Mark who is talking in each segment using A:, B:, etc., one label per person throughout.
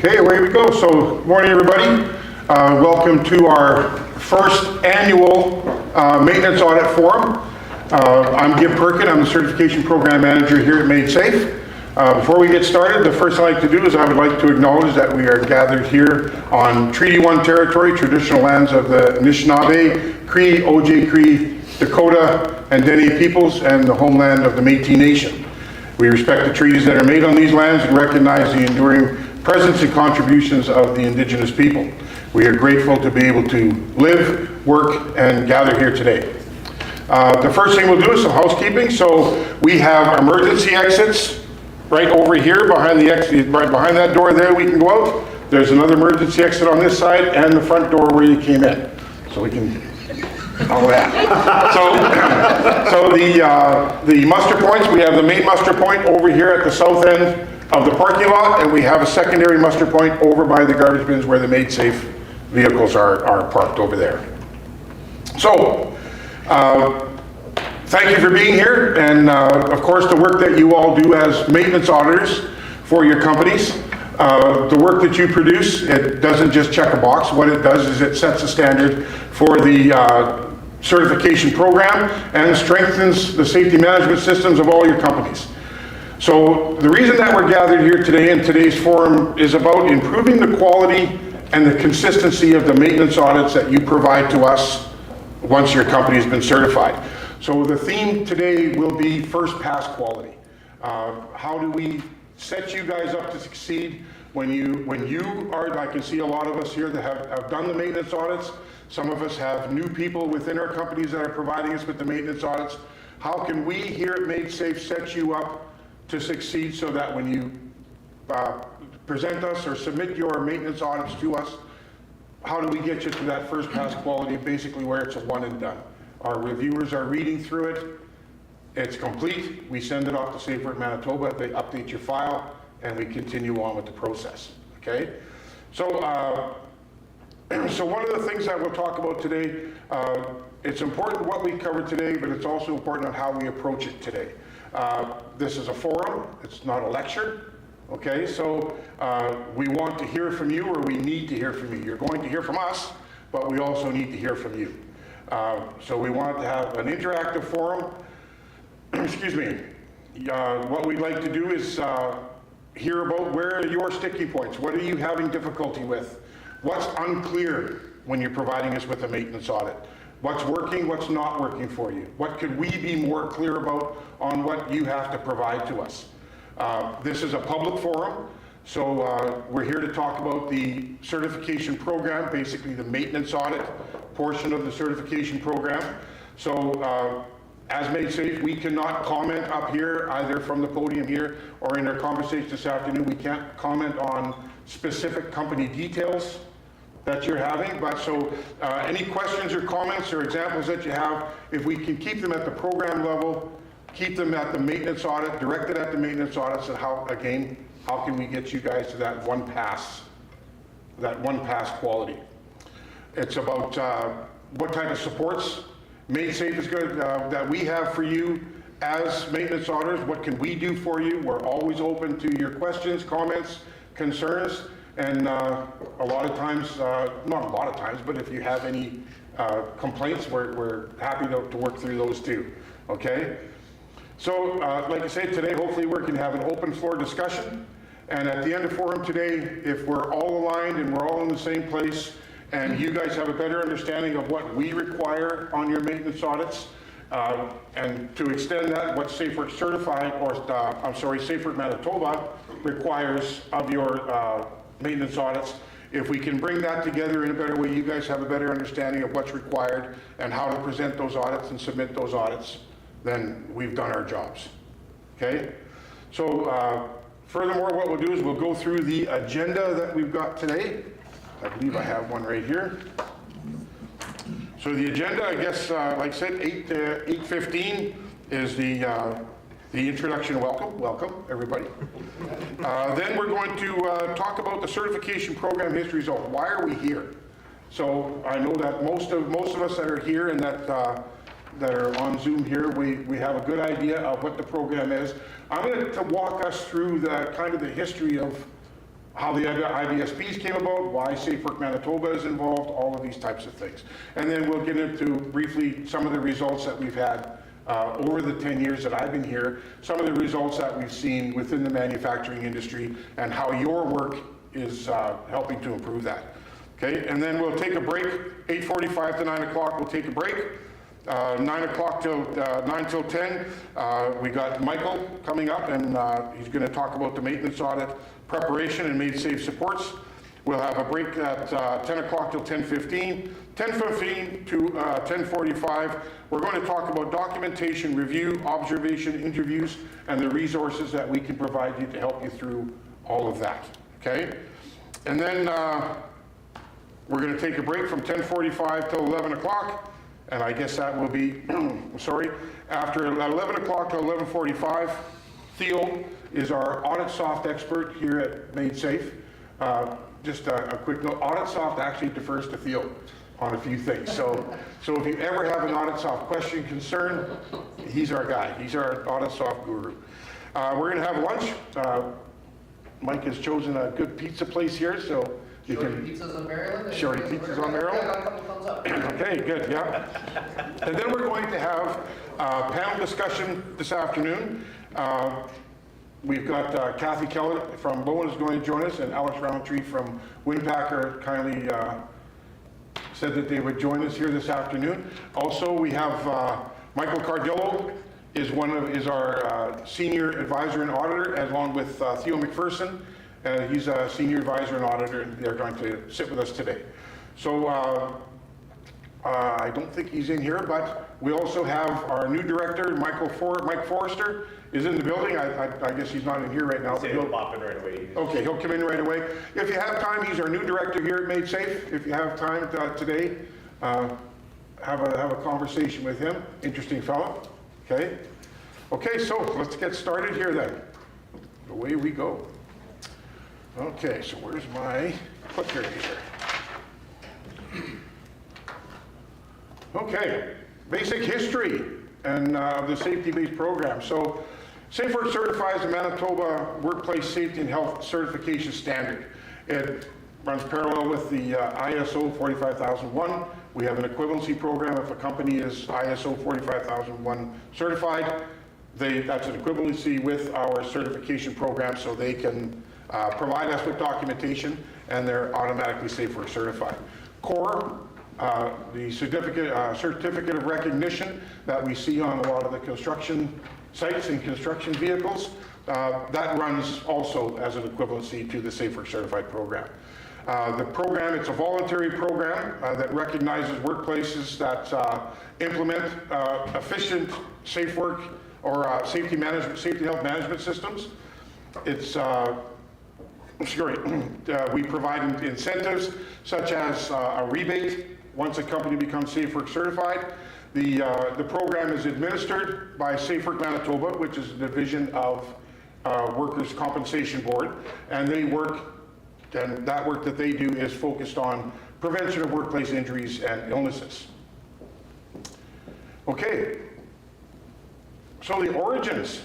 A: Okay, away we go. So, good morning everybody. Welcome to our first annual Maintenance Audit Forum. I'm Gib Perkin, I'm the Certification Program Manager here at Made Safe. Before we get started, the first thing I'd like to do is I would like to acknowledge that we are gathered here on Treaty 1 territory, traditional lands of the Anishinaabe, Cree, OJ Cree, Dakota, and Dene peoples, and the homeland of the Métis Nation. We respect the treaties that are made on these lands and recognize the enduring presence and contributions of the Indigenous people. We are grateful to be able to live, work, and gather here today. The first thing we'll do is some housekeeping. So we have emergency exits right over here behind the exit, right behind that door there. We can go out. There's another emergency exit on this side and the front door where you came in. So we can. All that. So the muster points, we have the main muster point over here at the south end of the parking lot, and we have a secondary muster point over by the garbage bins where the Made Safe vehicles are parked over there. So, thank you for being here, and of course the work that you all do as maintenance auditors for your companies. The work that you produce, it doesn't just check a box. What it does is it sets a standard for the certification program and strengthens the safety management systems of all your companies. So the reason that we're gathered here today in today's forum is about improving the quality and the consistency of the maintenance audits that you provide to us once your company has been certified. So the theme today will be first pass quality. How do we set you guys up to succeed when you are, I can see a lot of us here that have done the maintenance audits. Some of us have new people within our companies that are providing us with the maintenance audits. How can we here at Made Safe set you up to succeed so that when you present us or submit your maintenance audits to us, how do we get you to that first pass quality, basically where it's a one and done? Our reviewers are reading through it, it's complete, we send it off to Safe Work Manitoba, they update your file, and we continue on with the process, okay? So, so one of the things that we'll talk about today, it's important what we cover today, but it's also important on how we approach it today. This is a forum, it's not a lecture, okay? So we want to hear from you, or we need to hear from you. You're going to hear from us, but we also need to hear from you. So we want to have an interactive forum. Excuse me. What we'd like to do is hear about where are your sticking points. What are you having difficulty with? What's unclear when you're providing us with a maintenance audit? What's working, what's not working for you? What could we be more clear about on what you have to provide to us? This is a public forum, so we're here to talk about the certification program, basically the maintenance audit portion of the certification program. So as Made Safe, we cannot comment up here, either from the podium here or in our conversation this afternoon. We can't comment on specific company details that you're having, but so any questions or comments or examples that you have, if we can keep them at the program level, keep them at the maintenance audit, directed at the maintenance audits, and how, again, how can we get you guys to that one pass quality. It's about what type of supports Made Safe is good that we have for you as maintenance auditors. What can we do for you? We're always open to your questions, comments, concerns, and a lot of times, not a lot of times, but if you have any complaints, we're happy to work through those too, okay? So, like I said, today hopefully we can have an open floor discussion, and at the end of forum today, if we're all aligned and we're all in the same place, and you guys have a better understanding of what we require on your maintenance audits, and to extend that, what Safe Work Certified, or Safe Work Manitoba requires of your maintenance audits, If we can bring that together in a better way, you guys have a better understanding of what's required and how to present those audits and submit those audits, then we've done our jobs. Okay? So furthermore, what we'll do is we'll go through the agenda that we've got today. I believe I have one right here. So the agenda, I guess, like I said, 8:15 is the introduction. Welcome everybody. Then we're going to talk about the certification program history result. Why are we here? So I know that most of us that are here and that are on Zoom here, we have a good idea of what the program is. I'm going to walk us through the kind of the history of how the IBSPs came about, why Safe Work Manitoba is involved, all of these types of things. And then we'll get into briefly some of the results that we've had over the 10 years that I've been here, some of the results that we've seen within the manufacturing industry and how your work is helping to improve that. Okay, and then we'll take a break, 8:45 to 9 o'clock, we'll take a break. 9 o'clock till 9 till 10, we got Michael coming up, and he's going to talk about the maintenance audit preparation and made safe supports. We'll have a break at 10 o'clock till 10:15. 10:15 to 10:45, we're going to talk about documentation, review, observation, interviews, and the resources that we can provide you to help you through all of that. Okay? And then we're going to take a break from 10:45 till 11 o'clock. And I guess that will be, sorry, after 11 o'clock to 11:45, Theo is our Audit Soft expert here at Made Safe. Just a quick note, Audit Soft actually defers to Theo on a few things. So if you ever have an Audit Soft question, concern, he's our guy. He's our Audit Soft guru. We're going to have lunch. Mike has chosen a good pizza place here, so you can.
B: Pizzas on Maryland?
A: Shorty Pizzas on Maryland?
B: Yeah, got a couple thumbs up.
A: Okay, good, yeah. And then we're going to have a panel discussion this afternoon. We've got Kathy Keller from Bowen is going to join us, and Alex Roundtree from Windpacker kindly said that they would join us here this afternoon. Also, we have Michael Cardillo is our senior advisor and auditor, along with Theo McPherson. He's a senior advisor and auditor, and they're going to sit with us today. So I don't think he's in here, but we also have our new director, Mike Forrester, is in the building. I guess he's not in here right now.
C: He'll pop in right away.
A: Okay, he'll come in right away. If you have time, he's our new director here at Made Safe. If you have time today, have a conversation with him. Interesting fellow. Okay. Okay, so let's get started here then. Away we go. Okay, so where's my clicker here? Okay, basic history and the safety-based program. So, Safe Work certifies the Manitoba Workplace Safety and Health Certification Standard. It runs parallel with the ISO 45001. We have an equivalency program. If a company is ISO 45001 certified, that's an equivalency with our certification program, so they can provide us with documentation, and they're automatically Safe Work certified. CORE, the certificate of recognition that we see on a lot of the construction sites and construction vehicles, that runs also as an equivalency to the Safe Work certified program. The program, it's a voluntary program that recognizes workplaces that implement efficient safe work or safety health management systems. It's we provide incentives such as a rebate once a company becomes Safe Work certified. The program is administered by Safe Work Manitoba, which is a division of Workers' Compensation Board, and they work, and that work that they do is focused on prevention of workplace injuries and illnesses. Okay, so the origins.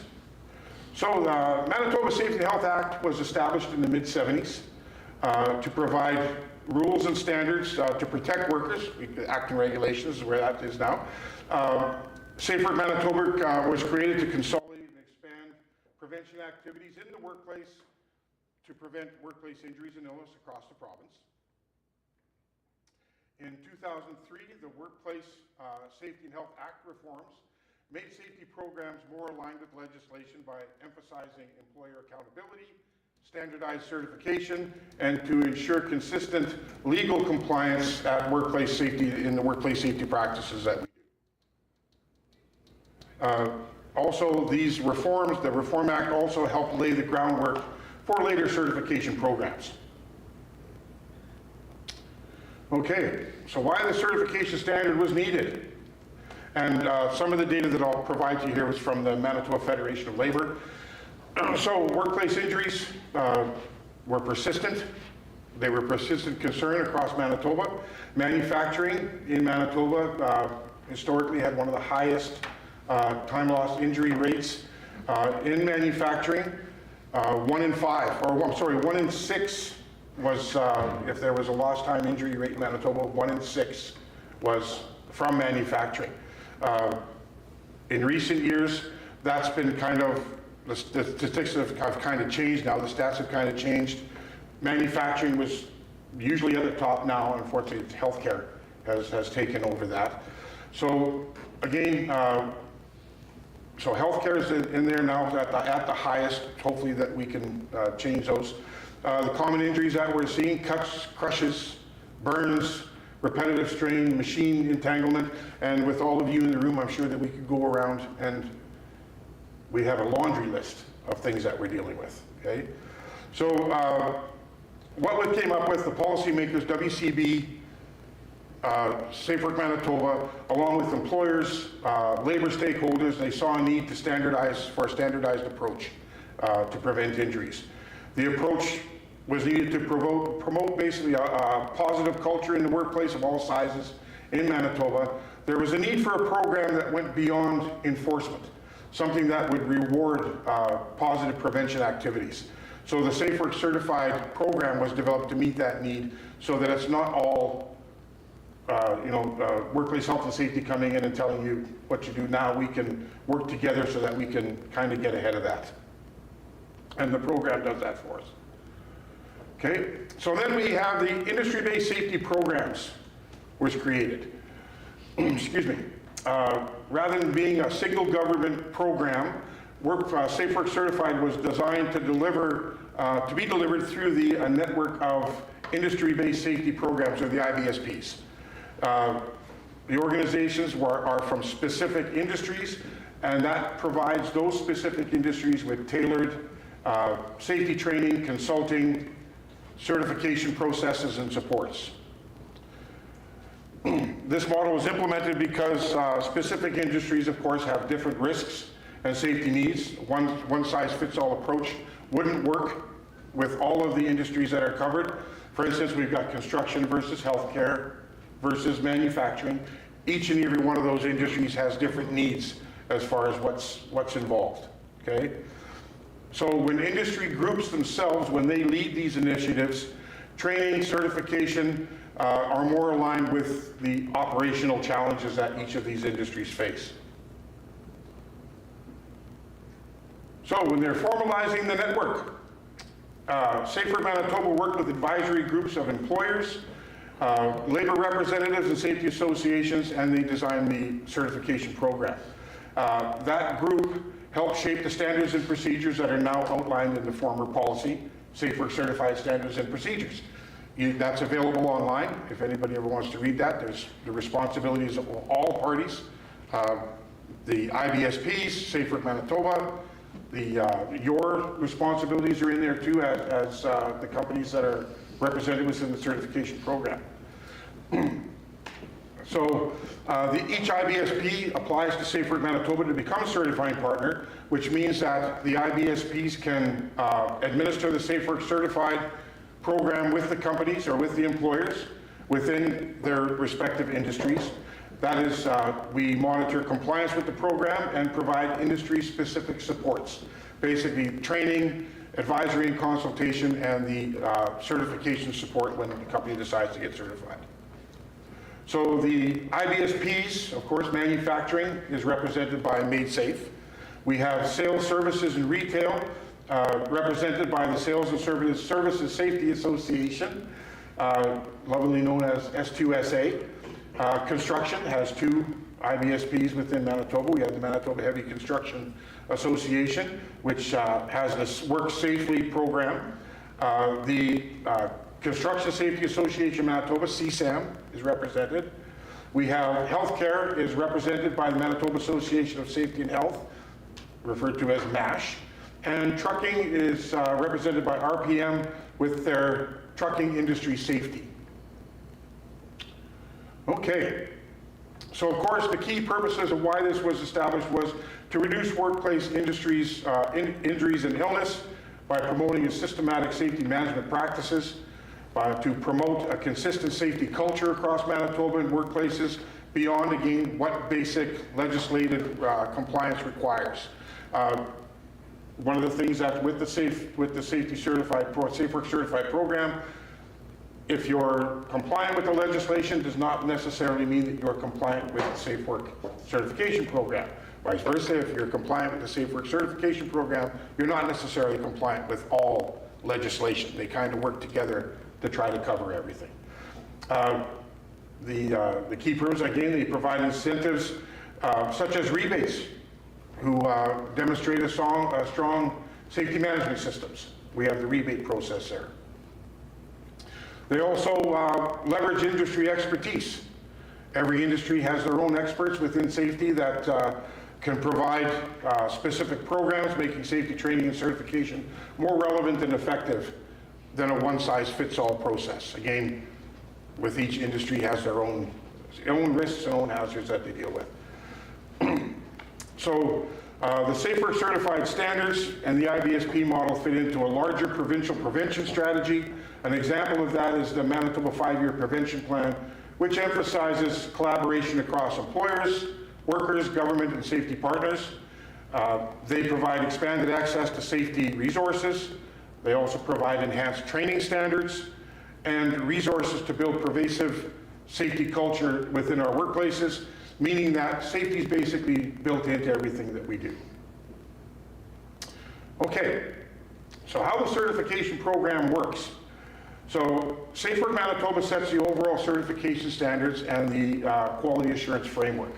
A: So the Manitoba Safety and Health Act was established in the mid-70s to provide rules and standards to protect workers. Act and regulations is where that is now. Safe Work Manitoba was created to consolidate and expand prevention activities in the workplace to prevent workplace injuries and illness across the province. In 2003, the Workplace Safety and Health Act reforms made safety programs more aligned with legislation by emphasizing employer accountability, standardized certification, and to ensure consistent legal compliance at workplace safety, in the workplace safety practices that we do. Also, these reforms, the Reform Act also helped lay the groundwork for later certification programs. Okay, so why the certification standard was needed. And some of the data that I'll provide to you here was from the Manitoba Federation of Labor. So workplace injuries were persistent. They were a persistent concern across Manitoba. Manufacturing in Manitoba historically had one of the highest time loss injury rates in manufacturing. 1 in 6 was, if there was a lost time injury rate in Manitoba, 1 in 6 was from manufacturing. In recent years, that's been kind of, the statistics have kind of changed now, the stats have kind of changed. Manufacturing was usually at the top now, unfortunately healthcare has taken over that. So again, so healthcare is in there now at the highest, hopefully that we can change those. The common injuries that we're seeing, cuts, crushes, burns, repetitive strain, machine entanglement, and with all of you in the room, I'm sure that we could go around and we have a laundry list of things that we're dealing with, okay? So what we came up with, the policymakers, WCB, Safe Work Manitoba, along with employers, labor stakeholders, they saw a need to standardize, for a standardized approach to prevent injuries. The approach was needed to promote basically a positive culture in the workplace of all sizes in Manitoba. There was a need for a program that went beyond enforcement, something that would reward positive prevention activities. So the Safe Work Certified program was developed to meet that need, so that it's not all workplace health and safety coming in and telling you what you do. Now we can work together so that we can kind of get ahead of that. And the program does that for us. Okay, so then we have the industry-based safety programs was created. Excuse me. Rather than being a single government program, Safe Work Certified was designed to be delivered through a network of industry-based safety programs, or the IBSPs. The organizations are from specific industries, and that provides those specific industries with tailored safety training, consulting, certification processes, and supports. This model was implemented because specific industries, of course, have different risks and safety needs. One-size-fits-all approach wouldn't work with all of the industries that are covered. For instance, we've got construction versus healthcare versus manufacturing. Each and every one of those industries has different needs as far as what's involved, okay? So when industry groups themselves, when they lead these initiatives, training, certification are more aligned with the operational challenges that each of these industries face. So when they're formalizing the network, Safe Work Manitoba worked with advisory groups of employers, labor representatives and safety associations, and they designed the certification program. That group helped shape the standards and procedures that are now outlined in the former policy, Safe Work Certified Standards and Procedures. That's available online. If anybody ever wants to read that, there's the responsibilities of all parties. The IBSPs, Safe Work Manitoba, your responsibilities are in there too as the companies that are represented within the certification program. So each IBSP applies to Safe Work Manitoba to become a certifying partner, which means that the IBSPs can administer the Safe Work Certified program with the companies or with the employers within their respective industries. That is, we monitor compliance with the program and provide industry-specific supports, basically training, advisory and consultation, and the certification support when the company decides to get certified. So the IBSPs, of course, manufacturing is represented by Made Safe. We have sales, services, and retail represented by the Sales and Services Safety Association, lovingly known as S2SA. Construction has 2 IBSPs within Manitoba. We have the Manitoba Heavy Construction Association, which has this Work Safely program. The Construction Safety Association Manitoba, CSAM, is represented. We have healthcare is represented by the Manitoba Association of Safety and Health, referred to as MASH. And trucking is represented by RPM with their trucking industry safety. Okay. So of course, the key purposes of why this was established was to reduce workplace injuries and illness by promoting a systematic safety management practices, to promote a consistent safety culture across Manitoba and workplaces beyond, again, what basic legislative compliance requires. One of the things that with the Safe Work Certified program, if you're compliant with the legislation, does not necessarily mean that you're compliant with the Safe Work Certification program. Vice versa, if you're compliant with the Safe Work Certification program, you're not necessarily compliant with all legislation. They kind of work together to try to cover everything. The key purpose, again, they provide incentives such as rebates, who demonstrate a strong safety management systems. We have the rebate process there. They also leverage industry expertise. Every industry has their own experts within safety that can provide specific programs, making safety training and certification more relevant and effective than a one-size-fits-all process. Again, with each industry has their own risks and own hazards that they deal with. So the Safe Work Certified standards and the IBSP model fit into a larger provincial prevention strategy. An example of that is the Manitoba 5-year prevention plan, which emphasizes collaboration across employers, workers, government, and safety partners. They provide expanded access to safety resources. They also provide enhanced training standards and resources to build pervasive safety culture within our workplaces, meaning that safety is basically built into everything that we do. Okay, so how the certification program works. So Safe Work Manitoba sets the overall certification standards and the quality assurance framework.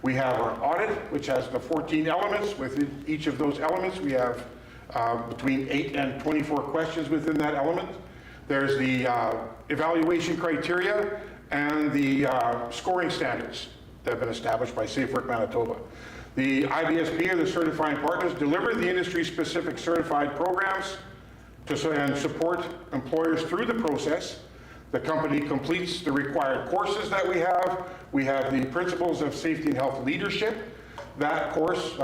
A: We have our audit, which has the 14 elements. Within each of those elements, we have between 8 and 24 questions within that element. There's the evaluation criteria and the scoring standards that have been established by Safe Work Manitoba. The IBSP, or the certifying partners, deliver the industry-specific certified programs and support employers through the process. The company completes the required courses that we have. We have the Principles of Safety and Health Leadership. That course,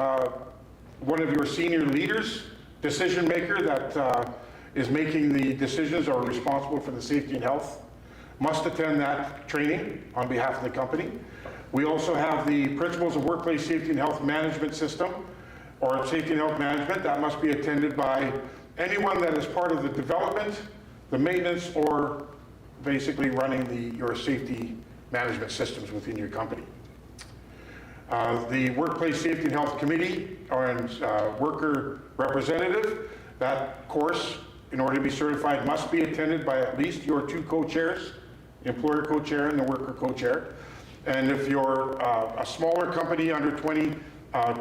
A: one of your senior leaders, decision maker that is making the decisions or responsible for the safety and health, must attend that training on behalf of the company. We also have the Principles of Workplace Safety and Health Management System, or Safety and Health Management. That must be attended by anyone that is part of the development, the maintenance, or basically running your safety management systems within your company. The Workplace Safety and Health Committee, or worker representative, that course, in order to be certified, must be attended by at least your 2 co-chairs, the employer co-chair and the worker co-chair. And if you're a smaller company, under 20,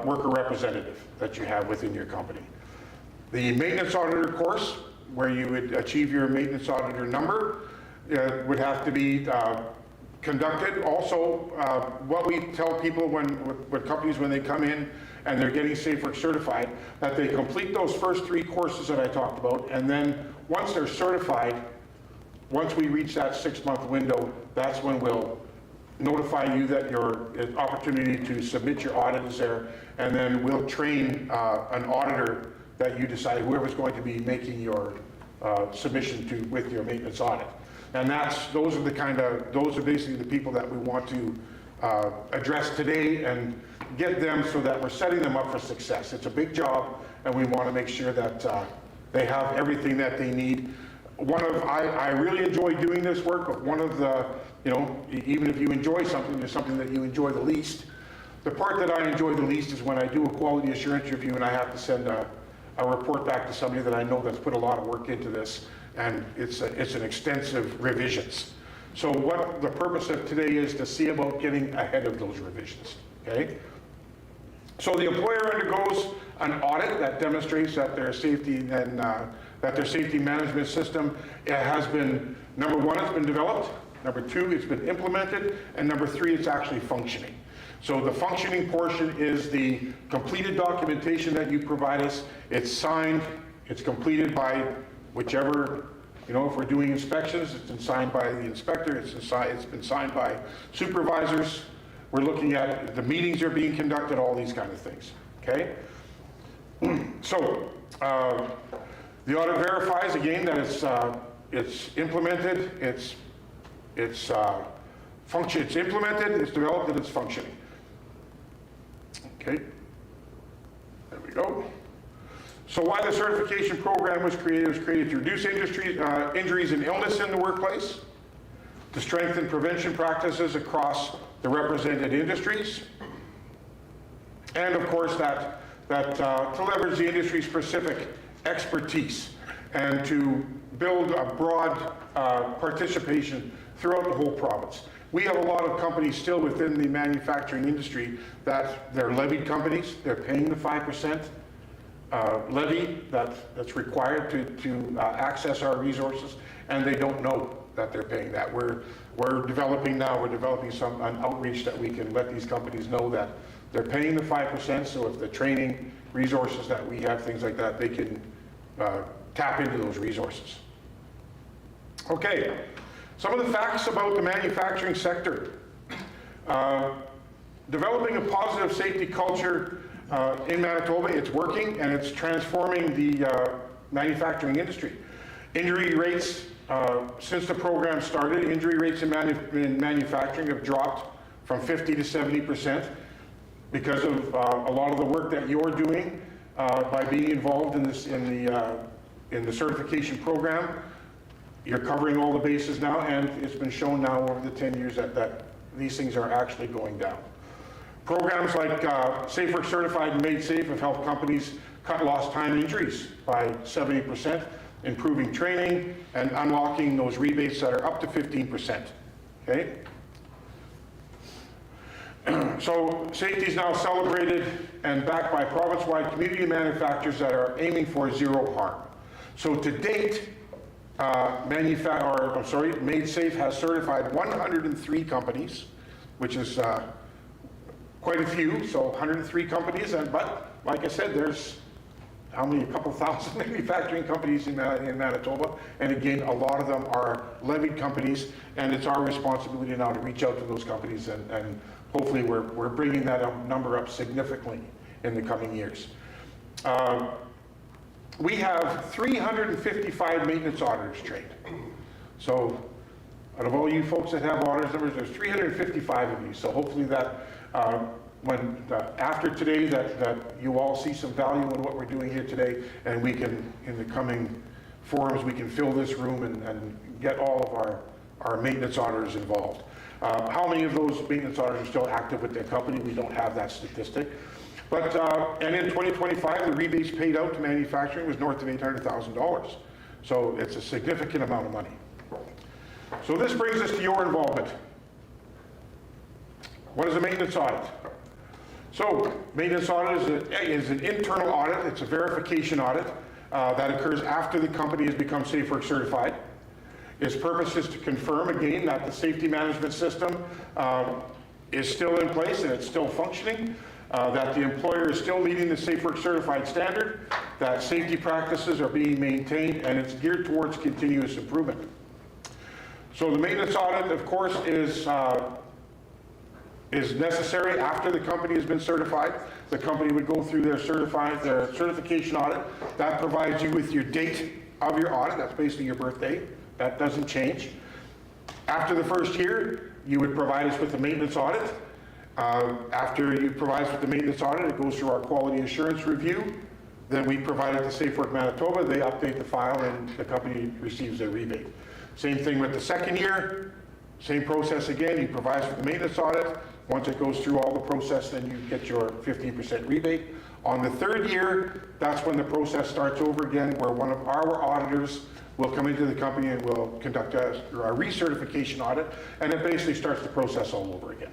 A: worker representative that you have within your company. The maintenance auditor course, where you would achieve your maintenance auditor number, would have to be conducted. Also, what we tell people with companies when they come in and they're getting Safe Work certified, that they complete those first 3 courses that I talked about, and then once they're certified, once we reach that 6-month window, that's when we'll notify you that your opportunity to submit your audit is there, and then we'll train an auditor that you decide, whoever's going to be making your submission with your maintenance audit. And those are basically the people that we want to address today and get them so that we're setting them up for success. It's a big job, and we want to make sure that they have everything that they need. I really enjoy doing this work, but one of the, even if you enjoy something, there's something that you enjoy the least. The part that I enjoy the least is when I do a quality assurance review and I have to send a report back to somebody that I know that's put a lot of work into this, and it's an extensive revisions. So what the purpose of today is to see about getting ahead of those revisions, okay? So the employer undergoes an audit that demonstrates that their safety and that their safety management system has been, number one, it's been developed, number two, it's been implemented, and number three, it's actually functioning. So the functioning portion is the completed documentation that you provide us. It's signed, it's completed by whichever, you know, if we're doing inspections, it's been signed by the inspector, it's been signed by supervisors. We're looking at the meetings are being conducted, all these kind of things, okay? So the audit verifies again that it's implemented, it's implemented, it's developed, and it's functioning. Okay, there we go. So why the certification program was created? It was created to reduce injuries and illness in the workplace, to strengthen prevention practices across the represented industries, and of course to leverage the industry-specific expertise and to build a broad participation throughout the whole province. We have a lot of companies still within the manufacturing industry that they're levied companies, they're paying the 5% levy that's required to access our resources, and they don't know that they're paying that. We're developing some an outreach that we can let these companies know that they're paying the 5%, so if the training resources that we have, things like that, they can tap into those resources. Okay, some of the facts about the manufacturing sector. Developing a positive safety culture in Manitoba, it's working and it's transforming the manufacturing industry. Injury rates, since the program started, injury rates in manufacturing have dropped from 50 to 70% because of a lot of the work that you're doing by being involved in this in the certification program. You're covering all the bases now, and it's been shown now over the 10 years that these things are actually going down. Programs like Safe Work Certified and Made Safe have helped companies cut lost time injuries by 70%, improving training and unlocking those rebates that are up to 15%, okay? So safety is now celebrated and backed by province-wide community manufacturers that are aiming for zero harm. So to date, Made Safe has certified 103 companies, which is quite a few, so 103 companies, but like I said, there's how many, a couple thousand manufacturing companies in Manitoba, and again, a lot of them are levied companies, and it's our responsibility now to reach out to those companies, and hopefully we're bringing that number up significantly in the coming years. We have 355 maintenance auditors trained. So out of all you folks that have auditors numbers, there's 355 of you. So hopefully that after today that you all see some value in what we're doing here today, and we can, in the coming forums, we can fill this room and get all of our maintenance auditors involved. How many of those maintenance auditors are still active with their company? We don't have that statistic. But, and in 2025, the rebates paid out to manufacturing was north of $800,000. So it's a significant amount of money. So this brings us to your involvement. What is a maintenance audit? So maintenance audit is an internal audit. It's a verification audit that occurs after the company has become Safe Work Certified. Its purpose is to confirm again that the safety management system is still in place and it's still functioning, that the employer is still meeting the Safe Work Certified standard, that safety practices are being maintained, and it's geared towards continuous improvement. So the maintenance audit, of course, is necessary after the company has been certified. The company would go through their certification audit. That provides you with your date of your audit. That's basically your birthday. That doesn't change. After the first year, you would provide us with a maintenance audit. After you provide us with the maintenance audit, it goes through our quality assurance review. Then we provide it to Safe Work Manitoba. They update the file and the company receives their rebate. Same thing with the second year. Same process again. You provide us with the maintenance audit. Once it goes through all the process, then you get your 15% rebate. On the third year, that's when the process starts over again, where one of our auditors will come into the company and will conduct a recertification audit, and it basically starts the process all over again.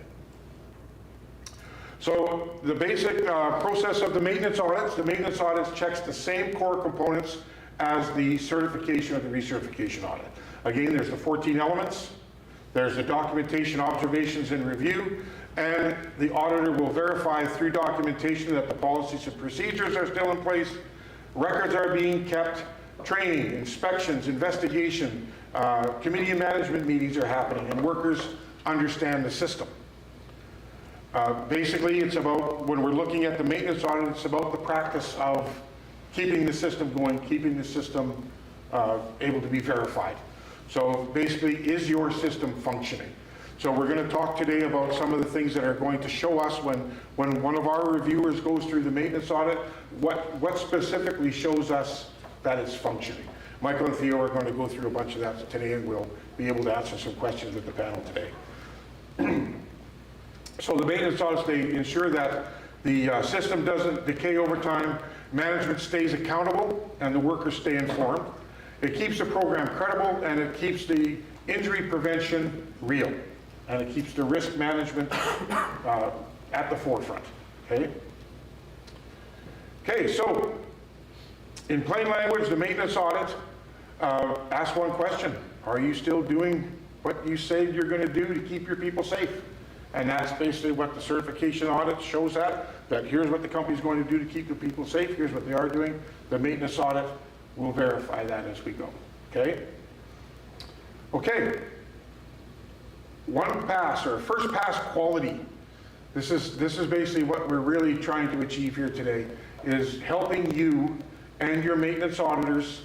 A: So the basic process of the maintenance audits checks the same core components as the certification or the recertification audit. Again, there's the 14 elements, there's the documentation, observations, and review, and the auditor will verify through documentation that the policies and procedures are still in place, records are being kept, training, inspections, investigation, committee and management meetings are happening, and workers understand the system. Basically, it's about, when we're looking at the maintenance audit, it's about the practice of keeping the system going, keeping the system able to be verified. So basically, is your system functioning? So we're going to talk today about some of the things that are going to show us when one of our reviewers goes through the maintenance audit, what specifically shows us that it's functioning. Michael and Theo are going to go through a bunch of that today, and we'll be able to answer some questions with the panel today. So the maintenance audits, they ensure that the system doesn't decay over time, management stays accountable, and the workers stay informed. It keeps the program credible, and it keeps the injury prevention real, and it keeps the risk management at the forefront. Okay, so in plain language, the maintenance audit asks one question: are you still doing what you say you're going to do to keep your people safe? And that's basically what the certification audit shows that here's what the company's going to do to keep the people safe, here's what they are doing. The maintenance audit will verify that as we go. Okay, one pass, or first pass quality. This is basically what we're really trying to achieve here today, is helping you and your maintenance auditors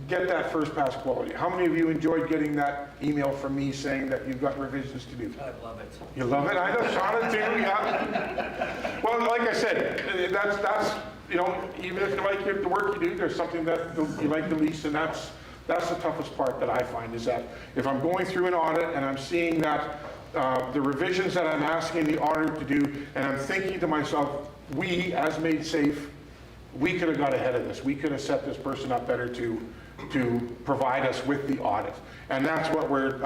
A: get that first pass quality. How many of you enjoyed getting that email from me saying that you've got revisions to do?
B: I love it.
A: You love it? I know, Shauna too, yeah. Well, like I said, that's you know, even if you like the work you do, there's something that you like the least, and that's the toughest part that I find, is that if I'm going through an audit and I'm seeing that the revisions that I'm asking the auditor to do, and I'm thinking to myself, we, as Made Safe, we could have got ahead of this. We could have set this person up better to provide us with the audit. And that's what we're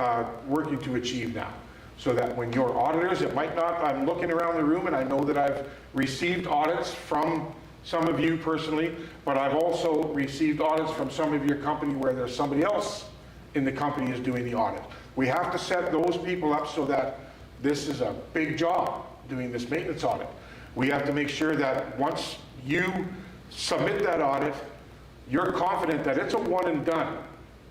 A: working to achieve now. So that when your auditors, it might not, I'm looking around the room and I know that I've received audits from some of you personally, but I've also received audits from some of your company where there's somebody else in the company is doing the audit. We have to set those people up so that this is a big job, doing this maintenance audit. We have to make sure that once you submit that audit, you're confident that it's a one and done.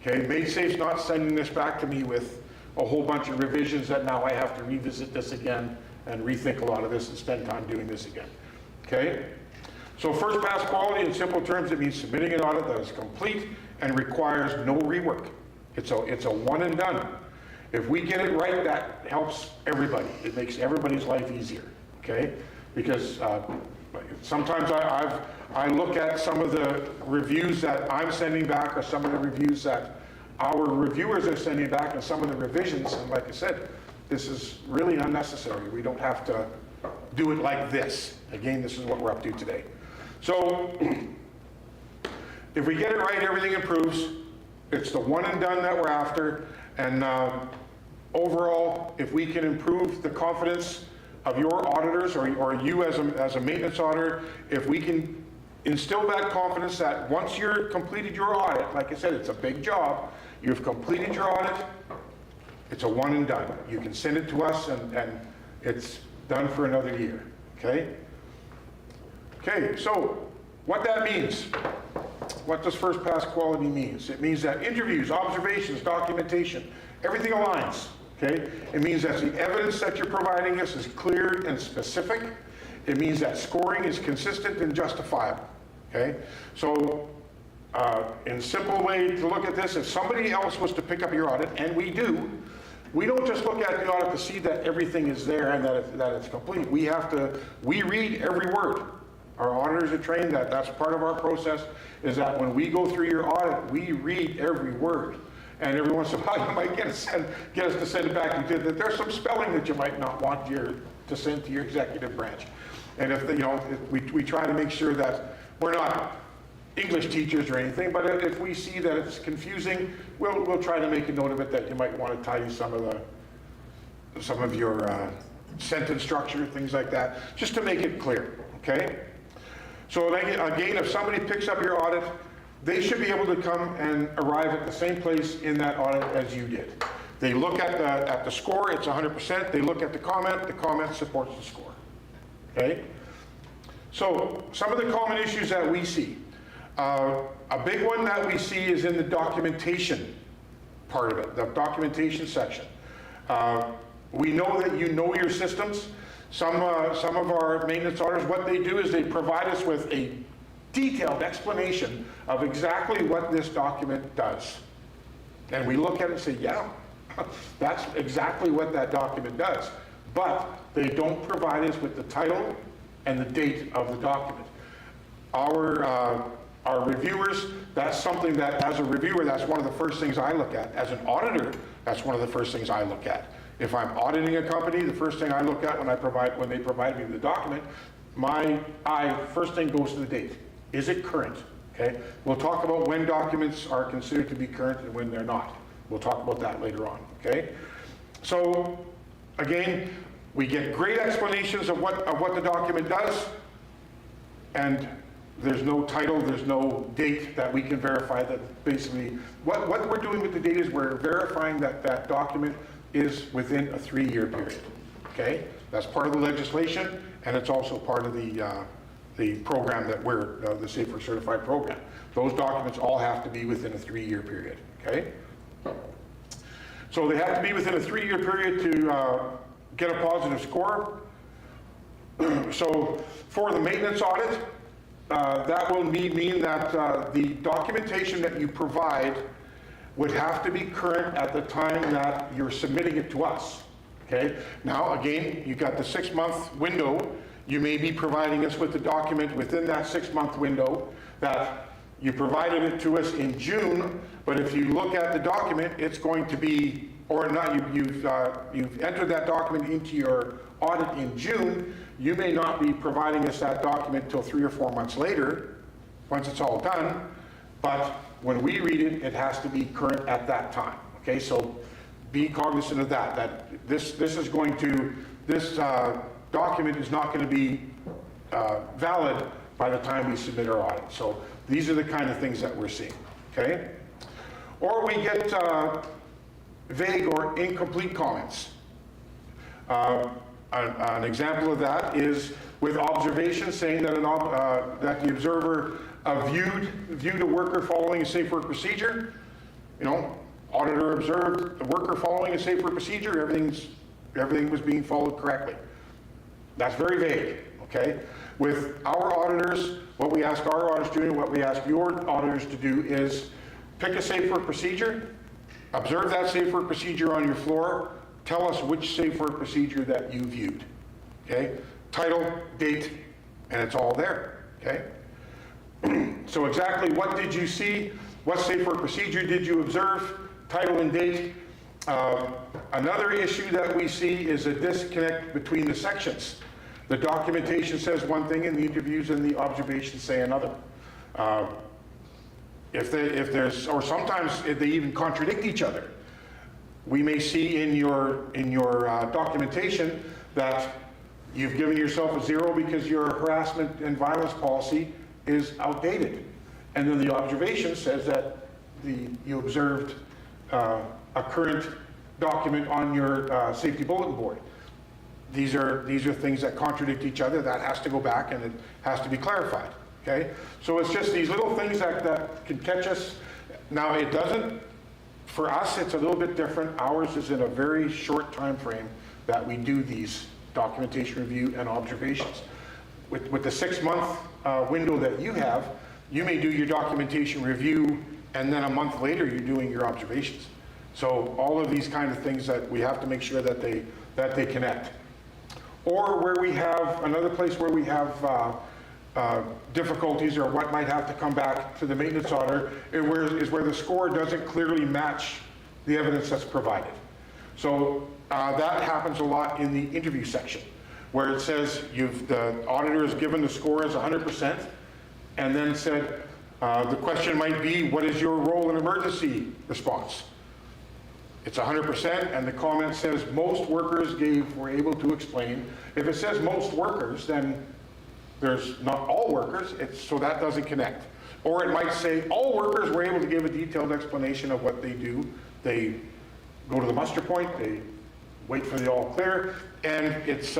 A: Okay, MadeSafe's not sending this back to me with a whole bunch of revisions that now I have to revisit this again and rethink a lot of this and spend time doing this again. Okay, so first pass quality, in simple terms, it means submitting an audit that is complete and requires no rework. It's a one and done. If we get it right, that helps everybody. It makes everybody's life easier. Okay, because sometimes I look at some of the reviews that I'm sending back, or some of the reviews that our reviewers are sending back, and some of the revisions, and like I said, this is really unnecessary. We don't have to do it like this. Again, this is what we're up to today. So if we get it right, everything improves. It's the one and done that we're after, and overall, if we can improve the confidence of your auditors, or you as a maintenance auditor, if we can instill that confidence that once you're completed your audit, like I said, it's a big job, you've completed your audit, it's a one and done. You can send it to us and it's done for another year, okay? Okay, so what that means, what does first pass quality means? It means that interviews, observations, documentation, everything aligns. Okay? It means that the evidence that you're providing us is clear and specific. It means that scoring is consistent and justifiable. Okay? So, in a simple way to look at this, if somebody else was to pick up your audit, and we do, we don't just look at the audit to see that everything is there and that it's complete. We read every word. Our auditors are trained that that's part of our process, is that when we go through your audit, we read every word. And every once in a while, you might get us to send it back. There's some spelling that you might not want to send to your executive branch. And if we try to make sure that we're not English teachers or anything, but if we see that it's confusing, we'll try to make a note of it, that you might want to tidy some of your sentence structure, things like that, just to make it clear, okay? So again, if somebody picks up your audit, they should be able to come and arrive at the same place in that audit as you did. They look at the score, it's 100%. They look at the comment supports the score, okay? So some of the common issues that we see. A big one that we see is in the documentation part of it, the documentation section. We know that you know your systems. Some of our maintenance auditors, what they do is they provide us with a detailed explanation of exactly what this document does. And we look at it and say, yeah, that's exactly what that document does. But they don't provide us with the title and the date of the document. Our reviewers, that's something that as a reviewer, that's one of the first things I look at. As an auditor, that's one of the first things I look at. If I'm auditing a company, the first thing I look at when they provide me the document, my eye first thing goes to the date. Is it current? Okay. We'll talk about when documents are considered to be current and when they're not. We'll talk about that later on. Okay. So again, we get great explanations of what the document does, and there's no title, there's no date that we can verify. That basically what we're doing with the data is we're verifying that that document is within a 3-year period. Okay, that's part of the legislation, and it's also part of the program that we're the Safe Work Certified program. Those documents all have to be within a 3-year period. Okay, so they have to be within a 3-year period to get a positive score. So for the maintenance audit, that will mean that the documentation that you provide would have to be current at the time that you're submitting it to us. Okay. Now again, you've got the 6-month window. You may be providing us with the document within that 6-month window that you provided it to us in June, but if you look at the document, it's going to be, or not, you've entered that document into your audit in June. You may not be providing us that document until 3 or 4 months later, once it's all done, but when we read it, it has to be current at that time. Okay, so be cognizant of that this document is not going to be valid by the time we submit our audit. So these are the kind of things that we're seeing. Okay, or we get vague or incomplete comments. An example of that is with observations saying that that the observer viewed a worker following a safe work procedure. You know, auditor observed the worker following a safe work procedure. Everything was being followed correctly. That's very vague. Okay. With our auditors, what we ask our auditors to do, and what we ask your auditors to do, is pick a safe work procedure, observe that safe work procedure on your floor. Tell us which safe work procedure that you viewed. Okay? Title, date, and it's all there. Okay? So exactly what did you see? What safe work procedure did you observe? Title and date. Another issue that we see is a disconnect between the sections. The documentation says one thing and the interviews and the observations say another. Or sometimes they even contradict each other. We may see in your documentation that you've given yourself a 0 because your harassment and violence policy is outdated. And then the observation says that you observed a current document on your safety bulletin board. These are things that contradict each other. That has to go back and it has to be clarified. Okay? So it's just these little things that can catch us. Now it doesn't, for us it's a little bit different. Ours is in a very short time frame that we do these documentation review and observations. With the 6-month window that you have, you may do your documentation review and then a month later you're doing your observations. So all of these kind of things that we have to make sure that they connect. Or where we have, another place where we have difficulties or what might have to come back to the maintenance auditor is where the score doesn't clearly match the evidence that's provided. So that happens a lot in the interview section, where it says the auditor has given the score as 100% and then said, The question might be, what is your role in emergency response? It's 100%, and the comment says most workers were able to explain. If it says most workers, then there's not all workers, so that doesn't connect. Or it might say all workers were able to give a detailed explanation of what they do. They go to the muster point, they wait for the all clear, and it's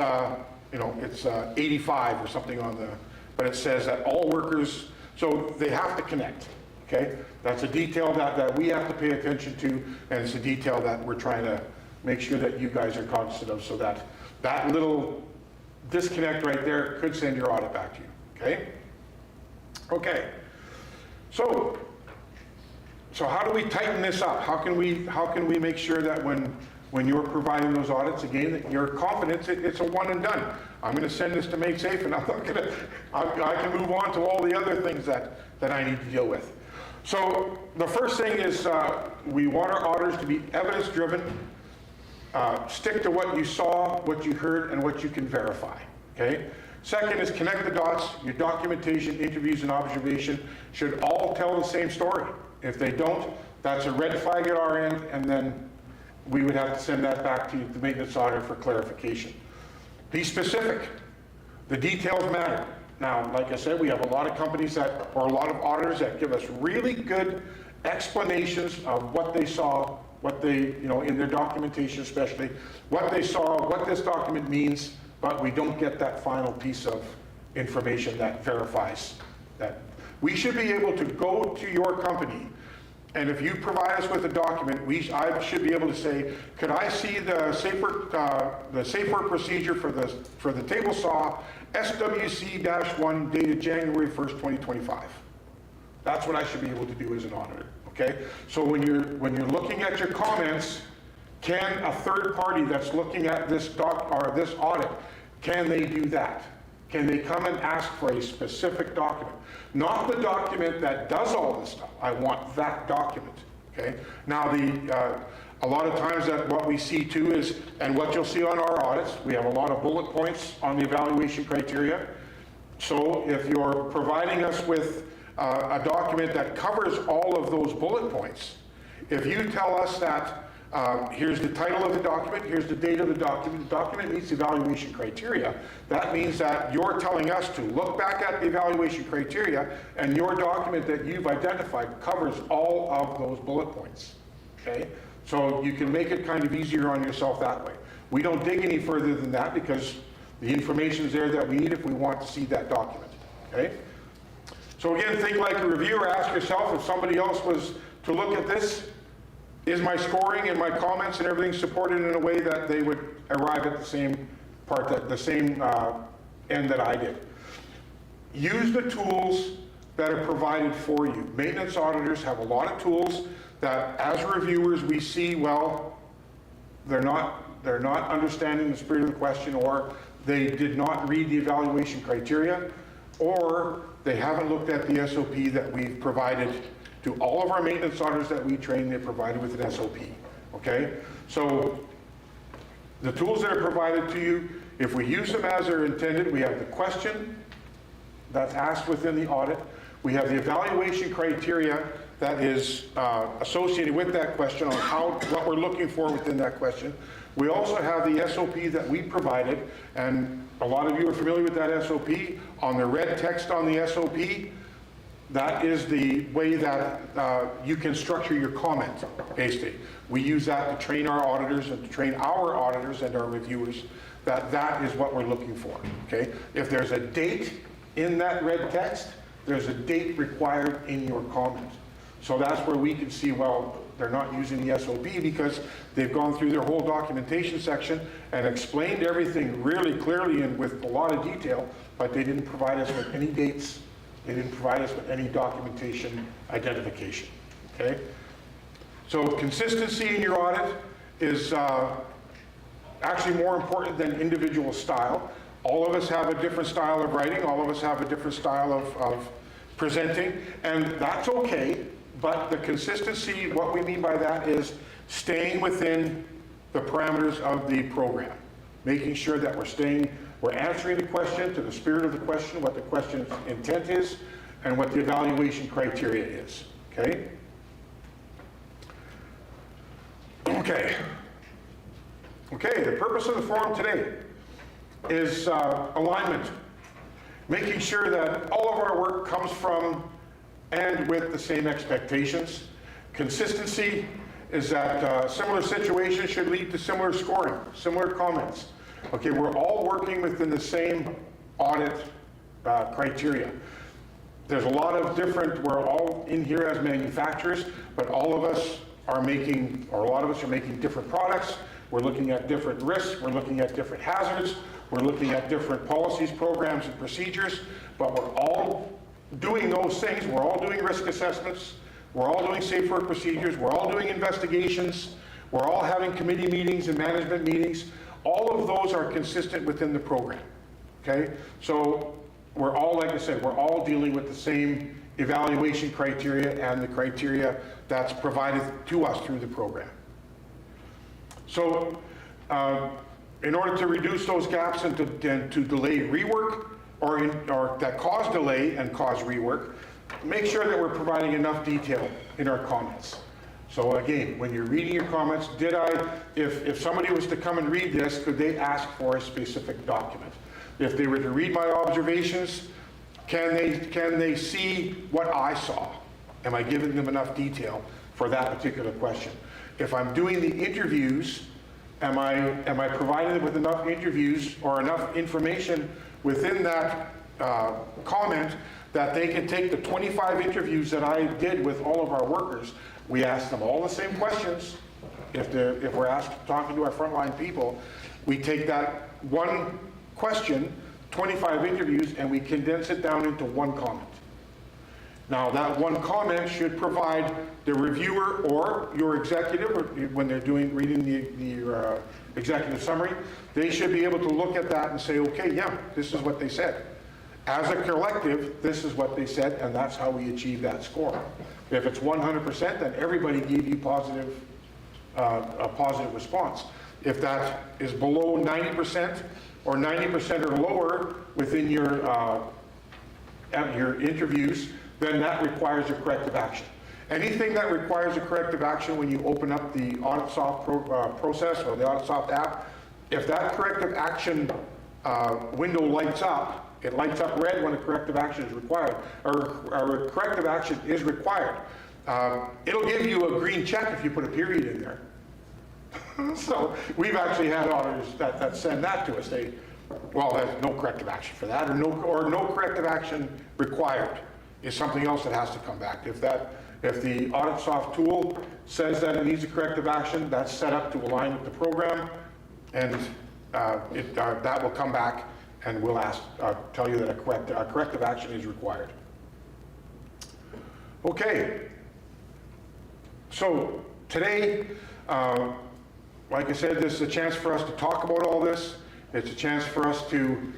A: it's 85 or something on the, but it says that all workers, so they have to connect. Okay, that's a detail that we have to pay attention to, and it's a detail that we're trying to make sure that you guys are cognizant of, so that that little disconnect right there could send your audit back to you. Okay. Okay. So how do we tighten this up? How can we make sure that when you're providing those audits, again, that you're confident it's a one and done? I'm going to send this to Make Safe, and I'm not going to. I can move on to all the other things that I need to deal with. So the first thing is we want our auditors to be evidence-driven. Stick to what you saw, what you heard, and what you can verify. Okay. Second is connect the dots. Your documentation, interviews, and observation should all tell the same story. If they don't, that's a red flag at our end, and then we would have to send that back to the maintenance auditor for clarification. Be specific. The details matter. Now, like I said, we have a lot of companies or a lot of auditors that give us really good explanations of what they saw, what they, in their documentation especially, what they saw, what this document means, but we don't get that final piece of information that verifies that. We should be able to go to your company, and if you provide us with a document, I should be able to say, could I see the safe work procedure for the table saw SWC-1 dated January 1st, 2025. That's what I should be able to do as an auditor. Okay. So when you're looking at your comments, can a third party that's looking at this audit, can they do that? Can they come and ask for a specific document? Not the document that does all this stuff. I want that document. Okay. Now a lot of times that what we see too is, and what you'll see on our audits, we have a lot of bullet points on the evaluation criteria. So if you're providing us with a document that covers all of those bullet points, if you tell us that here's the title of the document, here's the date of the document meets the evaluation criteria, that means that you're telling us to look back at the evaluation criteria, and your document that you've identified covers all of those bullet points. Okay? So you can make it kind of easier on yourself that way. We don't dig any further than that because the information is there that we need if we want to see that document. Okay? So again, think like a reviewer. Ask yourself, if somebody else was to look at this, is my scoring and my comments and everything supported in a way that they would arrive at the same end that I did? Use the tools that are provided for you. Maintenance auditors have a lot of tools that as reviewers we see, well, they're not understanding the spirit of the question, or they did not read the evaluation criteria, or they haven't looked at the SOP that we've provided to all of our maintenance auditors that we train. They're provided with an SOP. Okay? So the tools that are provided to you, if we use them as they're intended, we have the question that's asked within the audit. We have the evaluation criteria that is associated with that question on what we're looking for within that question. We also have the SOP that we provided, and a lot of you are familiar with that SOP. On the red text on the SOP, that is the way that you can structure your comment, basically. We use that to train our auditors and to train our auditors and our reviewers that is what we're looking for, okay? If there's a date in that red text, there's a date required in your comment. So that's where we can see, well, they're not using the SOP because they've gone through their whole documentation section and explained everything really clearly and with a lot of detail, but they didn't provide us with any dates. They didn't provide us with any documentation identification, okay? So consistency in your audit is actually more important than individual style. All of us have a different style of writing. All of us have a different style of presenting, and that's okay. But the consistency, what we mean by that is staying within the parameters of the program, making sure that we're answering the question to the spirit of the question, what the question's intent is, and what the evaluation criteria is, okay? Okay, the purpose of the forum today is alignment, making sure that all of our work comes from and with the same expectations. Consistency is that similar situations should lead to similar scoring, similar comments. Okay, we're all working within the same audit criteria. There's a lot of different, we're all in here as manufacturers, but all of us are making, or a lot of us are making different products. We're looking at different risks, we're looking at different hazards, we're looking at different policies, programs, and procedures, but we're all doing those things. We're all doing risk assessments, we're all doing safe work procedures, we're all doing investigations, we're all having committee meetings and management meetings. All of those are consistent within the program, okay? So we're all, like I said, we're all dealing with the same evaluation criteria and the criteria that's provided to us through the program. So in order to reduce those gaps and to delay rework or that cause delay and cause rework, make sure that we're providing enough detail in our comments. So again, when you're reading your comments, if somebody was to come and read this, could they ask for a specific document? If they were to read my observations, can they see what I saw? Am I giving them enough detail for that particular question? If I'm doing the interviews, am I providing them with enough interviews or enough information within that comment that they can take the 25 interviews that I did with all of our workers? We ask them all the same questions. If we're talking to our frontline people, we take that one question, 25 interviews, and we condense it down into one comment. Now that one comment should provide the reviewer or your executive, or when they're reading the executive summary, they should be able to look at that and say, okay, yeah, this is what they said. As a collective, this is what they said, and that's how we achieve that score. If it's 100%, then everybody gave you a positive response. If that is below 90% or 90% or lower within your interviews, then that requires a corrective action. Anything that requires a corrective action when you open up the AuditSoft process or the AuditSoft app, if that corrective action window lights up, it lights up red when a corrective action is required, or a corrective action is required. It'll give you a green check if you put a period in there. So we've actually had auditors that send that to us. Well, there's no corrective action for that, or no corrective action required is something else that has to come back. If the AuditSoft tool says that it needs a corrective action, that's set up to align with the program, and that will come back, and we'll tell you that a corrective action is required. Okay. So today, like I said, this is a chance for us to talk about all this. It's a chance for us to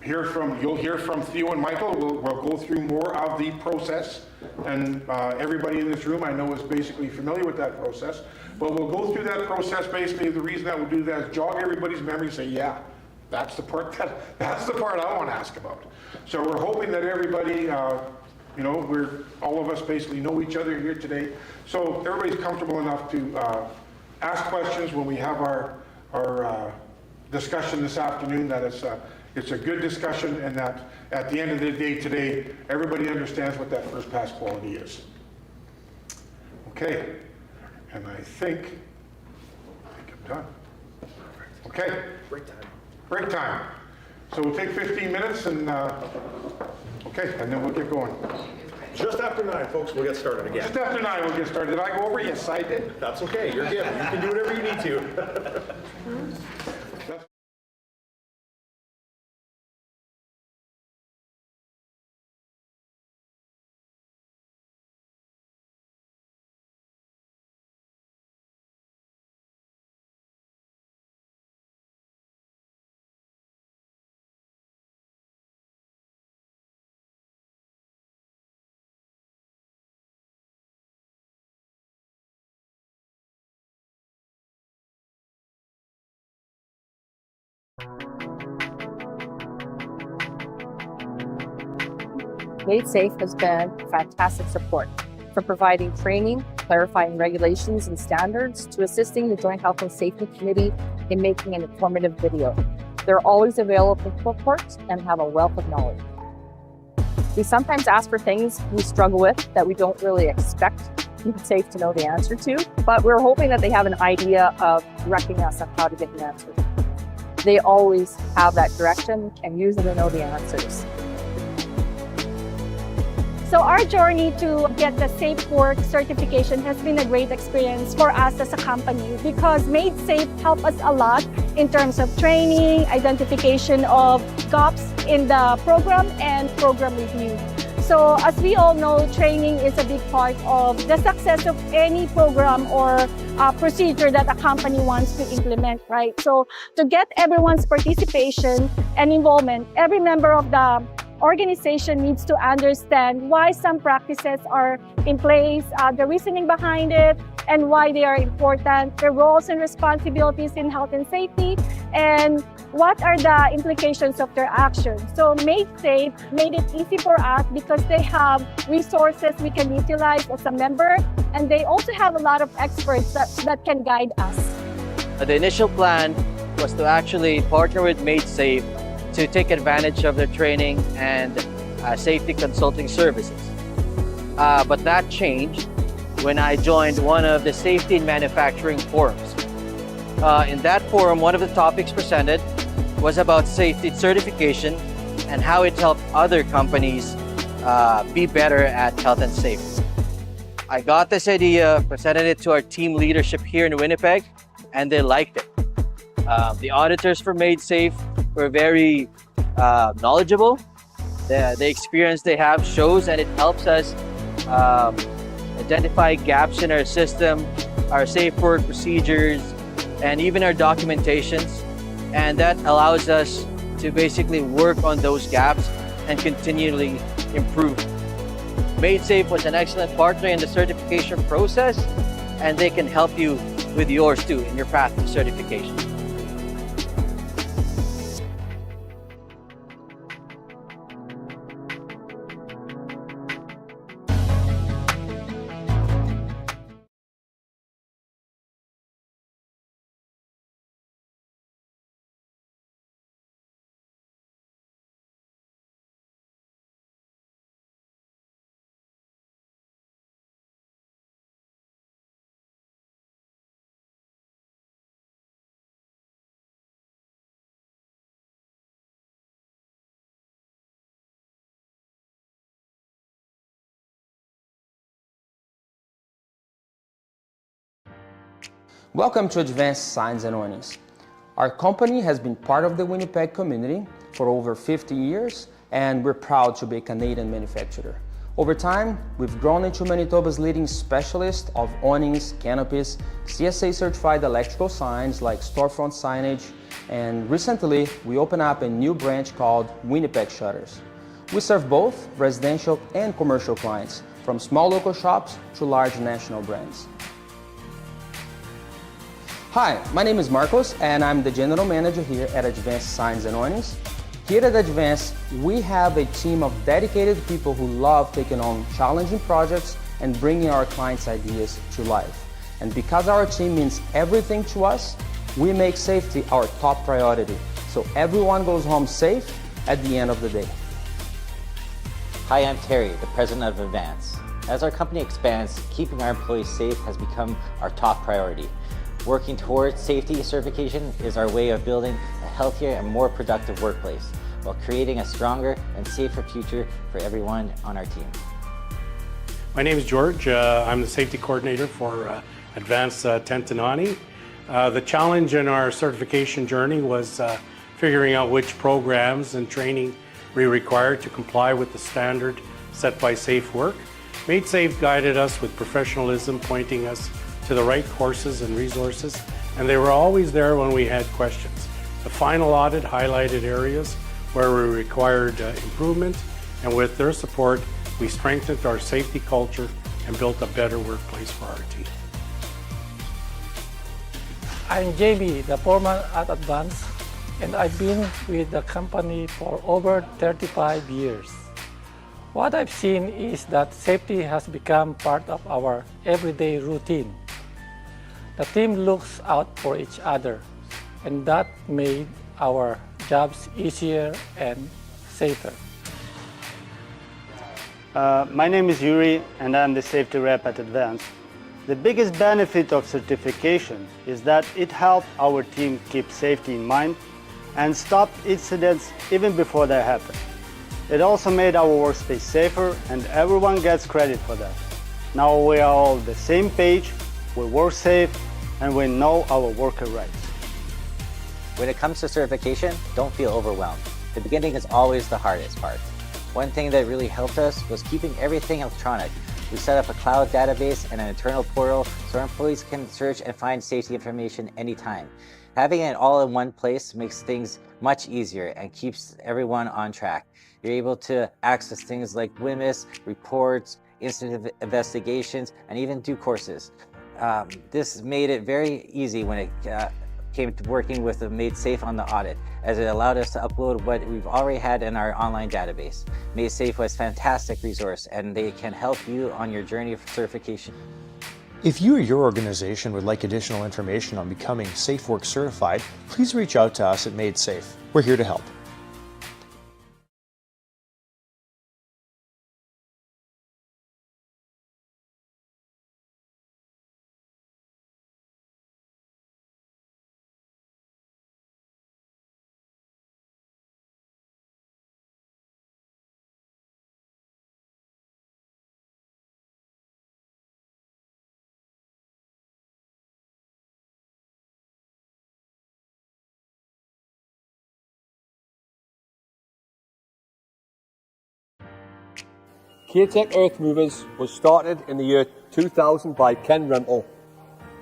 A: you'll hear from Theo and Michael. We'll go through more of the process, and everybody in this room I know is basically familiar with that process. But we'll go through that process. Basically, the reason that we'll do that is jog everybody's memory and say, yeah, that's the part I want to ask about. So we're hoping that everybody, all of us basically know each other here today. So everybody's comfortable enough to ask questions when we have our discussion this afternoon, that it's a good discussion, and that at the end of the day today, everybody understands what that first pass quality is. Okay, and I think I'm done. Okay.
B: Break time.
A: Break time. So we'll take 15 minutes and, okay, and then we'll get going.
B: Just after 9, folks, we'll get started again.
A: Just after 9 we'll get started. Did I go over? Yes, I did.
B: That's okay, you're good. You can do whatever you need to.
C: MadeSafe has been fantastic support, from providing training, clarifying regulations and standards, to assisting the Joint Health and Safety Committee in making an informative video. They're always available for support and have a wealth of knowledge. We sometimes ask for things we struggle with that we don't really expect MadeSafe to know the answer to, but we're hoping that they have an idea of directing us on how to get the answer. They always have that direction and usually know the answers.
D: So our journey to get the Safe Work certification has been a great experience for us as a company, because MadeSafe helped us a lot in terms of training, identification of gaps in the program, and program review. So as we all know, training is a big part of the success of any program or procedure that a company wants to implement, right? So to get everyone's participation and involvement, every member of the organization needs to understand why some practices are in place, the reasoning behind it, and why they are important, their roles and responsibilities in health and safety, and what are the implications of their actions. So MadeSafe made it easy for us because they have resources we can utilize as a member, and they also have a lot of experts that can guide us.
E: The initial plan was to actually partner with MadeSafe to take advantage of their training and safety consulting services. But that changed when I joined one of the safety and manufacturing forums. In that forum, one of the topics presented was about safety certification and how it helped other companies be better at health and safety. I got this idea, presented it to our team leadership here in Winnipeg, and they liked it. The auditors for MadeSafe were very knowledgeable. The experience they have shows, and it helps us identify gaps in our system, our safe work procedures, and even our documentations. And that allows us to basically work on those gaps and continually improve. MadeSafe was an excellent partner in the certification process, and they can help you with yours too in your path to certification.
F: Welcome to Advanced Signs and Warnings. Our company has been part of the Winnipeg community for over 50 years, and we're proud to be a Canadian manufacturer. Over time, we've grown into Manitoba's leading specialist of awnings, canopies, CSA certified electrical signs like storefront signage, and recently we opened up a new branch called Winnipeg Shutters. We serve both residential and commercial clients, from small local shops to large national brands. Hi, my name is Marcos, and I'm the General Manager here at Advanced Signs and Warnings. Here at Advanced, we have a team of dedicated people who love taking on challenging projects and bringing our clients' ideas to life. And because our team means everything to us, we make safety our top priority, so everyone goes home safe at the end of the day.
G: Hi, I'm Terry, the President of Advance. As our company expands, keeping our employees safe has become our top priority. Working towards safety certification is our way of building a healthier and more productive workplace, while creating a stronger and safer future for everyone on our team.
H: My name is George. I'm the safety coordinator for Advanced Tentanani. The challenge in our certification journey was figuring out which programs and training we required to comply with the standard set by Safe Work. MadeSafe guided us with professionalism, pointing us to the right courses and resources, and they were always there when we had questions. The final audit highlighted areas where we required improvement, and with their support, we strengthened our safety culture and built a better workplace for our team.
I: I'm Jamie, the foreman at Advance, and I've been with the company for over 35 years. What I've seen is that safety has become part of our everyday routine. The team looks out for each other, and that made our jobs easier and safer.
J: My name is Yuri, and I'm the safety rep at Advance. The biggest benefit of certification is that it helped our team keep safety in mind and stop incidents even before they happen. It also made our workspace safer, and everyone gets credit for that. Now we are all on the same page, we work safe, and we know our worker rights.
G: When it comes to certification, don't feel overwhelmed. The beginning is always the hardest part. One thing that really helped us was keeping everything electronic. We set up a cloud database and an internal portal so our employees can search and find safety information anytime. Having it all in one place makes things much easier and keeps everyone on track. You're able to access things like WMIS, reports, incident investigations, and even do courses. This made it very easy when it came to working with the Made Safe on the audit, as it allowed us to upload what we've already had in our online database. Made Safe was a fantastic resource, and they can help you on your journey of certification.
K: If you or your organization would like additional information on becoming SafeWork certified, please reach out to us at Made Safe. We're here to help.
L: Curated Earth Movers was started in the year 2000 by Ken Rempel.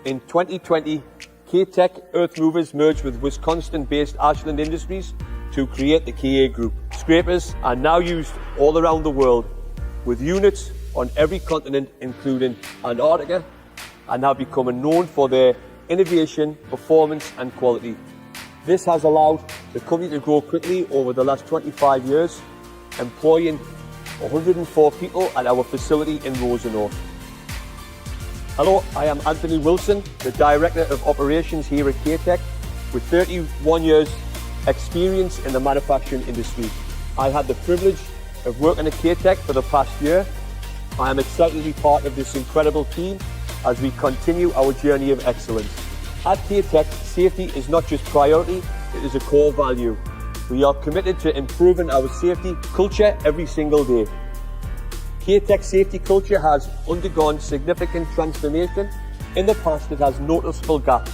L: In 2020, Curated Earth Movers merged with Wisconsin-based Ashland Industries to create the KA Group. Scrapers are now used all around the world, with units on every continent, including Antarctica, and have become known for their innovation, performance, and quality. This has allowed the company to grow quickly over the last 25 years, employing 104 people at our facility in Rosenau. Hello, I am Anthony Wilson, the Director of Operations here at K-Tech, with 31 years experience in the manufacturing industry. I had the privilege of working at K-Tech for the past year. I am excited to be part of this incredible team as we continue our journey of excellence. At K-Tech, safety is not just priority, it is a core value. We are committed to improving our safety culture every single day. K-Tech's safety culture has undergone significant transformation. In the past, it has noticeable gaps,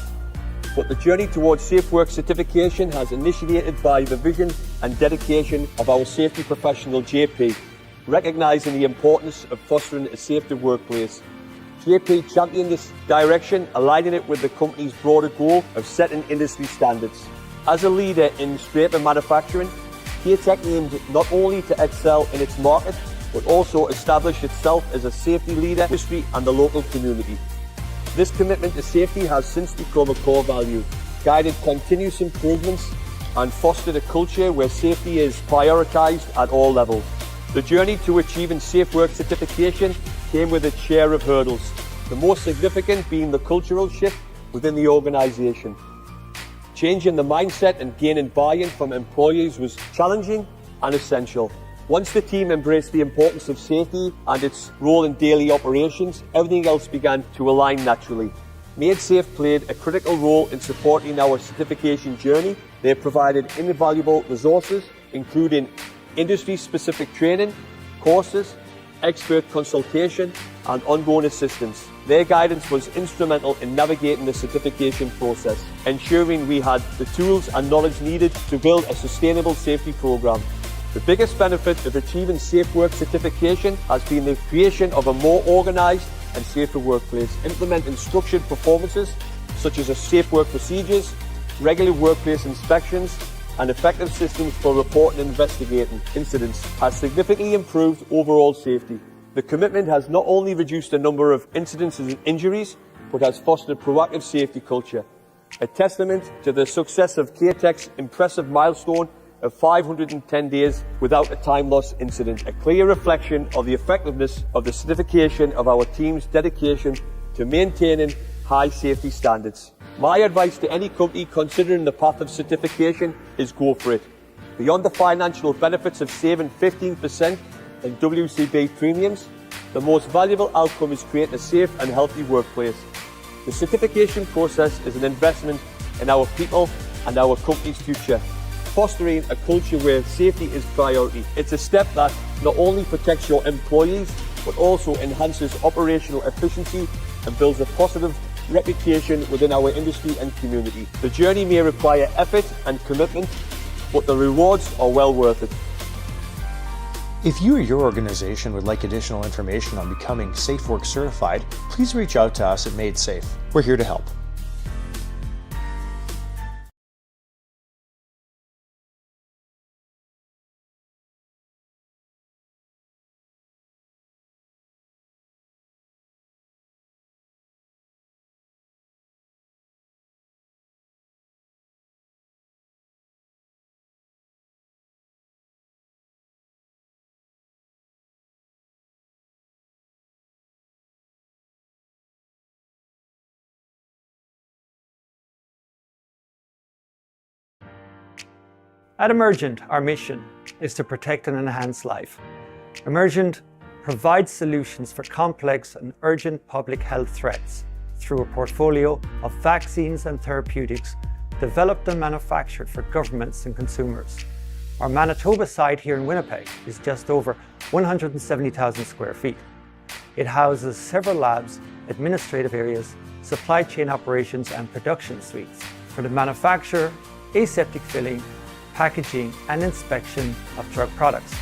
L: but the journey towards SafeWork certification has initiated by the vision and dedication of our safety professional, JP, recognising the importance of fostering a safer workplace. JP championed this direction, aligning it with the company's broader goal of setting industry standards. As a leader in scraper manufacturing, K-Tech aims not only to excel in its market, but also establish itself as a safety leader in the industry and the local community. This commitment to safety has since become a core value, guided continuous improvements, and fostered a culture where safety is prioritised at all levels. The journey to achieving SafeWork certification came with its share of hurdles, the most significant being the cultural shift within the organisation. Changing the mindset and gaining buy-in from employees was challenging and essential. Once the team embraced the importance of safety and its role in daily operations, everything else began to align naturally. Made Safe played a critical role in supporting our certification journey. They provided invaluable resources, including industry-specific training, courses, expert consultation, and ongoing assistance. Their guidance was instrumental in navigating the certification process, ensuring we had the tools and knowledge needed to build a sustainable safety program. The biggest benefit of achieving SafeWork certification has been the creation of a more organised and safer workplace, implementing structured performances such as SafeWork procedures, regular workplace inspections, and effective systems for reporting and investigating incidents has significantly improved overall safety. The commitment has not only reduced the number of incidents and injuries, but has fostered a proactive safety culture, a testament to the success of K-Tech's impressive milestone of 510 days without a time loss incident, a clear reflection of the effectiveness of the certification of our team's dedication to maintaining high safety standards. My advice to any company considering the path of certification is go for it. Beyond the financial benefits of saving 15% in WCB premiums, the most valuable outcome is creating a safe and healthy workplace. The certification process is an investment in our people and our company's future, fostering a culture where safety is priority. It's a step that not only protects your employees, but also enhances operational efficiency and builds a positive reputation within our industry and community. The journey may require effort and commitment, but the rewards are well worth it.
K: If you or your organization would like additional information on becoming SafeWorks certified, please reach out to us at Made Safe. We're here to help.
M: At Emergent, our mission is to protect and enhance life. Emergent provides solutions for complex and urgent public health threats through a portfolio of vaccines and therapeutics developed and manufactured for governments and consumers. Our Manitoba site here in Winnipeg is just over 170,000 square feet. It houses several labs, administrative areas, supply chain operations and production suites for the manufacture, aseptic filling, packaging and inspection of drug products.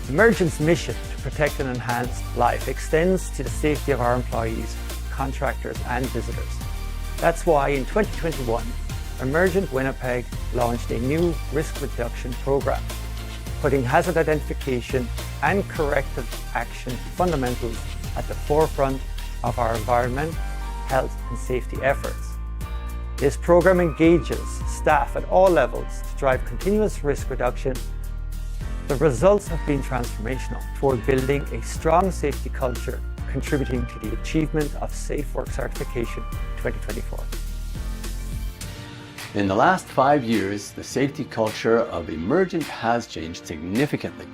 M: Emergent's mission to protect and enhance life extends to the safety of our employees, contractors and visitors. That's why in 2021, Emergent Winnipeg launched a new risk reduction program, putting hazard identification and corrective action fundamentals at the forefront of our environment, health and safety efforts. This program engages staff at all levels to drive continuous risk reduction. The results have been transformational toward building a strong safety culture, contributing to the achievement of SafeWorks certification 2024.
N: In the last 5 years, the safety culture of Emergent has changed significantly.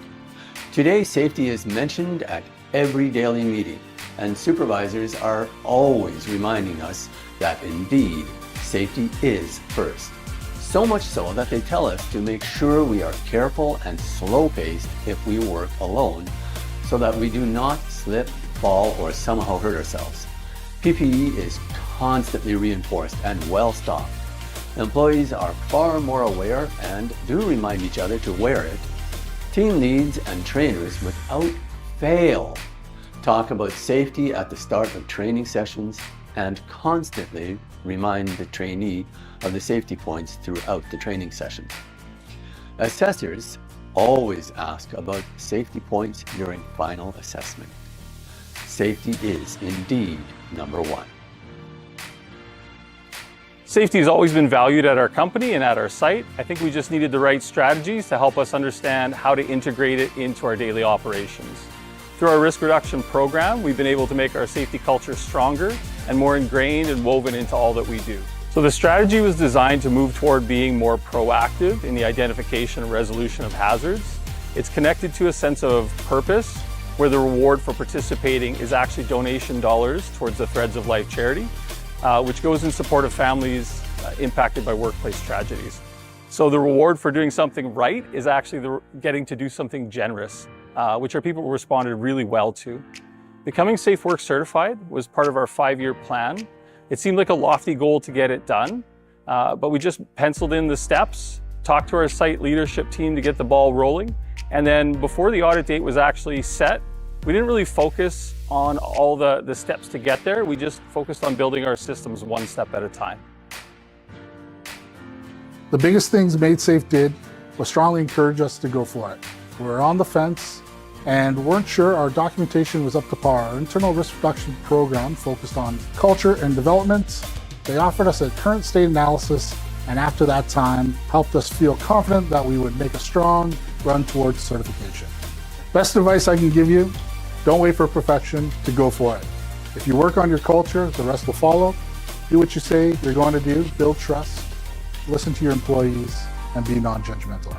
N: Today, safety is mentioned at every daily meeting, and supervisors are always reminding us that indeed, safety is first. So much so that they tell us to make sure we are careful and slow-paced if we work alone, so that we do not slip, fall, or somehow hurt ourselves. PPE is constantly reinforced and well-stocked. Employees are far more aware and do remind each other to wear it. Team leads and trainers without fail talk about safety at the start of training sessions and constantly remind the trainee of the safety points throughout the training session. Assessors always ask about safety points during final assessment. Safety is indeed number one.
O: Safety has always been valued at our company and at our site. I think we just needed the right strategies to help us understand how to integrate it into our daily operations. Through our risk reduction program, we've been able to make our safety culture stronger and more ingrained and woven into all that we do. So the strategy was designed to move toward being more proactive in the identification and resolution of hazards. It's connected to a sense of purpose, where the reward for participating is actually donation dollars towards the Threads of Life charity, which goes in support of families impacted by workplace tragedies. So the reward for doing something right is actually getting to do something generous, which our people responded really well to. Becoming SafeWorks certified was part of our 5-year plan. It seemed like a lofty goal to get it done, but we just penciled in the steps, talked to our site leadership team to get the ball rolling, and then before the audit date was actually set, we didn't really focus on all the steps to get there. We just focused on building our systems one step at a time.
P: The biggest things Made Safe did was strongly encourage us to go for it. We were on the fence and weren't sure our documentation was up to par. Our internal risk reduction program focused on culture and development. They offered us a current state analysis and after that time helped us feel confident that we would make a strong run towards certification. Best advice I can give you, don't wait for perfection to go for it. If you work on your culture, the rest will follow. Do what you say you're going to do, build trust, listen to your employees, and be non-judgmental.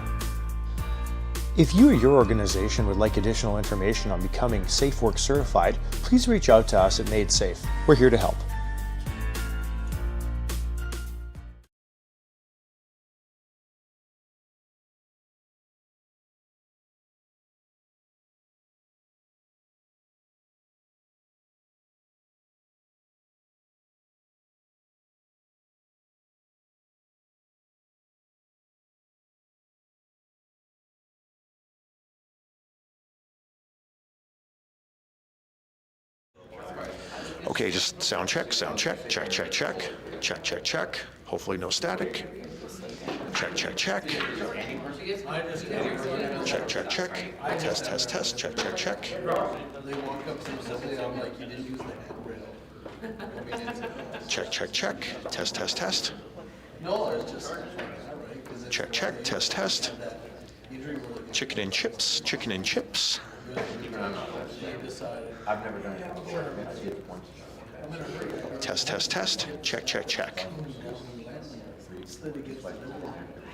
K: If you or your organization would like additional information on becoming SafeWork certified, please reach out to us at Made Safe. We're here to help.
B: Okay, just sound check, check, check, check, check, check, check. Hopefully no static. Check, check, check. Check, check, check. Test, test, test. Check, check, check. Check, check, check. Test, test, test. Check, check, test, test. Chicken and chips, chicken and chips. I've never done it before. Test, test, test. Check, check, check.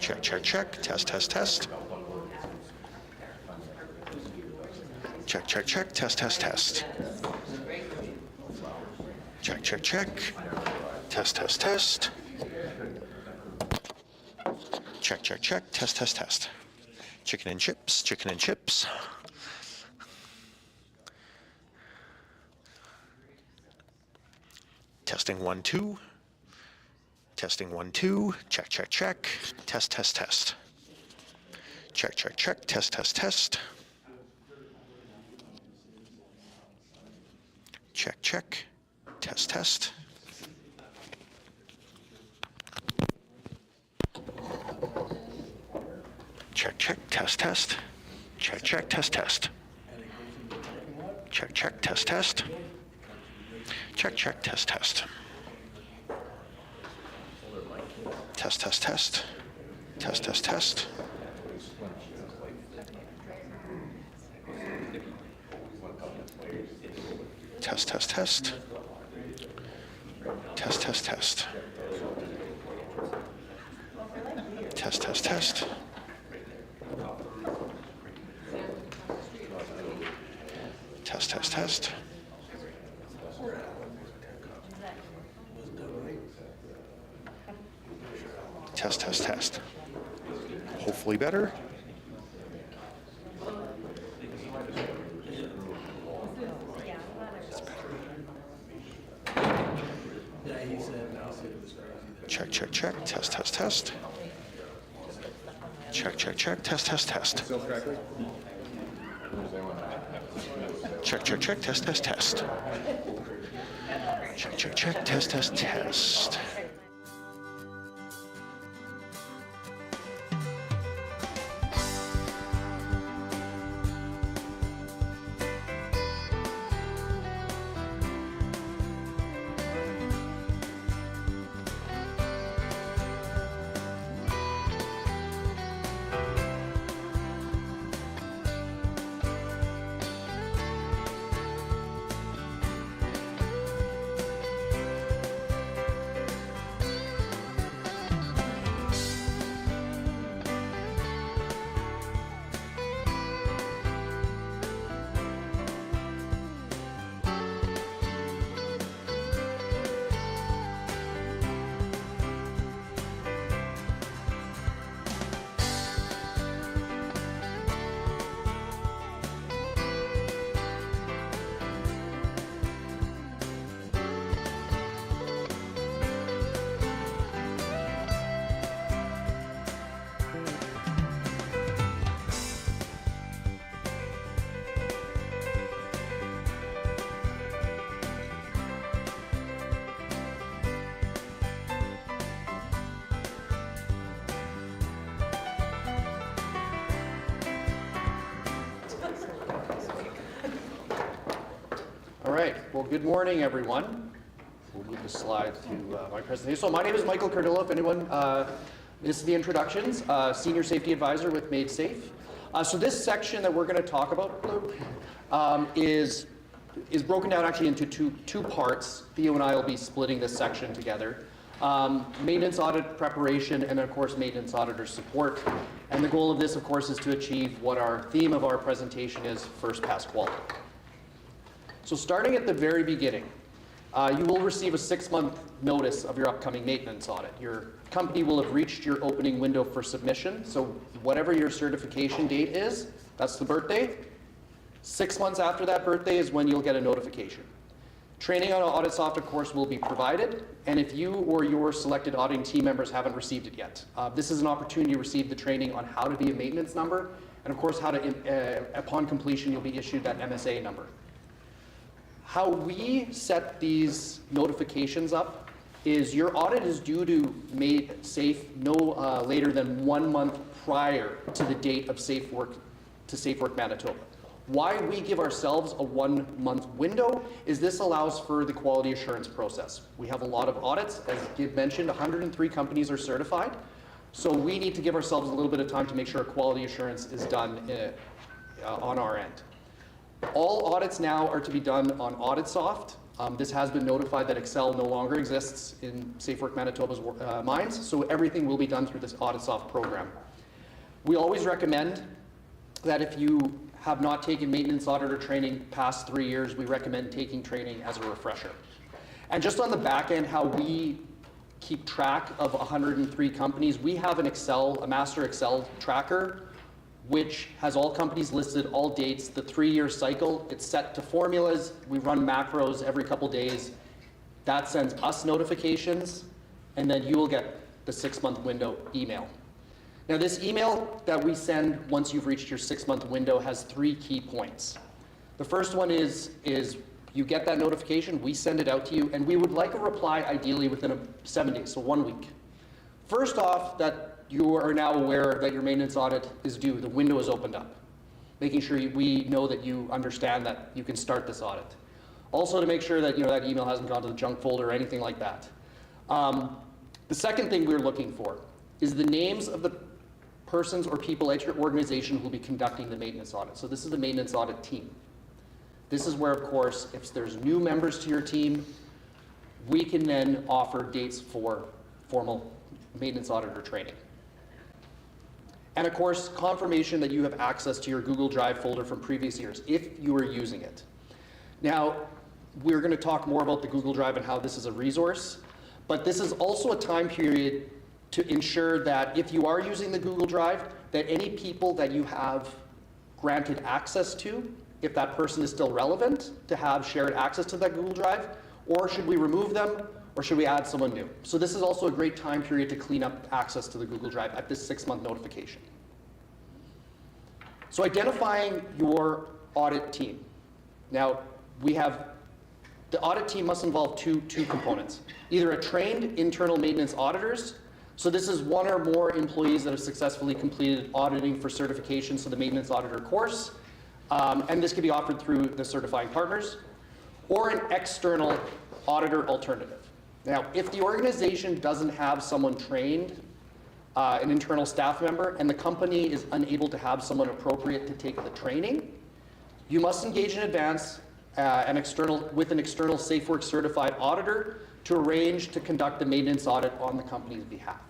B: Check, check, check. Test, test, test. Check, check, check. Test, test, test. Check, check, check. Test, test, test. Check, check, check. Test, test, test. Chicken and chips, chicken and chips. Testing 1, 2. Testing 1, 2. Check, check, check. Test, test, test. Check, check, check. Test, test, test. Check, check. Test, test. Check, check. Test, test. Check, check. Test, test. Check, check. Test, test. Check, check, test, test. Test, test, test. Test, test, test. Test, test, test. Test, test, test. Test, test, test. Test, test, test. Test, test, test. Hopefully better. Check, check, check. Test, test, test. Check, check, check. Test, test, test. Check, check, check. Test, test, test. Check, check, check. Test, test, test.
Q: All right, well, good morning, everyone. the slide to my presentation. So my name is Michael Cardillo, if anyone, this is the introductions, Senior Safety Advisor with Made Safe. So this section that we're going to talk about, is broken down actually into two parts. Theo and I will be splitting this section together. Maintenance audit preparation, and of course maintenance auditor support. And the goal of this, of course, is to achieve what our theme of our presentation is, first pass quality. So starting at the very beginning, you will receive a 6-month notice of your upcoming maintenance audit. Your company will have reached your opening window for submission. So whatever your certification date is, that's the birthday. 6 months after that birthday is when you'll get a notification. Training on audit software course will be provided, and if you or your selected auditing team members haven't received it yet, this is an opportunity to receive the training on how to be a maintenance number, and of course how to, upon completion, you'll be issued that MSA number. How we set these notifications up is your audit is due to Made Safe no later than 1 month prior to the date of Safe Work Manitoba. Why we give ourselves a 1 month window is this allows for the quality assurance process. We have a lot of audits, as Gib mentioned, 103 companies are certified. So we need to give ourselves a little bit of time to make sure quality assurance is done on our end. All audits now are to be done on AuditSoft. This has been notified that Excel no longer exists in Safe Work Manitoba's minds, so everything will be done through this AuditSoft program. We always recommend that if you have not taken maintenance auditor training past 3 years, we recommend taking training as a refresher. And just on the back end, how we keep track of 103 companies, we have an Excel, a master Excel tracker, which has all companies listed, all dates, the 3-year cycle. It's set to formulas. We run macros every couple days. That sends us notifications, and then you will get the 6-month window email. Now this email that we send once you've reached your 6-month window has 3 key points. The first one is you get that notification, we send it out to you, and we would like a reply ideally within 7 days, so 1 week. First off, that you are now aware that your maintenance audit is due, the window is opened up. Making sure we know that you understand that you can start this audit. Also to make sure that that email hasn't gone to the junk folder or anything like that. The second thing we're looking for is the names of the persons or people at your organization who will be conducting the maintenance audit. So this is the maintenance audit team. This is where, of course, if there's new members to your team, we can then offer dates for formal maintenance auditor training. And of course, confirmation that you have access to your Google Drive folder from previous years, if you are using it. Now, we're going to talk more about the Google Drive and how this is a resource, but this is also a time period to ensure that if you are using the Google Drive, that any people that you have granted access to, if that person is still relevant, to have shared access to that Google Drive, or should we remove them, or should we add someone new? So this is also a great time period to clean up access to the Google Drive at this 6-month notification. So identifying your audit team. Now, the audit team must involve two components. Either a trained internal maintenance auditors. So this is 1 or more employees that have successfully completed auditing for certification, so the maintenance auditor course. And this can be offered through the certifying partners, or an external auditor alternative. Now, if the organization doesn't have someone trained, an internal staff member, and the company is unable to have someone appropriate to take the training, you must engage in advance with an external SafeWorks certified auditor to arrange to conduct the maintenance audit on the company's behalf.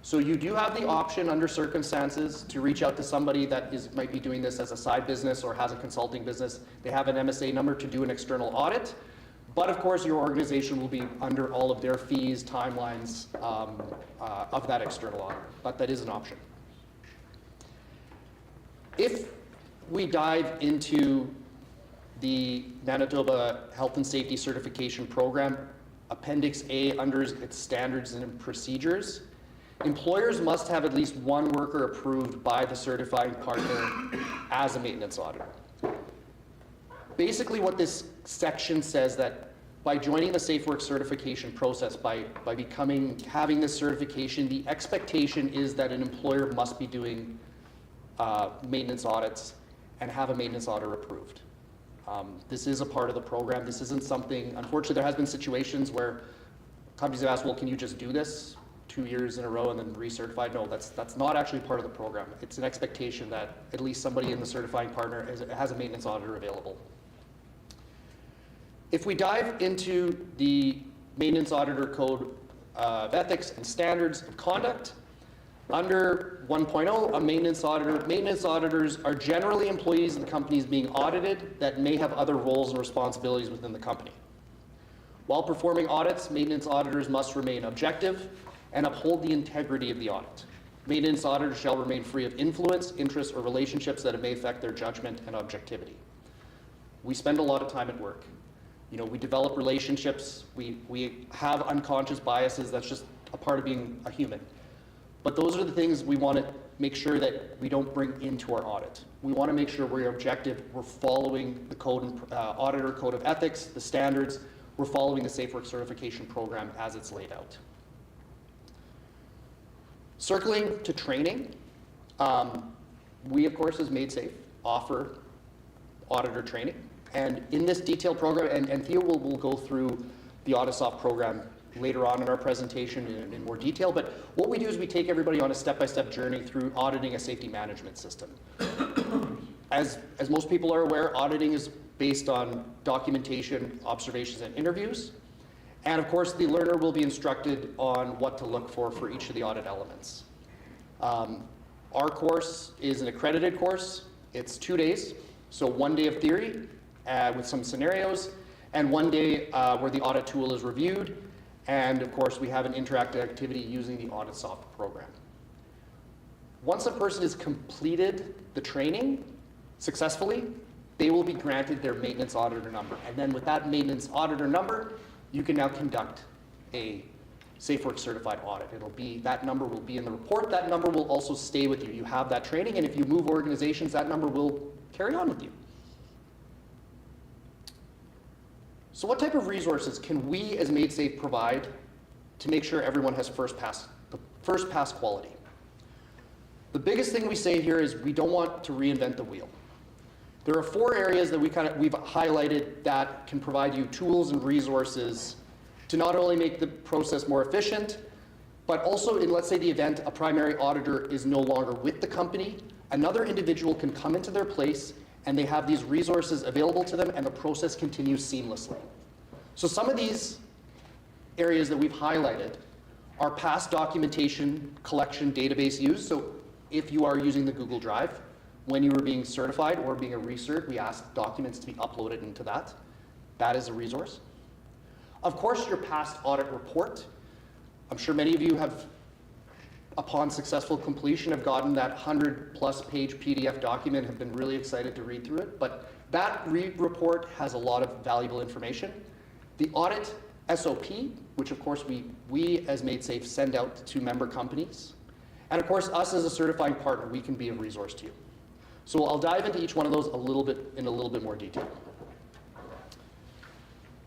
Q: So you do have the option under circumstances to reach out to somebody that might be doing this as a side business or has a consulting business. They have an MSA number to do an external audit. But of course, your organization will be under all of their fees, timelines of that external auditor. But that is an option. If we dive into the Manitoba Health and Safety Certification Program, Appendix A under its standards and procedures, employers must have at least 1 worker approved by the certifying partner as a maintenance auditor. Basically what this section says that by joining the SafeWorks certification process, by having this certification, the expectation is that an employer must be doing maintenance audits and have a maintenance auditor approved. This is a part of the program. This isn't something, unfortunately, there has been situations where companies have asked, well, can you just do this 2 years in a row and then recertify? No, that's not actually part of the program. It's an expectation that at least somebody in the certifying partner has a maintenance auditor available. If we dive into the Maintenance Auditor Code of Ethics and Standards of Conduct, under 1.0, a maintenance auditors are generally employees of the companies being audited that may have other roles and responsibilities within the company. While performing audits, maintenance auditors must remain objective and uphold the integrity of the audit. Maintenance auditors shall remain free of influence, interests, or relationships that may affect their judgment and objectivity. We spend a lot of time at work. You know, we develop relationships, we have unconscious biases, that's just a part of being a human. But those are the things we want to make sure that we don't bring into our audit. We want to make sure we're objective, we're following the Auditor Code of Ethics, the standards, we're following the Safe Work Certification Program as it's laid out. Circling to training, we of course as MadeSafe offer auditor training. And in this detailed program, and Theo will go through the Audisoft program later on in our presentation in more detail, but what we do is we take everybody on a step-by-step journey through auditing a safety management system. As most people are aware, auditing is based on documentation, observations, and interviews. And of course, the learner will be instructed on what to look for each of the audit elements. Our course is an accredited course. It's 2 days, so 1 day of theory with some scenarios, and 1 day where the audit tool is reviewed. And of course, we have an interactive activity using the Auditsoft program. Once a person has completed the training successfully, they will be granted their maintenance auditor number. And then with that maintenance auditor number, you can now conduct a Safe Work certified audit. That number will be in the report. That number will also stay with you. You have that training, and if you move organizations, that number will carry on with you. So what type of resources can we as MadeSafe provide to make sure everyone has first pass quality? The biggest thing we say here is we don't want to reinvent the wheel. There are 4 areas that we've highlighted that can provide you tools and resources to not only make the process more efficient, but also in, let's say, the event a primary auditor is no longer with the company, another individual can come into their place and they have these resources available to them and the process continues seamlessly. So some of these areas that we've highlighted are past documentation collection database use. So if you are using the Google Drive, when you were being certified or being a recert, we ask documents to be uploaded into that. That is a resource. Of course, your past audit report. I'm sure many of you have, upon successful completion, have gotten that 100+ page PDF document, have been really excited to read through it. But that report has a lot of valuable information. The audit SOP, which of course we as MadeSafe send out to member companies. And of course, us as a certifying partner, we can be a resource to you. So I'll dive into each one of those in a little bit more detail.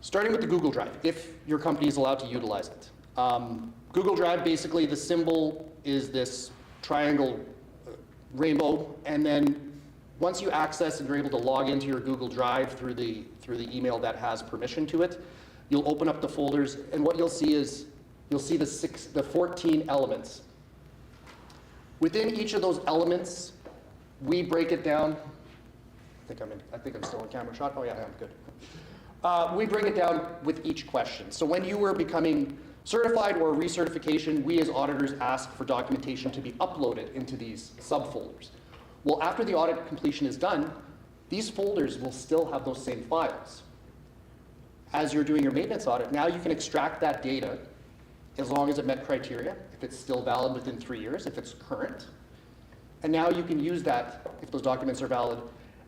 Q: Starting with the Google Drive, if your company is allowed to utilize it. Google Drive, basically the symbol is this triangle rainbow, and then once you access and you're able to log into your Google Drive through the email that has permission to it, you'll open up the folders, and what you'll see is the 14 elements. Within each of those elements, we break it down. I think I'm still in camera shot. Oh yeah, I'm good. We break it down with each question. So when you were becoming certified or recertification, we as auditors ask for documentation to be uploaded into these subfolders. Well, after the audit completion is done, these folders will still have those same files. As you're doing your maintenance audit, now you can extract that data as long as it met criteria, if it's still valid within 3 years, if it's current. And now you can use that, if those documents are valid,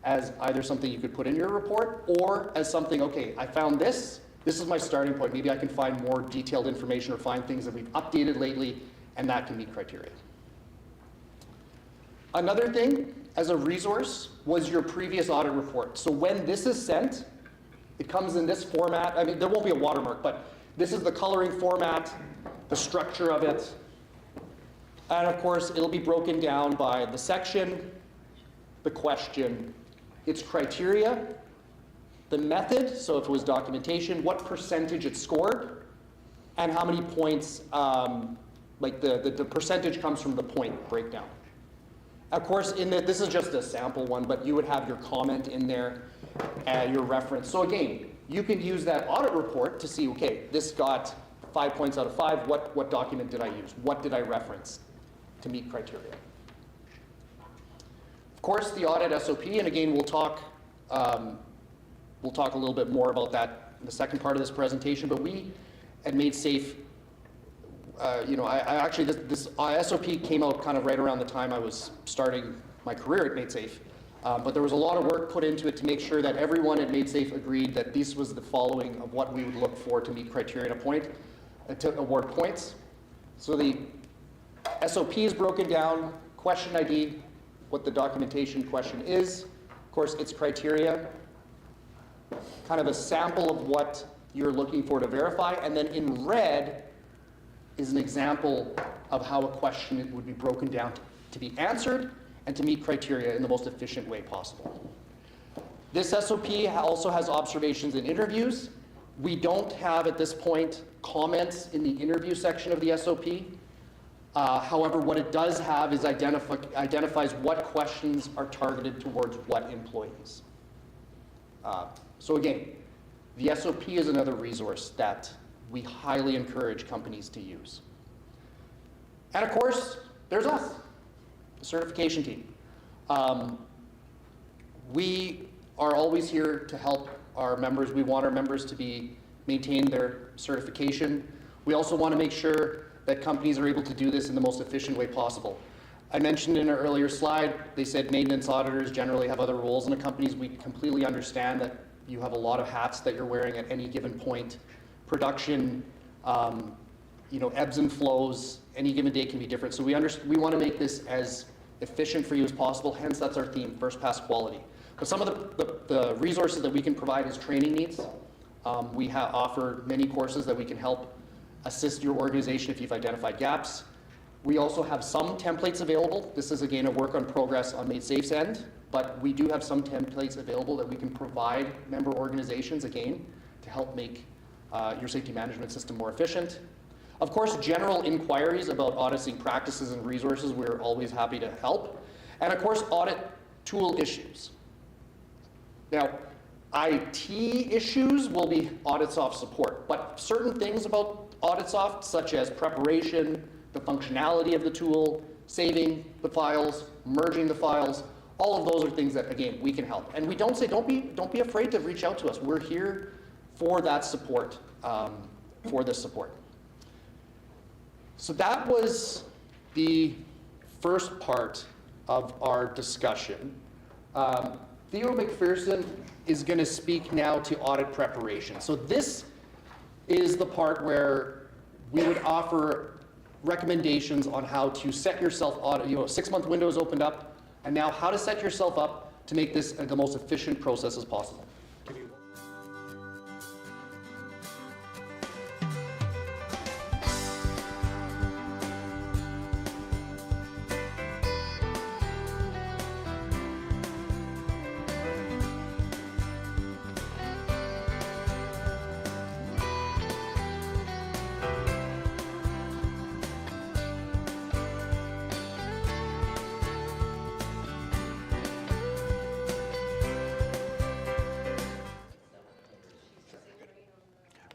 Q: as either something you could put in your report or as something, okay, I found this is my starting point. Maybe I can find more detailed information or find things that we've updated lately, and that can meet criteria. Another thing as a resource was your previous audit report. So when this is sent, it comes in this format. I mean, there won't be a watermark, but this is the coloring format, the structure of it. And of course, it'll be broken down by the section, the question, its criteria, the method, so if it was documentation, what percentage it scored, and how many points, like the percentage comes from the point breakdown. Of course, this is just a sample one, but you would have your comment in there, your reference. So again, you can use that audit report to see, okay, this got 5 points out of 5. What document did I use? What did I reference to meet criteria? Of course, the audit SOP, and again, we'll talk a little bit more about that in the second part of this presentation, but we at MadeSafe, this SOP came out kind of right around the time I was starting my career at MadeSafe. But there was a lot of work put into it to make sure that everyone at MadeSafe agreed that this was the following of what we would look for to meet criteria to award points. So the SOP is broken down, question ID, what the documentation question is, of course its criteria, kind of a sample of what you're looking for to verify, and then in red is an example of how a question would be broken down to be answered and to meet criteria in the most efficient way possible. This SOP also has observations and interviews. We don't have at this point comments in the interview section of the SOP. However, what it does have is identifies what questions are targeted towards what employees. So again, the SOP is another resource that we highly encourage companies to use. And of course, there's us, the certification team. We are always here to help our members. We want our members to maintain their certification. We also want to make sure that companies are able to do this in the most efficient way possible. I mentioned in an earlier slide, they said maintenance auditors generally have other roles in the companies. We completely understand that you have a lot of hats that you're wearing at any given point. Production, ebbs and flows, any given day can be different. So we want to make this as efficient for you as possible, hence that's our theme, first pass quality. But some of the resources that we can provide as training needs. We offer many courses that we can help assist your organization if you've identified gaps. We also have some templates available. This is again a work on progress on MadeSafe's end, but we do have some templates available that we can provide member organizations again to help make your safety management system more efficient. Of course, general inquiries about auditing practices and resources, we're always happy to help. And of course, audit tool issues. Now, IT issues will be AuditSoft support, but certain things about AuditSoft, such as preparation, the functionality of the tool, saving the files, merging the files, all of those are things that, again, we can help. And we don't say, don't be afraid to reach out to us. We're here for that support, for this support. So that was the first part of our discussion. Theo McPherson is going to speak now to audit preparation. So this is the part where we would offer recommendations on how to set yourself audit. A 6-month window is opened up, and now how to set yourself up to make this the most efficient process as possible.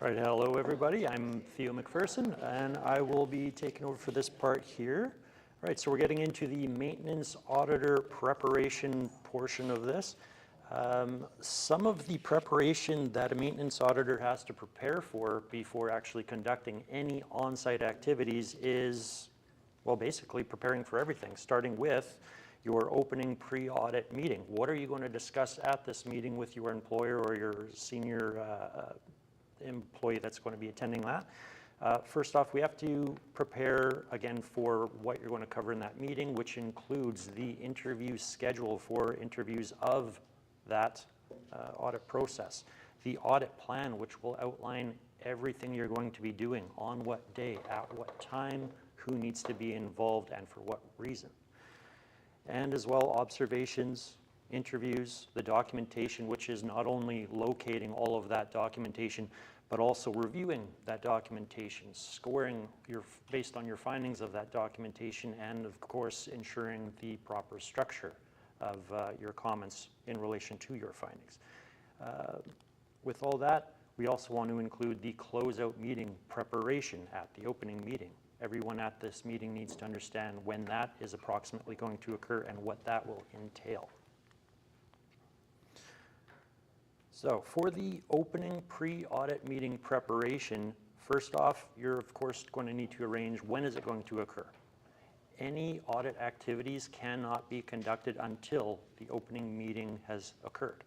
M: All right, hello everybody. I'm Theo McPherson, and I will be taking over for this part here. All right, so we're getting into the maintenance auditor preparation portion of this. Some of the preparation that a maintenance auditor has to prepare for before actually conducting any on-site activities is, well, basically preparing for everything, starting with your opening pre-audit meeting. What are you going to discuss at this meeting with your employer or your senior employee that's going to be attending that? First off, we have to prepare again for what you're going to cover in that meeting, which includes the interview schedule for interviews of that audit process. The audit plan, which will outline everything you're going to be doing, on what day, at what time, who needs to be involved, and for what reason. And as well, observations,
R: interviews, the documentation, which is not only locating all of that documentation, but also reviewing that documentation, scoring based on your findings of that documentation, and of course ensuring the proper structure of your comments in relation to your findings. With all that, we also want to include the closeout meeting preparation at the opening meeting. Everyone at this meeting needs to understand when that is approximately going to occur and what that will entail. So for the opening pre-audit meeting preparation, first off, you're of course going to need to arrange when is it going to occur. Any audit activities cannot be conducted until the opening meeting has occurred.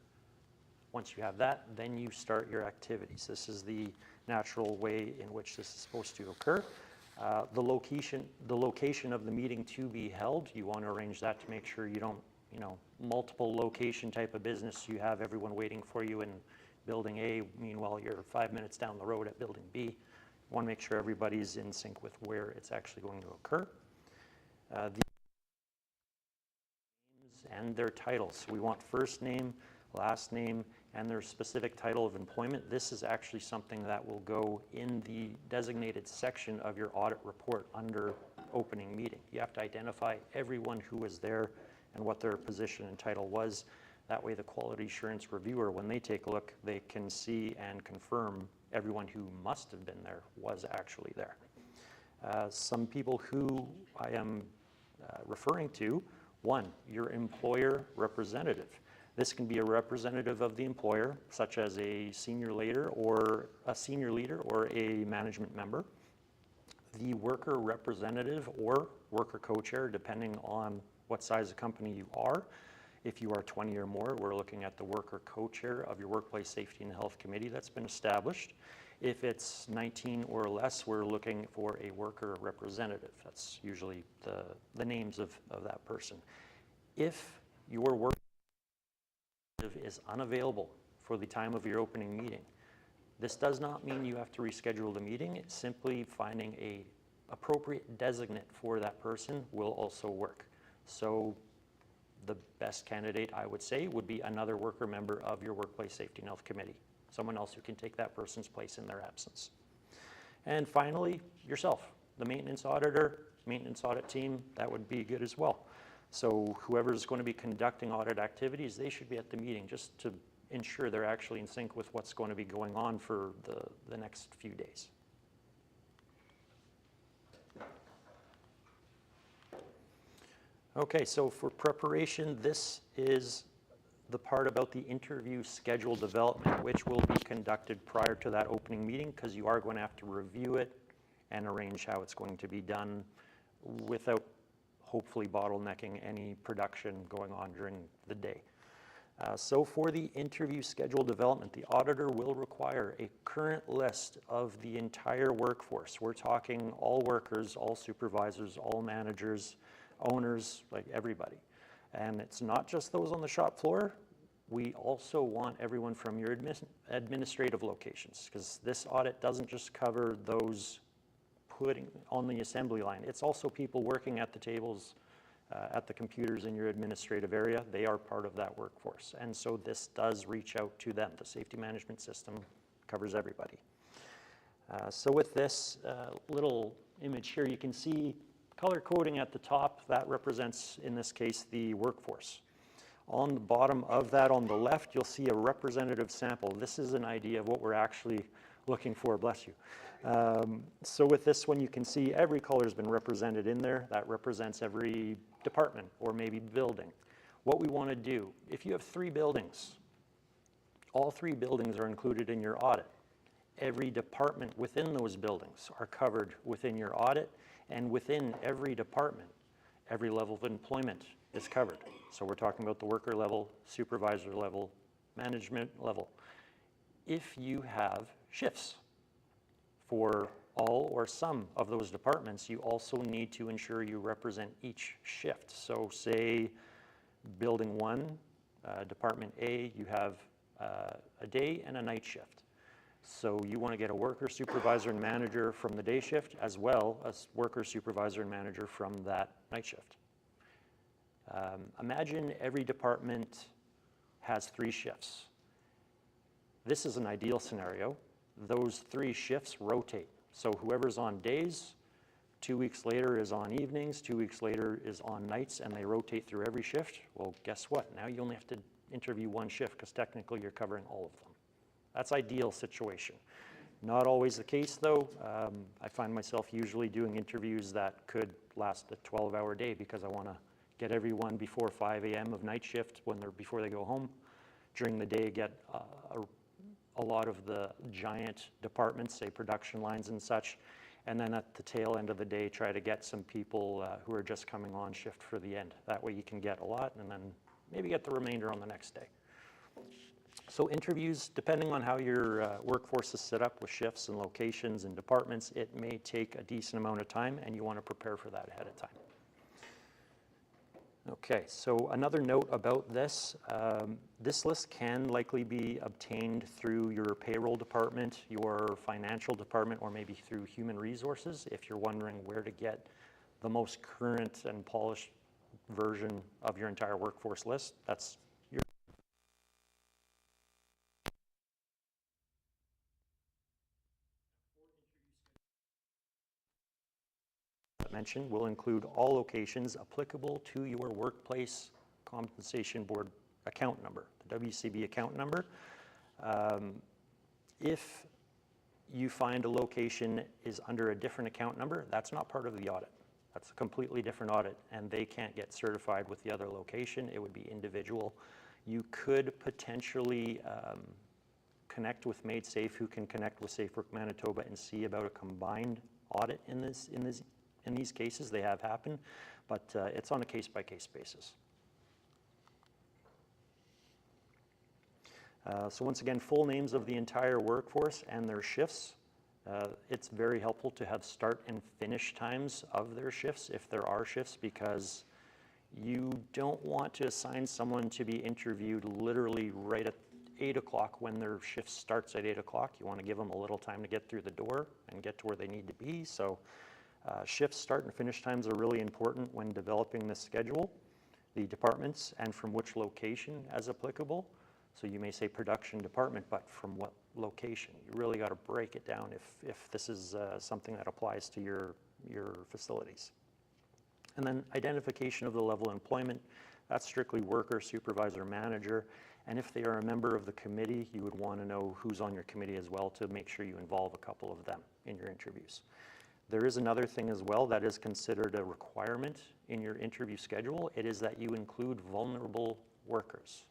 R: Once you have that, then you start your activities. This is the natural way in which this is supposed to occur. The location of the meeting to be held, you want to arrange that to make sure you don't, multiple location type of business. You have everyone waiting for you in building A, meanwhile you're 5 minutes down the road at building B. You want to make sure everybody's in sync with where it's actually going to occur. The names and their titles. We want first name, last name, and their specific title of employment. This is actually something that will go in the designated section of your audit report under opening meeting. You have to identify everyone who was there and what their position and title was. That way the quality assurance reviewer, when they take a look, they can see and confirm everyone who must have been there was actually there. Some people who I am referring to, one, your employer representative. This can be a representative of the employer, such as a senior leader or a management member. The worker representative or worker co-chair, depending on what size of company you are. If you are 20 or more, we're looking at the worker co-chair of your Workplace Safety and Health Committee that's been established. If it's 19 or less, we're looking for a worker representative. That's usually the names of that person. If your worker is unavailable for the time of your opening meeting, this does not mean you have to reschedule the meeting. It's simply finding a appropriate designate for that person will also work. So the best candidate, I would say, would be another worker member of your Workplace Safety and Health Committee, someone else who can take that person's place in their absence. And finally, yourself, the maintenance auditor, maintenance audit team, that would be good as well. So whoever's going to be conducting audit activities, they should be at the meeting just to ensure they're actually in sync with what's going to be going on for the next few days. Okay, so for preparation, this is the part about the interview schedule development, which will be conducted prior to that opening meeting, because you are going to have to review it and arrange how it's going to be done without hopefully bottlenecking any production going on during the day. So for the interview schedule development, the auditor will require a current list of the entire workforce. We're talking all workers, all supervisors, all managers, owners, like everybody. And it's not just those on the shop floor. We also want everyone from your administrative locations, because this audit doesn't just cover those putting on the assembly line. It's also people working at the tables, at the computers in your administrative area. They are part of that workforce. And so this does reach out to them. The safety management system covers everybody. So with this little image here, you can see color coding at the top. That represents, in this case, the workforce. On the bottom of that, on the left, you'll see a representative sample. This is an idea of what we're actually looking for, bless you. So with this one, you can see every color has been represented in there. That represents every department or maybe building. What we want to do, if you have 3 buildings, all 3 buildings are included in your audit. Every department within those buildings are covered within your audit, and within every department, every level of employment is covered. So we're talking about the worker level, supervisor level, management level. If you have shifts for all or some of those departments, you also need to ensure you represent each shift. So say building 1, department A, you have a day and a night shift. So you want to get a worker, supervisor, and manager from the day shift, as well as worker, supervisor, and manager from that night shift. Imagine every department has 3 shifts. This is an ideal scenario. Those 3 shifts rotate. So whoever's on days, 2 weeks later is on evenings, 2 weeks later is on nights, and they rotate through every shift. Well, guess what? Now you only have to interview 1 shift because technically you're covering all of them. That's ideal situation. Not always the case though. I find myself usually doing interviews that could last a 12-hour day because I want to get everyone before 5 a.m. of night shift before they go home. During the day, get a lot of the giant departments, say production lines and such, and then at the tail end of the day, try to get some people who are just coming on shift for the end. That way you can get a lot and then maybe get the remainder on the next day. So interviews, depending on how your workforce is set up with shifts and locations and departments, it may take a decent amount of time and you want to prepare for that ahead of time. Okay, so another note about this, this list can likely be obtained through your payroll department, your financial department, or maybe through human resources if you're wondering where to get the most current and polished version of your entire workforce list. That's your mentioned will include all locations applicable to your workplace compensation board account number, the WCB account number. If you find a location is under a different account number, that's not part of the audit. That's a completely different audit and they can't get certified with the other location. It would be individual. You could potentially connect with Made Safe, who can connect with Safe Work Manitoba and see about a combined audit in these cases. They have happened, but it's on a case-by-case basis. So once again, full names of the entire workforce and their shifts. It's very helpful to have start and finish times of their shifts, if there are shifts, because you don't want to assign someone to be interviewed literally right at 8 o'clock when their shift starts at 8 o'clock. You want to give them a little time to get through the door and get to where they need to be. So shift start and finish times are really important when developing the schedule, the departments, and from which location as applicable. So you may say production department, but from what location? You really got to break it down if this is something that applies to your facilities. And then identification of the level of employment, that's strictly worker, supervisor, manager. And if they are a member of the committee, you would want to know who's on your committee as well to make sure you involve a couple of them in your interviews. There is another thing as well that is considered a requirement in your interview schedule. It is that you include vulnerable workers.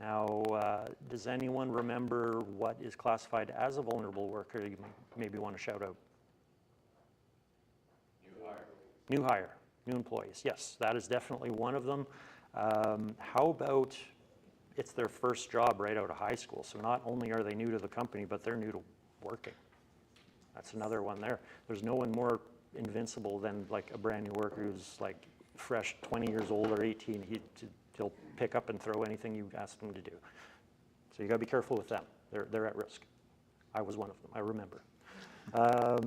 R: Now, does anyone remember what is classified as a vulnerable worker? You maybe want to shout out. New hire, new employees. Yes, that is definitely one of them. How about it's their first job right out of high school? So not only are they new to the company, but they're new to working. That's another one there. There's no one more invincible than like a brand new worker who's like fresh, 20 years old or 18. He'll pick up and throw anything you ask him to do. So you got to be careful with them. They're at risk. I was one of them, I remember. How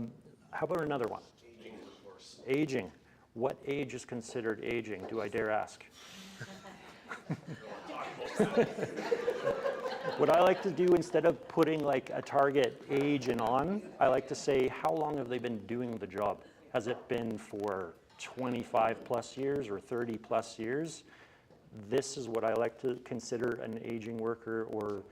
R: about another one? Aging, of course. Aging. What age is considered aging, do I dare ask? What I like to do, instead of putting like a target age and on, I like to say, how long have they been doing the job? Has it been for 25 plus years or 30 plus years? This is what I like to consider an aging worker, or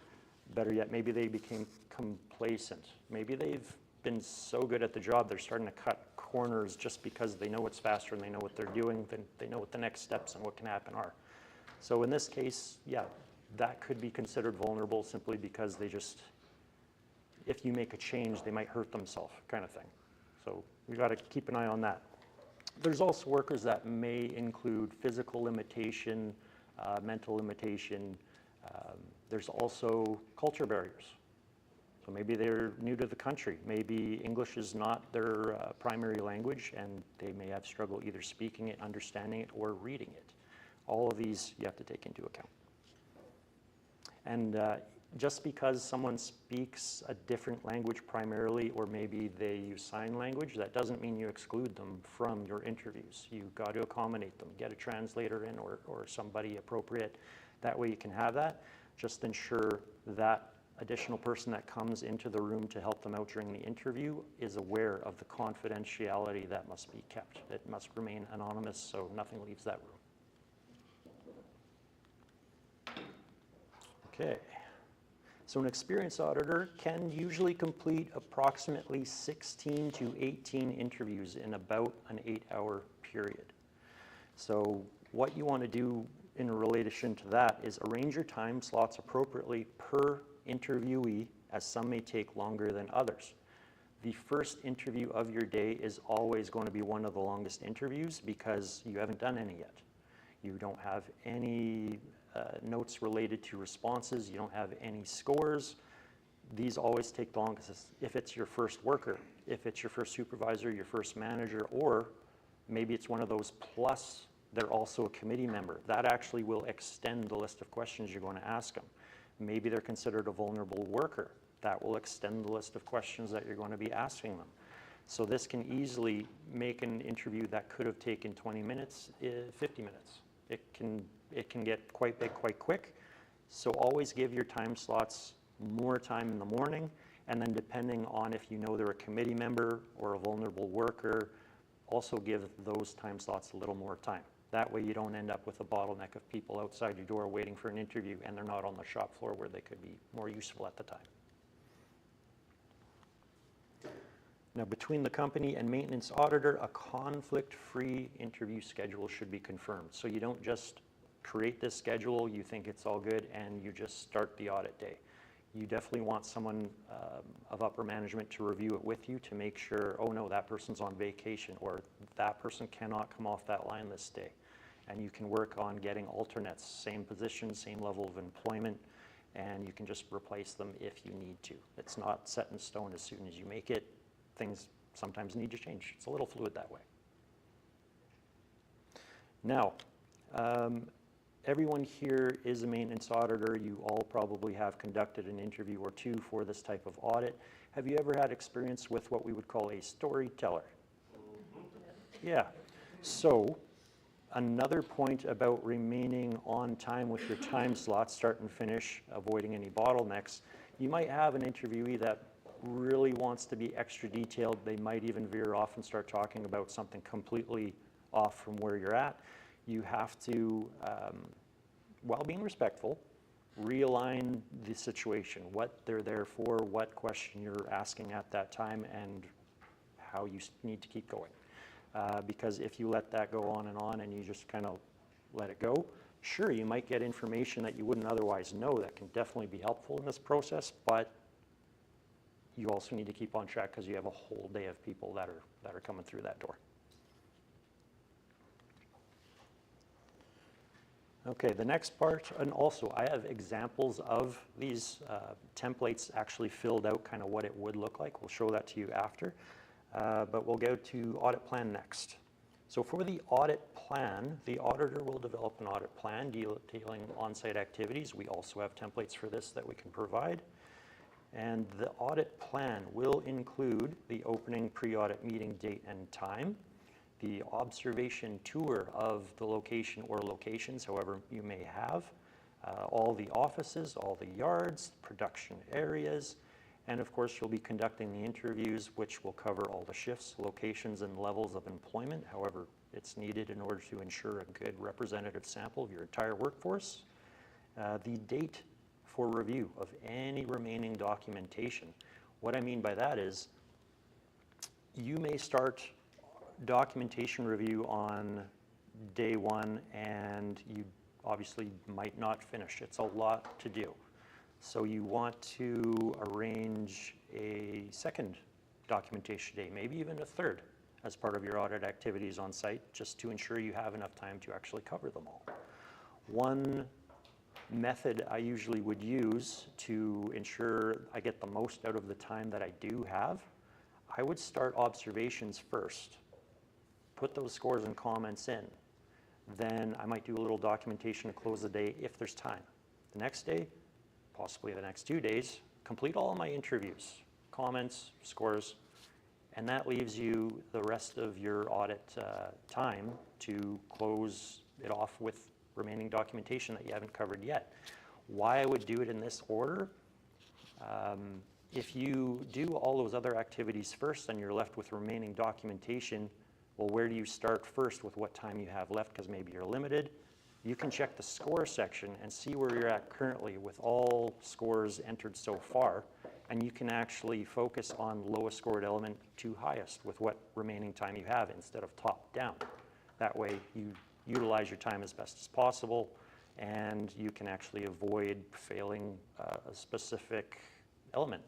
R: better yet, maybe they became complacent. Maybe they've been so good at the job, they're starting to cut corners just because they know it's faster and they know what they're doing, then they know what the next steps and what can happen are. So in this case, yeah, that could be considered vulnerable simply because they just, if you make a change, they might hurt themselves, kind of thing. So we got to keep an eye on that. There's also workers that may include physical limitation, mental limitation. There's also culture barriers. So maybe they're new to the country. Maybe English is not their primary language and they may have struggled either speaking it, understanding it, or reading it. All of these you have to take into account. And Just because someone speaks a different language primarily, or maybe they use sign language, that doesn't mean you exclude them from your interviews. You've got to accommodate them, get a translator in or somebody appropriate. That way you can have that. Just ensure that additional person that comes into the room to help them out during the interview is aware of the confidentiality that must be kept. It must remain anonymous so nothing leaves that room. Okay. So an experienced auditor can usually complete approximately 16 to 18 interviews in about an 8-hour period. So what you want to do in relation to that is arrange your time slots appropriately per interviewee, as some may take longer than others. The first interview of your day is always going to be one of the longest interviews because you haven't done any yet. You don't have any notes related to responses. You don't have any scores. These always take the longest if it's your first worker, if it's your first supervisor, your first manager, or maybe it's one of those plus they're also a committee member. That actually will extend the list of questions you're going to ask them. Maybe they're considered a vulnerable worker. That will extend the list of questions that you're going to be asking them. So this can easily make an interview that could have taken 20 minutes, 50 minutes. It can get quite big quite quick. So always give your time slots more time in the morning, and then depending on if you know they're a committee member or a vulnerable worker, also give those time slots a little more time. That way you don't end up with a bottleneck of people outside your door waiting for an interview and they're not on the shop floor where they could be more useful at the time. Now, between the company and maintenance auditor, a conflict-free interview schedule should be confirmed. So you don't just create this schedule, you think it's all good, and you just start the audit day. You definitely want someone of upper management to review it with you to make sure, oh no, that person's on vacation, or that person cannot come off that line this day. And you can work on getting alternates, same position, same level of employment, and you can just replace them if you need to. It's not set in stone as soon as you make it. Things sometimes need to change. It's a little fluid that way. Now, everyone here is a maintenance auditor. You all probably have conducted an interview or two for this type of audit. Have you ever had experience with what we would call a storyteller? Yeah. So another point about remaining on time with your time slots, start and finish, avoiding any bottlenecks, you might have an interviewee that really wants to be extra detailed. They might even veer off and start talking about something completely off from where you're at. You have to, while being respectful, realign the situation, what they're there for, what question you're asking at that time, and how you need to keep going. Because if you let that go on and you just kind of let it go, sure, you might get information that you wouldn't otherwise know that can definitely be helpful in this process, but you also need to keep on track because you have a whole day of people that are coming through that door. Okay, the next part, and also I have examples of these templates actually filled out, kind of what it would look like. We'll show that to you after, but we'll go to audit plan next. So for the audit plan, the auditor will develop an audit plan detailing on-site activities. We also have templates for this that we can provide. And the audit plan will include the opening pre-audit meeting date and time, the observation tour of the location or locations, however you may have, all the offices, all the yards, production areas, and of course you'll be conducting the interviews, which will cover all the shifts, locations, and levels of employment, however it's needed in order to ensure a good representative sample of your entire workforce. The date for review of any remaining documentation. What I mean by that is you may start documentation review on day one and you obviously might not finish. It's a lot to do. So you want to arrange a second documentation day, maybe even a third, as part of your audit activities on site, just to ensure you have enough time to actually cover them all. One method I usually would use to ensure I get the most out of the time that I do have, I would start observations first, put those scores and comments in. Then I might do a little documentation to close the day if there's time. The next day, possibly the next 2 days, complete all of my interviews, comments, scores, and that leaves you the rest of your audit time to close it off with remaining documentation that you haven't covered yet. Why I would do it in this order, if you do all those other activities first and you're left with remaining documentation, well, where do you start first with what time you have left, because maybe you're limited? You can check the score section and see where you're at currently with all scores entered so far, and you can actually focus on lowest scored element to highest with what remaining time you have instead of top down. That way you utilize your time as best as possible, and you can actually avoid failing a specific element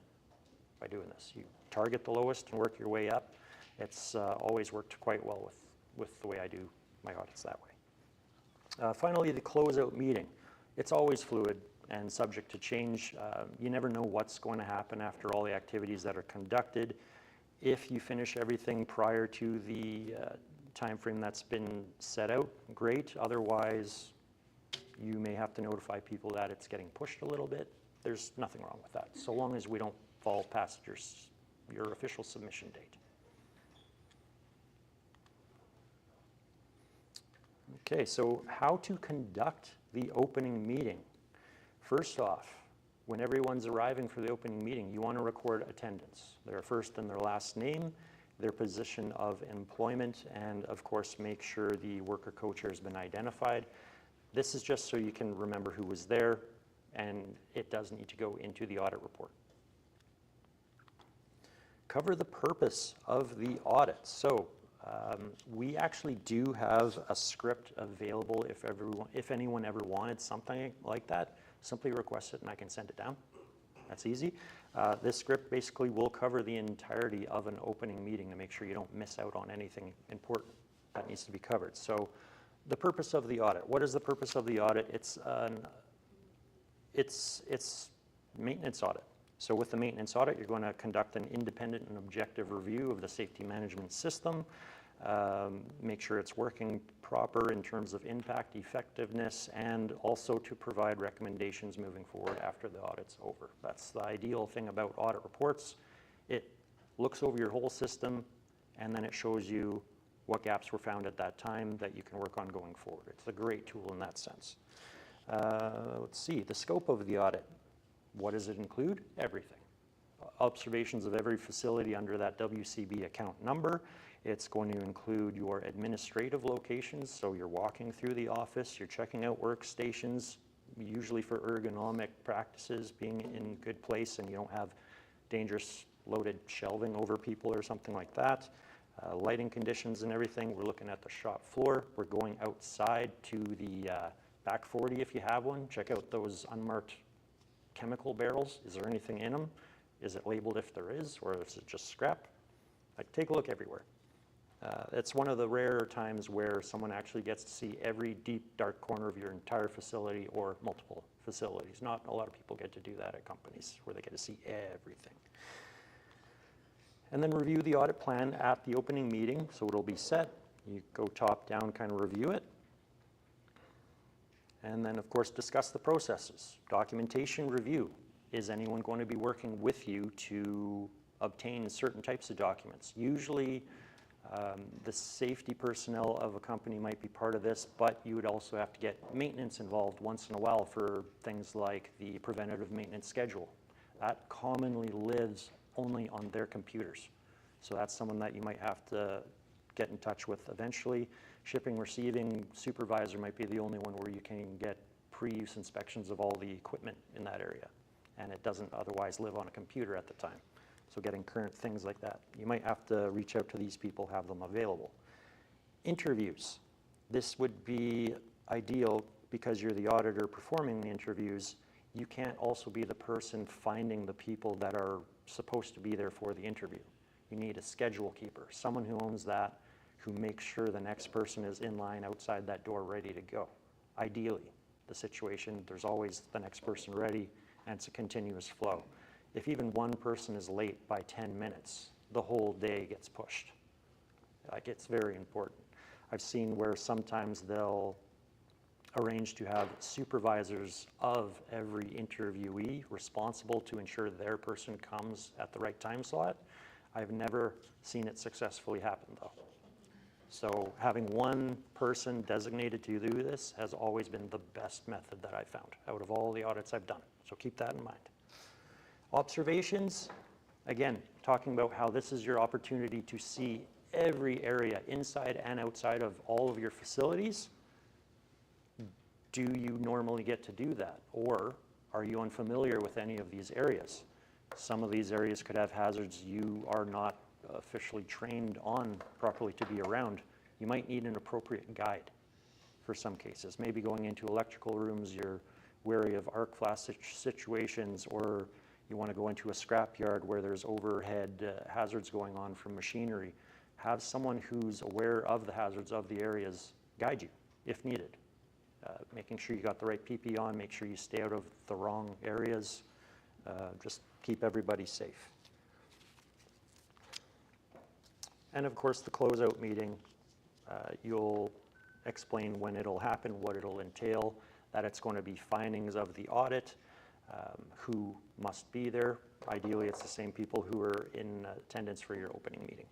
R: by doing this. You target the lowest and work your way up. It's always worked quite well with the way I do my audits that way. Finally, the closeout meeting. It's always fluid and subject to change. You never know what's going to happen after all the activities that are conducted. If you finish everything prior to the time frame that's been set out, great. Otherwise, you may have to notify people that it's getting pushed a little bit. There's nothing wrong with that, so long as we don't fall past your official submission date. Okay, so how to conduct the opening meeting. First off, when everyone's arriving for the opening meeting, you want to record attendance, their first and their last name, their position of employment, and of course make sure the worker co-chair has been identified. This is just so you can remember who was there, and it does need to go into the audit report. Cover the purpose of the audit. So we actually do have a script available if anyone ever wanted something like that. Simply request it and I can send it down. That's easy. This script basically will cover the entirety of an opening meeting to make sure you don't miss out on anything important that needs to be covered. So the purpose of the audit. What is the purpose of the audit? It's maintenance audit. So with the maintenance audit, you're going to conduct an independent and objective review of the safety management system, make sure it's working proper in terms of impact, effectiveness, and also to provide recommendations moving forward after the audit's over. That's the ideal thing about audit reports. It looks over your whole system, and then it shows you what gaps were found at that time that you can work on going forward. It's a great tool in that sense. Let's see, the scope of the audit. What does it include? Everything. Observations of every facility under that WCB account number. It's going to include your administrative locations, so you're walking through the office, you're checking out workstations, usually for ergonomic practices, being in good place and you don't have dangerous loaded shelving over people or something like that. Lighting conditions and everything. We're looking at the shop floor. We're going outside to the back 40 if you have one. Check out those unmarked chemical barrels. Is there anything in them? Is it labeled if there is, or is it just scrap? Like, take a look everywhere. It's one of the rare times where someone actually gets to see every deep, dark corner of your entire facility or multiple facilities. Not a lot of people get to do that at companies where they get to see everything. And then review the audit plan at the opening meeting, so it'll be set. You go top down, kind of review it. And then, of course, discuss the processes. Documentation review. Is anyone going to be working with you to obtain certain types of documents? Usually, the safety personnel of a company might be part of this, but you would also have to get maintenance involved once in a while for things like the preventative maintenance schedule. That commonly lives only on their computers. So that's someone that you might have to get in touch with eventually. Shipping, receiving supervisor might be the only one where you can get pre-use inspections of all the equipment in that area. And it doesn't otherwise live on a computer at the time. So getting current things like that. You might have to reach out to these people, have them available. Interviews. This would be ideal because you're the auditor performing the interviews. You can't also be the person finding the people that are supposed to be there for the interview. You need a schedule keeper, someone who owns that, who makes sure the next person is in line outside that door ready to go. Ideally, the situation, there's always the next person ready, and it's a continuous flow. If even one person is late by 10 minutes, the whole day gets pushed. Like, it's very important. I've seen where sometimes they'll arranged to have supervisors of every interviewee responsible to ensure their person comes at the right time slot. I've never seen it successfully happen though. So having one person designated to do this has always been the best method that I've found out of all the audits I've done. So keep that in mind. Observations, again, talking about how this is your opportunity to see every area inside and outside of all of your facilities. Do you normally get to do that? Or are you unfamiliar with any of these areas? Some of these areas could have hazards you are not officially trained on properly to be around. You might need an appropriate guide for some cases. Maybe going into electrical rooms, you're wary of arc flash situations, or you want to go into a scrapyard where there's overhead hazards going on from machinery. Have someone who's aware of the hazards of the areas guide you if needed. Making sure you got the right PPE on, make sure you stay out of the wrong areas, just keep everybody safe. And of course, the closeout meeting, you'll explain when it'll happen, what it'll entail, that it's going to be findings of the audit, who must be there. Ideally, it's the same people who are in attendance for your opening meeting.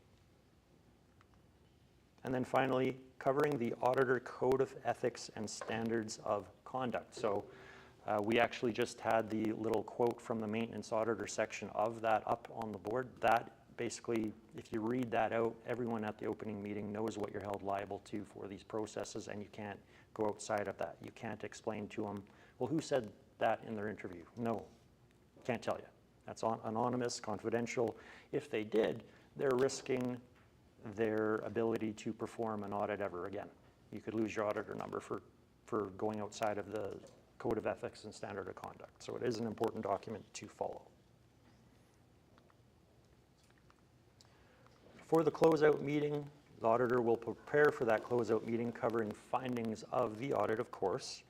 R: And then finally, covering the Auditor Code of Ethics and Standards of Conduct. So we actually just had the little quote from the maintenance auditor section of that up on the board. That basically, if you read that out, everyone at the opening meeting knows what you're held liable to for these processes, and you can't go outside of that. You can't explain to them, well, who said that in their interview? No, can't tell you. That's anonymous, confidential. If they did, they're risking their ability to perform an audit ever again. You could lose your auditor number for going outside of the Code of Ethics and Standard of Conduct. So it is an important document to follow. For the closeout meeting, the auditor will prepare for that closeout meeting covering findings of the audit, of course.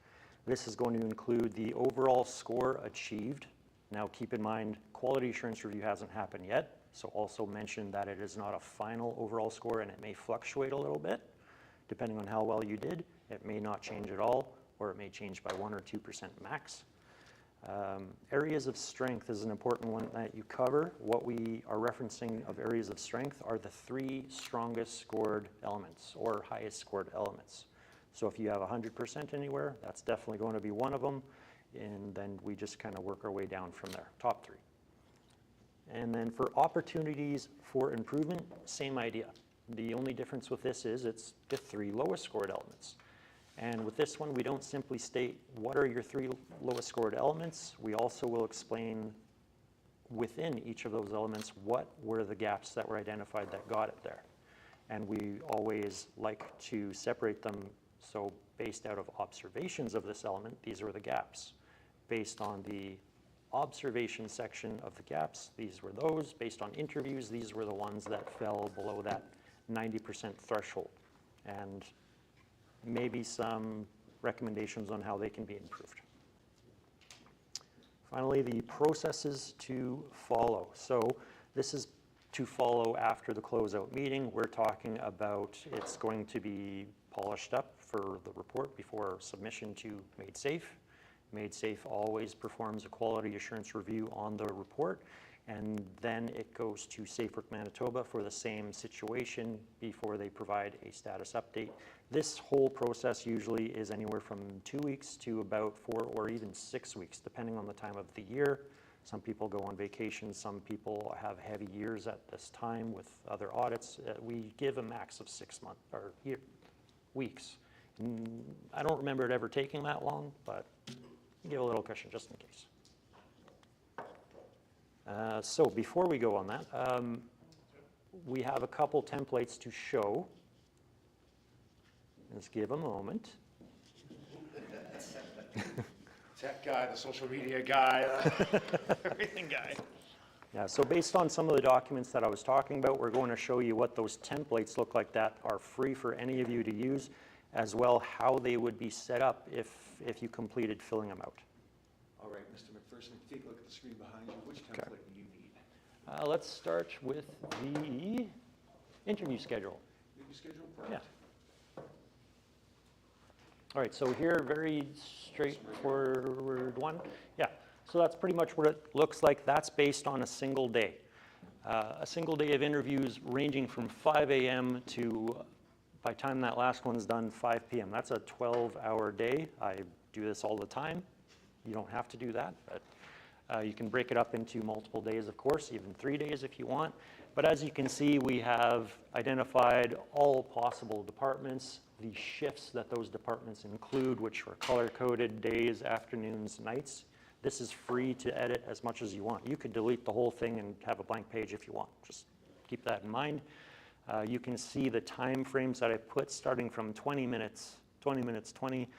R: This is going to include the overall score achieved. Now keep in mind, quality assurance review hasn't happened yet. So also mention that it is not a final overall score and it may fluctuate a little bit. Depending on how well you did, it may not change at all, or it may change by 1 or 2% max. Areas of strength is an important one that you cover. What we are referencing of areas of strength are the 3 strongest scored elements or highest scored elements. So if you have 100% anywhere, that's definitely going to be one of them. And then we just kind of work our way down from there, top 3. And then for opportunities for improvement, same idea. The only difference with this is it's the 3 lowest scored elements. And with this one, we don't simply state what are your 3 lowest scored elements. We also will explain within each of those elements what were the gaps that were identified that got it there. And we always like to separate them. So based out of observations of this element, these are the gaps. Based on the observation section of the gaps, these were those. Based on interviews, these were the ones that fell below that 90% threshold. And maybe some recommendations on how they can be improved. Finally, the processes to follow. So this is to follow after the closeout meeting. We're talking about it's going to be polished up for the report before submission to Made Safe. Made Safe always performs a quality assurance review on the report, and then it goes to Safe Work Manitoba for the same situation before they provide a status update. This whole process usually is anywhere from 2 weeks to about 4 or even 6 weeks, depending on the time of the year. Some people go on vacation, some people have heavy years at this time with other audits. We give a max of 6 months or weeks. I don't remember it ever taking that long, but give a little cushion just in case. So before we go on that, we have a couple templates to show. Let's give a moment.
B: Tech guy, the social media guy, everything guy.
R: Yeah, so based on some of the documents that I was talking about, we're going to show you what those templates look like that are free for any of you to use, as well how they would be set up if you completed filling them out.
K: All right, Mr. McPherson, take a look at the screen behind you. Which template do you need?
R: Let's start with the interview schedule.
K: Interview schedule?
R: Yeah. All right, so here, very straightforward one. Yeah, so that's pretty much what it looks like. That's based on a single day. A single day of interviews ranging from 5 a.m. to, by the time that last one's done, 5 p.m. That's a 12-hour day. I do this all the time. You don't have to do that, but you can break it up into multiple days, of course, even 3 days if you want. But as you can see, we have identified all possible departments, the shifts that those departments include, which are color-coded, days, afternoons, nights. This is free to edit as much as you want. You could delete the whole thing and have a blank page if you want. Just keep that in mind. You can see the time frames that I put starting from 20 minutes, 20 minutes, 20.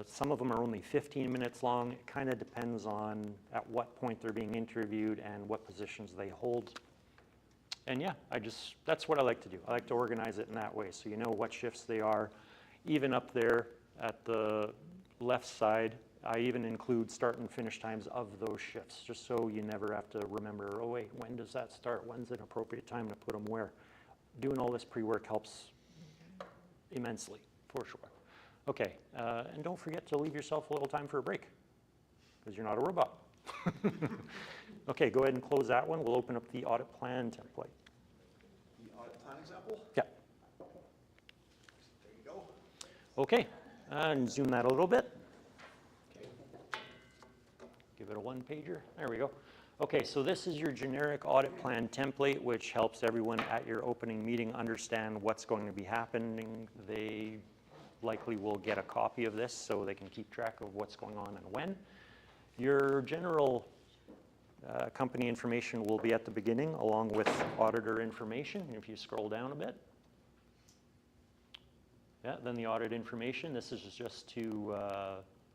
R: Some of them are only 15 minutes long. It kind of depends on at what point they're being interviewed and what positions they hold. And yeah, that's what I like to do. I like to organize it in that way so you know what shifts they are. Even up there at the left side, I even include start and finish times of those shifts, just so you never have to remember, oh wait, when does that start? When's an appropriate time to put them where? Doing all this pre-work helps immensely, for sure. Okay, and don't forget to leave yourself a little time for a break, because you're not a robot. Okay, go ahead and close that one. We'll open up the audit plan template.
B: The audit plan example?
R: Yeah.
B: There you go.
R: Okay, and zoom that a little bit. Okay. Give it a one-pager. There we go. Okay, so this is your generic audit plan template, which helps everyone at your opening meeting understand what's going to be happening. They likely will get a copy of this so they can keep track of what's going on and when. Your general company information will be at the beginning along with auditor information. If you scroll down a bit. Yeah, then the audit information. This is just to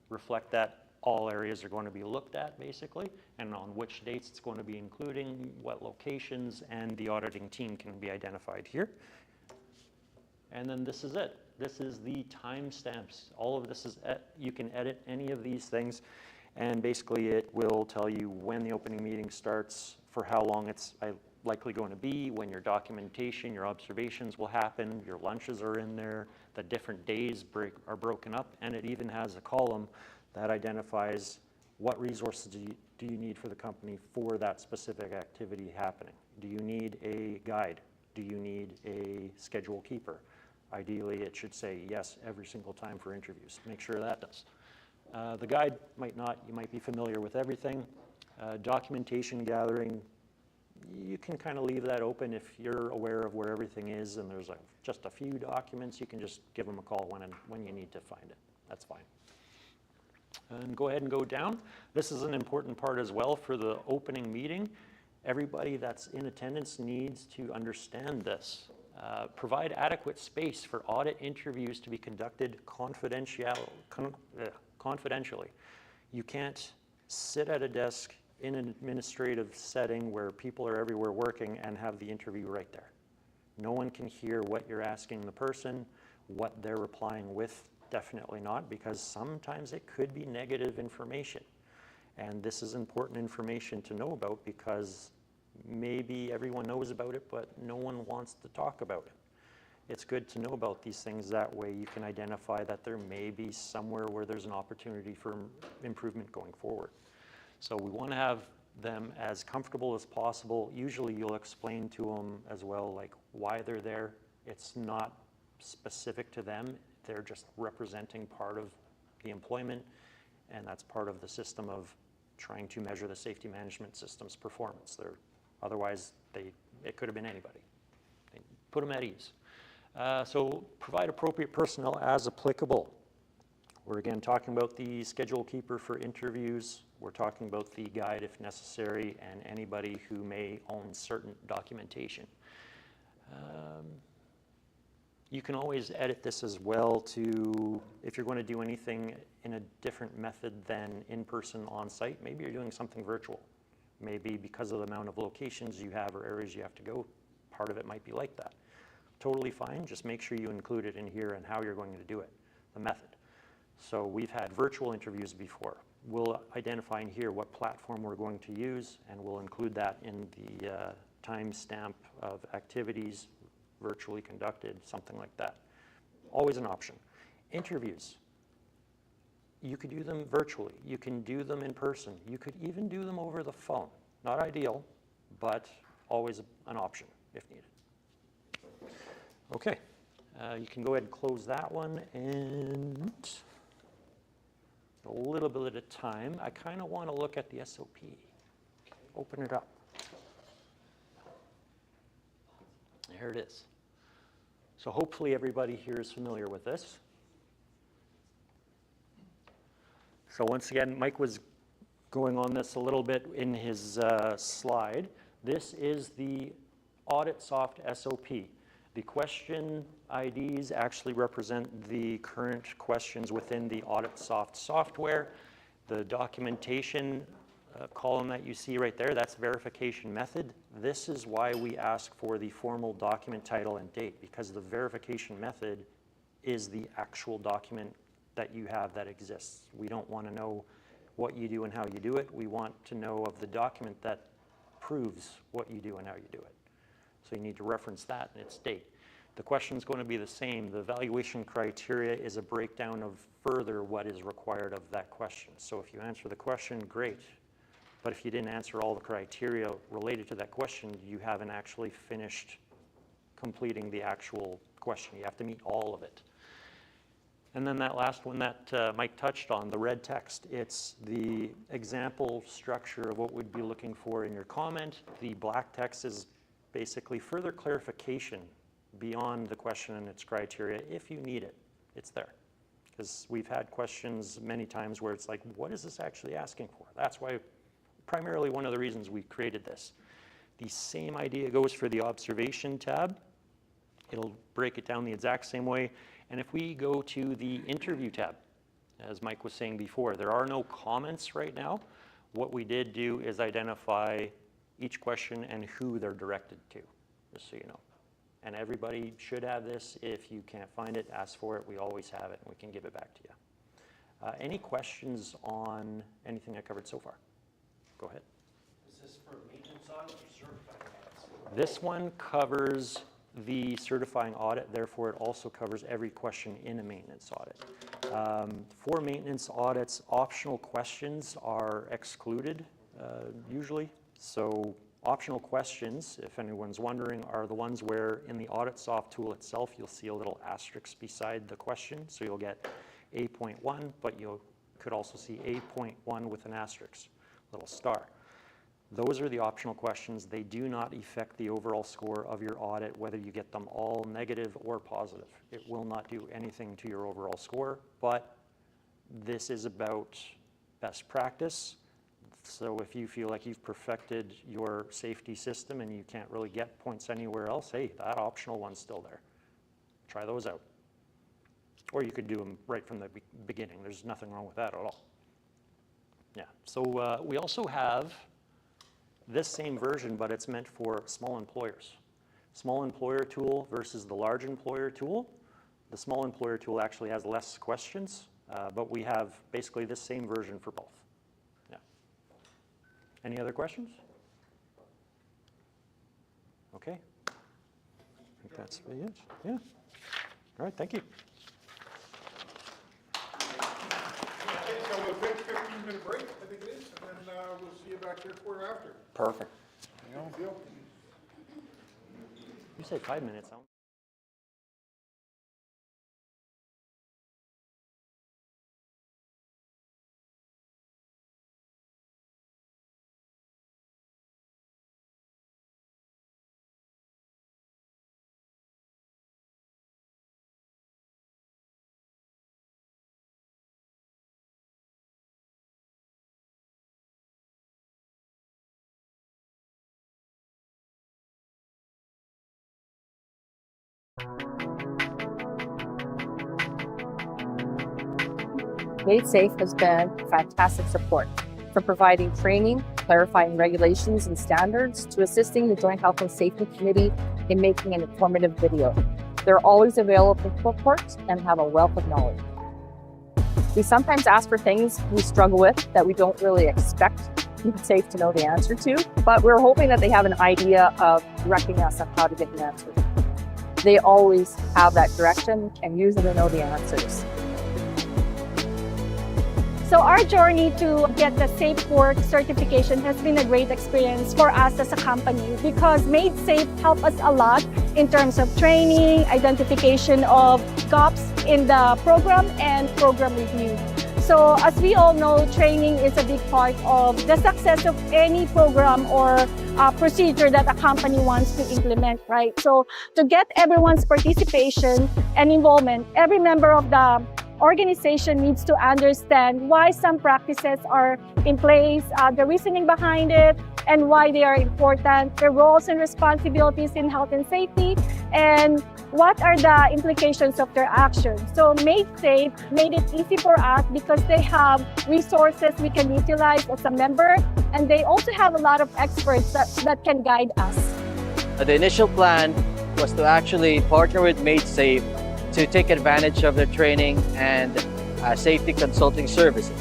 R: reflect that all areas are going to be looked at basically, and on which dates it's going to be including, what locations, and the auditing team can be identified here. And then this is it. This is the timestamps. All of this is, you can edit any of these things, and basically it will tell you when the opening meeting starts, for how long it's likely going to be, when your documentation, your observations will happen, your lunches are in there, the different days are broken up, and it even has a column that identifies what resources do you need for the company for that specific activity happening. Do you need a guide? Do you need a schedule keeper? Ideally, it should say yes every single time for interviews. Make sure that does. The guide might not. You might be familiar with everything. Documentation gathering, you can kind of leave that open if you're aware of where everything is and there's just a few documents. You can just give them a call when you need to find it. That's fine. And go ahead and go down. This is an important part as well for the opening meeting. Everybody that's in attendance needs to understand this. Provide adequate space for audit interviews to be conducted confidentially. You can't sit at a desk in an administrative setting where people are everywhere working and have the interview right there. No one can hear what you're asking the person, what they're replying with. Definitely not, because sometimes it could be negative information. And this is important information to know about because maybe everyone knows about it, but no one wants to talk about it. It's good to know about these things. That way you can identify that there may be somewhere where there's an opportunity for improvement going forward. So we want to have them as comfortable as possible. Usually you'll explain to them as well, like why they're there. It's not specific to them. They're just representing part of the employment, and that's part of the system of trying to measure the safety management system's performance. Otherwise, it could have been anybody. They put them at ease. So provide appropriate personnel as applicable. We're again talking about the schedule keeper for interviews. We're talking about the guide if necessary, and anybody who may own certain documentation. You can always edit this as well to, if you're going to do anything in a different method than in-person on-site, maybe you're doing something virtual. Maybe because of the amount of locations you have or areas you have to go, part of it might be like that. Totally fine, just make sure you include it in here and how you're going to do it, the method. So we've had virtual interviews before. We'll identify in here what platform we're going to use, and we'll include that in the timestamp of activities virtually conducted, something like that. Always an option. Interviews. You could do them virtually. You can do them in person. You could even do them over the phone. Not ideal, but always an option if needed. Okay, you can go ahead and close that one, and a little bit at a time. I kind of want to look at the SOP. Open it up. There it is. So hopefully everybody here is familiar with this. So once again, Mike was going on this a little bit in his slide. This is the AuditSoft SOP. The question IDs actually represent the current questions within the AuditSoft software. The documentation column that you see right there, that's verification method. This is why we ask for the formal document title and date, because the verification method is the actual document that you have that exists. We don't want to know what you do and how you do it. We want to know of the document that proves what you do and how you do it. So you need to reference that and its date. The question is going to be the same. The evaluation criteria is a breakdown of further what is required of that question. So if you answer the question, great. But if you didn't answer all the criteria related to that question, you haven't actually finished completing the actual question. You have to meet all of it. And then that last one that Mike touched on, the red text, it's the example structure of what we'd be looking for in your comment. The black text is basically further clarification beyond the question and its criteria. If you need it, it's there. Because we've had questions many times where it's like, what is this actually asking for? That's why, primarily one of the reasons we created this. The same idea goes for the observation tab. It'll break it down the exact same way. And if we go to the interview tab, as Mike was saying before, there are no comments right now. What we did do is identify each question and who they're directed to, just so you know. And everybody should have this. If you can't find it, ask for it. We always have it, and we can give it back to you. Any questions on anything I covered so far? Go ahead.
S: Is this for maintenance audit or certified audits?
R: This one covers the certifying audit, therefore it also covers every question in a maintenance audit. For maintenance audits, optional questions are excluded usually. So optional questions, if anyone's wondering, are the ones where in the AuditSoft tool itself you'll see a little asterisk beside the question. So you'll get A.1, but you could also see A.1 with an asterisk, little star. Those are the optional questions. They do not affect the overall score of your audit, whether you get them all negative or positive. It will not do anything to your overall score, but this is about best practice. So if you feel like you've perfected your safety system and you can't really get points anywhere else, hey, that optional one's still there. Try those out. Or you could do them right from the beginning. There's nothing wrong with that at all. Yeah, so we also have this same version, but it's meant for small employers. Small employer tool versus the large employer tool. The small employer tool actually has less questions, but we have basically this same version for both. Yeah. Any other questions? Okay. I think that's it. Yeah. All right, thank you.
A: Okay, so we'll take a 15-minute break, I think it is, and then we'll see you back here quarter after.
R: Perfect.
A: Deal.
R: You say 5 minutes, huh?
C: Made Safe has been fantastic support, from providing training, clarifying regulations and standards, to assisting the Joint Health and Safety Committee in making an informative video. They're always available for support and have a wealth of knowledge. We sometimes ask for things we struggle with that we don't really expect Made Safe to know the answer to, but we're hoping that they have an idea of directing us on how to get the answer. They always have that direction and usually know the answers.
D: So our journey to get the Safe Work certification has been a great experience for us as a company because Made Safe helped us a lot in terms of training, identification of gaps in the program, and program review. So as we all know, training is a big part of the success of any program or procedure that a company wants to implement, right? So to get everyone's participation and involvement, every member of the organization needs to understand why some practices are in place, the reasoning behind it, and why they are important, their roles and responsibilities in health and safety, and what are the implications of their actions. So Made Safe made it easy for us because they have resources we can utilize as a member, and they also have a lot of experts that can guide us.
E: The initial plan was to actually partner with Made Safe to take advantage of their training and safety consulting services.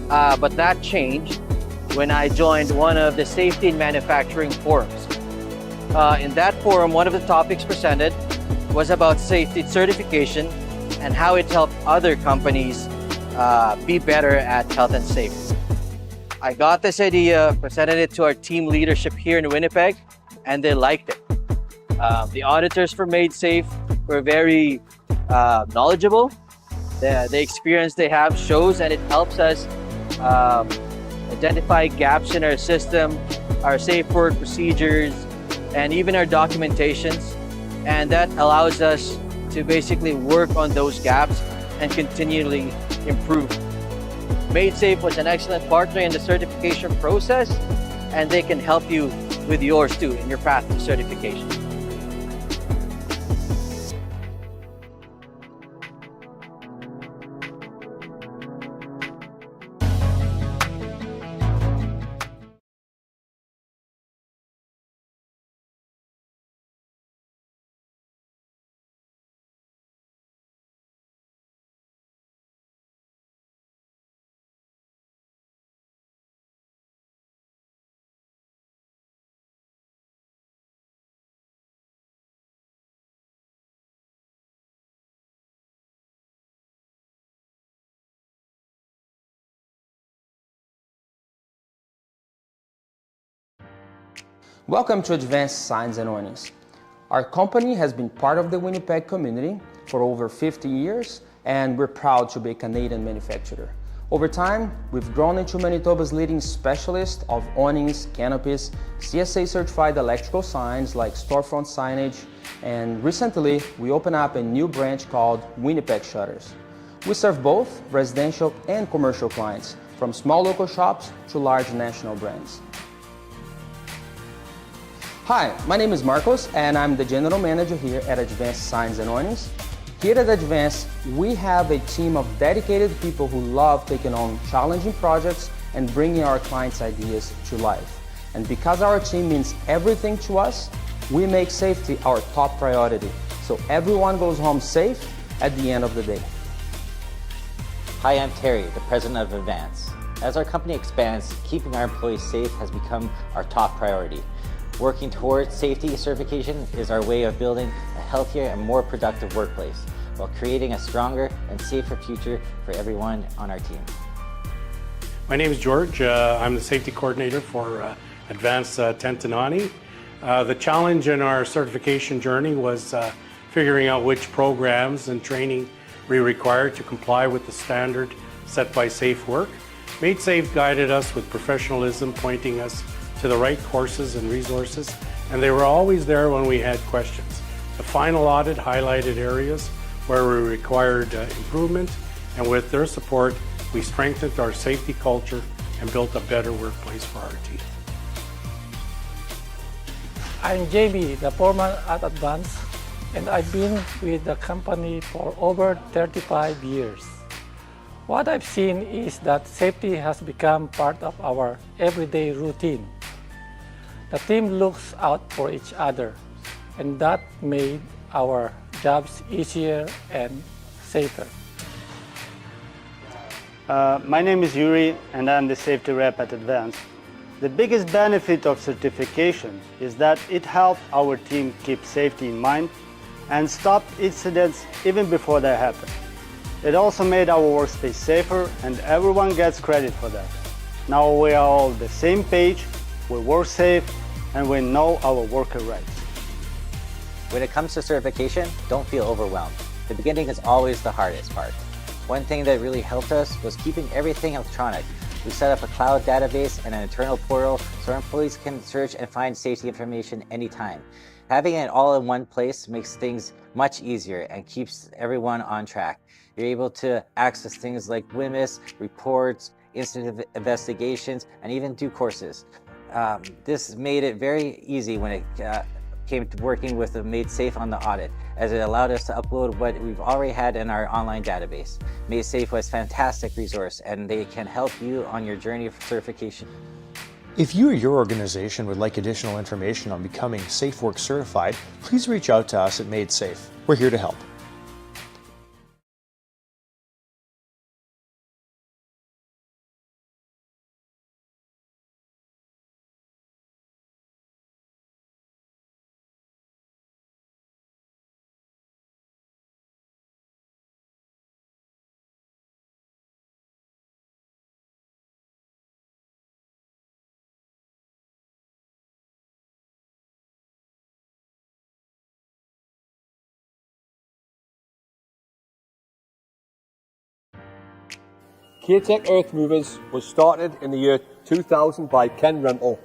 E: But that changed when I joined one of the safety and manufacturing forums. In that forum, one of the topics presented was about safety certification and how it helped other companies be better at health and safety. I got this idea, presented it to our team leadership here in Winnipeg, and they liked it. The auditors for Made Safe were very knowledgeable. The experience they have shows, and it helps us identify gaps in our system, our safe work procedures, and even our documentations. And that allows us to basically work on those gaps and continually improve. Made Safe was an excellent partner in the certification process, and they can help you with yours too in your path to certification.
F: Welcome to Advanced Signs and Warnings. Our company has been part of the Winnipeg community for over 50 years, and we're proud to be a Canadian manufacturer. Over time, we've grown into Manitoba's leading specialist of awnings, canopies, CSA certified electrical signs like storefront signage, and recently we opened up a new branch called Winnipeg Shutters. We serve both residential and commercial clients, from small local shops to large national brands. Hi, my name is Marcos, and I'm the General Manager here at Advanced Signs and Warnings. Here at Advanced, we have a team of dedicated people who love taking on challenging projects and bringing our clients' ideas to life. And because our team means everything to us, we make safety our top priority, so everyone goes home safe at the end of the day.
G: Hi, I'm Terry, the President of Advance. As our company expands, keeping our employees safe has become our top priority. Working towards safety certification is our way of building a healthier and more productive workplace while creating a stronger and safer future for everyone on our team.
H: My name is George. I'm the safety coordinator for Advanced Tentanani. The challenge in our certification journey was figuring out which programs and training we required to comply with the standard set by Safe Work. Made Safe guided us with professionalism, pointing us to the right courses and resources, and they were always there when we had questions. The final audit highlighted areas where we required improvement, and with their support, we strengthened our safety culture and built a better workplace for our team.
I: I'm Jamie, the foreman at Advance, and I've been with the company for over 35 years. What I've seen is that safety has become part of our everyday routine. The team looks out for each other, and that made our jobs easier and safer.
J: My name is Yuri, and I'm the safety rep at Advance. The biggest benefit of certification is that it helps our team keep safety in mind and stop incidents even before they happen. It also made our workspace safer, and everyone gets credit for that. Now we are all on the same page, we work safe, and we know our worker rights.
G: When it comes to certification, don't feel overwhelmed. The beginning is always the hardest part. One thing that really helped us was keeping everything electronic. We set up a cloud database and an internal portal so our employees can search and find safety information anytime. Having it all in one place makes things much easier and keeps everyone on track. You're able to access things like WMIS, reports, incident investigations, and even do courses. This made it very easy when it came to working with Made Safe on the audit, as it allowed us to upload what we've already had in our online database. Made Safe was a fantastic resource, and they can help you on your journey of certification.
K: If you or your organization would like additional information on becoming SafeWorks certified, please reach out to us at Made Safe. We're here to help.
L: K-Tech Earth Movers was started in the year 2000 by Ken Rempel.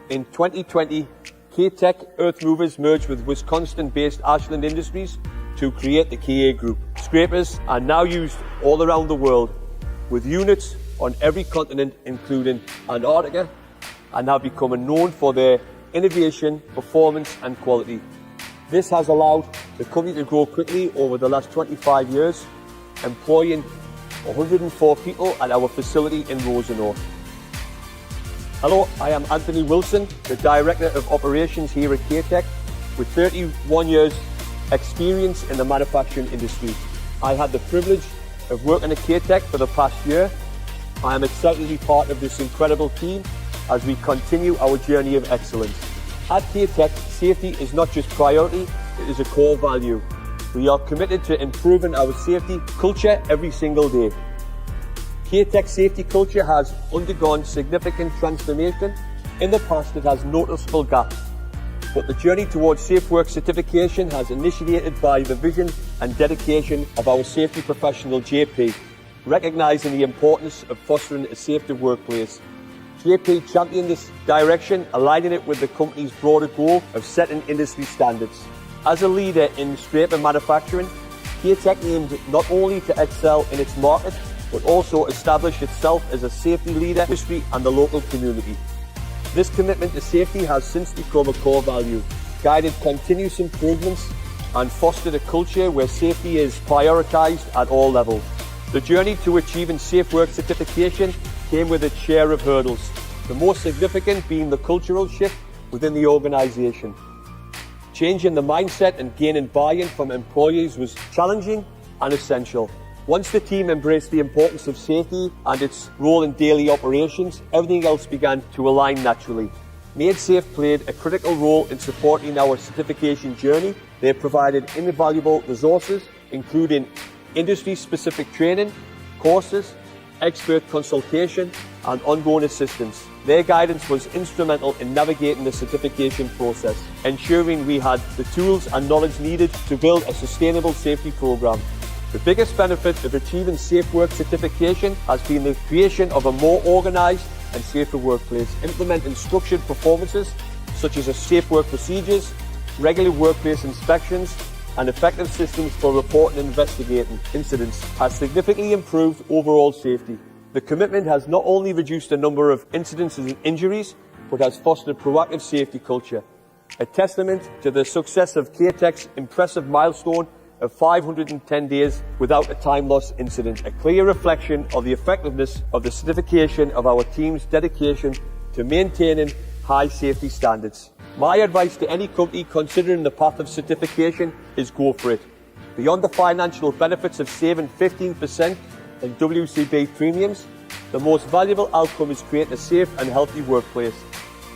L: In 2020, K-Tech Earth Movers merged with Wisconsin-based Ashland Industries to create the KA Group. Scrapers are now used all around the world, with units on every continent, including Antarctica, and have become known for their innovation, performance, and quality. This has allowed the company to grow quickly over the last 25 years, employing 104 people at our facility in Rosenau. Hello, I am Anthony Wilson, the Director of Operations here at K-Tech, with 31 years experience in the manufacturing industry. I had the privilege of working at K-Tech for the past year. I am excited to be part of this incredible team as we continue our journey of excellence. At K-Tech, safety is not just priority, it is a core value. We are committed to improving our safety culture every single day. K-Tech safety culture has undergone significant transformation. In the past, it has noticeable gaps, but the journey towards SafeWorks certification has initiated by the vision and dedication of our safety professional, JP, recognising the importance of fostering a safer workplace. JP championed this direction, aligning it with the company's broader goal of setting industry standards. As a leader in scraper manufacturing, K-Tech aims not only to excel in its market, but also establish itself as a safety leader in the industry and the local community. This commitment to safety has since become a core value, guided continuous improvements and fostered a culture where safety is prioritised at all levels. The journey to achieving SafeWorks certification came with its share of hurdles, the most significant being the cultural shift within the organisation. Changing the mindset and gaining buy-in from employees was challenging and essential. Once the team embraced the importance of safety and its role in daily operations, everything else began to align naturally. Made Safe played a critical role in supporting our certification journey. They provided invaluable resources, including industry-specific training, courses, expert consultation, and ongoing assistance. Their guidance was instrumental in navigating the certification process, ensuring we had the tools and knowledge needed to build a sustainable safety program. The biggest benefit of achieving SafeWorks certification has been the creation of a more organised and safer workplace, implementing structured performances such as safe work procedures, regular workplace inspections, and effective systems for reporting and investigating incidents has significantly improved overall safety. The commitment has not only reduced the number of incidents and injuries, but has fostered a proactive safety culture, a testament to the success of K-Tech's impressive milestone of 510 days without a time loss incident, a clear reflection of the effectiveness of the certification of our team's dedication to maintaining high safety standards. My advice to any company considering the path of certification is go for it. Beyond the financial benefits of saving 15% on WCB premiums, the most valuable outcome is creating a safe and healthy workplace.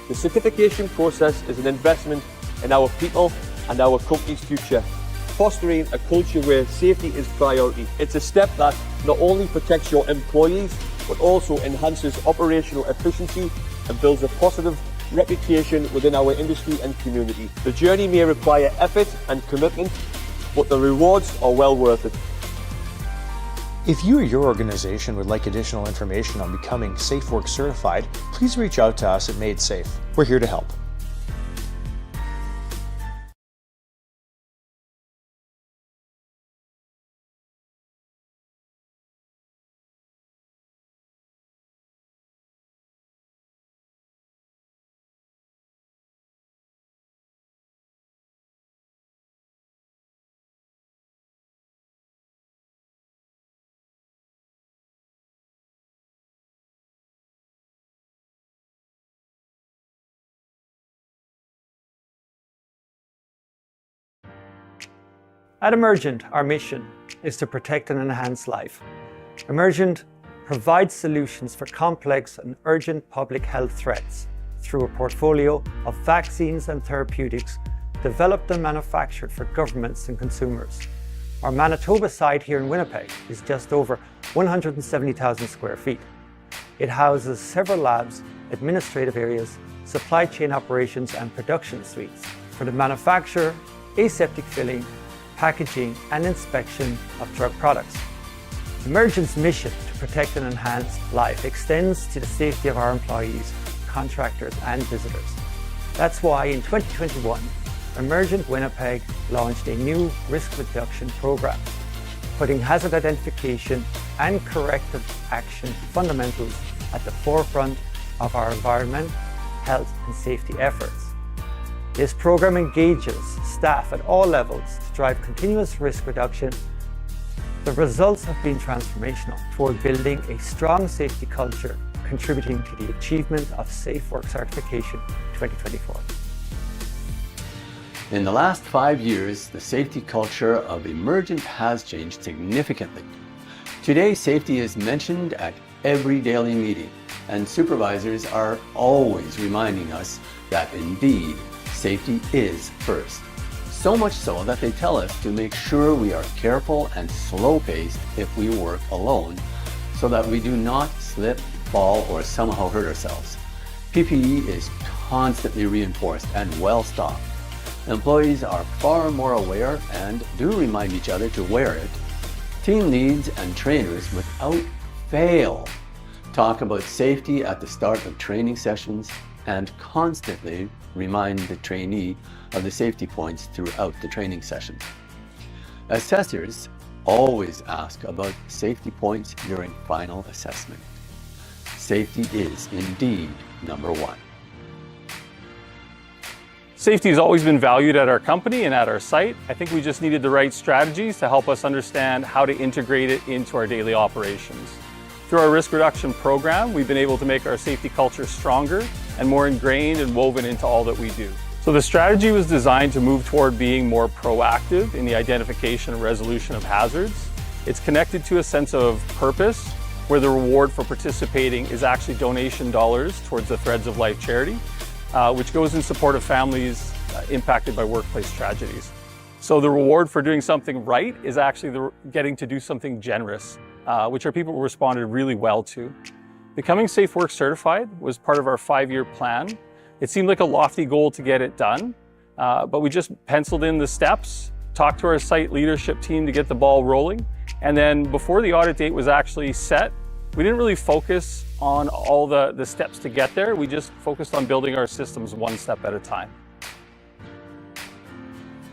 L: The certification process is an investment in our people and our company's future. fostering a culture where safety is priority. It's a step that not only protects your employees, but also enhances operational efficiency and builds a positive reputation within our industry and community. The journey may require effort and commitment, but the rewards are well worth it.
K: If you or your organization would like additional information on becoming Safe Work certified, please reach out to us at Made Safe. We're here to help.
M: At Emergent, our mission is to protect and enhance life. Emergent provides solutions for complex and urgent public health threats through a portfolio of vaccines and therapeutics developed and manufactured for governments and consumers. Our Manitoba site here in Winnipeg is just over 170,000 square feet. It houses several labs, administrative areas, supply chain operations and production suites for the manufacture, aseptic filling, packaging and inspection of drug products. Emergent's mission to protect and enhance life extends to the safety of our employees, contractors and visitors. That's why in 2021, Emergent Winnipeg launched a new risk reduction program, putting hazard identification and corrective action fundamentals at the forefront of our environment, health and safety efforts. This program engages staff at all levels to drive continuous risk reduction. The results have been transformational toward building a strong safety culture, contributing to the achievement of Safe Work Certification 2024.
N: In the last 5 years, the safety culture of Emergent has changed significantly. Today, safety is mentioned at every daily meeting, and supervisors are always reminding us that indeed, safety is first. So much so that they tell us to make sure we are careful and slow-paced if we work alone, so that we do not slip, fall, or somehow hurt ourselves. PPE is constantly reinforced and well-stocked. Employees are far more aware and do remind each other to wear it. Team leads and trainers without fail talk about safety at the start of training sessions and constantly remind the trainee of the safety points throughout the training sessions. Assessors always ask about safety points during final assessment. Safety is indeed number one.
O: Safety has always been valued at our company and at our site. I think we just needed the right strategies to help us understand how to integrate it into our daily operations. Through our risk reduction program, we've been able to make our safety culture stronger and more ingrained and woven into all that we do. So the strategy was designed to move toward being more proactive in the identification and resolution of hazards. It's connected to a sense of purpose, where the reward for participating is actually donation dollars towards the Threads of Life charity, which goes in support of families impacted by workplace tragedies. So the reward for doing something right is actually getting to do something generous, which our people responded really well to. Becoming Safe Work certified was part of our 5-year plan. It seemed like a lofty goal to get it done, but we just penciled in the steps, talked to our site leadership team to get the ball rolling, and then before the audit date was actually set, we didn't really focus on all the steps to get there. We just focused on building our systems one step at a time.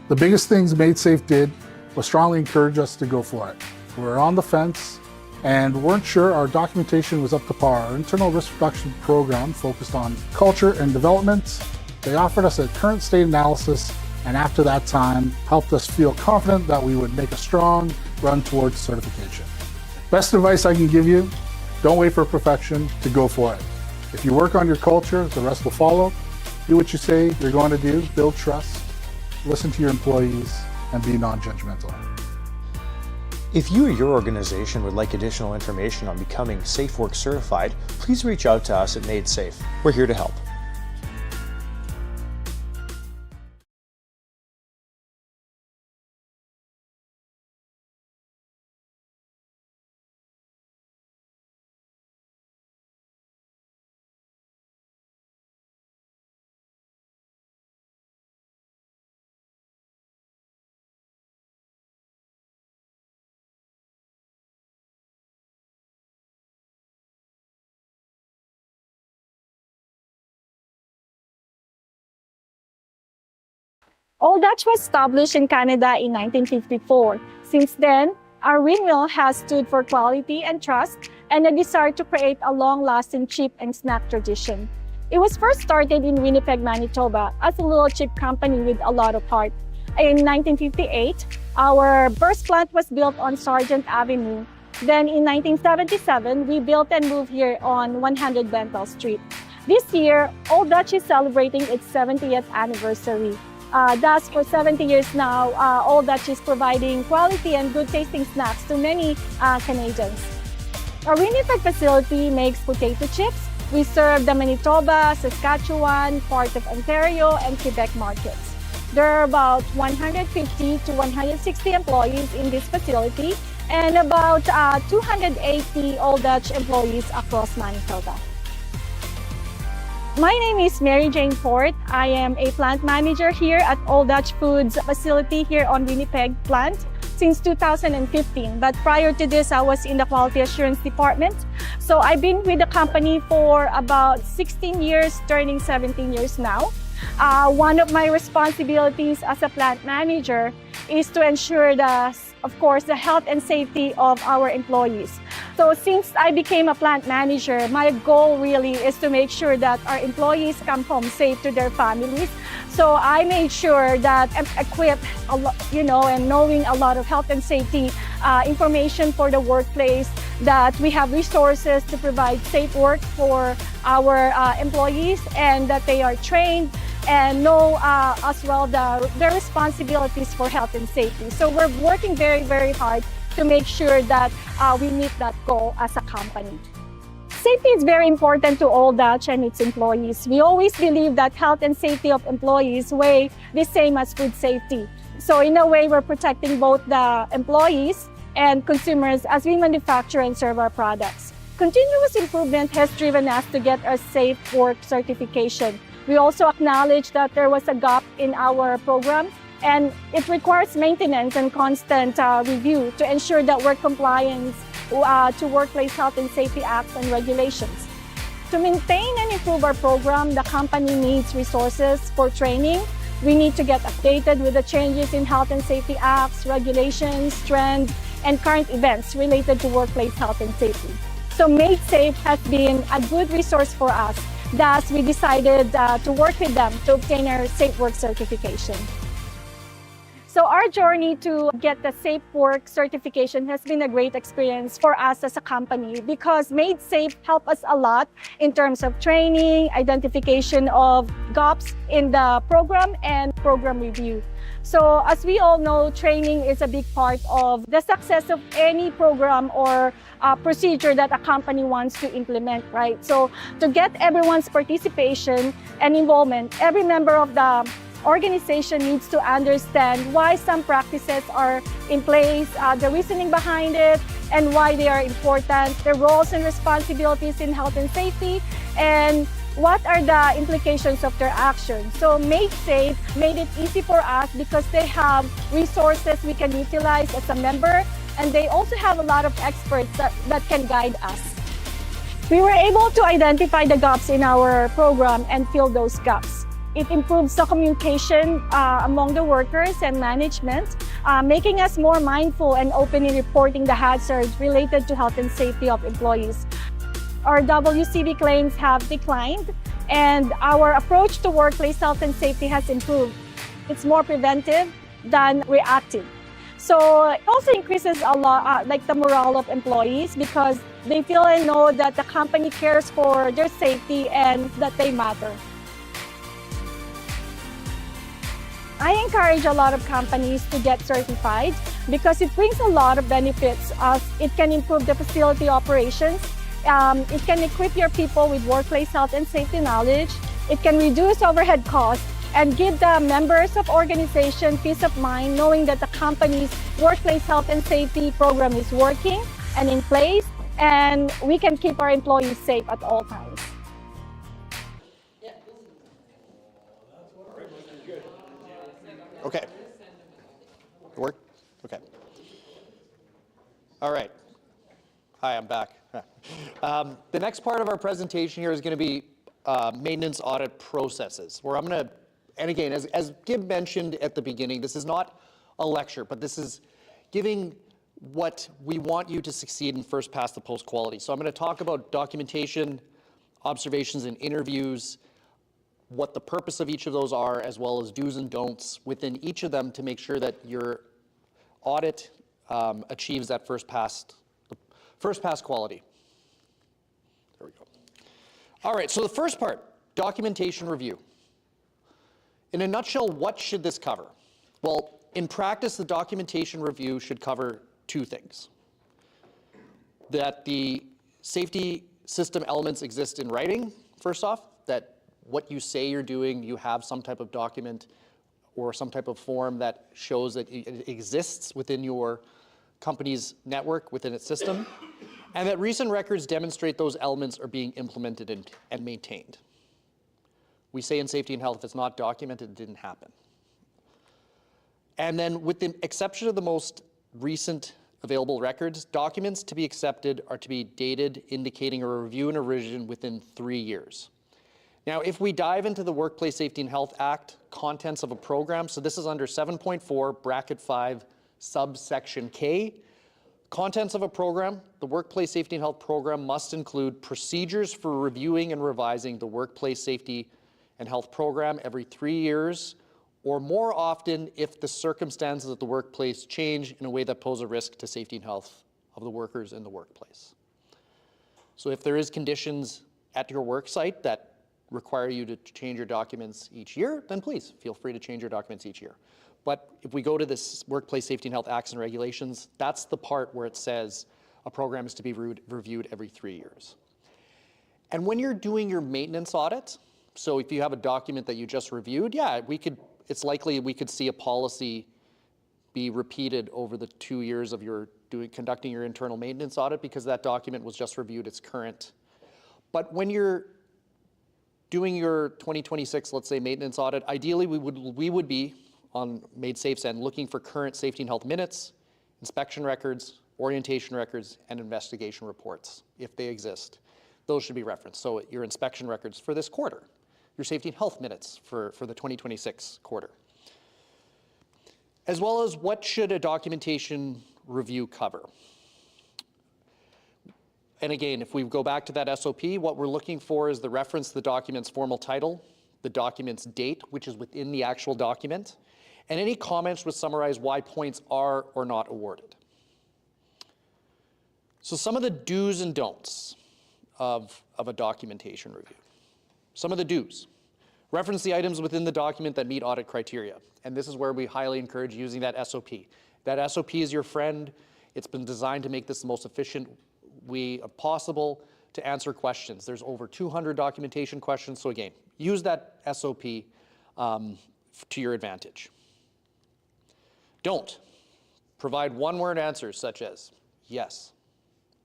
P: The biggest things Made Safe did was strongly encourage us to go for it. We were on the fence and weren't sure our documentation was up to par. Our internal risk reduction program focused on culture and development. They offered us a current state analysis, and after that time, helped us feel confident that we would make a strong run towards certification. Best advice I can give you, don't wait for perfection to go for it. If you work on your culture, the rest will follow. Do what you say you're going to do, build trust, listen to your employees, and be non-judgmental.
K: If you or your organization would like additional information on becoming Safe Work certified, please reach out to us at Made Safe. We're here to help.
D: Old Dutch was established in Canada in 1954. Since then, our windmill has stood for quality and trust and a desire to create a long-lasting chip and snack tradition. It was first started in Winnipeg, Manitoba as a little chip company with a lot of heart. In 1958, our first plant was built on Sargent Avenue. Then in 1977, we built and moved here on 100 Bentel Street. This year, Old Dutch is celebrating its 70th anniversary. Thus, for 70 years now, Old Dutch is providing quality and good tasting snacks to many Canadians. Our Winnipeg facility makes potato chips. We serve the Manitoba, Saskatchewan, part of Ontario, and Quebec markets. There are about 150 to 160 employees in this facility and about 280 Old Dutch employees across Manitoba. My name is Mary Jane Fort. I am a plant manager here at Old Dutch Foods facility here on Winnipeg plant since 2015. But prior to this, I was in the quality assurance department. So I've been with the company for about 16 years, turning 17 years now. One of my responsibilities as a plant manager is to ensure of course, the health and safety of our employees. So since I became a plant manager, my goal really is to make sure that our employees come home safe to their families. So I made sure that I'm equipped, and knowing a lot of health and safety information for the workplace, that we have resources to provide safe work for our employees, and that they are trained and know as well their responsibilities for health and safety. So we're working very, very hard to make sure that we meet that goal as a company. Safety is very important to Old Dutch and its employees. We always believe that health and safety of employees weigh the same as food safety. So in a way, we're protecting both the employees and consumers as we manufacture and serve our products. Continuous improvement has driven us to get our Safe Work certification. We also acknowledge that there was a gap in our program, and it requires maintenance and constant review to ensure that we're compliant to Workplace Health and Safety Acts and regulations. To maintain and improve our program, the company needs resources for training. We need to get updated with the changes in Health and Safety Acts, regulations, trends, and current events related to workplace health and safety. So Made Safe has been a good resource for us. Thus, we decided to work with them to obtain our Safe Work certification. So our journey to get the Safe Work certification has been a great experience for us as a company, because Made Safe helped us a lot in terms of training, identification of gaps in the program, and program review. So as we all know, training is a big part of the success of any program or procedure that a company wants to implement, right? So to get everyone's participation and involvement, every member of the organization needs to understand why some practices are in place, the reasoning behind it, and why they are important, the roles and responsibilities in health and safety, and what are the implications of their actions. So Made Safe made it easy for us because they have resources we can utilize as a member, and they also have a lot of experts that can guide us. We were able to identify the gaps in our program and fill those gaps. It improves the communication among the workers and management, making us more mindful and openly reporting the hazards related to health and safety of employees. Our WCB claims have declined, and our approach to workplace health and safety has improved. It's more preventive than reactive. So it also increases a lot, the morale of employees, because they feel and know that the company cares for their safety and that they matter. I encourage a lot of companies to get certified because it brings a lot of benefits. It can improve the facility operations. It can equip your people with workplace health and safety knowledge. It can reduce overhead costs and give the members of organization peace of mind knowing that the company's workplace health and safety program is working and in place, and we can keep our employees safe at all times.
Q: Okay. Work? Okay. All right. Hi, I'm back. The next part of our presentation here is going to be maintenance audit processes, where I'm going to And again, as Gib mentioned at the beginning, this is not a lecture, but this is giving what we want you to succeed in first past the post quality. So I'm going to talk about documentation, observations and interviews, what the purpose of each of those are, as well as do's and don'ts within each of them to make sure that your audit achieves that first pass quality. There we go. All right, so the first part, documentation review. In a nutshell, what should this cover? Well, in practice, the documentation review should cover two things. That the safety system elements exist in writing, first off, that what you say you're doing, you have some type of document or some type of form that shows that it exists within your company's network, within its system, and that recent records demonstrate those elements are being implemented and maintained. We say in safety and health, if it's not documented, it didn't happen. And then with the exception of the most recent available records, documents to be accepted are to be dated indicating a review and a revision within 3 years. Now, if we dive into the Workplace Safety and Health Act, contents of a program, so this is under 7.4, bracket 5, subsection K. Contents of a program, the Workplace Safety and Health Program must include procedures for reviewing and revising the Workplace Safety and Health Program every 3 years, or more often if the circumstances of the workplace change in a way that pose a risk to safety and health of the workers in the workplace. So if there is conditions at your work site that require you to change your documents each year, then please feel free to change your documents each year. But if we go to this Workplace Safety and Health Acts and Regulations, that's the part where it says a program is to be reviewed every 3 years. And when you're doing your maintenance audit, so if you have a document that you just reviewed, yeah, it's likely we could see a policy be repeated over the 2 years of your conducting your internal maintenance audit because that document was just reviewed, it's current. But when you're doing your 2026, let's say, maintenance audit, ideally we would be on MadeSafe's end looking for current safety and health minutes, inspection records, orientation records, and investigation reports, if they exist. Those should be referenced. So your inspection records for this quarter, your safety and health minutes for the 2026 quarter. As well as what should a documentation review cover? And again, if we go back to that SOP, what we're looking for is the reference to the document's formal title, the document's date, which is within the actual document, and any comments which summarize why points are or not awarded. So some of the do's and don'ts of a documentation review. Some of the do's. Reference the items within the document that meet audit criteria. And this is where we highly encourage using that SOP. That SOP is your friend. It's been designed to make this the most efficient way possible to answer questions. There's over 200 documentation questions. So again, use that SOP to your advantage. Don't provide one-word answers such as yes,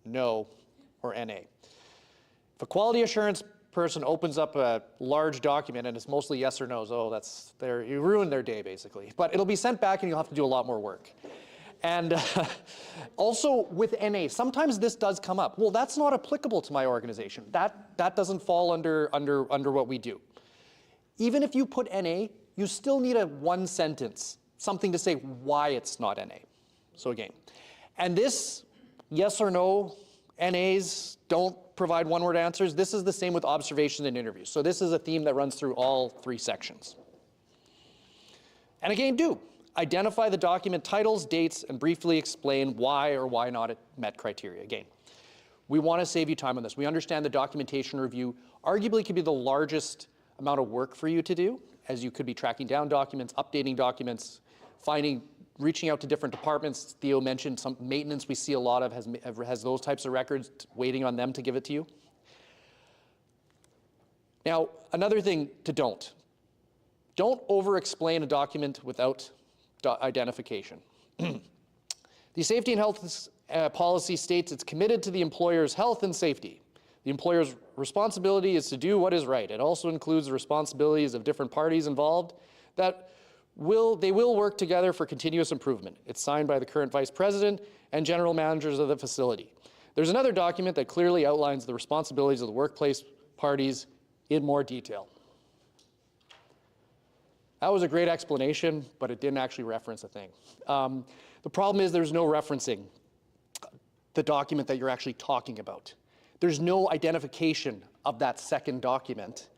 Q: no, or NA. If a quality assurance person opens up a large document and it's mostly yes or no's, you ruined their day basically. But it'll be sent back and you'll have to do a lot more work. And also with NA, sometimes this does come up. Well, that's not applicable to my organization. That doesn't fall under what we do. Even if you put NA, you still need a one sentence, something to say why it's not NA. So again, and this yes or no, NAs don't provide one-word answers. This is the same with observations and interviews. So this is a theme that runs through all 3 sections. And again, do. Identify the document titles, dates, and briefly explain why or why not it met criteria. Again, we want to save you time on this. We understand the documentation review arguably could be the largest amount of work for you to do, as you could be tracking down documents, updating documents, reaching out to different departments. Theo mentioned some maintenance we see a lot of has those types of records, waiting on them to give it to you. Now, another thing to don't over-explain a document without identification. The safety and health policy states it's committed to the employer's health and safety. The employer's responsibility is to do what is right. It also includes the responsibilities of different parties involved that they will work together for continuous improvement. It's signed by the current vice president and general managers of the facility. There's another document that clearly outlines the responsibilities of the workplace parties in more detail. That was a great explanation, but it didn't actually reference a thing. The problem is there's no referencing the document that you're actually talking about. There's no identification of that second document.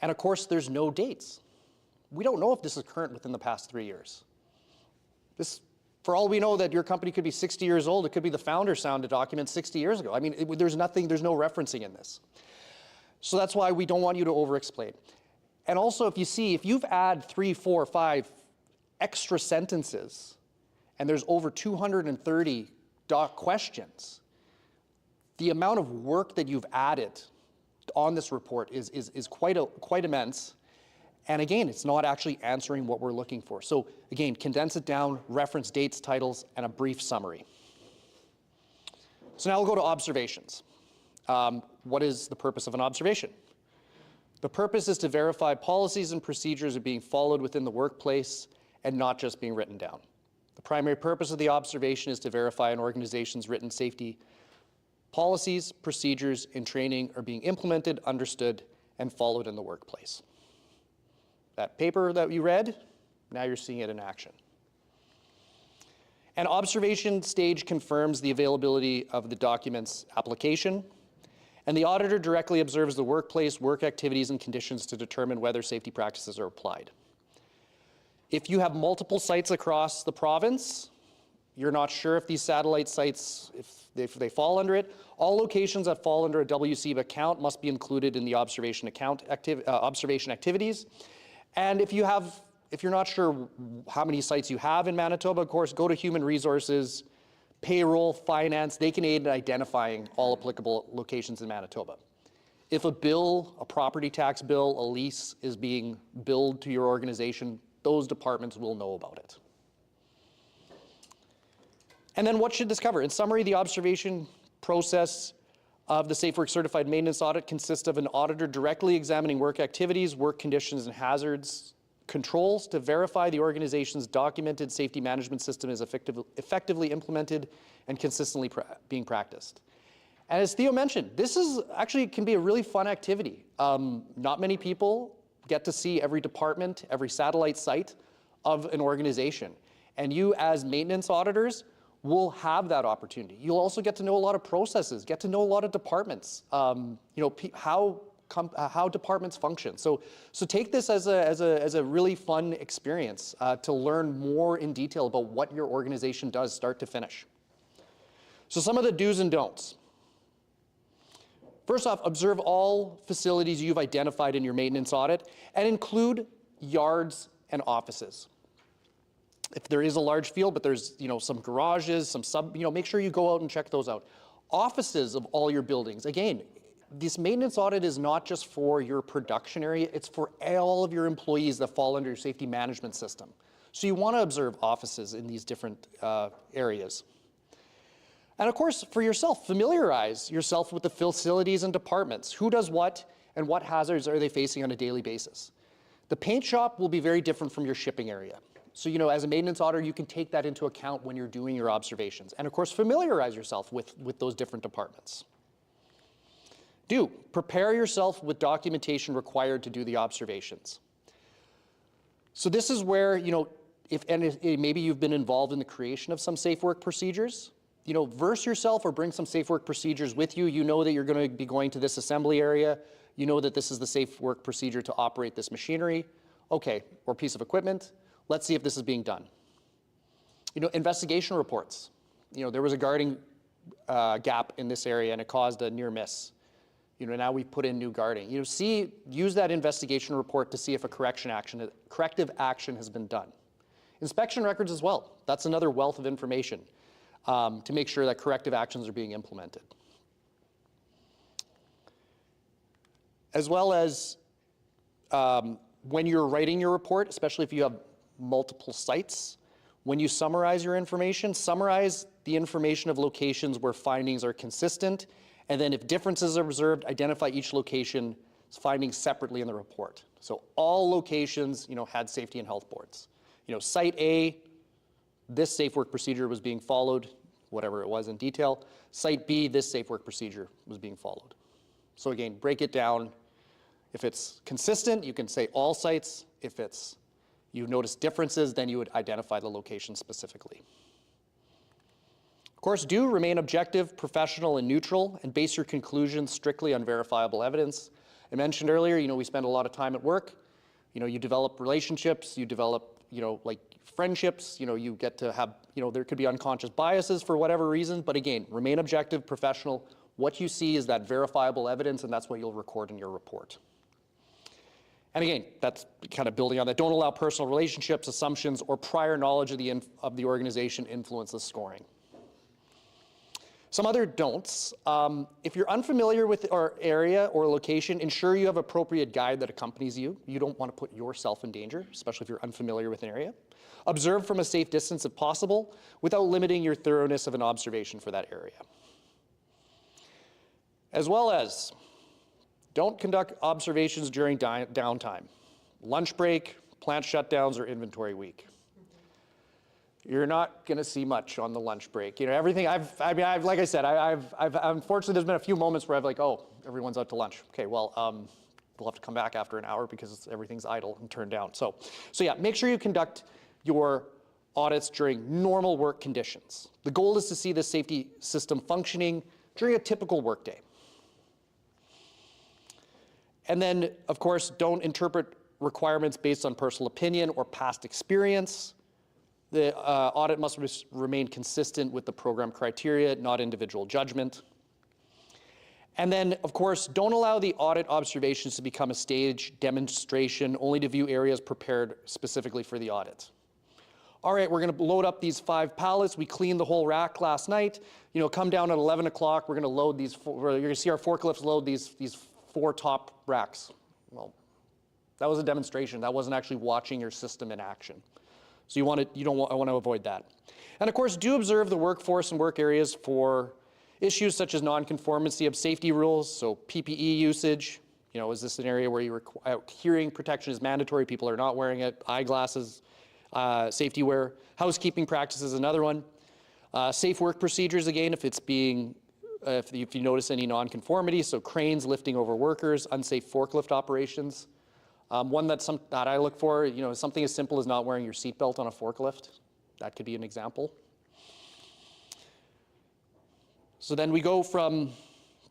Q: And of course, there's no dates. We don't know if this is current within the past 3 years. This, for all we know, that your company could be 60 years old. It could be the founder signed a document 60 years ago. I mean, there's no referencing in this. So that's why we don't want you to over-explain. And also, if you've added 3, 4, 5 extra sentences, and there's over 230 questions, the amount of work that you've added on this report is quite immense. And again, it's not actually answering what we're looking for. So again, condense it down, reference dates, titles, and a brief summary. So now we'll go to observations. What is the purpose of an observation? The purpose is to verify policies and procedures are being followed within the workplace and not just being written down. The primary purpose of the observation is to verify an organization's written safety policies, procedures, and training are being implemented, understood, and followed in the workplace. That paper that you read, now you're seeing it in action. An observation stage confirms the availability of the document's application, and the auditor directly observes the workplace, work activities, and conditions to determine whether safety practices are applied. If you have multiple sites across the province, you're not sure if these satellite sites, if they fall under it, all locations that fall under a WCB account must be included in the observation activities. And if you're not sure how many sites you have in Manitoba, of course, go to Human Resources, Payroll, Finance. They can aid in identifying all applicable locations in Manitoba. If a bill, a property tax bill, a lease is being billed to your organization, those departments will know about it. And then what should this cover? In summary, the observation process of the Safe Work Certified Maintenance Audit consists of an auditor directly examining work activities, work conditions, and hazards controls to verify the organization's documented safety management system is effectively implemented and consistently being practiced. And as Theo mentioned, this is actually can be a really fun activity. Not many people get to see every department, every satellite site of an organization. And you as maintenance auditors will have that opportunity. You'll also get to know a lot of processes, get to know a lot of departments, how departments function. So take this as a really fun experience to learn more in detail about what your organization does start to finish. So some of the do's and don'ts. First off, observe all facilities you've identified in your maintenance audit and include yards and offices. If there is a large field, but there's some garages, make sure you go out and check those out. Offices of all your buildings. Again, this maintenance audit is not just for your production area, it's for all of your employees that fall under your safety management system. So you want to observe offices in these different areas. And of course, for yourself, familiarize yourself with the facilities and departments. Who does what and what hazards are they facing on a daily basis? The paint shop will be very different from your shipping area. So, as a maintenance auditor, you can take that into account when you're doing your observations. And of course, familiarize yourself with those different departments. Prepare yourself with documentation required to do the observations. So this is where, if maybe you've been involved in the creation of some safe work procedures, verse yourself or bring some safe work procedures with you. You know that you're going to be going to this assembly area. You know that this is the safe work procedure to operate this machinery, or piece of equipment. Let's see if this is being done. Investigation reports. There was a guarding gap in this area and it caused a near miss. Now we've put in new guarding. Use that investigation report to see if a corrective action has been done. Inspection records as well. That's another wealth of information to make sure that corrective actions are being implemented. As well as when you're writing your report, especially if you have multiple sites, when you summarize your information, summarize the information of locations where findings are consistent, and then if differences are observed, identify each location's findings separately in the report. So all locations, had safety and health boards. Site A, this safe work procedure was being followed, whatever it was in detail. Site B, this safe work procedure was being followed. So again, break it down. If it's consistent, you can say all sites. If it's you notice differences, then you would identify the location specifically. Of course, do remain objective, professional, and neutral, and base your conclusions strictly on verifiable evidence. I mentioned earlier, we spend a lot of time at work. You develop relationships, you develop, like friendships, you get to have, there could be unconscious biases for whatever reason, but again, remain objective, professional. What you see is that verifiable evidence, and that's what you'll record in your report. And again, that's kind of building on that. Don't allow personal relationships, assumptions, or prior knowledge of the organization influence the scoring. Some other don'ts. If you're unfamiliar with our area or location, ensure you have appropriate guide that accompanies you. You don't want to put yourself in danger, especially if you're unfamiliar with an area. Observe from a safe distance if possible, without limiting your thoroughness of an observation for that area. As well as, don't conduct observations during downtime, lunch break, plant shutdowns, or inventory week. You're not going to see much on the lunch break. Everything like I said, unfortunately, there's been a few moments where I've like, oh, everyone's out to lunch. Okay, well, we'll have to come back after an hour because everything's idle and turned down. So yeah, make sure you conduct your audits during normal work conditions. The goal is to see the safety system functioning during a typical workday. And then, of course, don't interpret requirements based on personal opinion or past experience. The audit must remain consistent with the program criteria, not individual judgment. And then, of course, don't allow the audit observations to become a stage demonstration only to view areas prepared specifically for the audit. All right, we're going to load up these 5 pallets. We cleaned the whole rack last night. Come down at 11 o'clock. We're going to load these. You're going to see our forklifts load these 4 top racks. Well, that was a demonstration. That wasn't actually watching your system in action. So I want to avoid that. And of course, do observe the workforce and work areas for issues such as non-conformancy of safety rules, so PPE usage. Is this an area where hearing protection is mandatory, people are not wearing it, eyeglasses, safety wear, housekeeping practices, another one. Safe work procedures, again, if you notice any non-conformity, so cranes lifting over workers, unsafe forklift operations. One that I look for, is something as simple as not wearing your seatbelt on a forklift. That could be an example. So then we go from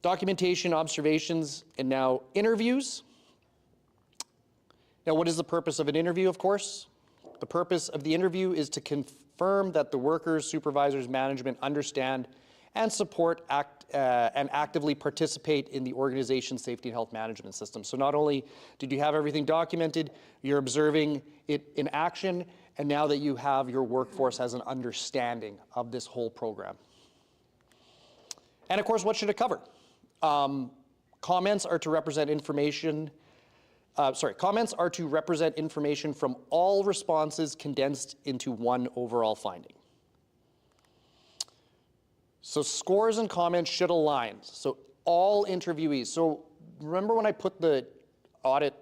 Q: documentation, observations, and now interviews. Now, what is the purpose of an interview, of course? The purpose of the interview is to confirm that the workers, supervisors, management understand and support and actively participate in the organization's safety and health management system. So not only did you have everything documented, you're observing it in action, and now that you have your workforce has an understanding of this whole program. And of course, what should it cover? Comments are to represent information from all responses condensed into one overall finding. So scores and comments should align. So all interviewees. So remember when I put the audit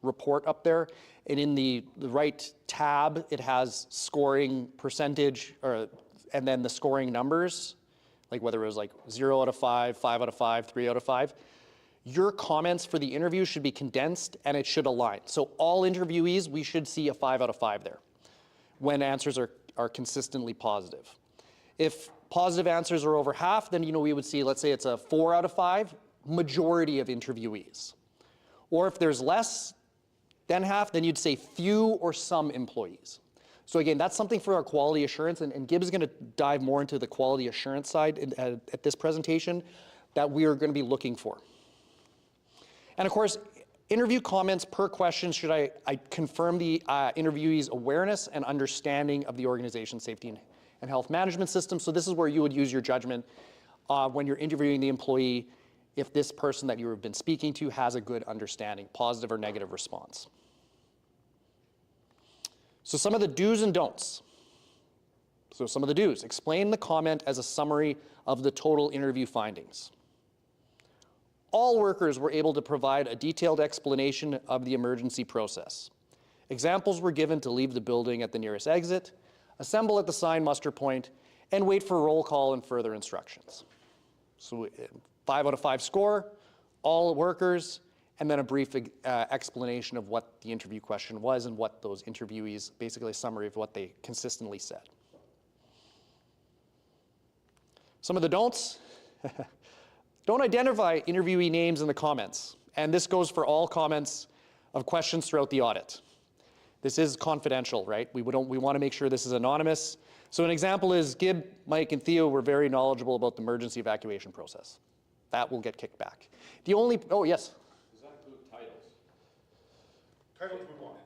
Q: report up there, and in the right tab, it has scoring percentage, and then the scoring numbers, like whether it was like 0 out of 5, 5 out of 5, 3 out of 5. Your comments for the interview should be condensed, and it should align. So all interviewees, we should see a 5 out of 5 there when answers are consistently positive. If positive answers are over half, then we would see, let's say it's a 4 out of 5, majority of interviewees. Or if there's less than half, then you'd say few or some employees. So again, that's something for our quality assurance, and Gibbs is going to dive more into the quality assurance side at this presentation that we are going to be looking for. And of course, interview comments per question should I confirm the interviewee's awareness and understanding of the organization's safety and health management system. So this is where you would use your judgment when you're interviewing the employee if this person that you have been speaking to has a good understanding, positive or negative response. So some of the do's and don'ts. So some of the do's. Explain the comment as a summary of the total interview findings. All workers were able to provide a detailed explanation of the emergency process. Examples were given to leave the building at the nearest exit, assemble at the sign muster point, and wait for roll call and further instructions. So 5 out of 5 score, all workers, and then a brief explanation of what the interview question was and what those interviewees, basically a summary of what they consistently said. Some of the don'ts. Don't identify interviewee names in the comments. And this goes for all comments of questions throughout the audit. This is confidential, right? We want to make sure this is anonymous. So an example is Gib, Mike, and Theo were very knowledgeable about the emergency evacuation process. That will get kicked back. The only, oh yes?
A: Does that include titles? Titles we want.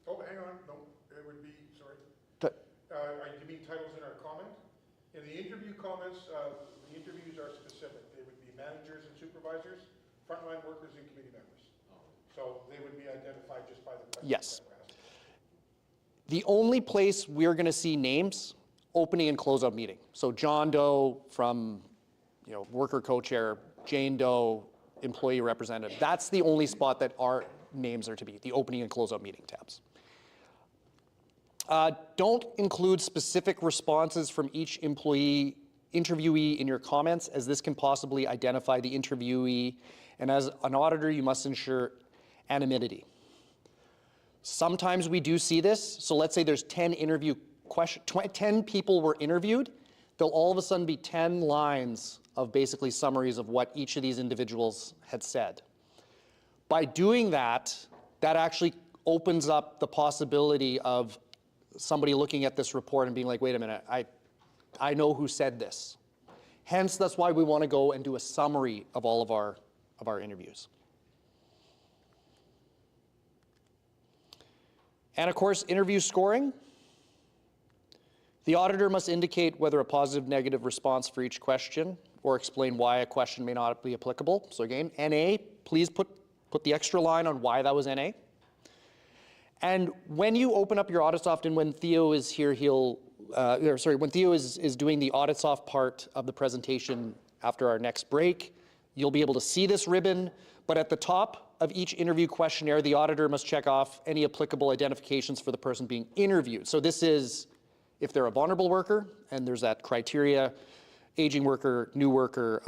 A: Oh, hang on, no, it would be, sorry. You mean titles in our comment? In the interview comments, the interviews are specific. They would be managers and supervisors, frontline workers, and committee members. So they would be identified just by the questions.
Q: Yes. The only place we're going to see names, opening and closeout meeting. So John Doe from, worker co-chair, Jane Doe, employee representative. That's the only spot that our names are to be, the opening and closeout meeting tabs. Don't include specific responses from each interviewee in your comments, as this can possibly identify the interviewee. And as an auditor, you must ensure anonymity. Sometimes we do see this. So let's say there's 10 people were interviewed. There'll all of a sudden be 10 lines of basically summaries of what each of these individuals had said. By doing that, that actually opens up the possibility of somebody looking at this report and being like, wait a minute, I know who said this. Hence, that's why we want to go and do a summary of all of our interviews. And of course, interview scoring. The auditor must indicate whether a positive, negative response for each question or explain why a question may not be applicable. So again, NA, please put the extra line on why that was NA. And when you open up your AuditSoft, and when Theo is here, when Theo is doing the AuditSoft part of the presentation after our next break, you'll be able to see this ribbon, but at the top of each interview questionnaire, the auditor must check off any applicable identifications for the person being interviewed. So this is if they're a vulnerable worker, and there's that criteria, aging worker, new worker,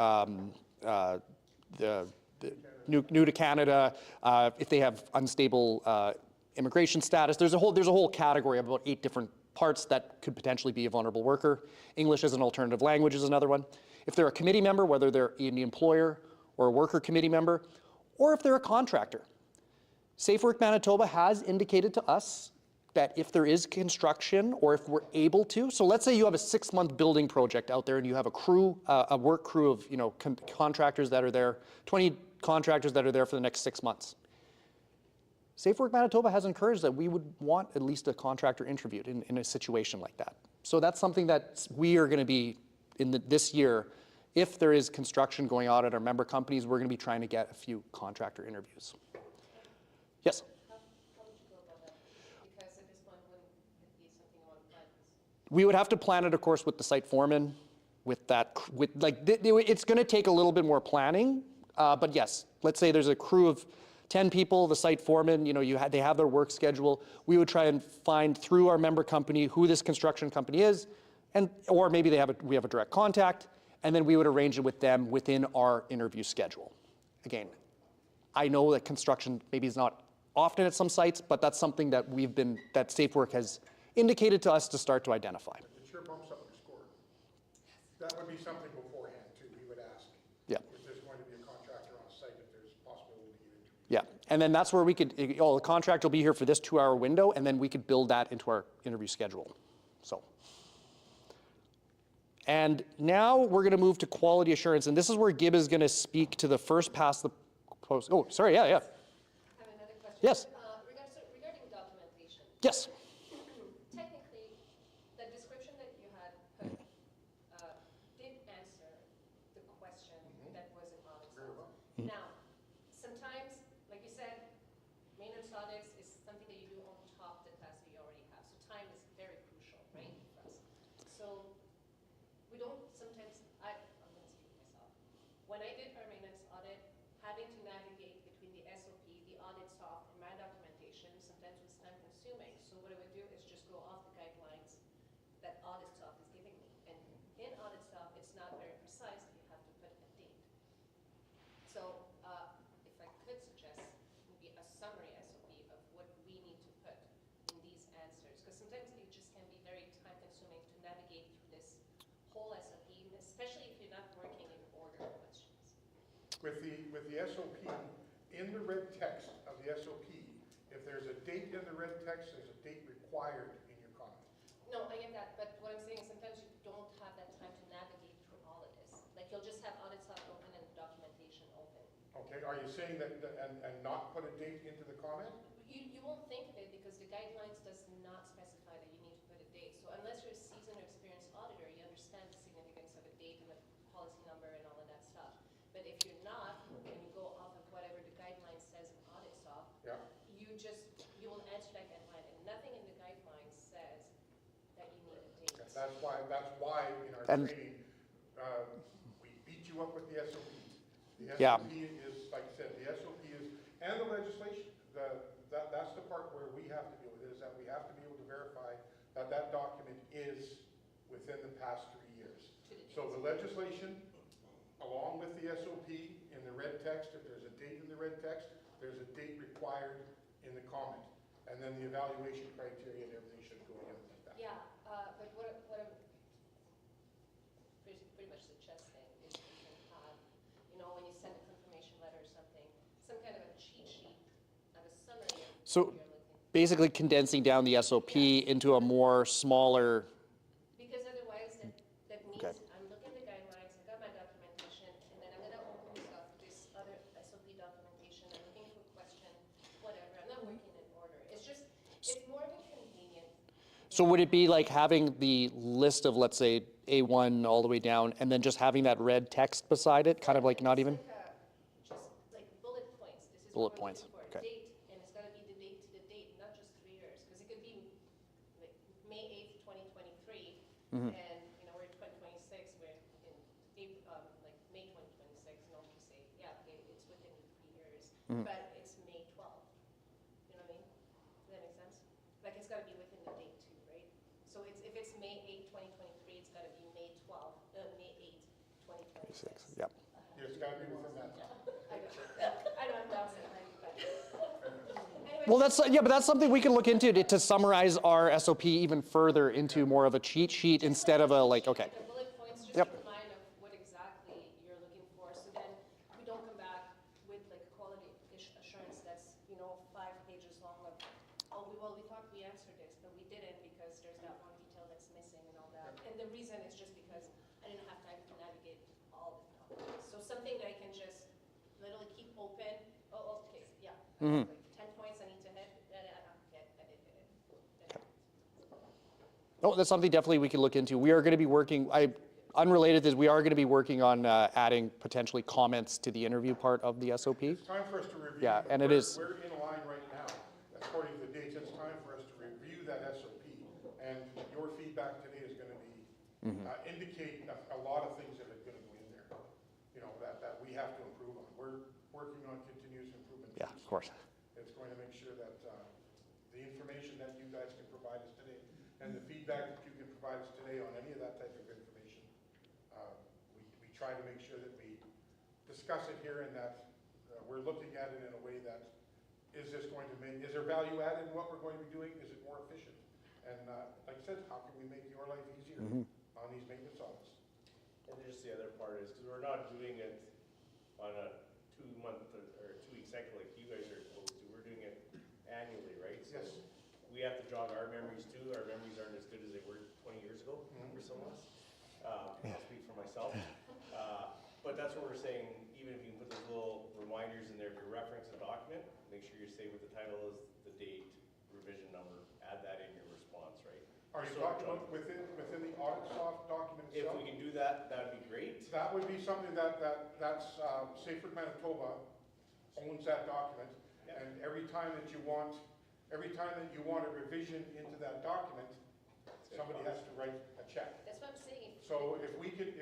Q: new to Canada, if they have unstable immigration status. There's a whole category of about 8 different parts that could potentially be a vulnerable worker. English as an alternative language is another one. If they're a committee member, whether they're an employer or a worker committee member, or if they're a contractor. Safe Work Manitoba has indicated to us that if there is construction, or if we're able to, so let's say you have a 6-month building project out there and you have a crew, a work crew of contractors that are there, 20 contractors that are there for the next 6 months. Safe Work Manitoba has encouraged that we would want at least a contractor interviewed in a situation like that. So that's something that we are going to be, this year, if there is construction going on at our member companies, we're going to be trying to get a few contractor interviews. Yes? We would have to plan it, of course, with the site foreman, it's going to take a little bit more planning, but yes, let's say there's a crew of 10 people, the site foreman, they have their work schedule. We would try and find through our member company who this construction company is, or maybe we have a direct contact, and then we would arrange it with them within our interview schedule. Again, I know that construction maybe is not often at some sites, but that's something that that Safe Work has indicated to us to start to identify.
A: It sure bumps up your score. That would be something beforehand too, we would ask.
Q: Yeah.
A: If there's going to be a contractor on site, if there's a possibility to get interviewed.
Q: Yeah, and then that's where we could, the contract will be here for this 2-hour window, and then we could build that into our interview schedule. So. And now we're going to move to quality assurance, and this is where Gib is going to speak to the first pass the post. Oh, sorry, yeah.
T: I have another question.
Q: Yes.
T: Regarding documentation.
Q: Yes.
T: Technically, the description that you had put did answer the question that was in AuditSoft. Now, sometimes, like you said, maintenance audits is something that you do on top of the task that you already have. So time is very crucial, right, for us. So we don't sometimes, I'm going to speak for myself. When I did our maintenance audit, having to navigate between the SOP, the AuditSoft, and my documentation sometimes was time consuming. So what I would do is just go off the guidelines that AuditSoft is giving me. And in AuditSoft, it's not very precise that you have to put a date. So if I could sometimes it just can be very time consuming to navigate through this whole SOP, especially if you're not working in order questions.
A: With the SOP, in the red text of the SOP, if there's a date in the red text, there's a date required in your comment.
T: No, I get that, but what I'm saying is sometimes you don't have that time to navigate through all of this. Like you'll just have audit soft open and documentation open.
A: Okay, are you saying that, and not put a date into the comment?
T: You won't think of it because the guidelines does not specify that you need to put a date. So unless you're a seasoned or experienced auditor, you understand the significance of a date and a policy number and all of that stuff. But if you're not, and you go off of whatever the guideline says in audit soft,
A: yeah,
T: you will answer that guideline, and nothing in the guideline says that you need a date.
A: That's why in our training, we beat you up with the SOP. The SOP is, like I said, the SOP is, and the legislation, that's the part where we have to deal with it, is that we have to be able to verify that that document is within the past 3 years. So the legislation, along with the SOP in the red text, if there's a date in the red text, there's a date required in the comment. And then the evaluation criteria and everything should go together like that.
T: Yeah, but what I'm pretty much suggesting is you can have, you know, when you send a confirmation letter or something, some kind of a cheat sheet of a summary of
Q: So basically condensing down the SOP into a more smaller.
T: Because otherwise that means I'm looking at the guidelines, I got my documentation, and then I'm going to open this other SOP documentation, I'm looking for a question, whatever. I'm not working in order. It's just, it's more of a convenient.
Q: So would it be like having the list of, let's say, A1 all the way down, and then just having that red text beside it, kind of like not even?
T: Just like bullet points. This is
Q: bullet
T: what
Q: points.
T: we're looking for.
Q: Okay.
T: Date, and it's got to be the date to the date, not just 3 years, because it could be like May 8th, 2023, and you know we're in 2026. We're in April, like May 2026. No, you say, yeah, okay, it's within 3 years, but it's May 12th. You know what I mean? Does that make sense? Like it's got to be within the date too, right? So if it's May 8th, 2023, it's got to be May 8th, 2026.
Q: Yep.
A: It's got to be within that time.
T: I know I'm bouncing behind you, but anyway.
Q: Well, but that's something we can look into to summarize our SOP even further into more of a cheat sheet instead of a like, okay.
T: The bullet points just remind of what exactly you're looking for, so then we don't come back with like a quality assurance that's, you know, 5 pages long of, oh, we thought we answered this, but we didn't because there's that one detail that's missing and all that. And the reason is just because I didn't have time to navigate all the documents. So something that I can just literally keep open. Oh, okay, yeah. Like 10 points I need to hit. Okay, I did hit it.
Q: Oh, that's something definitely we can look into. We are going to be working, unrelated to this, we are going to be working on adding potentially comments to the interview part of the SOP.
A: It's time for us to review.
Q: Yeah, and it is.
A: We're in line right now, according to the dates. It's time for us to review that SOP. And your feedback today is going to be indicate a lot of things that are going to go in there, you know, that we have to improve on. We're working on continuous improvement.
Q: Yeah, of course.
A: It's going to make sure that the information that you guys can provide us today and the feedback that you can provide us today on any of that type of information, we try to make sure that we discuss it here and that we're looking at it in a way that is there value added in what we're going to be doing? Is it more efficient? And like I said, how can we make your life easier on these maintenance audits?
U: And just the other part is, because we're not doing it on a 2-month or 2-week cycle like you guys are supposed to, we're doing it annually, right? So
A: yes.
U: We have to jog our memories too. Our memories aren't as good as they were 20 years ago for some of us. I'll speak for myself. But that's what we're saying, even if you can put those little reminders in there, if you reference a document, make sure you say what the title is, the date, revision number, add that in your response, right?
A: Are you talking about within the audit soft document itself?
U: If we can do that, that would be great.
A: That would be something that's Safer Manitoba owns that document, and every time that you want a revision into that document, somebody has to write a check.
T: That's what I'm saying.
A: So if we can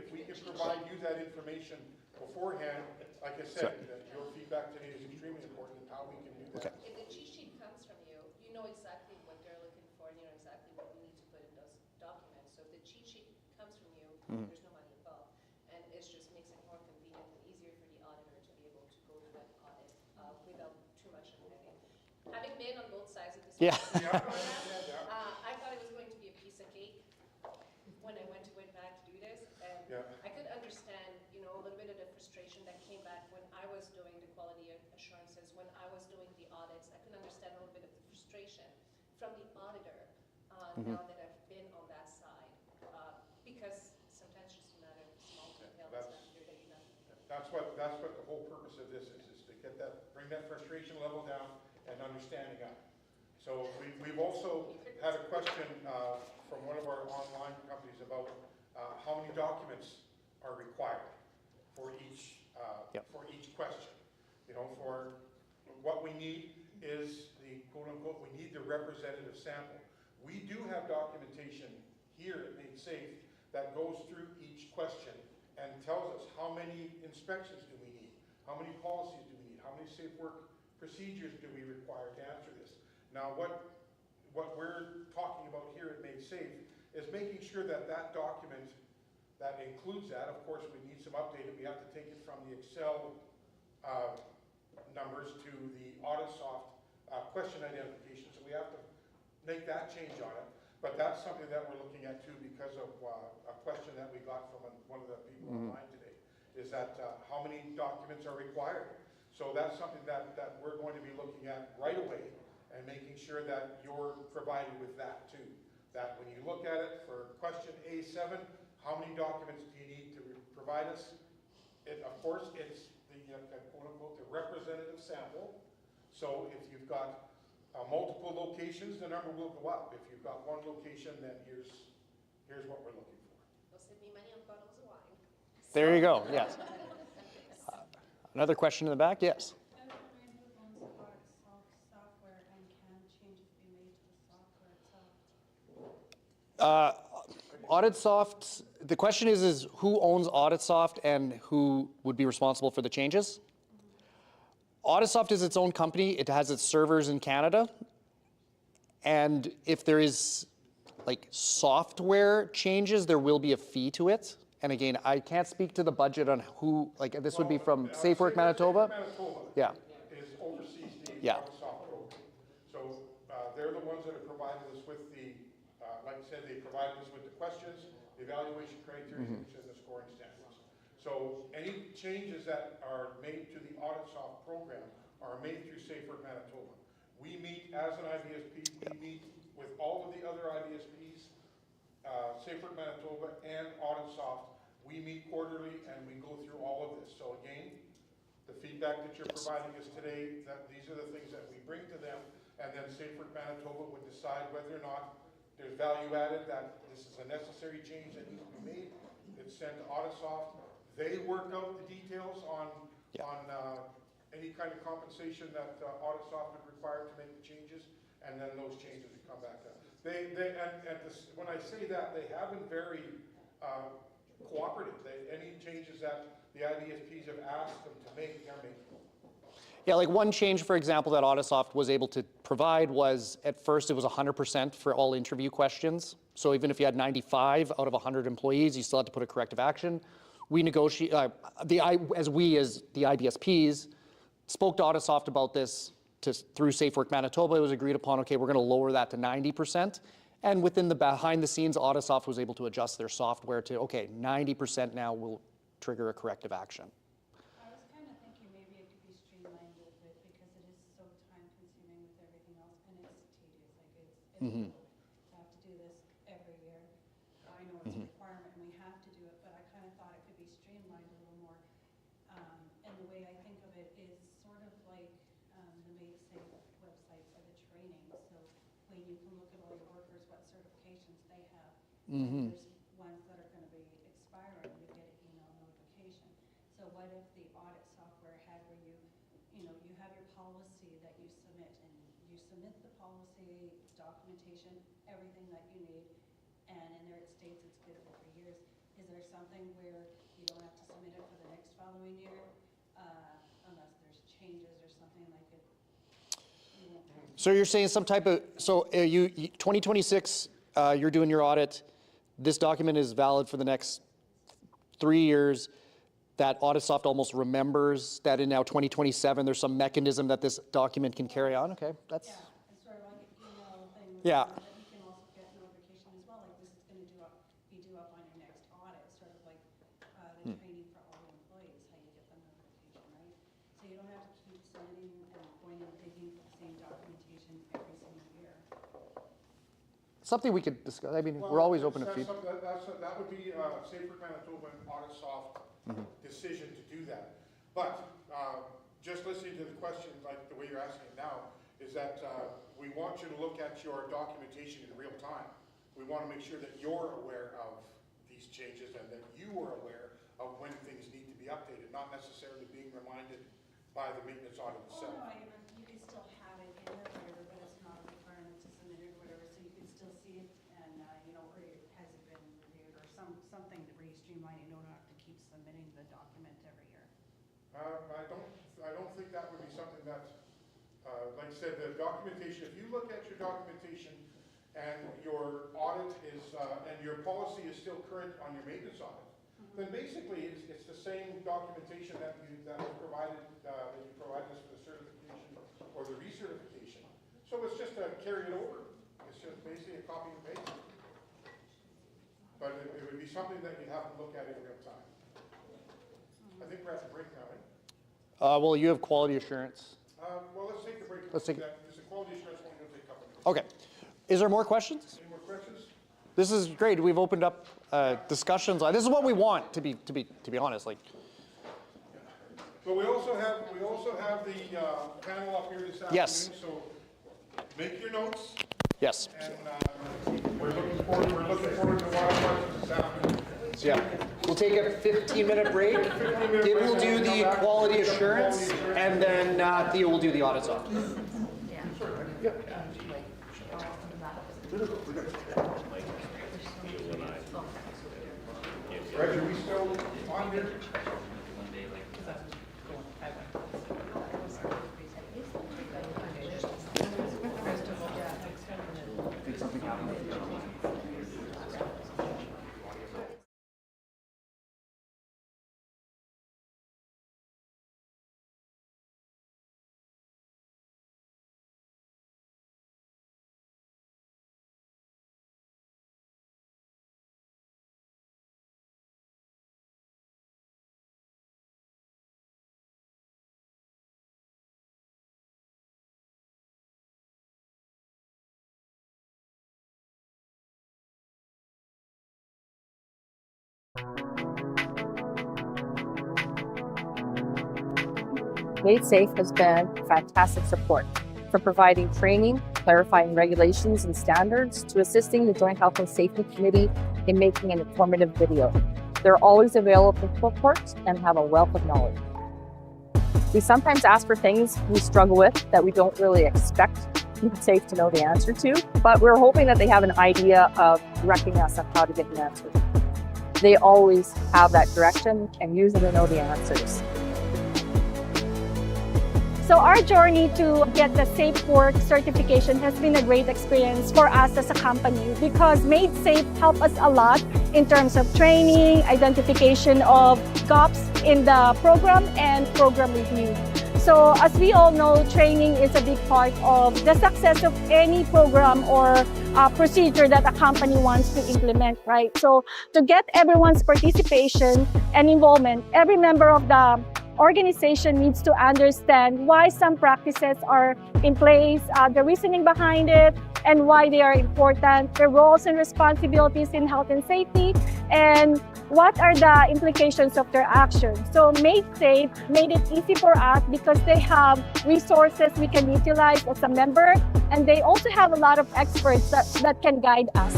A: provide you that information beforehand, like I said, that your feedback today is extremely important in how we can do that.
T: If the cheat sheet comes from you, you know exactly what they're looking for, and you know exactly what we need to put in those documents. So if the cheat sheet comes from you, there's no money involved, and it just makes it more convenient and easier for the auditor to be able to go through that audit without too much of heavy. Having been on both sides of this, I thought it was from the auditor,
A: Mhm.
T: now that I've been on that side, because sometimes it's just a matter of small detail that's not clear that you know.
A: That's what the whole purpose of this is to get that, bring that frustration level down and understanding up. So we've also had a question from one of our online companies about how many documents are required for each question. You know, for what we need is the quote unquote, we need the representative sample. We do have documentation here at Made Safe that goes through each question and tells us how many inspections do we need, how many policies do we need, how many safe work procedures do we require to answer this. Now what we're talking about here at Made Safe is making sure that that document that includes that, of course we need some updated, we have to take it from the Excel numbers to the AuditSoft question identification, so we have to make that change on it. But that's something that we're looking at too because of a question that we got from one of the people online today, is that how many documents are required. So that's something that we're going to be looking at right away and making sure that you're provided with that too. That when you look at it for question A7, how many documents do you need to provide us? Of course, it's the quote unquote the representative sample. So if you've got multiple locations, the number will go up. If you've got one location, then here's what we're looking for.
T: They'll save me money on bottles of wine.
B: There you go, yes. Another question in the back, yes. AuditSoft, the question is who owns AuditSoft and who would be responsible for the changes? AuditSoft is its own company. It has its servers in Canada. And if there is like software changes, there will be a fee to it. And again, I can't speak to the budget on who, like this would be from SafeWork Manitoba. Yeah.
A: Is oversees the
B: Yeah.
A: AuditSoft program. So they're the ones that have provided us with the, like I said, they provided us with the questions, the evaluation criteria, and the scoring standards. So any changes that are made to the AuditSoft program are made through SafeWork Manitoba. We meet as an IBSP, we meet with all of the other IBSPs, SafeWork Manitoba and AuditSoft. We meet quarterly and we go through all of this. So again, the feedback that you're providing us today, that these are the things that we bring to them, and then SafeWork Manitoba would decide whether or not there's value added, that this is a necessary change that needs to be made. It's sent to AuditSoft. They work out the details on any kind of compensation that AuditSoft would require to make the changes, and then those changes would come back down. When I say that, they have been very cooperative. Any changes that the IBSPs have asked them to make, they're making.
B: Yeah, like one change, for example, that AuditSoft was able to provide was, at first it was 100% for all interview questions. So even if you had 95 out of 100 employees, you still had to put a corrective action. We negotiate, as the IBSPs spoke to AuditSoft about this through SafeWork Manitoba, it was agreed upon, okay, we're going to lower that to 90%. And within the behind the scenes, AuditSoft was able to adjust their software to, okay, 90% now will trigger a corrective action.
V: I was kind of thinking maybe it could be streamlined a little bit because it is so time consuming with everything else and it's tedious. Like it's to have to do this every year. I know it's a requirement and we have to do it, but I kind of thought it could be streamlined a little more. And the way I think of it is sort of like the Made Safe website for the training. So when you can look at all your workers, what certifications they have. And there's ones that are going to be expiring, you get an email notification. So what if the audit software had where you have your policy that you submit and you submit the policy, documentation, everything that you need, and in there it states it's good for 3 years. Is there something where you don't have to submit it for the next following year unless there's changes or something like it?
B: So you're saying some type of, 2026, you're doing your audit. This document is valid for the next 3 years. That AuditSoft almost remembers that in now 2027, there's some mechanism that this document can carry on. Okay, that's.
V: Yeah, it's sort of like an email thing.
B: Yeah.
V: That you can also get notification as well. Like this is going to be due up on your next audit. Sort of like the training for all the employees, how you get the notification, right? So you don't have to keep sending and going and digging for the same documentation every single year.
B: something we could discuss. I mean, we're always open to feedback.
A: That would be safer Manitoba and Auditsoft decision to do that. But just listening to the question, like the way you're asking it now, is that we want you to look at your documentation in real time. We want to make sure that you're aware of these changes and that you are aware of when things need to be updated, not necessarily being reminded by the maintenance audit itself.
V: Oh, no, you can still have it in there, whatever, but it's not a requirement to submit it or whatever, so you can still see it and, you know, or has it been reviewed or something where you streamline it, you don't have to keep submitting the document every year.
A: I don't think that would be something that, like I said, the documentation, if you look at your documentation and your audit is, and your policy is still current on your maintenance audit, then basically it's the same documentation that was provided, that you provided us for the certification or the recertification. So it's just to carry it over. It's just basically a copy and paste. But it would be something that you have to look at in real time. I think we're at the break now, right?
B: Well, you have quality assurance.
A: Well, let's take the break.
B: Let's take.
A: Because the quality assurance one will take a couple minutes.
B: Okay. Is there more questions?
A: Any more questions?
B: This is great. We've opened up discussions. This is what we want, to be honest. Like.
A: But we also have the panel up here this afternoon.
B: Yes.
A: So make your notes.
B: Yes.
A: And we're looking forward to a lot of questions this afternoon.
B: Yeah. We'll take a 15-minute break. Gib will do the quality assurance, and then Theo will do the audit soft.
A: Yeah. Reg, are we still on here?
C: Made Safe has been fantastic support, from providing training, clarifying regulations and standards, to assisting the Joint Health and Safety Committee in making an informative video. They're always available for support and have a wealth of knowledge. We sometimes ask for things we struggle with that we don't really expect Made Safe to know the answer to, but we're hoping that they have an idea of directing us on how to get the answer. They always have that direction and usually know the answers.
D: So our journey to get the Safe Work certification has been a great experience for us as a company, because Made Safe helped us a lot in terms of training, identification of gaps in the program, and program review. So as we all know, training is a big part of the success of any program or procedure that a company wants to implement, right? So to get everyone's participation and involvement, every member of the organization needs to understand why some practices are in place, the reasoning behind it, and why they are important, their roles and responsibilities in health and safety, and what are the implications of their actions. So Made Safe made it easy for us because they have resources we can utilize as a member, and they also have a lot of experts that can guide us.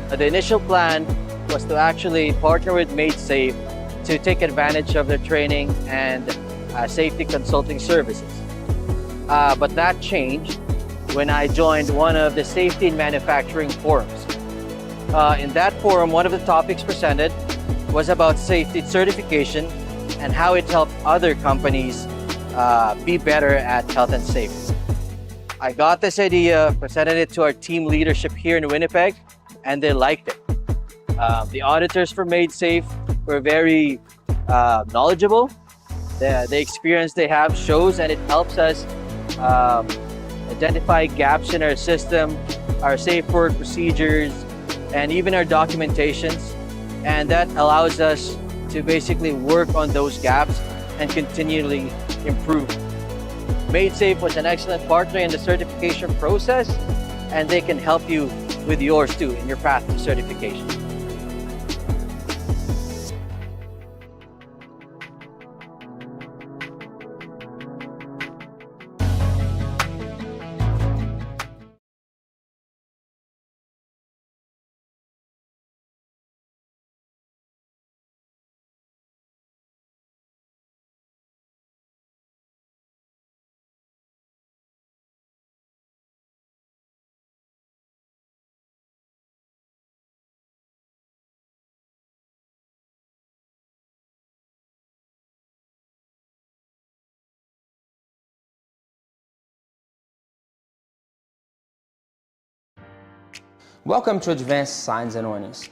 E: The initial plan was to actually partner with Made Safe to take advantage of their training and safety consulting services. But that changed when I joined one of the safety and manufacturing forums. In that forum, one of the topics presented was about safety certification and how it helped other companies be better at health and safety. I got this idea, presented it to our team leadership here in Winnipeg, and they liked it. The auditors for Made Safe were very knowledgeable. The experience they have shows, and it helps us identify gaps in our system, our safe work procedures, and even our documentations. And that allows us to basically work on those gaps and continually improve. Made Safe was an excellent partner in the certification process, and they can help you with yours too in your path to certification.
F: Welcome to Advanced Signs and Warnings.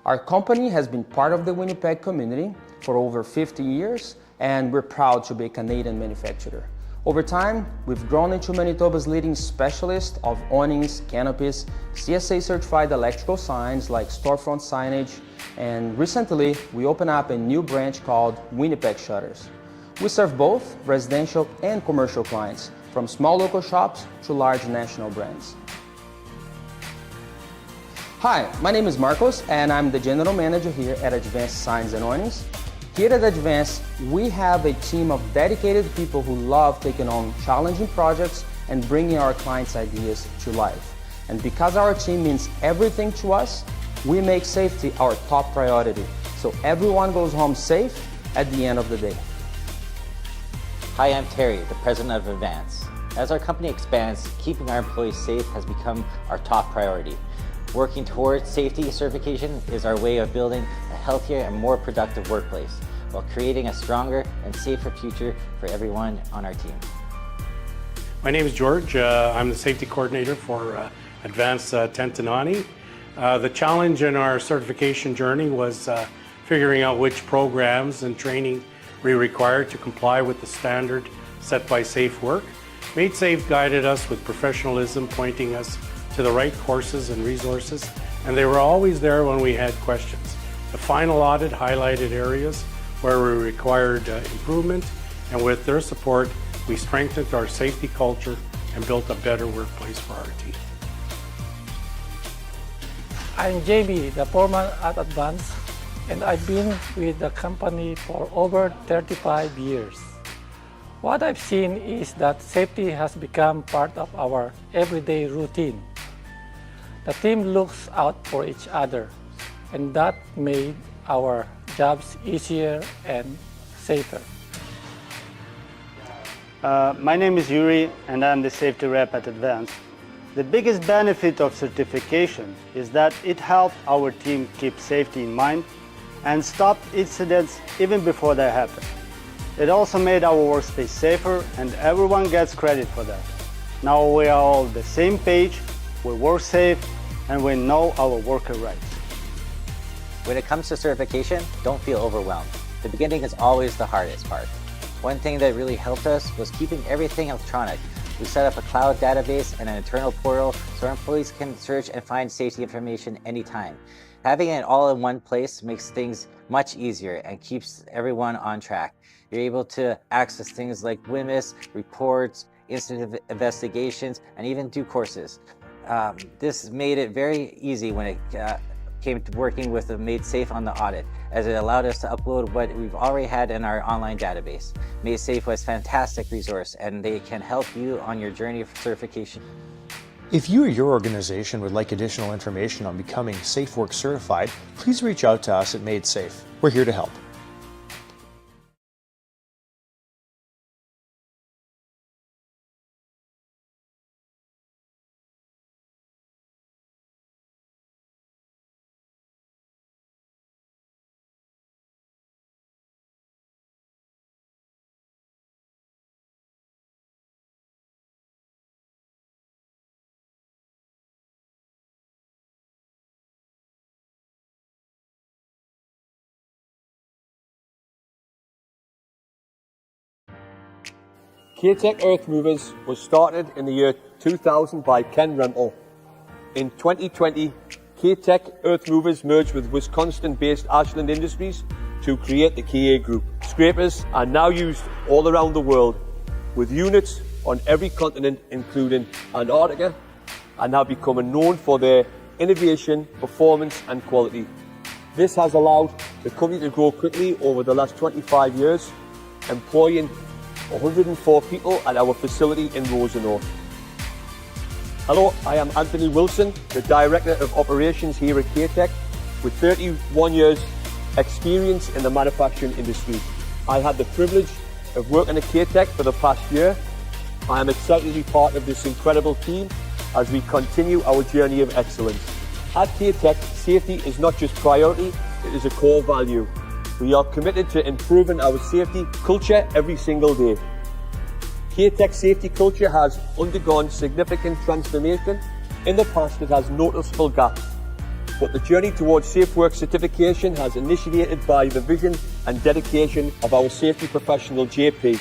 F: Our company has been part of the Winnipeg community for over 50 years, and we're proud to be a Canadian manufacturer. Over time, we've grown into Manitoba's leading specialist of awnings, canopies, CSA certified electrical signs like storefront signage, and recently we opened up a new branch called Winnipeg Shutters. We serve both residential and commercial clients, from small local shops to large national brands. Hi, my name is Marcos and I'm the General Manager here at Advanced Signs and Awnings. Here at Advanced, we have a team of dedicated people who love taking on challenging projects and bringing our clients' ideas to life. And because our team means everything to us, we make safety our top priority, so everyone goes home safe at the end of the day.
G: Hi, I'm Terry, the President of Advance. As our company expands, keeping our employees safe has become our top priority. Working towards safety certification is our way of building a healthier and more productive workplace while creating a stronger and safer future for everyone on our team.
H: My name is George. I'm the safety coordinator for Advanced Tentanani. The challenge in our certification journey was figuring out which programs and training we required to comply with the standard set by Safe Work. Made Safe guided us with professionalism, pointing us to the right courses and resources, and they were always there when we had questions. The final audit highlighted areas where we required improvement, and with their support, we strengthened our safety culture and built a better workplace for our team.
I: I'm Jamie, the foreman at Advance, and I've been with the company for over 35 years. What I've seen is that safety has become part of our everyday routine. The team looks out for each other, and that made our jobs easier and safer.
J: My name is Yuri, and I'm the safety rep at Advance. The biggest benefit of certification is that it helped our team keep safety in mind and stop incidents even before they happen. It also made our workspace safer, and everyone gets credit for that. Now we are all on the same page, we work safe, and we know our worker rights.
G: When it comes to certification, don't feel overwhelmed. The beginning is always the hardest part. One thing that really helped us was keeping everything electronic. We set up a cloud database and an internal portal so our employees can search and find safety information anytime. Having it all in one place makes things much easier and keeps everyone on track. You're able to access things like WMIS, reports, incident investigations, and even do courses. This made it very easy when it came to working with the Made Safe on the audit, as it allowed us to upload what we've already had in our online database. Made Safe was a fantastic resource, and they can help you on your journey for certification.
K: If you or your organization would like additional information on becoming Safe Work certified, please reach out to us at Made Safe. We're here to help.
L: K-Tech Earth Movers was started in the year 2000 by Ken Rental. In 2020, K-Tech Earth Movers merged with Wisconsin-based Ashland Industries to create the KA Group. Scrapers are now used all around the world, with units on every continent, including Antarctica, and have become known for their innovation, performance and quality. This has allowed the company to grow quickly over the last 25 years, employing 104 people at our facility in Rosenau. Hello, I am Anthony Wilson, the Director of Operations here at K-Tech, with 31 years experience in the manufacturing industry. I had the privilege of working at K-Tech for the past year. I am excited to be part of this incredible team as we continue our journey of excellence. At K-Tech, safety is not just priority, it is a core value. We are committed to improving our safety culture every single day. K-Tech's safety culture has undergone significant transformation. In the past, it has noticeable gaps, but the journey towards Safe Work certification has initiated by the vision and dedication of our safety professional JP,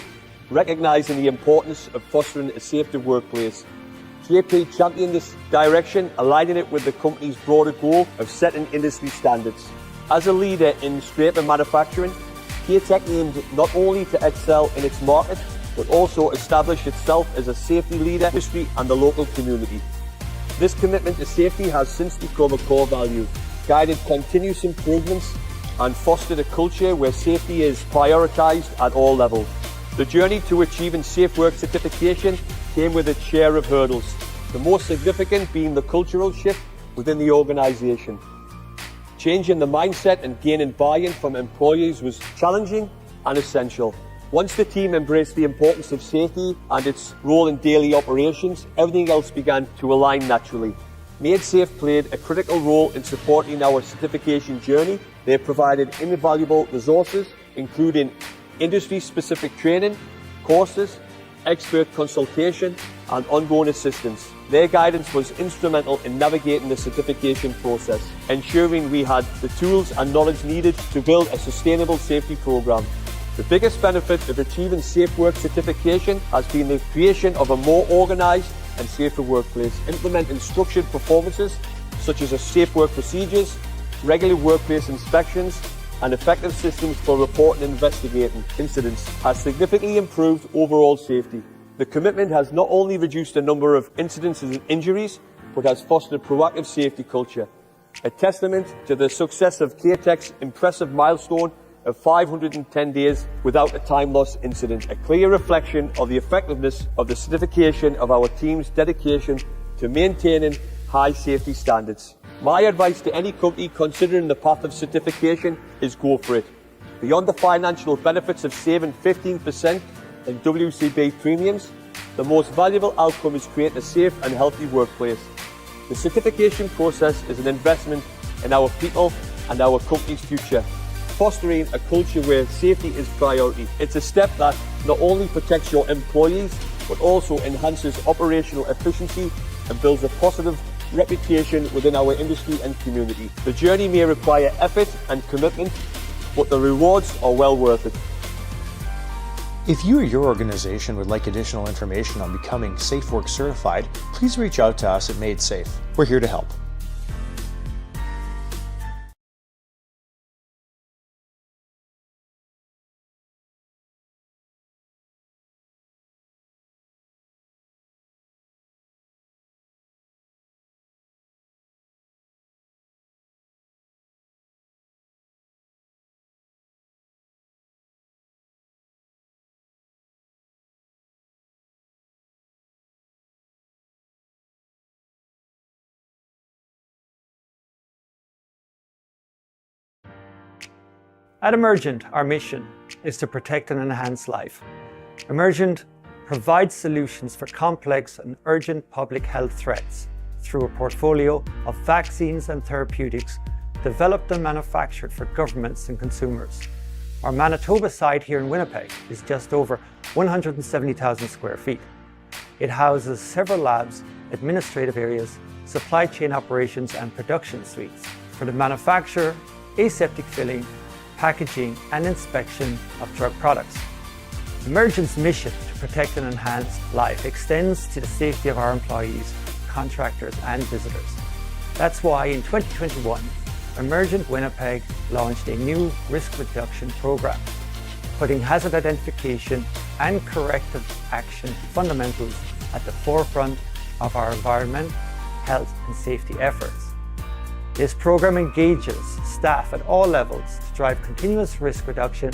L: recognising the importance of fostering a safer workplace. JP championed this direction, aligning it with the company's broader goal of setting industry standards. As a leader in scraper manufacturing, K-Tech aimed not only to excel in its market, but also establish itself as a safety leader in the industry and the local community. This commitment to safety has since become a core value, guided continuous improvements and fostered a culture where safety is prioritised at all levels. The journey to achieving Safe Work certification came with its share of hurdles, the most significant being the cultural shift within the organisation. Changing the mindset and gaining buy-in from employees was challenging and essential. Once the team embraced the importance of safety and its role in daily operations, everything else began to align naturally. Made Safe played a critical role in supporting our certification journey. They provided invaluable resources, including industry-specific training, courses, expert consultation, and ongoing assistance. Their guidance was instrumental in navigating the certification process, ensuring we had the tools and knowledge needed to build a sustainable safety program. The biggest benefit of achieving Safe Work certification has been the creation of a more organised and safer workplace, implementing structured performances such as safe work procedures, regular workplace inspections, and effective systems for reporting and investigating incidents has significantly improved overall safety. The commitment has not only reduced the number of incidents and injuries, but has fostered a proactive safety culture, a testament to the success of K-Tech's impressive milestone of 510 days without a time loss incident, a clear reflection of the effectiveness of the certification of our team's dedication to maintaining high safety standards. My advice to any company considering the path of certification is go for it. Beyond the financial benefits of saving 15% in WCB premiums, the most valuable outcome is creating a safe and healthy workplace. The certification process is an investment in our people and our company's future, fostering a culture where safety is priority. It's a step that not only protects your employees, but also enhances operational efficiency and builds a positive reputation within our industry and community. The journey may require effort and commitment, but the rewards are well worth it.
K: If you or your organization would like additional information on becoming Safe Work certified, please reach out to us at Made Safe. We're here to help.
M: At Emergent, our mission is to protect and enhance life. Emergent provides solutions for complex and urgent public health threats through a portfolio of vaccines and therapeutics developed and manufactured for governments and consumers. Our Manitoba site here in Winnipeg is just over 170,000 square feet. It houses several labs, administrative areas, supply chain operations and production suites for the manufacture, aseptic filling, packaging and inspection of drug products. Emergent's mission to protect and enhance life extends to the safety of our employees, contractors and visitors. That's why in 2021, Emergent Winnipeg launched a new risk reduction program, putting hazard identification and corrective action fundamentals at the forefront of our environment, health and safety efforts. This program engages staff at all levels to drive continuous risk reduction.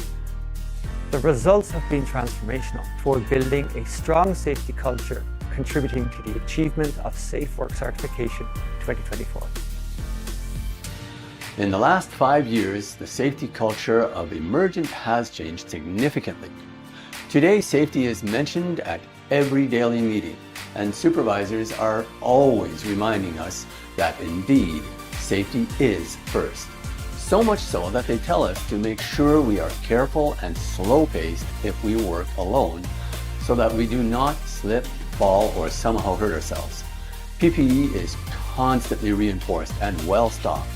M: The results have been transformational toward building a strong safety culture, contributing to the achievement of Safe Work Certification 2024.
N: In the last 5 years, the safety culture of Emergent has changed significantly. Today, safety is mentioned at every daily meeting, and supervisors are always reminding us that indeed, safety is first. So much so that they tell us to make sure we are careful and slow-paced if we work alone, so that we do not slip, fall, or somehow hurt ourselves. PPE is constantly reinforced and well-stocked.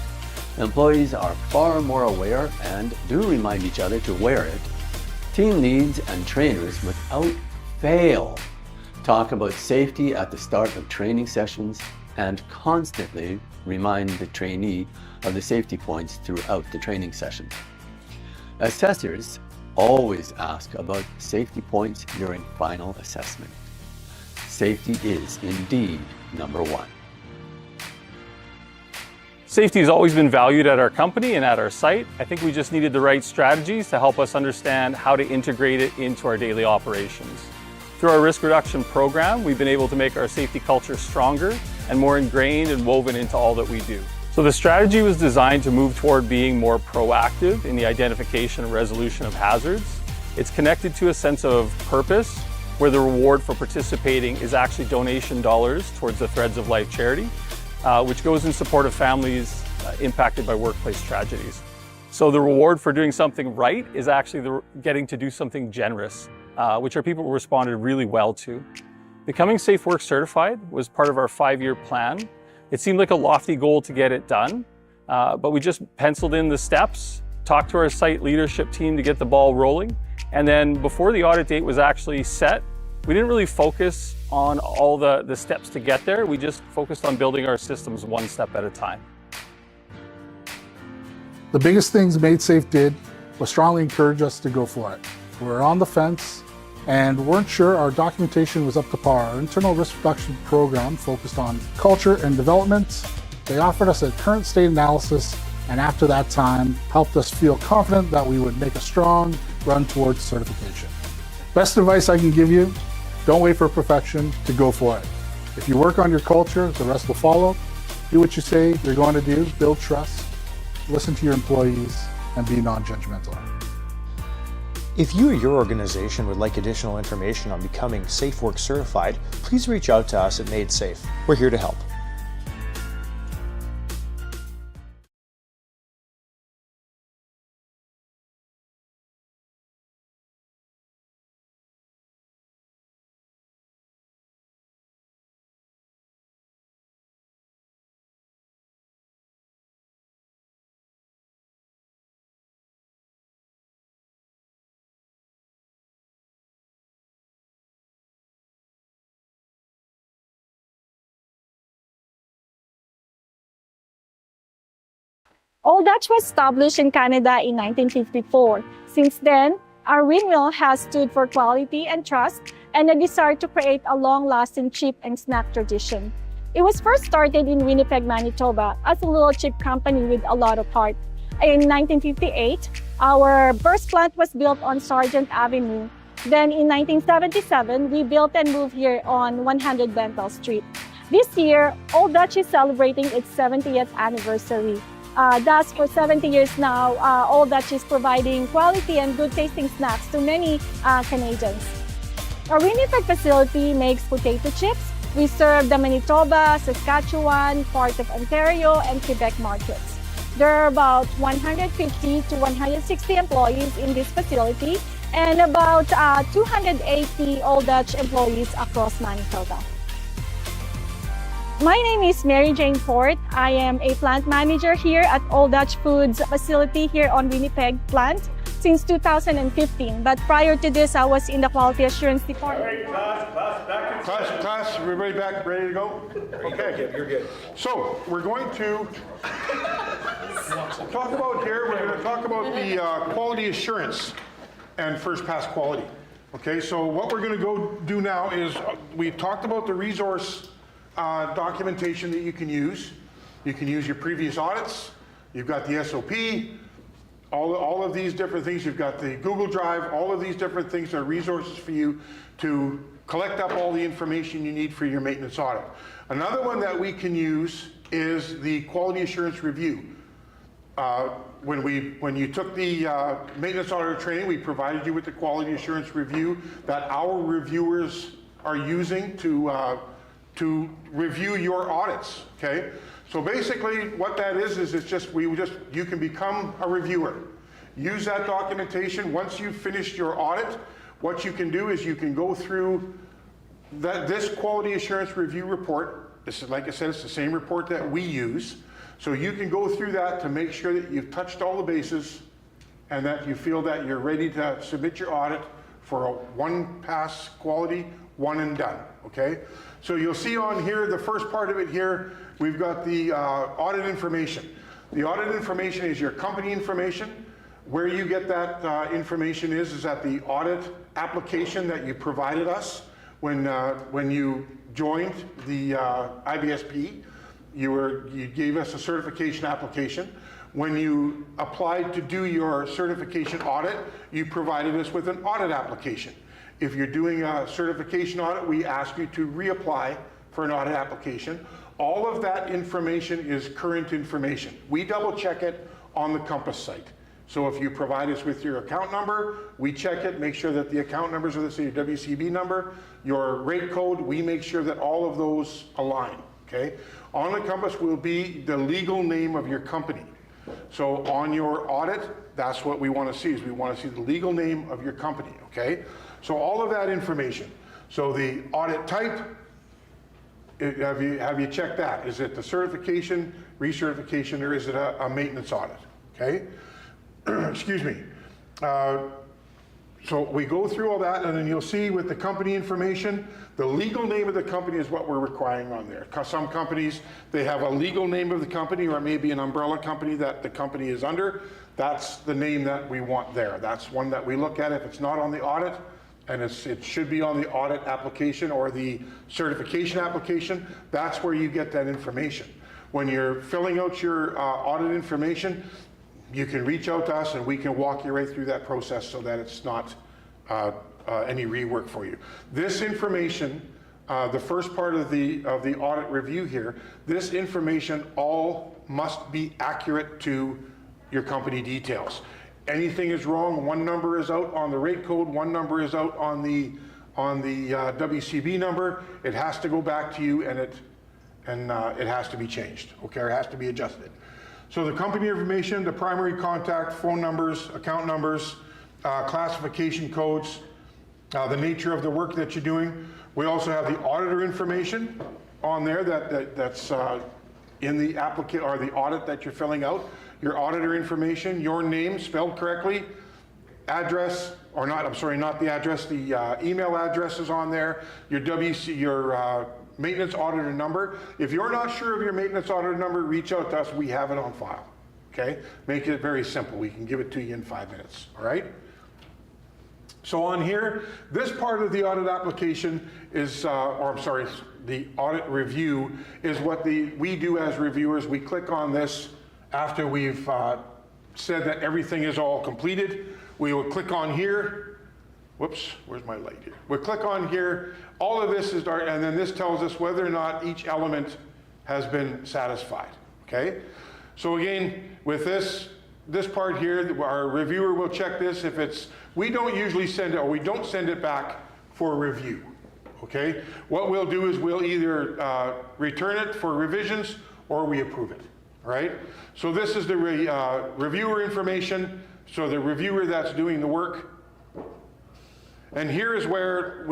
N: Employees are far more aware and do remind each other to wear it. Team leads and trainers without fail talk about safety at the start of training sessions and constantly remind the trainee of the safety points throughout the training session. Assessors always ask about safety points during final assessment. Safety is indeed number one.
O: Safety has always been valued at our company and at our site. I think we just needed the right strategies to help us understand how to integrate it into our daily operations. Through our risk reduction program, we've been able to make our safety culture stronger and more ingrained and woven into all that we do. So the strategy was designed to move toward being more proactive in the identification and resolution of hazards. It's connected to a sense of purpose, where the reward for participating is actually donation dollars towards the Threads of Life charity, which goes in support of families impacted by workplace tragedies. So the reward for doing something right is actually getting to do something generous, which our people responded really well to. Becoming Safe Work Certified was part of our 5-year plan. It seemed like a lofty goal to get it done, but we just penciled in the steps, talked to our site leadership team to get the ball rolling, and then before the audit date was actually set, we didn't really focus on all the steps to get there. We just focused on building our systems one step at a time.
P: The biggest things Made Safe did was strongly encourage us to go for it. We were on the fence and weren't sure our documentation was up to par. Our internal risk reduction program focused on culture and development. They offered us a current state analysis, and after that time, helped us feel confident that we would make a strong run towards certification. Best advice I can give you, don't wait for perfection to go for it. If you work on your culture, the rest will follow. Do what you say you're going to do, build trust, listen to your employees, and be non-judgmental.
K: If you or your organization would like additional information on becoming Safe Work Certified, please reach out to us at Made Safe. We're here to help.
D: Old Dutch was established in Canada in 1954. Since then, our windmill has stood for quality and trust and a desire to create a long-lasting chip and snack tradition. It was first started in Winnipeg, Manitoba as a little chip company with a lot of heart. In 1958, our first plant was built on Sargent Avenue. Then in 1977, we built and moved here on 100 Bentel Street. This year, Old Dutch is celebrating its 70th anniversary. Thus, for 70 years now, Old Dutch is providing quality and good tasting snacks to many Canadians. Our Winnipeg facility makes potato chips. We serve the Manitoba, Saskatchewan, part of Ontario, and Quebec markets. There are about 150 to 160 employees in this facility and about 280 Old Dutch employees across Manitoba. My name is Mary Jane Fort. I am a plant manager here at Old Dutch Foods facility here on Winnipeg plant since 2015. But prior to this, I was in the quality assurance department.
A: All right, class, everybody back, ready to go? Okay, you're good. So we're going to talk about here, we're going to talk about the quality assurance and first pass quality. Okay, so what we're going to go do now is we've talked about the resource documentation that you can use. You can use your previous audits. You've got the SOP, all of these different things. You've got the Google Drive, all of these different things are resources for you to collect up all the information you need for your maintenance audit. Another one that we can use is the quality assurance review. When you took the maintenance auditor training, we provided you with the quality assurance review that our reviewers are using to review your audits, okay? So basically what that is it's just, you can become a reviewer. Use that documentation. Once you've finished your audit, what you can do is you can go through this quality assurance review report. This is, like I said, it's the same report that we use. So you can go through that to make sure that you've touched all the bases and that you feel that you're ready to submit your audit for a one pass quality, one and done, okay? So you'll see on here, the first part of it here, we've got the audit information. The audit information is your company information. Where you get that information is at the audit application that you provided us when you joined the IBSP. You gave us a certification application. When you applied to do your certification audit, you provided us with an audit application. If you're doing a certification audit, we ask you to reapply for an audit application. All of that information is current information. We double check it on the Compass site. So if you provide us with your account number, we check it, make sure that the account numbers are the same, your WCB number, your rate code, we make sure that all of those align, okay? On the Compass will be the legal name of your company. So on your audit, that's what we want to see, is we want to see the legal name of your company, okay? So all of that information. So the audit type, have you checked that? Is it the certification, recertification, or is it a maintenance audit, okay? Excuse me. So we go through all that, and then you'll see with the company information, the legal name of the company is what we're requiring on there. Because some companies, they have a legal name of the company, or maybe an umbrella company that the company is under. That's the name that we want there. That's one that we look at. If it's not on the audit, and it should be on the audit application or the certification application, that's where you get that information. When you're filling out your audit information, you can reach out to us and we can walk you right through that process so that it's not any rework for you. This information, the first part of the audit review here, this information all must be accurate to your company details. Anything is wrong, one number is out on the rate code, one number is out on the WCB number, it has to go back to you and it has to be changed, okay, or it has to be adjusted. So the company information, the primary contact, phone numbers, account numbers, classification codes, the nature of the work that you're doing. We also have the auditor information on there that's in the applicant or the audit that you're filling out. Your auditor information, your name spelled correctly, address, or not, I'm sorry, not the address, the email address is on there, your maintenance auditor number. If you're not sure of your maintenance auditor number, reach out to us, we have it on file, okay? Make it very simple, we can give it to you in 5 minutes, all right? So on here, this part of the audit application is, the audit review is what we do as reviewers. We click on this after we've said that everything is all completed. We will click on here. Whoops, where's my light here? We'll click on here. All of this is dark, and then this tells us whether or not each element has been satisfied, okay? So again, with this part here, our reviewer will check this. If it's, we don't usually send it, or we don't send it back for review, okay? What we'll do is we'll either return it for revisions or we approve it, all right? So this is the reviewer information, so the reviewer that's doing the work. And here is where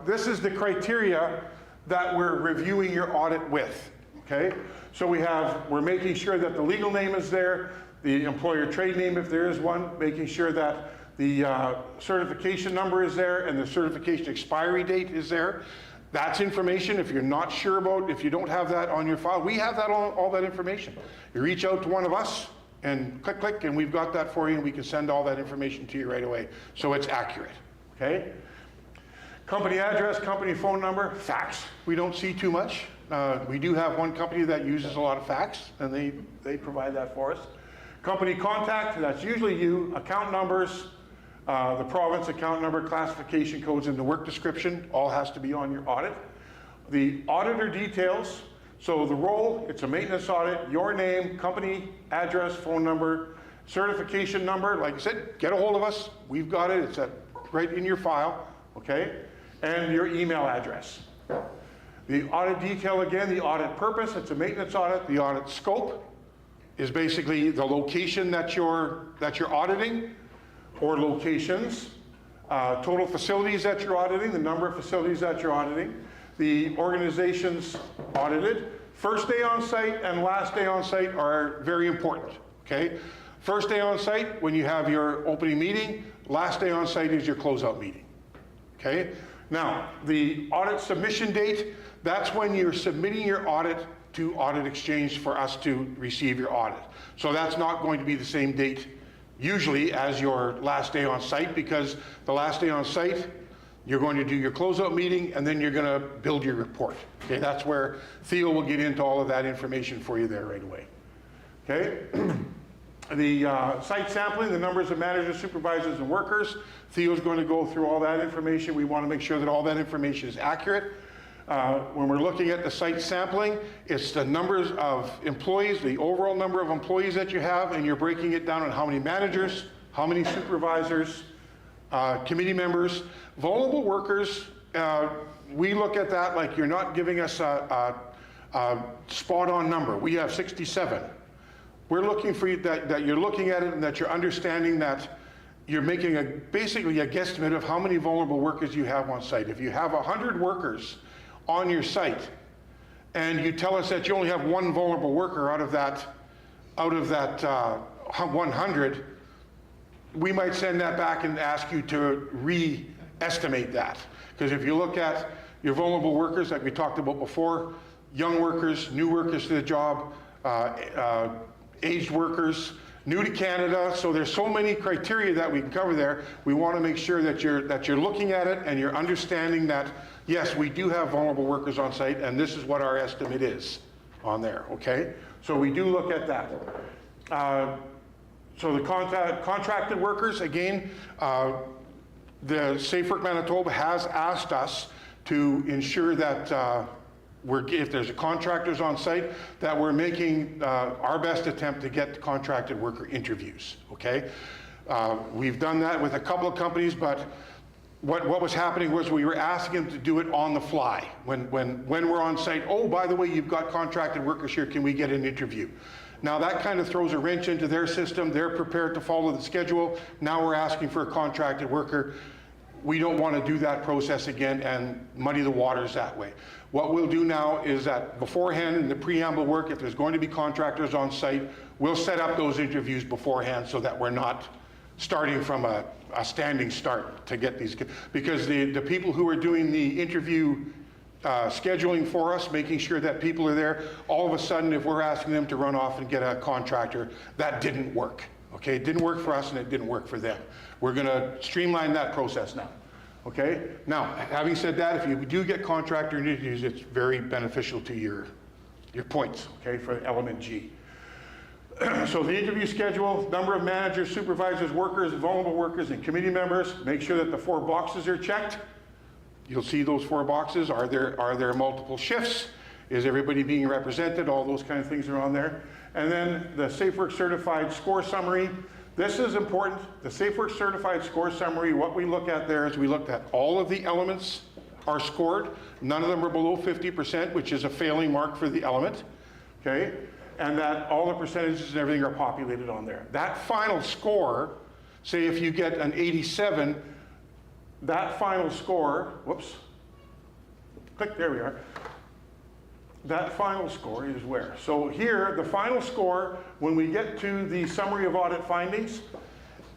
A: this is the criteria that we're reviewing your audit with, okay? So we're making sure that the legal name is there, the employer trade name if there is one, making sure that the certification number is there and the certification expiry date is there. That's information if you're not sure about, if you don't have that on your file, we have that all that information. You reach out to one of us and click, and we've got that for you and we can send all that information to you right away so it's accurate. Okay? Company address, company phone number, fax. We don't see too much. We do have one company that uses a lot of fax, and they provide that for us. Company contact, that's usually you. Account numbers, the province account number, classification codes, and the work description all has to be on your audit. The auditor details, so the role, it's a maintenance audit, your name, company address, phone number, certification number. Like I said, get a hold of us. We've got it. It's right in your file, okay? And your email address. The audit detail, again, the audit purpose, it's a maintenance audit. The audit scope is basically the location that you're auditing, or locations. Total facilities that you're auditing, the number of facilities that you're auditing. The organizations audited. First day on site and last day on site are very important, okay? First day on site, when you have your opening meeting. Last day on site is your closeout meeting, okay? Now, the audit submission date, that's when you're submitting your audit to Audit Exchange for us to receive your audit. So that's not going to be the same date usually as your last day on site, because the last day on site, you're going to do your closeout meeting and then you're going to build your report. Okay, that's where Theo will get into all of that information for you there right away. Okay, the site sampling, the numbers of managers, supervisors, and workers. Theo's going to go through all that information. We want to make sure that all that information is accurate. When we're looking at the site sampling, it's the numbers of employees, the overall number of employees that you have, and you're breaking it down on how many managers, how many supervisors, committee members. Vulnerable workers, we look at that like you're not giving us a spot-on number. We have 67. We're looking for you that you're looking at it and that you're understanding that you're making basically a guesstimate of how many vulnerable workers you have on site. If you have 100 workers on your site, and you tell us that you only have one vulnerable worker out of that 100, we might send that back and ask you to re-estimate that. Because if you look at your vulnerable workers that we talked about before, young workers, new workers to the job, aged workers, new to Canada, so there's so many criteria that we can cover there. We want to make sure that you're looking at it and you're understanding that, yes, we do have vulnerable workers on site, and this is what our estimate is on there, okay? So we do look at that. So the contracted workers, again, the Safe Work Manitoba has asked us to ensure that if there's contractors on site, that we're making our best attempt to get contracted worker interviews, okay? We've done that with a couple of companies, but what was happening was we were asking them to do it on the fly. When we're on site, oh, by the way, you've got contracted workers here, can we get an interview? Now that kind of throws a wrench into their system. They're prepared to follow the schedule. Now we're asking for a contracted worker. We don't want to do that process again and muddy the waters that way. What we'll do now is that beforehand in the preamble work, if there's going to be contractors on site, we'll set up those interviews beforehand so that we're not starting from a standing start to get these, because the people who are doing the interview scheduling for us, making sure that people are there, all of a sudden if we're asking them to run off and get a contractor, that didn't work. Okay, it didn't work for us and it didn't work for them. We're going to streamline that process now. Okay, now having said that, if you do get contractor interviews, it's very beneficial to your points, okay, for element G. So the interview schedule, number of managers, supervisors, workers, vulnerable workers, and committee members. Make sure that the 4 boxes are checked. You'll see those 4 boxes. Are there multiple shifts? Is everybody being represented? All those kind of things are on there. And then the SafeWork Certified Score Summary. This is important. The SafeWork Certified Score Summary, what we look at there is we looked at all of the elements are scored. None of them are below 50%, which is a failing mark for the element, okay? And that all the percentages and everything are populated on there. That final score, say if you get an 87, that final score, whoops, click, there we are. That final score is where? So here, the final score, when we get to the summary of audit findings,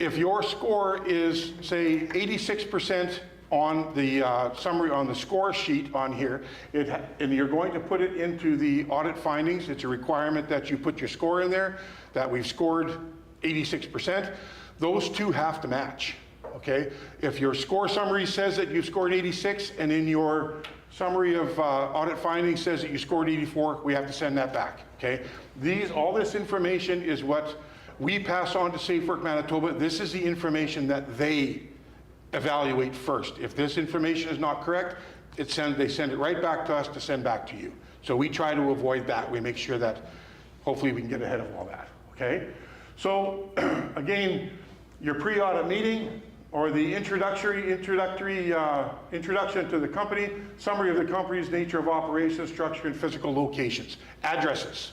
A: if your score is, say, 86% on the summary, on the score sheet on here, and you're going to put it into the audit findings, it's a requirement that you put your score in there, that we've scored 86%, those two have to match. okay? If your score summary says that you scored 86 and in your summary of audit findings says that you scored 84, we have to send that back, okay? All this information is what we pass on to Safe Work Manitoba. This is the information that they evaluate first. If this information is not correct, they send it right back to us to send back to you. So we try to avoid that. We make sure that hopefully we can get ahead of all that, okay? So again, your pre-audit meeting or the introduction to the company, summary of the company's nature of operations, structure, and physical locations. Addresses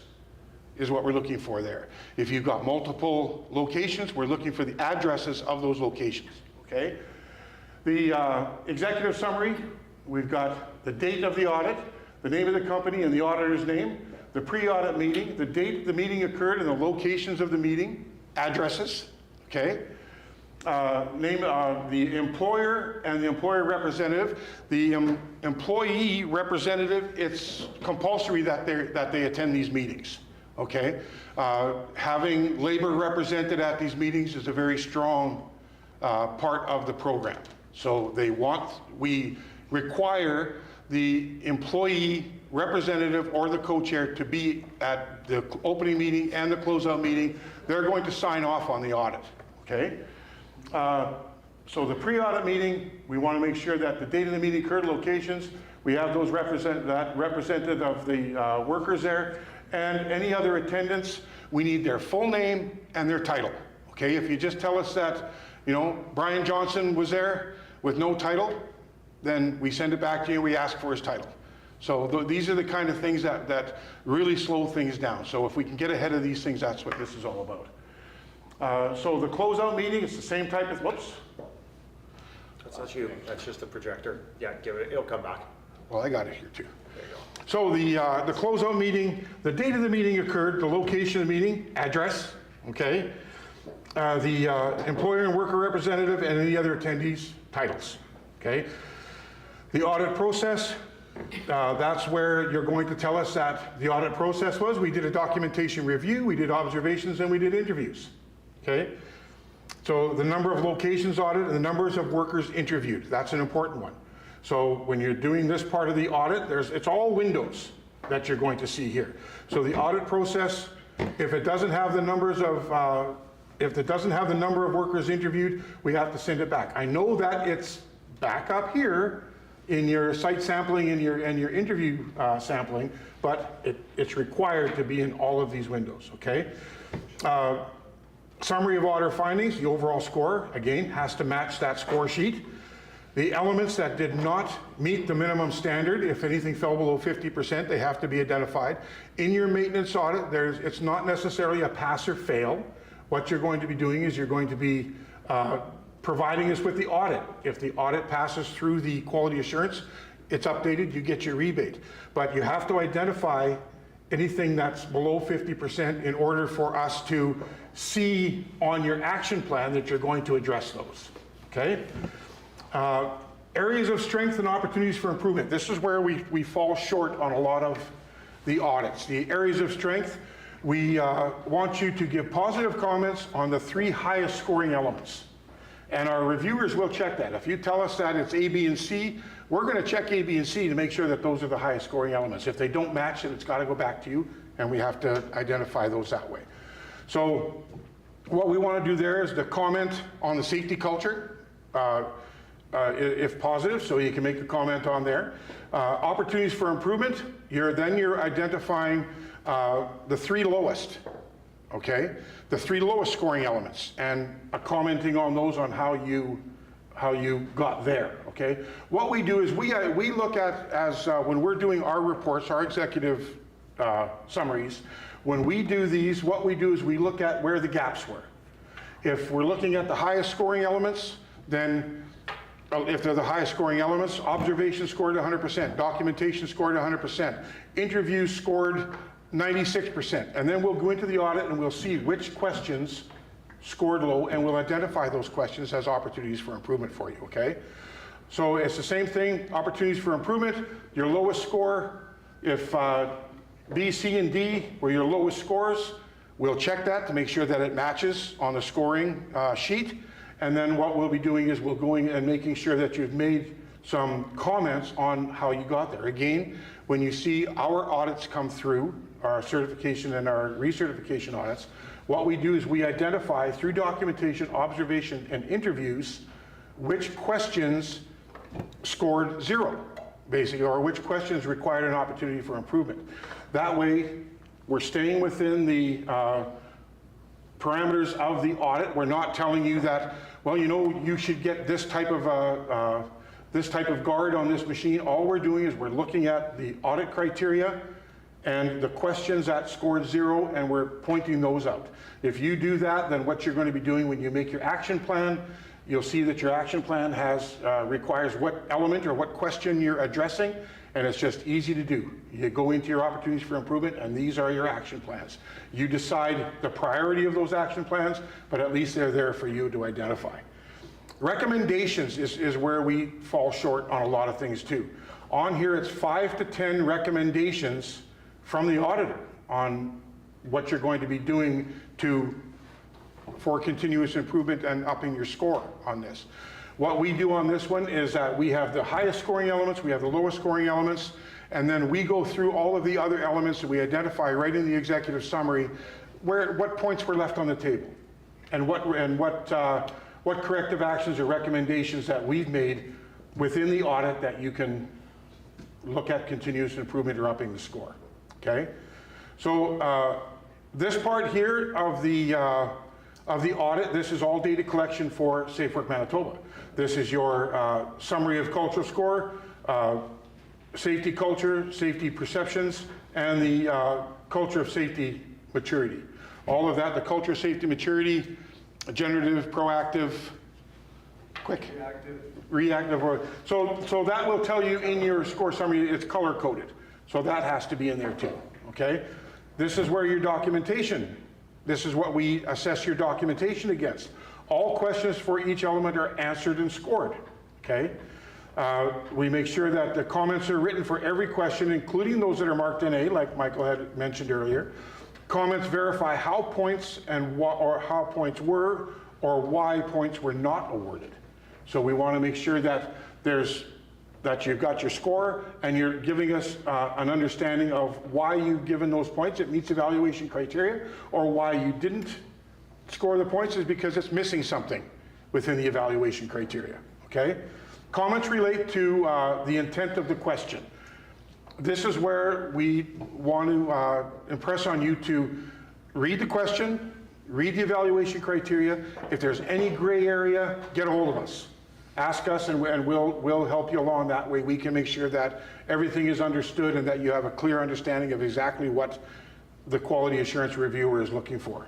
A: is what we're looking for there. If you've got multiple locations, we're looking for the addresses of those locations, okay? The executive summary, we've got the date of the audit, the name of the company and the auditor's name, the pre-audit meeting, the date the meeting occurred and the locations of the meeting, addresses, okay? Name the employer and the employer representative. The employee representative, it's compulsory that they attend these meetings, okay? Having labor represented at these meetings is a very strong part of the program. So we require the employee representative or the co-chair to be at the opening meeting and the closeout meeting. They're going to sign off on the audit, okay? So the pre-audit meeting, we want to make sure that the date of the meeting occurred, locations, we have those representative of the workers there, and any other attendance, we need their full name and their title, okay? If you just tell us that, you know, Brian Johnson was there with no title, then we send it back to you and we ask for his title. So these are the kind of things that really slow things down. So if we can get ahead of these things, that's what this is all about. So the closeout meeting, it's the same type of, whoops.
R: That's not you, that's just the projector. Yeah, it'll come back.
A: Well, I got it here too.
R: There you go.
A: So the closeout meeting, the date of the meeting occurred, the location of the meeting, address, okay? The employer and worker representative and any other attendees, titles, okay? The audit process, that's where you're going to tell us that the audit process was. We did a documentation review, we did observations, and we did interviews, okay? So the number of locations audited and the numbers of workers interviewed, that's an important one. So when you're doing this part of the audit, it's all windows that you're going to see here. So the audit process, if it doesn't have the numbers of, if it doesn't have the number of workers interviewed, we have to send it back. I know that it's back up here in your site sampling and your interview sampling, but it's required to be in all of these windows, okay? Summary of auditor findings, the overall score, again, has to match that score sheet. The elements that did not meet the minimum standard, if anything fell below 50%, they have to be identified. In your maintenance audit, it's not necessarily a pass or fail. What you're going to be doing is you're going to be providing us with the audit. If the audit passes through the quality assurance, it's updated, you get your rebate. But you have to identify anything that's below 50% in order for us to see on your action plan that you're going to address those, okay? Areas of strength and opportunities for improvement. This is where we fall short on a lot of the audits. The areas of strength, we want you to give positive comments on the 3 highest scoring elements. And our reviewers will check that. If you tell us that it's A, B, and C, we're going to check A, B, and C to make sure that those are the highest scoring elements. If they don't match it, it's got to go back to you, and we have to identify those that way. So what we want to do there is to comment on the safety culture, if positive, so you can make a comment on there. Opportunities for improvement, you're identifying the 3 lowest. Okay, the 3 lowest scoring elements, and commenting on those on how you got there. Okay, what we do is we look at as when we're doing our reports, our executive summaries. When we do these, what we do is we look at where the gaps were. If we're looking at the highest scoring elements, then if they're the highest scoring elements, observation scored 100%, documentation scored 100%, interviews scored 96%, and then we'll go into the audit and we'll see which questions scored low, and we'll identify those questions as opportunities for improvement for you, okay? So it's the same thing, opportunities for improvement. Your lowest score, if B, C, and D were your lowest scores, we'll check that to make sure that it matches on the scoring sheet. And then what we'll be doing is we'll going and making sure that you've made some comments on how you got there. Again, when you see our audits come through, our certification and our recertification audits, what we do is we identify through documentation, observation, and interviews which questions scored 0, basically, or which questions required an opportunity for improvement. That way, we're staying within the parameters of the audit. We're not telling you that, well, you know, you should get this type of guard on this machine. All we're doing is we're looking at the audit criteria and the questions that scored 0, and we're pointing those out. If you do that, then what you're going to be doing when you make your action plan, you'll see that your action plan requires what element or what question you're addressing, and it's just easy to do. You go into your opportunities for improvement, and these are your action plans. You decide the priority of those action plans, but at least they're there for you to identify. Recommendations is where we fall short on a lot of things too. On here, it's 5 to 10 recommendations from the auditor on what you're going to be doing for continuous improvement and upping your score on this. What we do on this one is that we have the highest scoring elements, we have the lowest scoring elements, and then we go through all of the other elements that we identify right in the executive summary what points were left on the table and what corrective actions or recommendations that we've made within the audit that you can look at continuous improvement or upping the score. Okay? So this part here of the audit, this is all data collection for Safe Work Manitoba. This is your summary of cultural score, safety culture, safety perceptions, and the culture of safety maturity. All of that, the culture of safety maturity, generative, proactive, quick, reactive. So that will tell you in your score summary, it's color coded. So that has to be in there too, okay? This is where your documentation, this is what we assess your documentation against. All questions for each element are answered and scored, okay? We make sure that the comments are written for every question, including those that are marked NA, like Michael had mentioned earlier. Comments verify how points or how points were or why points were not awarded. So we want to make sure that you've got your score and you're giving us an understanding of why you've given those points. It meets evaluation criteria, or why you didn't score the points is because it's missing something within the evaluation criteria, okay? Comments relate to the intent of the question. This is where we want to impress on you to read the question, read the evaluation criteria. If there's any gray area, get a hold of us. Ask us and we'll help you along that way. We can make sure that everything is understood and that you have a clear understanding of exactly what the quality assurance reviewer is looking for.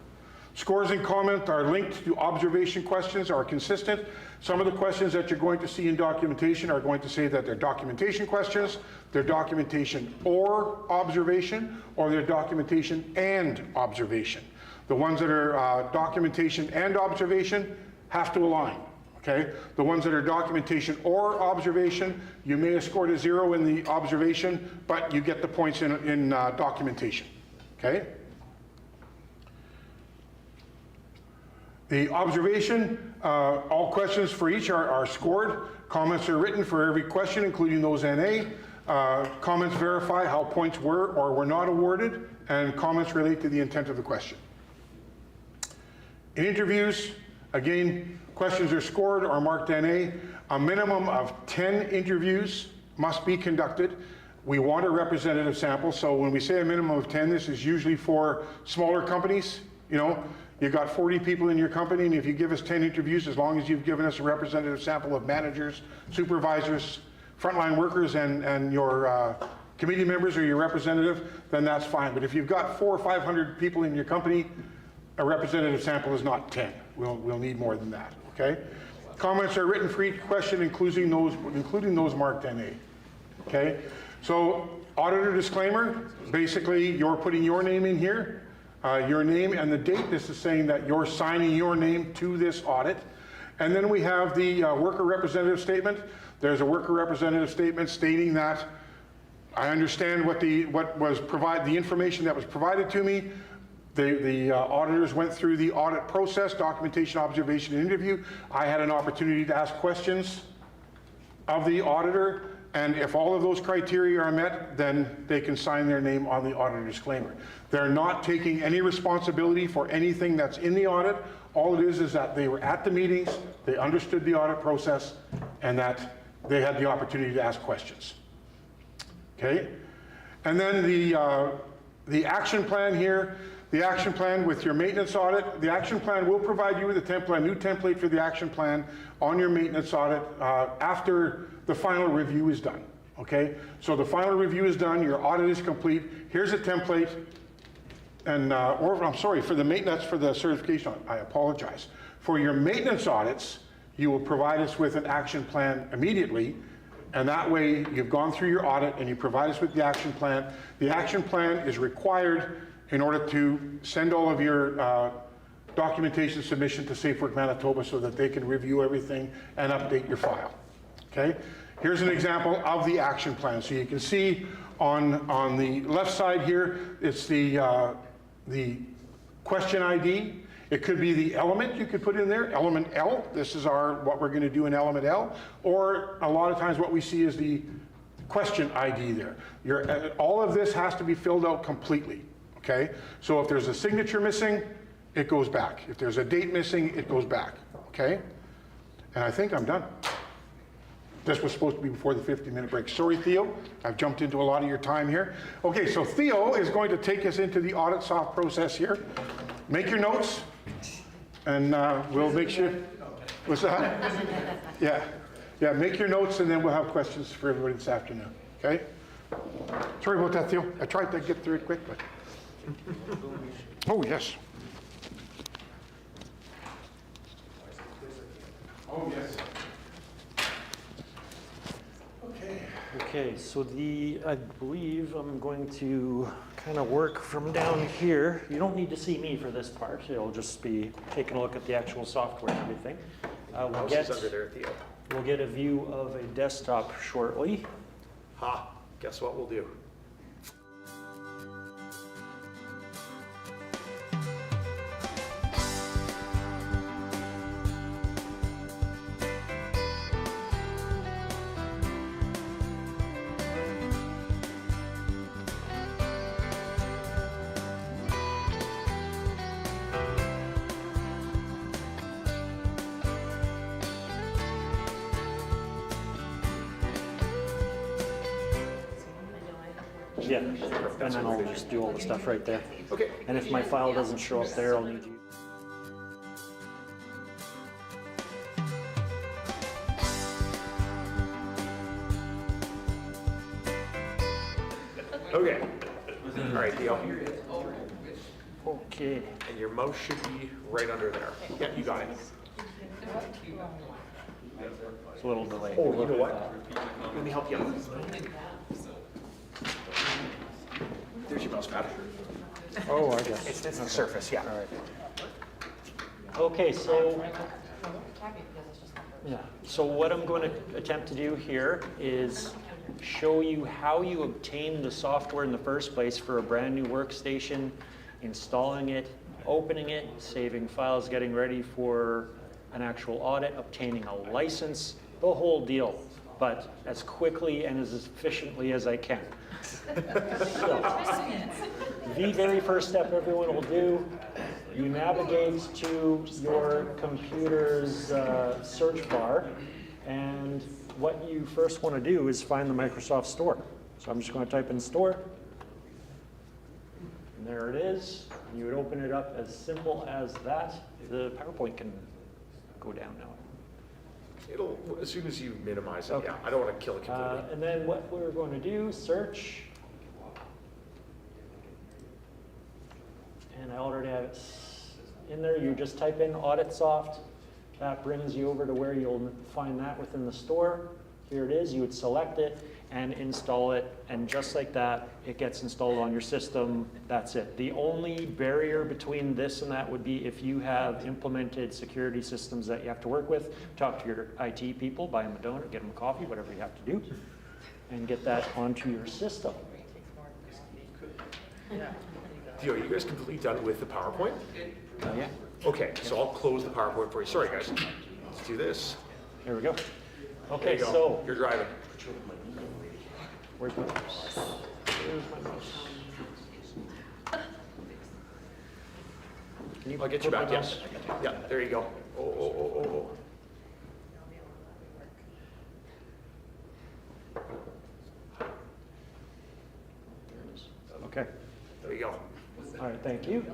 A: Scores and comments are linked to observation questions, are consistent. Some of the questions that you're going to see in documentation are going to say that they're documentation questions, they're documentation or observation, or they're documentation and observation. The ones that are documentation and observation have to align. Okay, the ones that are documentation or observation, you may have scored a 0 in the observation, but you get the points in documentation. Okay. The observation, all questions for each are scored. Comments are written for every question, including those NA. Comments verify how points were or were not awarded, and comments relate to the intent of the question. In interviews, again, questions are scored or marked NA. A minimum of 10 interviews must be conducted. We want a representative sample, so when we say a minimum of 10, this is usually for smaller companies. You know, you've got 40 people in your company, and if you give us 10 interviews, as long as you've given us a representative sample of managers, supervisors, frontline workers, and your committee members or your representative, then that's fine. But if you've got 400 or 500 people in your company, a representative sample is not 10. We'll need more than that, okay? Comments are written for each question, including those marked NA, okay? So, auditor disclaimer, basically you're putting your name in here, your name and the date. This is saying that you're signing your name to this audit. And then we have the worker representative statement. There's a worker representative statement stating that I understand the information that was provided to me. The auditors went through the audit process, documentation, observation, and interview. I had an opportunity to ask questions of the auditor, and if all of those criteria are met, then they can sign their name on the auditor disclaimer. They're not taking any responsibility for anything that's in the audit. All it is that they were at the meetings, they understood the audit process, and that they had the opportunity to ask questions. Okay? And then the action plan here, the action plan with your maintenance audit, the action plan will provide you with a new template for the action plan on your maintenance audit after the final review is done, okay? So the final review is done, your audit is complete, here's a template, and, or I'm sorry, for the maintenance, for the certification audit, I apologize. For your maintenance audits, you will provide us with an action plan immediately, and that way you've gone through your audit and you provide us with the action plan. The action plan is required in order to send all of your documentation submission to SafeWork Manitoba so that they can review everything and update your file, okay? Here's an example of the action plan. So you can see on the left side here, it's the question ID. It could be the element you could put in there, element L. This is what we're gonna do in element L. Or a lot of times what we see is the question ID there. All of this has to be filled out completely, okay? So if there's a signature missing, it goes back. If there's a date missing, it goes back, okay? And I think I'm done. This was supposed to be before the 50-minute break. Sorry, Theo, I've jumped into a lot of your time here. Okay, so Theo is going to take us into the audit soft process here. Make your notes, and we'll make sure. What's that? Yeah, make your notes, and then we'll have questions for everybody this afternoon, okay? Sorry about that, Theo. I tried to get through it quick, but. Oh, yes. Oh, yes.
Q: Okay, so I believe I'm going to kind of work from down here. You don't need to see me for this part. It'll just be taking a look at the actual software and everything. We'll get a view of a desktop shortly.
R: Guess what we'll do?
Q: Yeah, and then I'll just do all the stuff right there. Okay. And if my file doesn't show up there, I'll need you.
R: Okay. All right, Theo.
Q: Okay.
R: And your mouse should be right under there. Yeah, you got it.
Q: It's a little delayed.
R: Oh, you know what? Let me help you out. There's your mouse pad.
Q: Oh, I guess.
R: It's the surface, yeah.
Q: All right. Okay, so so what I'm going to attempt to do here is show you how you obtain the software in the first place for a brand new workstation, installing it, opening it, saving files, getting ready for an actual audit, obtaining a license, the whole deal, but as quickly and as efficiently as I can. So, the very first step everyone will do, you navigate to your computer's search bar, and what you first want to do is find the Microsoft Store. So I'm just going to type in store, and there it is. You would open it up as simple as that. The PowerPoint can go down now.
R: It'll, as soon as you minimize it, okay. Yeah. I don't want to kill it completely.
Q: And then what we're going to do, search. And I already have it in there. You just type in AuditSoft. That brings you over to where you'll find that within the store. Here it is. You would select it and install it. And just like that, it gets installed on your system. That's it. The only barrier between this and that would be if you have implemented security systems that you have to work with. Talk to your IT people, buy them a donut, get them a coffee, whatever you have to do, and get that onto your system.
R: Theo, are you guys completely done with the PowerPoint?
Q: Yeah.
R: Okay, so I'll close the PowerPoint for you. Sorry, guys. Let's do this.
Q: There we go.
R: There
Q: Okay,
R: you go.
Q: so
R: You're driving.
Q: where's my mouse? Where's my mouse? Can you
R: I'll get you
Q: put my
R: back,
Q: mouse-
R: yes. Yeah, there you go. Oh.
Q: Okay.
R: There you go.
Q: All right, thank you.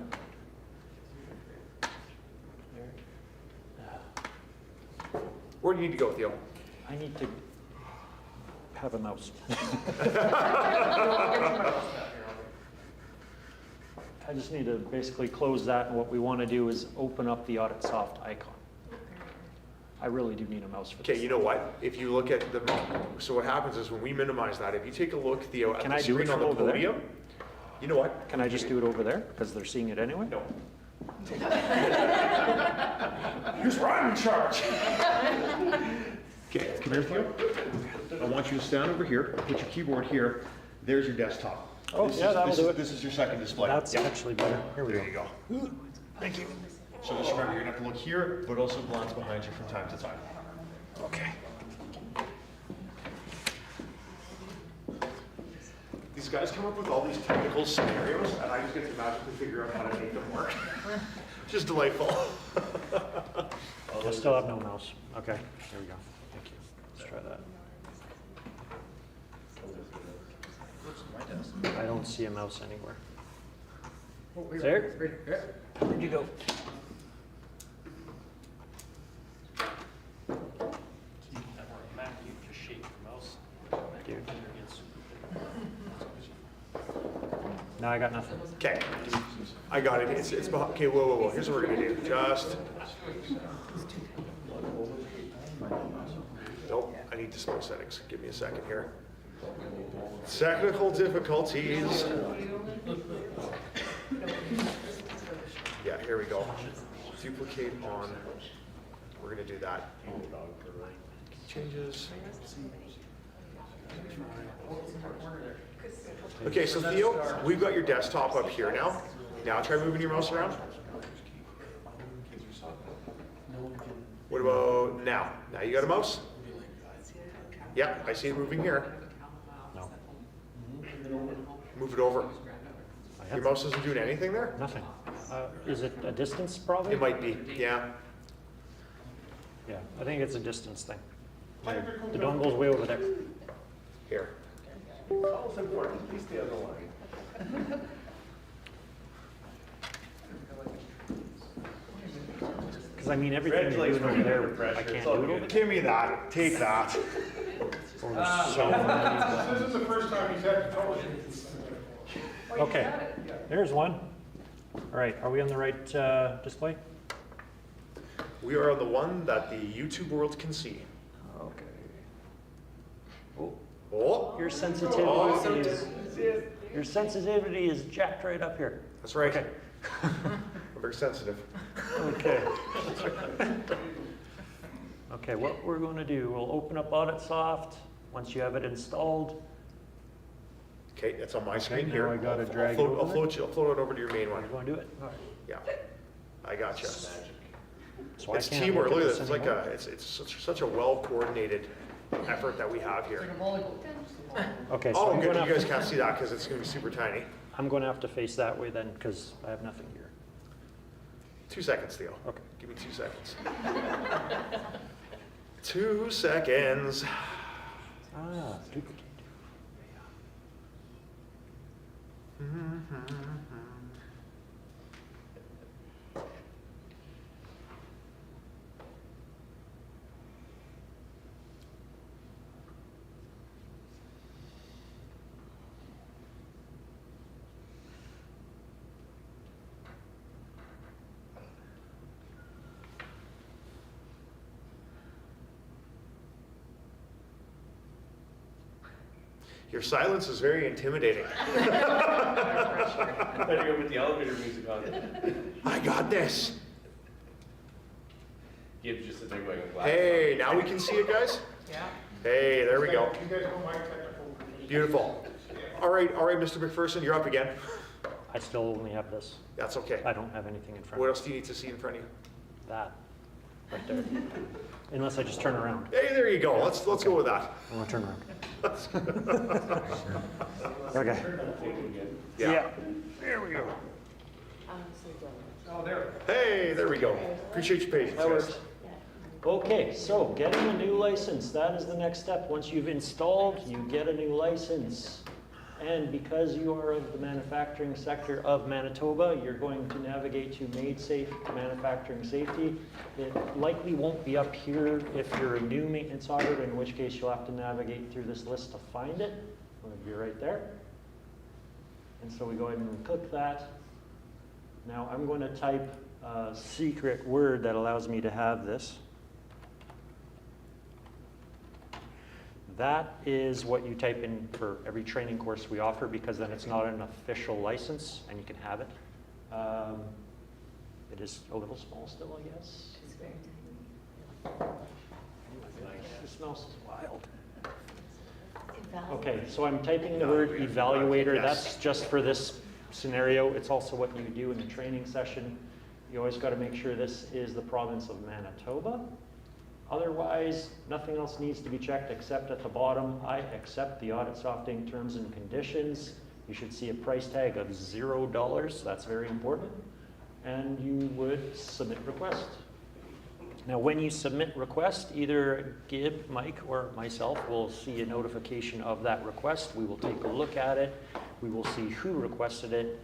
R: Where do you need to go, Theo?
Q: I need to have a mouse. I just need to basically close that, and what we want to do is open up the Audit Soft icon. I really do need a mouse for this.
R: Okay, you know what? If you look at the, so what happens is when we minimize that, if you take a look, Theo, at
Q: Can
R: the
Q: I do it
R: screen on the
Q: from over there?
R: podium, you know what?
Q: Can I just do it over there, because they're seeing it anyway?
R: No. Here's Ryan in charge. Okay, come here, Theo. I want you to stand over here, put your keyboard here. There's your desktop.
Q: Oh, yeah, that'll do it.
R: This is your second display.
Q: That's actually better. Here we go.
R: There you go. Thank you. So just remember, you're gonna have to look here, but also glance behind you from time to time. Okay. These guys come up with all these technical scenarios, and I just get to magically figure out how to make them work. Just delightful.
Q: I still have no mouse. Okay, here we go. Thank you. Let's try that. I don't see a mouse anywhere. There? Where'd you go? Matt, you just shake your mouse. Dude. No, I got nothing.
R: Okay, I got it. It's behind. Okay, whoa. Here's what we're gonna do. Just. Nope, I need display settings. Give me a second here. Technical difficulties. Yeah, here we go. Duplicate on. We're gonna do that. Changes. Okay, so Theo, we've got your desktop up here now. Now try moving your mouse around. What about now? Now you got a mouse? Yeah, I see it moving here.
Q: No.
R: Move it over. Your mouse isn't doing anything there?
Q: Nothing. Is it a distance probably?
R: It might be, yeah.
Q: Yeah, I think it's a distance thing. The dongle's way over there.
R: Here. It's important. Please stay on the line.
Q: Because I mean, everything you're doing over there, I can't do it over.
R: Give me that. Take that.
Q: So
A: This is the first time he's had to tell you.
Q: okay, there's one. All right, are we on the right display?
R: We are on the one that the YouTube world can see.
Q: Okay.
R: Oh.
Q: Your sensitivity is jacked right up here.
R: That's right.
Q: Okay.
R: I'm very sensitive.
Q: Okay. Okay, what we're going to do, we'll open up Audit Soft once you have it installed.
R: Okay, it's on my
Q: Okay,
R: screen
Q: now
R: here.
Q: I gotta
R: I'll
Q: drag
R: float,
Q: it over
R: I'll float it over to your main one.
Q: You want to do it? All right.
R: Yeah, I gotcha.
Q: So
R: It's
Q: I can't
R: teamwork. Look at this.
Q: this
R: It's like
Q: anymore.
R: it's such a well coordinated effort that we have here.
Q: Okay, so
R: Oh,
Q: I'm
R: good.
Q: going
R: You guys
Q: to
R: can't see that because it's going to be super tiny.
Q: I'm going to have to face that way then because I have nothing here.
R: 2 seconds, Theo.
Q: Okay.
R: Give me 2 seconds. 2 seconds.
Q: Ah, duplicate.
R: Your silence is very intimidating.
L: I had to go with the elevator music on.
R: I got this.
L: Gives just a big like a black.
R: Hey, now we can see it, guys?
T: Yeah.
R: Hey, there we go.
A: You guys don't mind technical.
R: Beautiful. All right, Mr. McPherson, you're up again.
Q: I still only have this.
R: That's okay.
Q: I don't have anything in front
R: What
Q: of
R: else do you need to see in front of you?
Q: that. Right there. Unless I just turn around.
R: Hey, there you go. Let's go with that.
Q: I want to turn around. Okay.
R: Yeah.
Q: There we go.
R: Hey, there we go. Appreciate your patience.
Q: That
R: guys.
Q: works. Okay, so getting a new license, that is the next step. Once you've installed, you get a new license. And because you are of the manufacturing sector of Manitoba, you're going to navigate to Made Safe Manufacturing Safety. It likely won't be up here if you're a new maintenance auditor, in which case you'll have to navigate through this list to find it. It'll be right there. And so we go ahead and click that. Now I'm going to type a secret word that allows me to have this. That is what you type in for every training course we offer, because then it's not an official license and you can have it. It is a little small still, I guess. It's very tiny. It smells wild. Okay, so I'm typing the word evaluator. That's just for this scenario. It's also what you do in a training session. You always got to make sure this is the province of Manitoba. Otherwise, nothing else needs to be checked except at the bottom, I accept the Auditsoft Inc. terms and conditions. You should see a price tag of $0. That's very important. And you would submit request. Now, when you submit request, either Gib, Mike, or myself will see a notification of that request. We will take a look at it. We will see who requested it,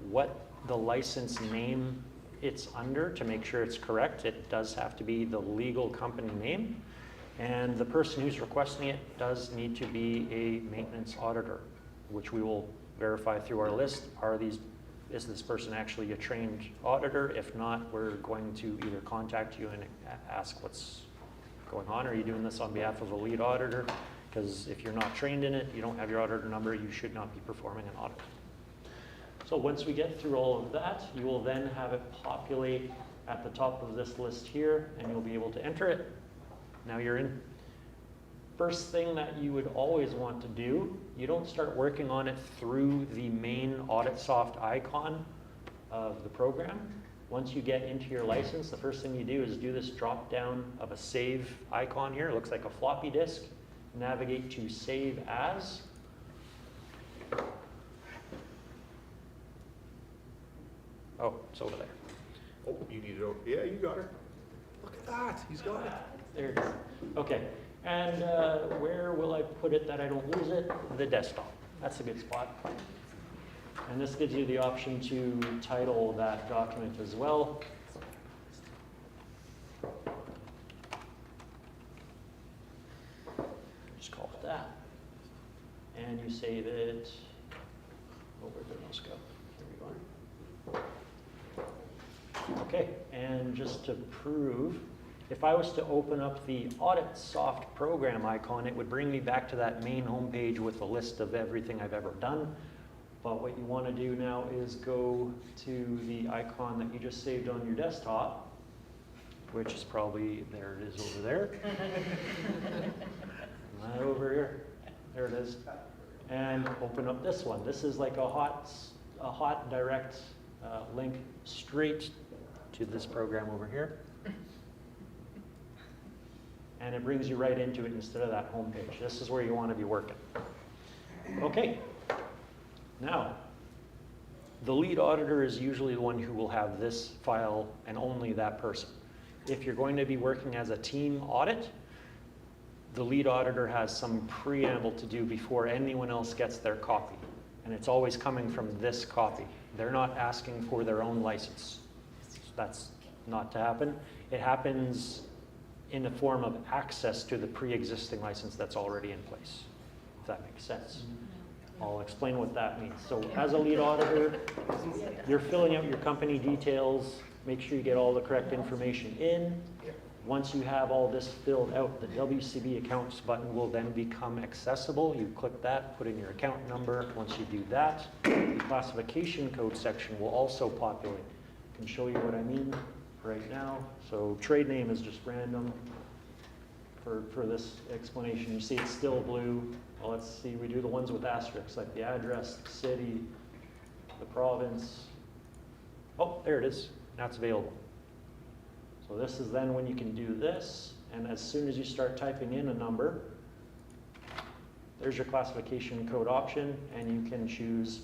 Q: what the license name it's under to make sure it's correct. It does have to be the legal company name. And the person who's requesting it does need to be a maintenance auditor, which we will verify through our list. Is this person actually a trained auditor? If not, we're going to either contact you and ask what's going on. Are you doing this on behalf of a lead auditor? Because if you're not trained in it, you don't have your auditor number, you should not be performing an audit. So once we get through all of that, you will then have it populate at the top of this list here, and you'll be able to enter it. Now you're in. First thing that you would always want to do, you don't start working on it through the main Auditsoft icon of the program. Once you get into your license, the first thing you do is do this drop down of a save icon here. It looks like a floppy disk. Navigate to save as. Oh, it's over there.
R: Oh, you need it over. Yeah, you got her. Look at that. He's got it.
Q: There it is. Okay. And where will I put it that I don't lose it? The desktop. That's a good spot. And this gives you the option to title that document as well. Just call it that. And you save it. Oh, where'd the mouse go? There we go. Okay, and just to prove, if I was to open up the Auditsoft program icon, it would bring me back to that main homepage with a list of everything I've ever done. But what you want to do now is go to the icon that you just saved on your desktop, which is probably, there it is over there. Right over here. There it is. And open up this one. This is like a hot direct link straight to this program over here. And it brings you right into it instead of that home page. This is where you want to be working. Okay. Now, the lead auditor is usually the one who will have this file and only that person. If you're going to be working as a team audit, the lead auditor has some preamble to do before anyone else gets their copy. And it's always coming from this copy. They're not asking for their own license. That's not to happen. It happens in the form of access to the pre-existing license that's already in place, if that makes sense. I'll explain what that means. So as a lead auditor, you're filling out your company details, make sure you get all the correct information in. Once you have all this filled out, the WCB accounts button will then become accessible. You click that, put in your account number. Once you do that, the classification code section will also populate. I can show you what I mean right now. So trade name is just random for this explanation. You see it's still blue. Well, let's see, we do the ones with asterisks, like the address, the city, the province. Oh, there it is. Now it's available. So this is then when you can do this, and as soon as you start typing in a number, there's your classification code option, and you can choose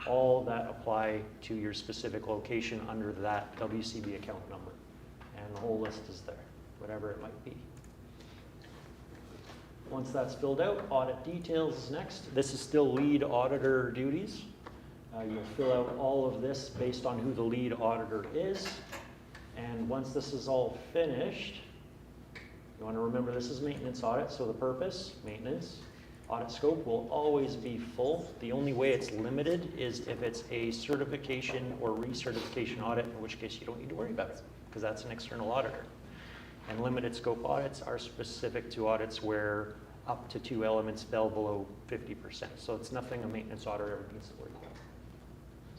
Q: all that apply to your specific location under that WCB account number. And the whole list is there, whatever it might be. Once that's filled out, audit details is next. This is still lead auditor duties. You'll fill out all of this based on who the lead auditor is. And once this is all finished, you want to remember this is maintenance audit, so the purpose, maintenance. Audit scope will always be full. The only way it's limited is if it's a certification or recertification audit, in which case you don't need to worry about it, because that's an external auditor. And limited scope audits are specific to audits where up to 2 elements fell below 50%. So it's nothing a maintenance auditor ever needs to worry about.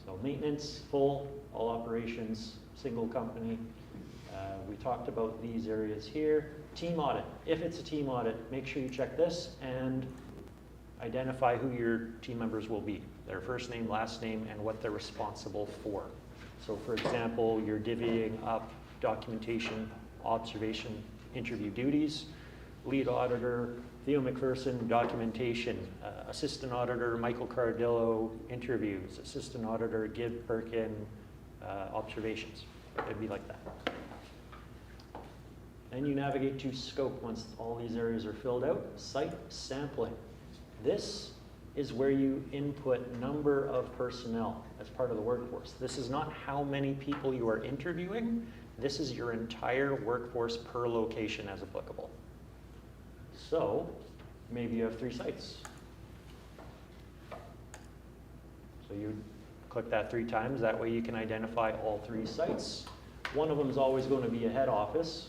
Q: So maintenance, full, all operations, single company. We talked about these areas here. Team audit. If it's a team audit, make sure you check this and identify who your team members will be. Their first name, last name, and what they're responsible for. So for example, you're divvying up documentation, observation, interview duties. Lead auditor, Theo McPherson, documentation. Assistant auditor, Michael Cardillo, interviews. Assistant auditor, Gib Perkin, observations. It'd be like that. Then you navigate to scope once all these areas are filled out. Site sampling. This is where you input number of personnel as part of the workforce. This is not how many people you are interviewing. This is your entire workforce per location as applicable. So maybe you have 3 sites. So you click that 3 times. That way you can identify all 3 sites. One of them is always going to be a head office,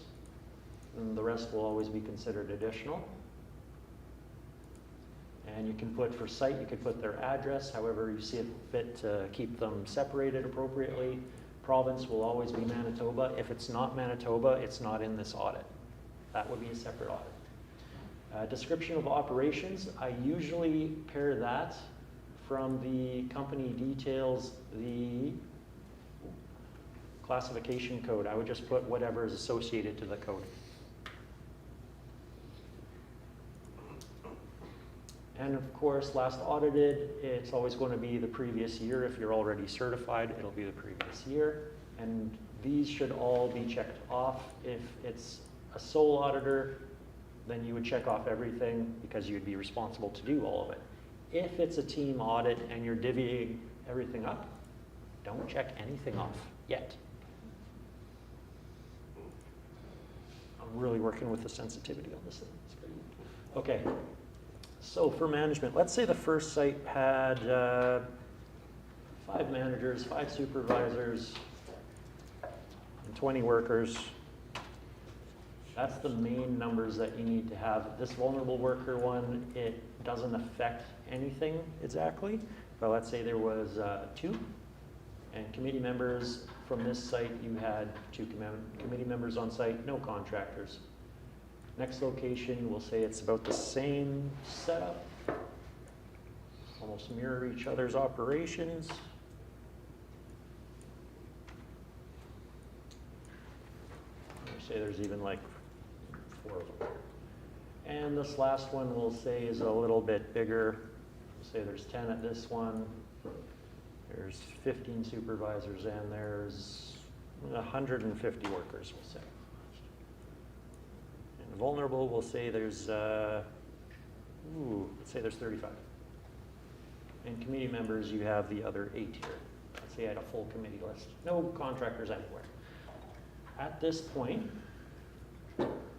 Q: and the rest will always be considered additional. And you can put for site, you could put their address, however you see it fit to keep them separated appropriately. Province will always be Manitoba. If it's not Manitoba, it's not in this audit. That would be a separate audit. Description of operations, I usually pair that from the company details, the classification code. I would just put whatever is associated to the code. And of course, last audited, it's always going to be the previous year. If you're already certified, it'll be the previous year. And these should all be checked off. If it's a sole auditor, then you would check off everything because you'd be responsible to do all of it. If it's a team audit and you're divvying everything up, don't check anything off yet. I'm really working with the sensitivity on this thing. It's great. Okay. So for management, let's say the first site had 5 managers, 5 supervisors, and 20 workers. That's the main numbers that you need to have. This vulnerable worker one, it doesn't affect anything exactly, but let's say there was 2, and committee members from this site, you had 2 committee members on site, no contractors. Next location, we'll say it's about the same setup. Almost mirror each other's operations. We'll say there's even like 4 of them. And this last one we'll say is a little bit bigger. We'll say there's 10 at this one. There's 15 supervisors and there's 150 workers, we'll say. Vulnerable, we'll say there's, let's say there's 35. And committee members, you have the other 8 here. Let's say I had a full committee list. No contractors anywhere. At this point,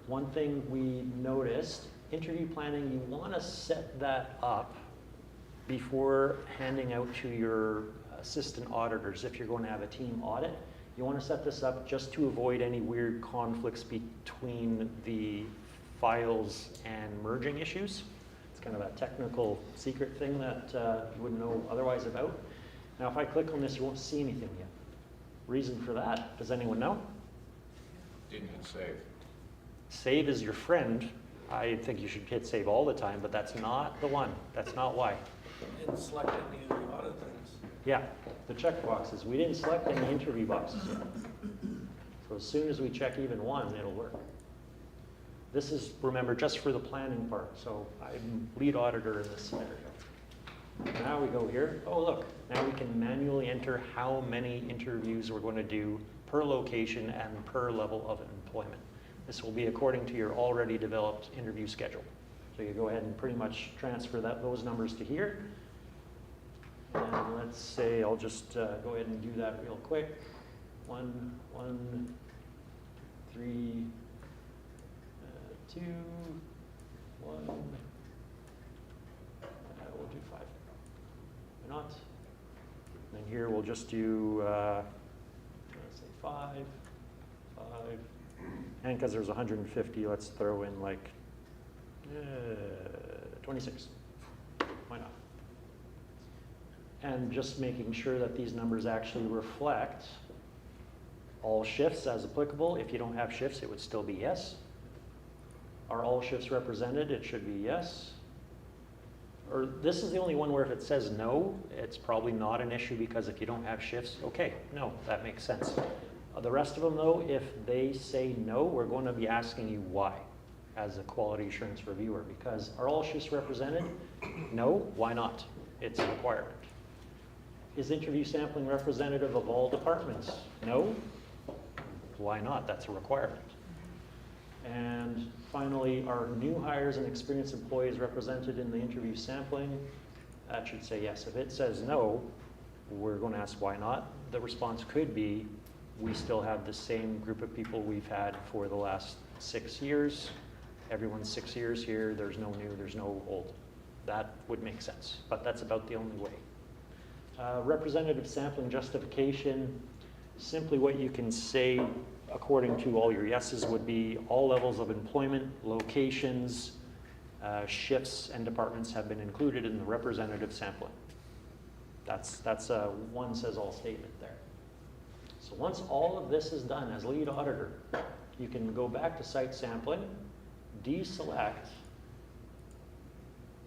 Q: one thing we noticed, interview planning, you want to set that up before handing out to your assistant auditors if you're going to have a team audit. You want to set this up just to avoid any weird conflicts between the files and merging issues. It's kind of a technical secret thing that you wouldn't know otherwise about. Now, if I click on this, you won't see anything yet. Reason for that, does anyone know?
R: Didn't hit save.
Q: Save is your friend. I think you should hit save all the time, but that's not the one. That's not why.
S: And select any of the audit things.
Q: Yeah. the check boxes. We didn't select any interview boxes yet. So as soon as we check even one, it'll work. This is, remember, just for the planning part. So I'm lead auditor in this scenario. Now we go here. Oh, look, now we can manually enter how many interviews we're going to do per location and per level of employment. This will be according to your already developed interview schedule. So you go ahead and pretty much transfer those numbers to here. And let's say I'll just go ahead and do that real quick. 1, 3, 2, 1. We'll do 5. Why not? And then here we'll just do, let's say 5, 5. And because there's 150, let's throw in like 26. Why not? And just making sure that these numbers actually reflect all shifts as applicable. If you don't have shifts, it would still be yes. Are all shifts represented? It should be yes. Or this is the only one where if it says no, it's probably not an issue because if you don't have shifts, okay, no, that makes sense. The rest of them though, if they say no, we're going to be asking you why as a quality assurance reviewer, because are all shifts represented? No, why not? It's a requirement. Is interview sampling representative of all departments? No, why not? That's a requirement. And finally, are new hires and experienced employees represented in the interview sampling? That should say yes. If it says no, we're going to ask why not. The response could be, we still have the same group of people we've had for the last 6 years. Everyone's 6 years here. There's no new, there's no old. That would make sense, but that's about the only way. Representative sampling justification, simply what you can say according to all your yeses would be all levels of employment, locations, shifts, and departments have been included in the representative sampling. That's a one says all statement there. So once all of this is done as lead auditor, you can go back to site sampling, deselect,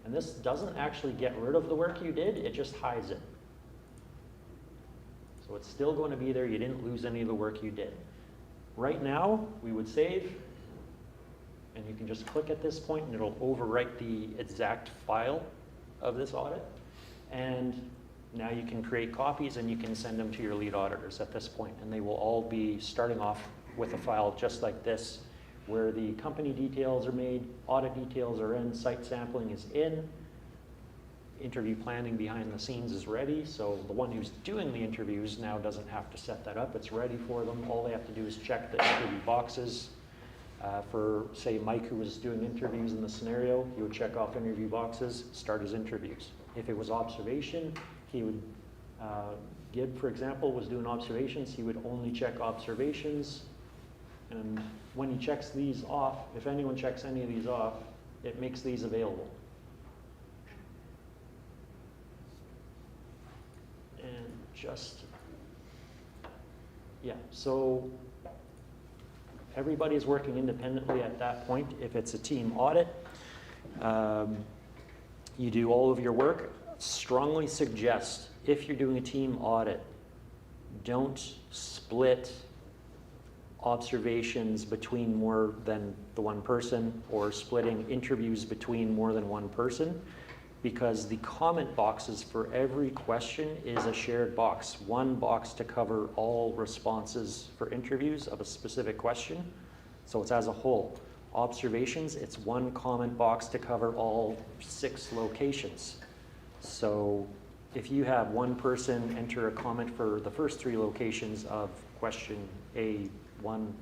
Q: and this doesn't actually get rid of the work you did, it just hides it. So it's still going to be there, you didn't lose any of the work you did. Right now, we would save, and you can just click at this point and it'll overwrite the exact file of this audit. And now you can create copies and you can send them to your lead auditors at this point, and they will all be starting off with a file just like this, where the company details are made, audit details are in, site sampling is in, interview planning behind the scenes is ready, so the one who's doing the interviews now doesn't have to set that up, it's ready for them. All they have to do is check the interview boxes. For, say, Mike, who was doing interviews in the scenario, he would check off interview boxes, start his interviews. If it was observation, he would, Gib, for example, was doing observations, he would only check observations, and when he checks these off, if anyone checks any of these off, it makes these available. And just, yeah, so everybody's working independently at that point. If it's a team audit, you do all of your work. Strongly suggest, if you're doing a team audit, don't split observations between more than the one person or splitting interviews between more than one person, because the comment boxes for every question is a shared box. One box to cover all responses for interviews of a specific question. So it's as a whole. Observations, it's one comment box to cover all 6 locations. So if you have one person enter a comment for the first 3 locations of question A1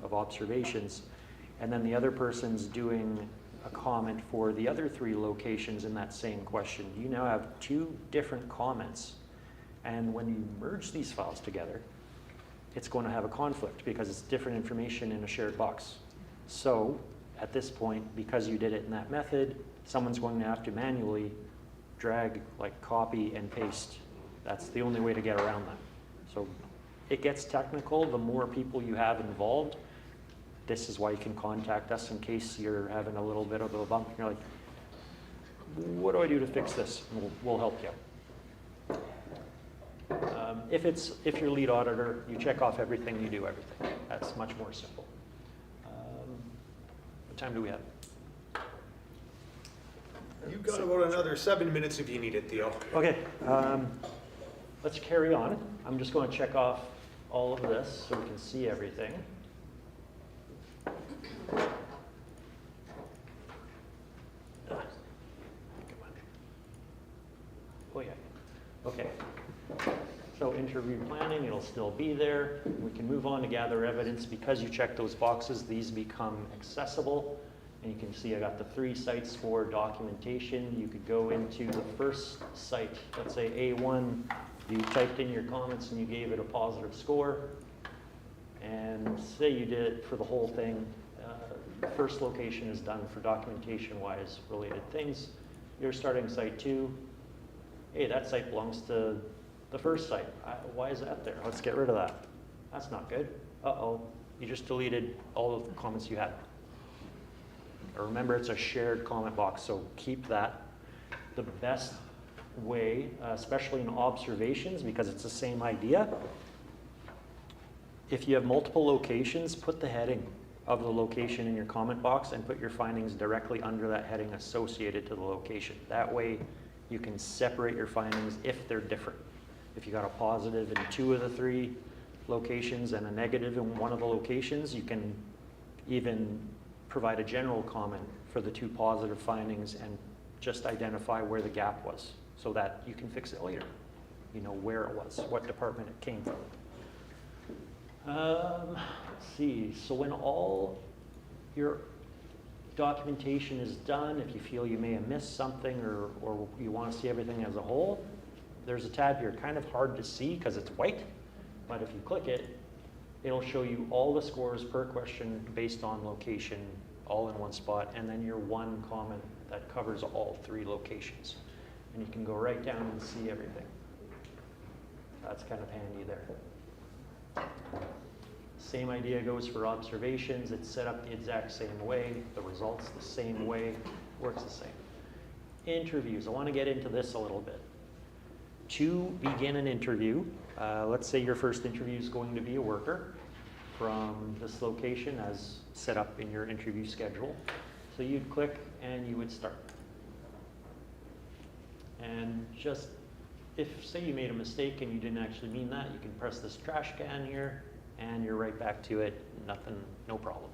Q: of observations, and then the other person's doing a comment for the other 3 locations in that same question, you now have 2 different comments. And when you merge these files together, it's going to have a conflict because it's different information in a shared box. So at this point, because you did it in that method, someone's going to have to manually drag, like copy and paste. That's the only way to get around that. So it gets technical the more people you have involved. This is why you can contact us in case you're having a little bit of a bump. You're like, what do I do to fix this? We'll help you. If you're lead auditor, you check off everything, you do everything. That's much more simple. What time do we have?
R: You've got about another 7 minutes if you need it, Theo.
Q: Okay, let's carry on. I'm just going to check off all of this so we can see everything. Oh yeah, okay. So interview planning, it'll still be there. We can move on to gather evidence. Because you check those boxes, these become accessible. And you can see I got the 3 sites for documentation. You could go into the first site, let's say A1, you typed in your comments and you gave it a positive score. And say you did it for the whole thing. The first location is done for documentation-wise related things. You're starting site 2. Hey, that site belongs to the first site. Why is that there? Let's get rid of that. That's not good. Uh-oh, you just deleted all of the comments you had. Remember, it's a shared comment box, so keep that. The best way, especially in observations, because it's the same idea, if you have multiple locations, put the heading of the location in your comment box and put your findings directly under that heading associated to the location. That way, you can separate your findings if they're different. If you got a positive in 2 of the 3 locations and a negative in 1 of the locations, you can even provide a general comment for the 2 positive findings and just identify where the gap was so that you can fix it later. You know where it was, what department it came from. Let's see, so when all your documentation is done, if you feel you may have missed something or you want to see everything as a whole, there's a tab here, kind of hard to see because it's white, but if you click it, it'll show you all the scores per question based on location, all in one spot, and then your 1 comment that covers all 3 locations. And you can go right down and see everything. That's kind of handy there. Same idea goes for observations. It's set up the exact same way. The results the same way. Works the same. Interviews. I want to get into this a little bit. To begin an interview, let's say your first interview is going to be a worker from this location as set up in your interview schedule. So you'd click and you would start. And just, if say you made a mistake and you didn't actually mean that, you can press this trash can here and you're right back to it, nothing, no problem.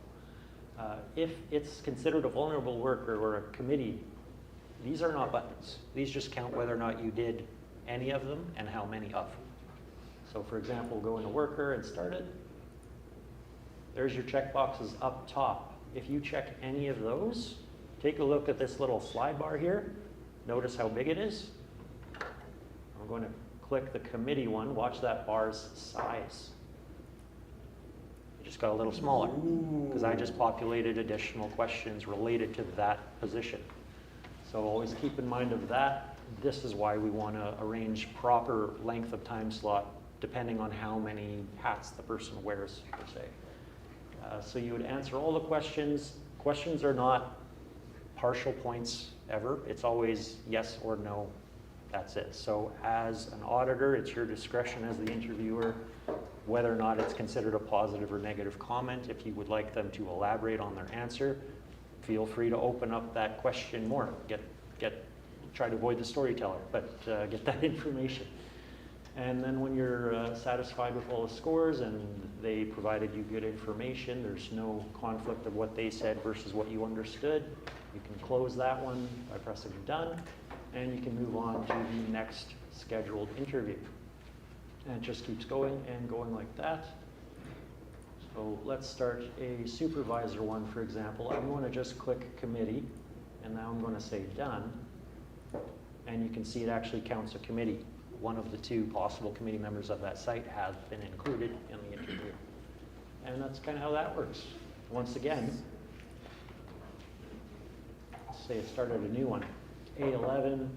Q: If it's considered a vulnerable worker or a committee, these are not buttons. These just count whether or not you did any of them and how many of them. So for example, go into worker and start it. There's your checkboxes up top. If you check any of those, take a look at this little slide bar here. Notice how big it is. I'm going to click the committee one. Watch that bar's size. It just got a little smaller because I just populated additional questions related to that position. So always keep in mind of that. This is why we want to arrange proper length of time slot depending on how many hats the person wears, per se. So you would answer all the questions. Questions are not partial points ever. It's always yes or no. That's it. So as an auditor, it's your discretion as the interviewer whether or not it's considered a positive or negative comment. If you would like them to elaborate on their answer, feel free to open up that question more. Try to avoid the storyteller, but get that information. And then when you're satisfied with all the scores and they provided you good information, there's no conflict of what they said versus what you understood, you can close that one by pressing done, and you can move on to the next scheduled interview. And it just keeps going and going like that. So let's start a supervisor one, for example. I'm going to just click committee, and now I'm going to say done. And you can see it actually counts a committee. One of the 2 possible committee members of that site have been included in the interview. And that's kind of how that works. Once again, say it started a new one. A11,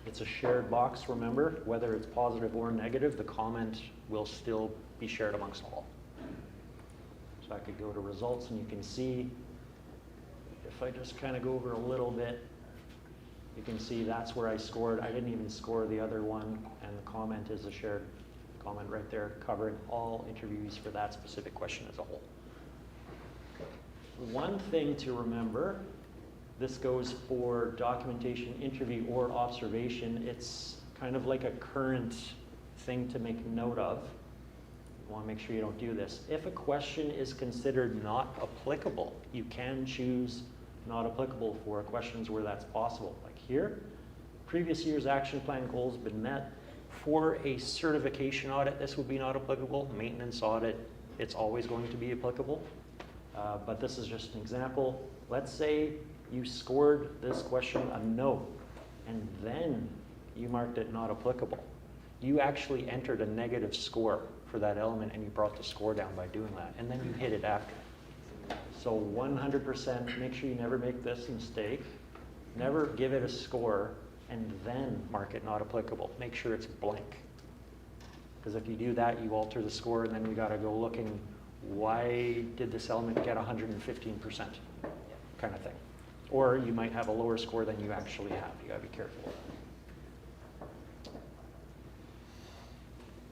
Q: it's a shared box, remember, whether it's positive or negative, the comment will still be shared amongst all. So I could go to results and you can see, if I just kind of go over a little bit, You can see that's where I scored. I didn't even score the other one, and the comment is a shared comment right there covering all interviewees for that specific question as a whole. One thing to remember, this goes for documentation, interview, or observation. It's kind of like a current thing to make note of. You want to make sure you don't do this. If a question is considered not applicable, you can choose not applicable for questions where that's possible. Like here, previous year's action plan goals have been met. For a certification audit, this would be not applicable. Maintenance audit, it's always going to be applicable. But this is just an example. Let's say you scored this question a no, and then you marked it not applicable. You actually entered a negative score for that element, and you brought the score down by doing that, and then you hit it after. So 100%, make sure you never make this mistake. Never give it a score and then mark it not applicable. Make sure it's blank. Because if you do that, you alter the score, and then we gotta go looking, why did this element get 115% kind of thing. Or you might have a lower score than you actually have. You gotta be careful.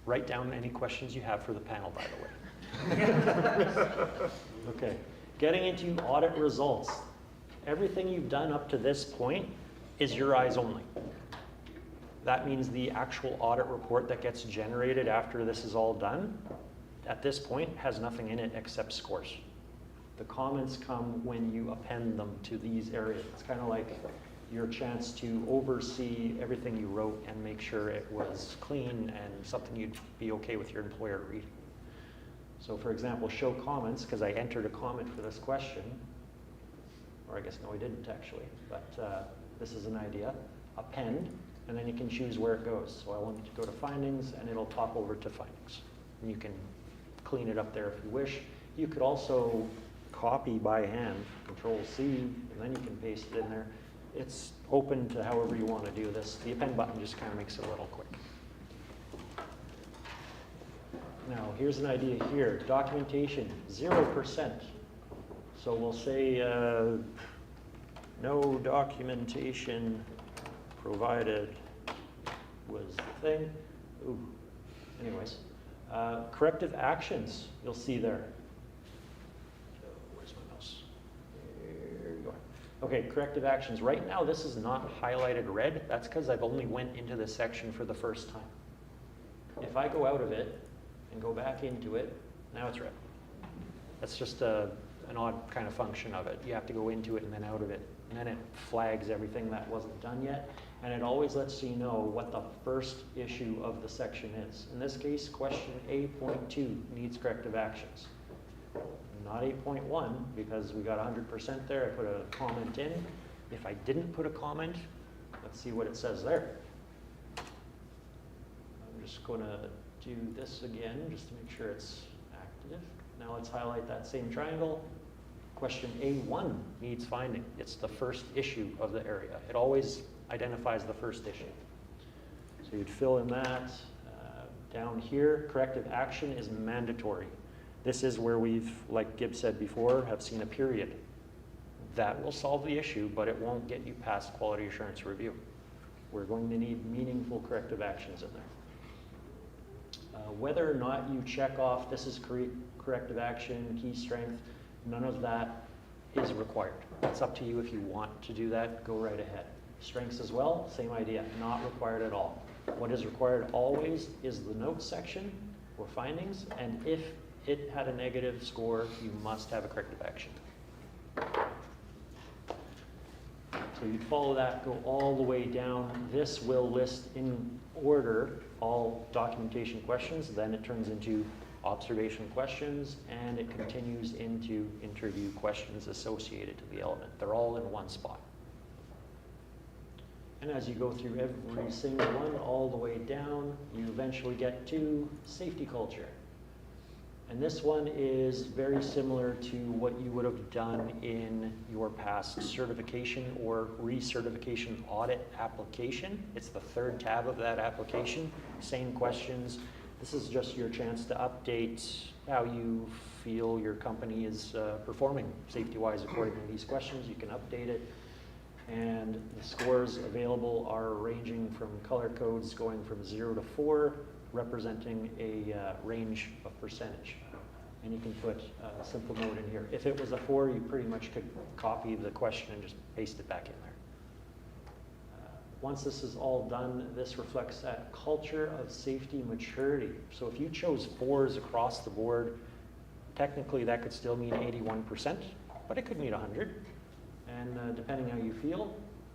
Q: Write down any questions you have for the panel, by the way. Okay, getting into audit results. Everything you've done up to this point is your eyes only. That means the actual audit report that gets generated after this is all done, at this point, has nothing in it except scores. The comments come when you append them to these areas. It's kind of like your chance to oversee everything you wrote and make sure it was clean and something you'd be okay with your employer reading. So for example, show comments, because I entered a comment for this question, or I guess no, I didn't actually, but this is an idea. Append, and then you can choose where it goes. So I want it to go to findings, and it'll pop over to findings. And you can clean it up there if you wish. You could also copy by hand, Control-C, and then you can paste it in there. It's open to however you want to do this. The append button just kind of makes it a little quick. Now, here's an idea here. Documentation, 0%. So we'll say no documentation provided was the thing. Ooh. Anyways, corrective actions, you'll see there. Where's my mouse? There you go. Okay, corrective actions. Right now, this is not highlighted red. That's because I've only went into this section for the first time. If I go out of it and go back into it, now it's red. That's just an odd kind of function of it. You have to go into it and then out of it. And then it flags everything that wasn't done yet. And it always lets you know what the first issue of the section is. In this case, question A.2 needs corrective actions. Not 8.1, because we got 100% there. I put a comment in. If I didn't put a comment, let's see what it says there. I'm just going to do this again, just to make sure it's active. Now let's highlight that same triangle. Question A1 needs finding. It's the first issue of the area. It always identifies the first issue. So you'd fill in that. Down here, corrective action is mandatory. This is where we've, like Gibb said before, have seen a period. That will solve the issue, but it won't get you past quality assurance review. We're going to need meaningful corrective actions in there. Whether or not you check off this is corrective action, key strength, none of that is required. It's up to you if you want to do that, go right ahead. Strengths as well, same idea, not required at all. What is required always is the notes section or findings, and if it had a negative score, you must have a corrective action. So you'd follow that, go all the way down. This will list in order all documentation questions, then it turns into observation questions, and it continues into interview questions associated to the element. They're all in one spot. And as you go through every single one, all the way down, you eventually get to safety culture. And this one is very similar to what you would have done in your past certification or recertification audit application. It's the third tab of that application, same questions. This is just your chance to update how you feel your company is performing safety-wise according to these questions. You can update it. And the scores available are ranging from color codes going from 0 to 4, representing a range of percentage. And you can put a simple note in here. If it was a 4, you pretty much could copy the question and just paste it back in there. Once this is all done, this reflects that culture of safety maturity. So if you chose 4s across the board, technically that could still mean 81%, but it could mean 100. And depending how you feel,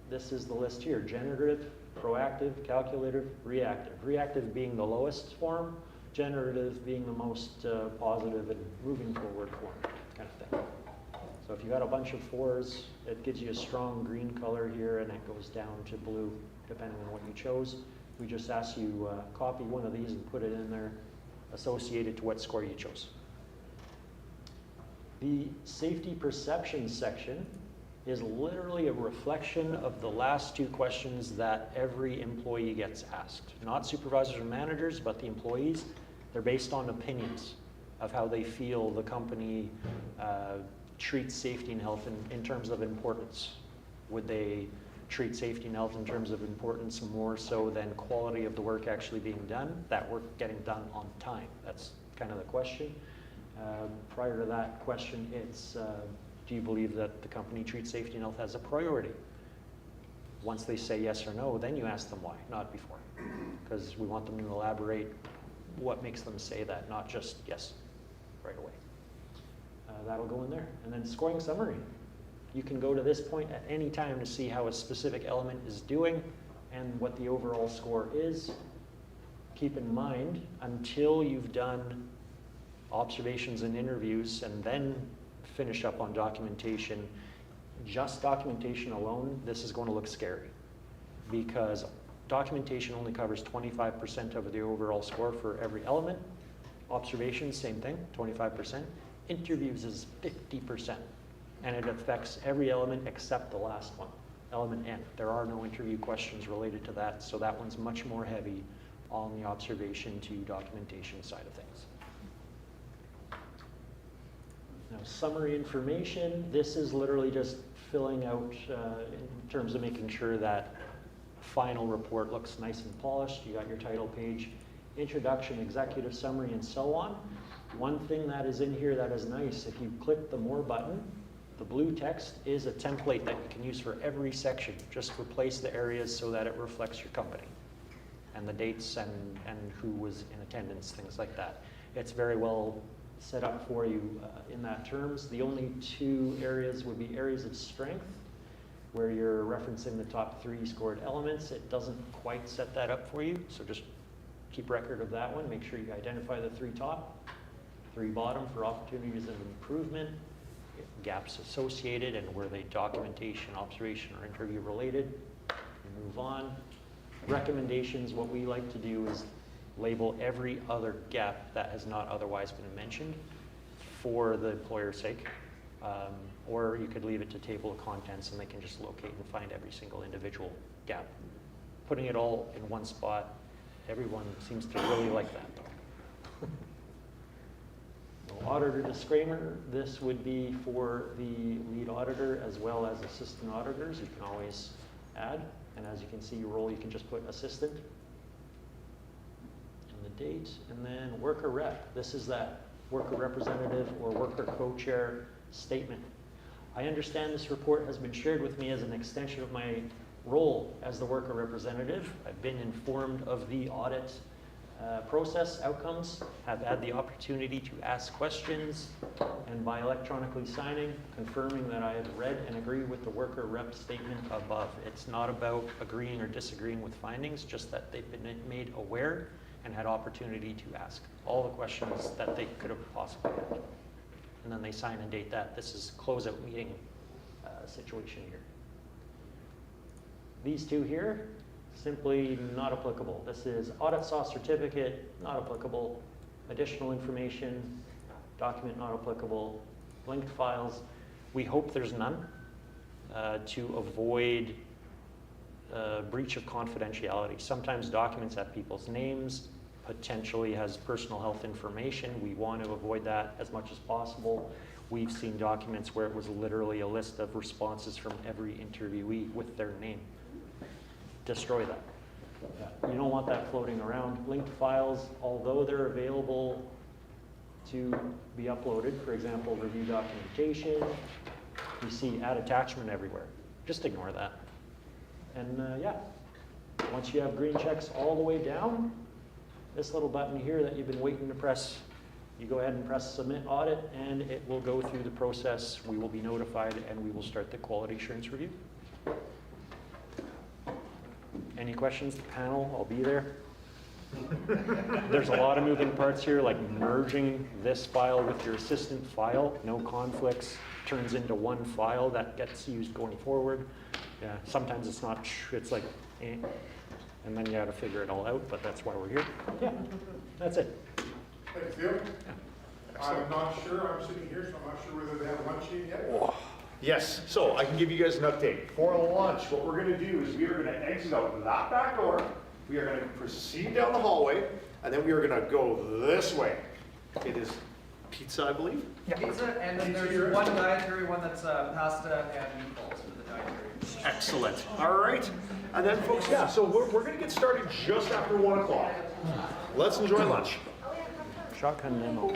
Q: this is the list here: generative, proactive, calculative, reactive. Reactive being the lowest form, generative being the most positive and moving forward form, kind of thing. So if you got a bunch of 4s, it gives you a strong green color here, and it goes down to blue, depending on what you chose. We just ask you copy one of these and put it in there, associated to what score you chose. The safety perception section is literally a reflection of the last 2 questions that every employee gets asked. Not supervisors or managers, but the employees. They're based on opinions of how they feel the company treats safety and health in terms of importance. Would they treat safety and health in terms of importance more so than quality of the work actually being done, that work getting done on time? That's kind of the question. Prior to that question, it's do you believe that the company treats safety and health as a priority? Once they say yes or no, then you ask them why, not before. Because we want them to elaborate what makes them say that, not just yes right away. That'll go in there. And then scoring summary. You can go to this point at any time to see how a specific element is doing and what the overall score is. Keep in mind, until you've done observations and interviews and then finish up on documentation, just documentation alone, this is going to look scary, because documentation only covers 25% of the overall score for every element. Observations, same thing, 25%. Interviews is 50%, and it affects every element except the last one, element N. There are no interview questions related to that, so that one's much more heavy on the observation to documentation side of things. Now, summary information, this is literally just filling out in terms of making sure that final report looks nice and polished. You got your title page, introduction, executive summary, and so on. One thing that is in here that is nice, if you click the More button, the blue text is a template that you can use for every section. Just replace the areas so that it reflects your company and the dates and who was in attendance, things like that. It's very well set up for you in that terms. The only 2 areas would be areas of strength, where you're referencing the top 3 scored elements. It doesn't quite set that up for you, so just keep record of that one. Make sure you identify the 3 top, 3 bottom for opportunities of improvement, gaps associated, and were they documentation, observation, or interview related. Move on. Recommendations, what we like to do is label every other gap that has not otherwise been mentioned for the employer's sake. Or you could leave it to table of contents and they can just locate and find every single individual gap. Putting it all in one spot, everyone seems to really like that. Auditor disclaimer, this would be for the lead auditor as well as assistant auditors. You can always add, and as you can see your role, you can just put assistant and the date, and then worker rep. This is that worker representative or worker co-chair statement. I understand this report has been shared with me as an extension of my role as the worker representative. I've been informed of the audit process outcomes, have had the opportunity to ask questions, and by electronically signing, confirming that I have read and agree with the worker rep statement above. It's not about agreeing or disagreeing with findings, just that they've been made aware and had opportunity to ask all the questions that they could have possibly had. And then they sign and date that. This is closeout meeting situation here. These 2 here, simply not applicable. This is audit soft certificate, not applicable. Additional information, document not applicable. Linked files, we hope there's none to avoid breach of confidentiality. Sometimes documents have people's names, potentially has personal health information. We want to avoid that as much as possible. We've seen documents where it was literally a list of responses from every interviewee with their name. Destroy that. You don't want that floating around. Linked files, although they're available to be uploaded, for example, review documentation, you see add attachment everywhere. Just ignore that. And yeah, once you have green checks all the way down, this little button here that you've been waiting to press, you go ahead and press submit audit and it will go through the process. We will be notified and we will start the quality assurance review. Any questions, the panel? I'll be there. There's a lot of moving parts here, like merging this file with your assistant file. No conflicts, turns into one file that gets used going forward. Yeah, sometimes it's not, it's like, eh, and then you got to figure it all out, but that's why we're here. Yeah, that's it.
A: Thanks, Theo. I'm not sure, I'm sitting here, so I'm not sure whether they have lunch yet.
R: Oh. Yes, so I can give you guys an update. For lunch, what we're gonna do is we are gonna exit out that back door, we are gonna proceed down the hallway, and then we are gonna go this way. It is pizza, I believe?
S: Yeah. Pizza, and then there's one dietary one that's pasta and meatballs for the dietary.
R: Excellent, all right. And then folks, yeah, so we're gonna get started just after 1 o'clock. Let's enjoy lunch.
Q: Shotgun memo.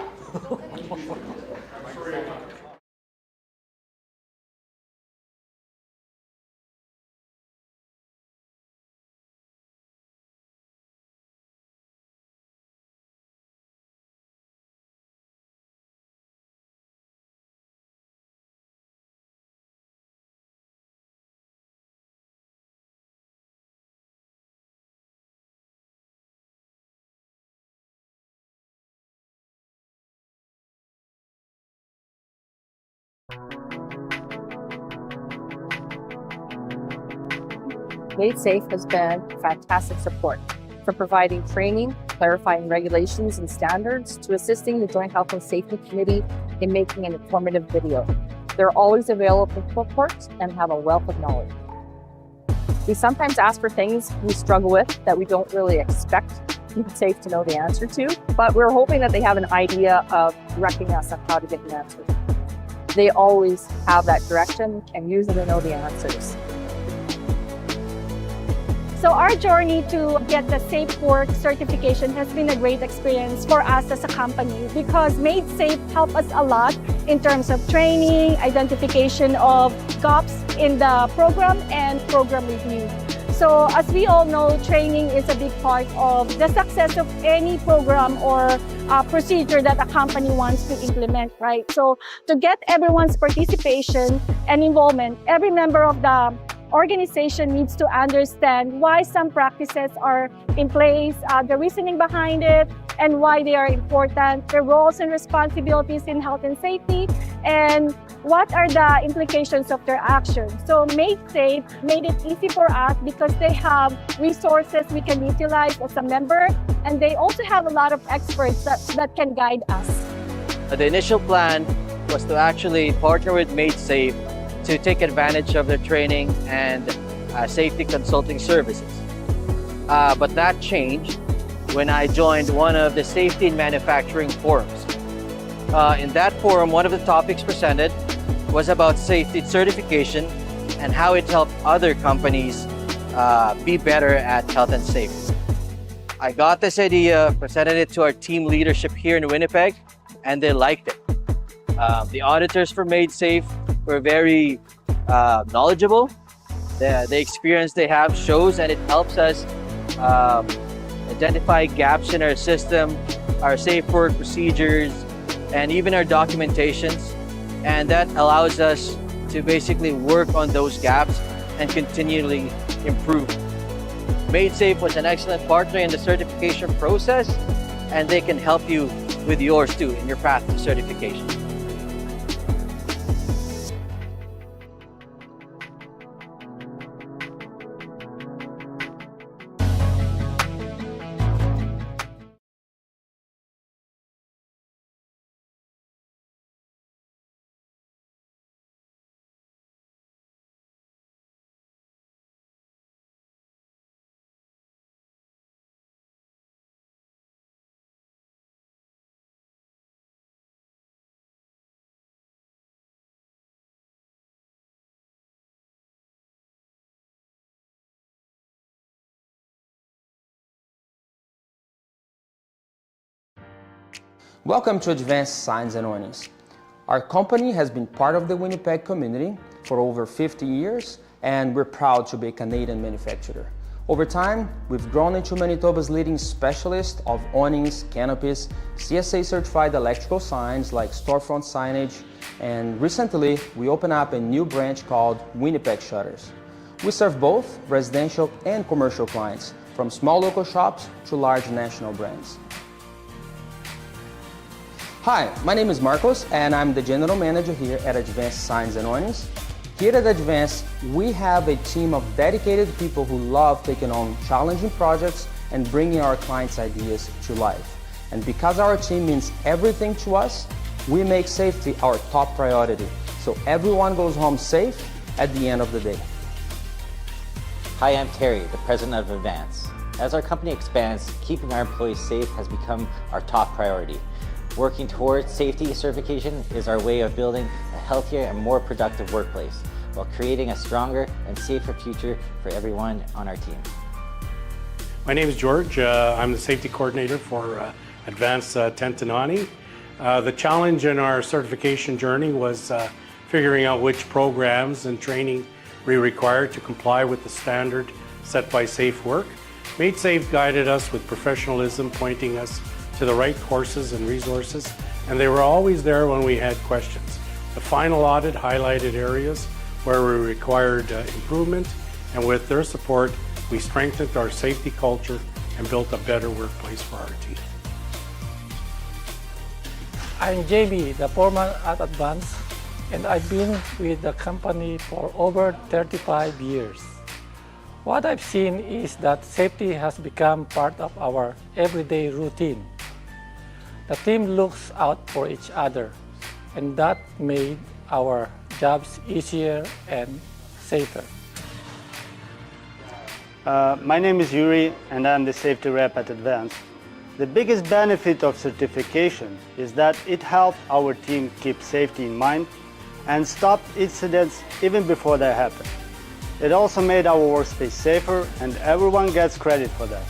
C: Made Safe has been fantastic support, from providing training, clarifying regulations and standards, to assisting the Joint Health and Safety Committee in making an informative video. They're always available for support and have a wealth of knowledge. We sometimes ask for things we struggle with that we don't really expect Made Safe to know the answer to, but we're hoping that they have an idea of directing us on how to get the answer. They always have that direction and usually know the answers.
D: So our journey to get the Safe Work certification has been a great experience for us as a company, because Made Safe helped us a lot in terms of training, identification of gaps in the program, and program review. So as we all know, training is a big part of the success of any program or procedure that a company wants to implement, right? So to get everyone's participation and involvement, every member of the organization needs to understand why some practices are in place, the reasoning behind it, and why they are important, their roles and responsibilities in health and safety, and what are the implications of their actions. So Made Safe made it easy for us because they have resources we can utilize as a member, and they also have a lot of experts that can guide us.
E: The initial plan was to actually partner with Made Safe to take advantage of their training and safety consulting services. But that changed when I joined one of the safety in manufacturing forums. In that forum, one of the topics presented was about safety certification and how it helped other companies be better at health and safety. I got this idea, presented it to our team leadership here in Winnipeg, and they liked it. The auditors for Made Safe were very knowledgeable. The experience they have shows, and it helps us identify gaps in our system, our safe work procedures, and even our documentations. And that allows us to basically work on those gaps and continually improve. Made Safe was an excellent partner in the certification process, and they can help you with yours too in your path to certification.
F: Welcome to Advanced Signs and Warnings. Our company has been part of the Winnipeg community for over 50 years, and we're proud to be a Canadian manufacturer. Over time, we've grown into Manitoba's leading specialist of awnings, canopies, CSA certified electrical signs like storefront signage, and recently we opened up a new branch called Winnipeg Shutters. We serve both residential and commercial clients, from small local shops to large national brands. Hi, my name is Marcos and I'm the General Manager here at Advanced Signs and Awnings. Here at Advanced, we have a team of dedicated people who love taking on challenging projects and bringing our clients' ideas to life. And because our team means everything to us, we make safety our top priority, so everyone goes home safe at the end of the day.
G: Hi, I'm Terry, the President of Advance. As our company expands, keeping our employees safe has become our top priority. Working towards safety certification is our way of building a healthier and more productive workplace, while creating a stronger and safer future for everyone on our team.
H: My name is George. I'm the safety coordinator for Advanced Tentanani. The challenge in our certification journey was figuring out which programs and training we required to comply with the standard set by Safe Work. Made Safe guided us with professionalism, pointing us to the right courses and resources, and they were always there when we had questions. The final audit highlighted areas where we required improvement, and with their support, we strengthened our safety culture and built a better workplace for our team.
I: I'm Jamie, the foreman at Advance, and I've been with the company for over 35 years. What I've seen is that safety has become part of our everyday routine. The team looks out for each other, and that made our jobs easier and safer.
J: My name is Yuri, and I'm the safety rep at Advance. The biggest benefit of certification is that it helps our team keep safety in mind and stop incidents even before they happen. It also made our workspace safer, and everyone gets credit for that.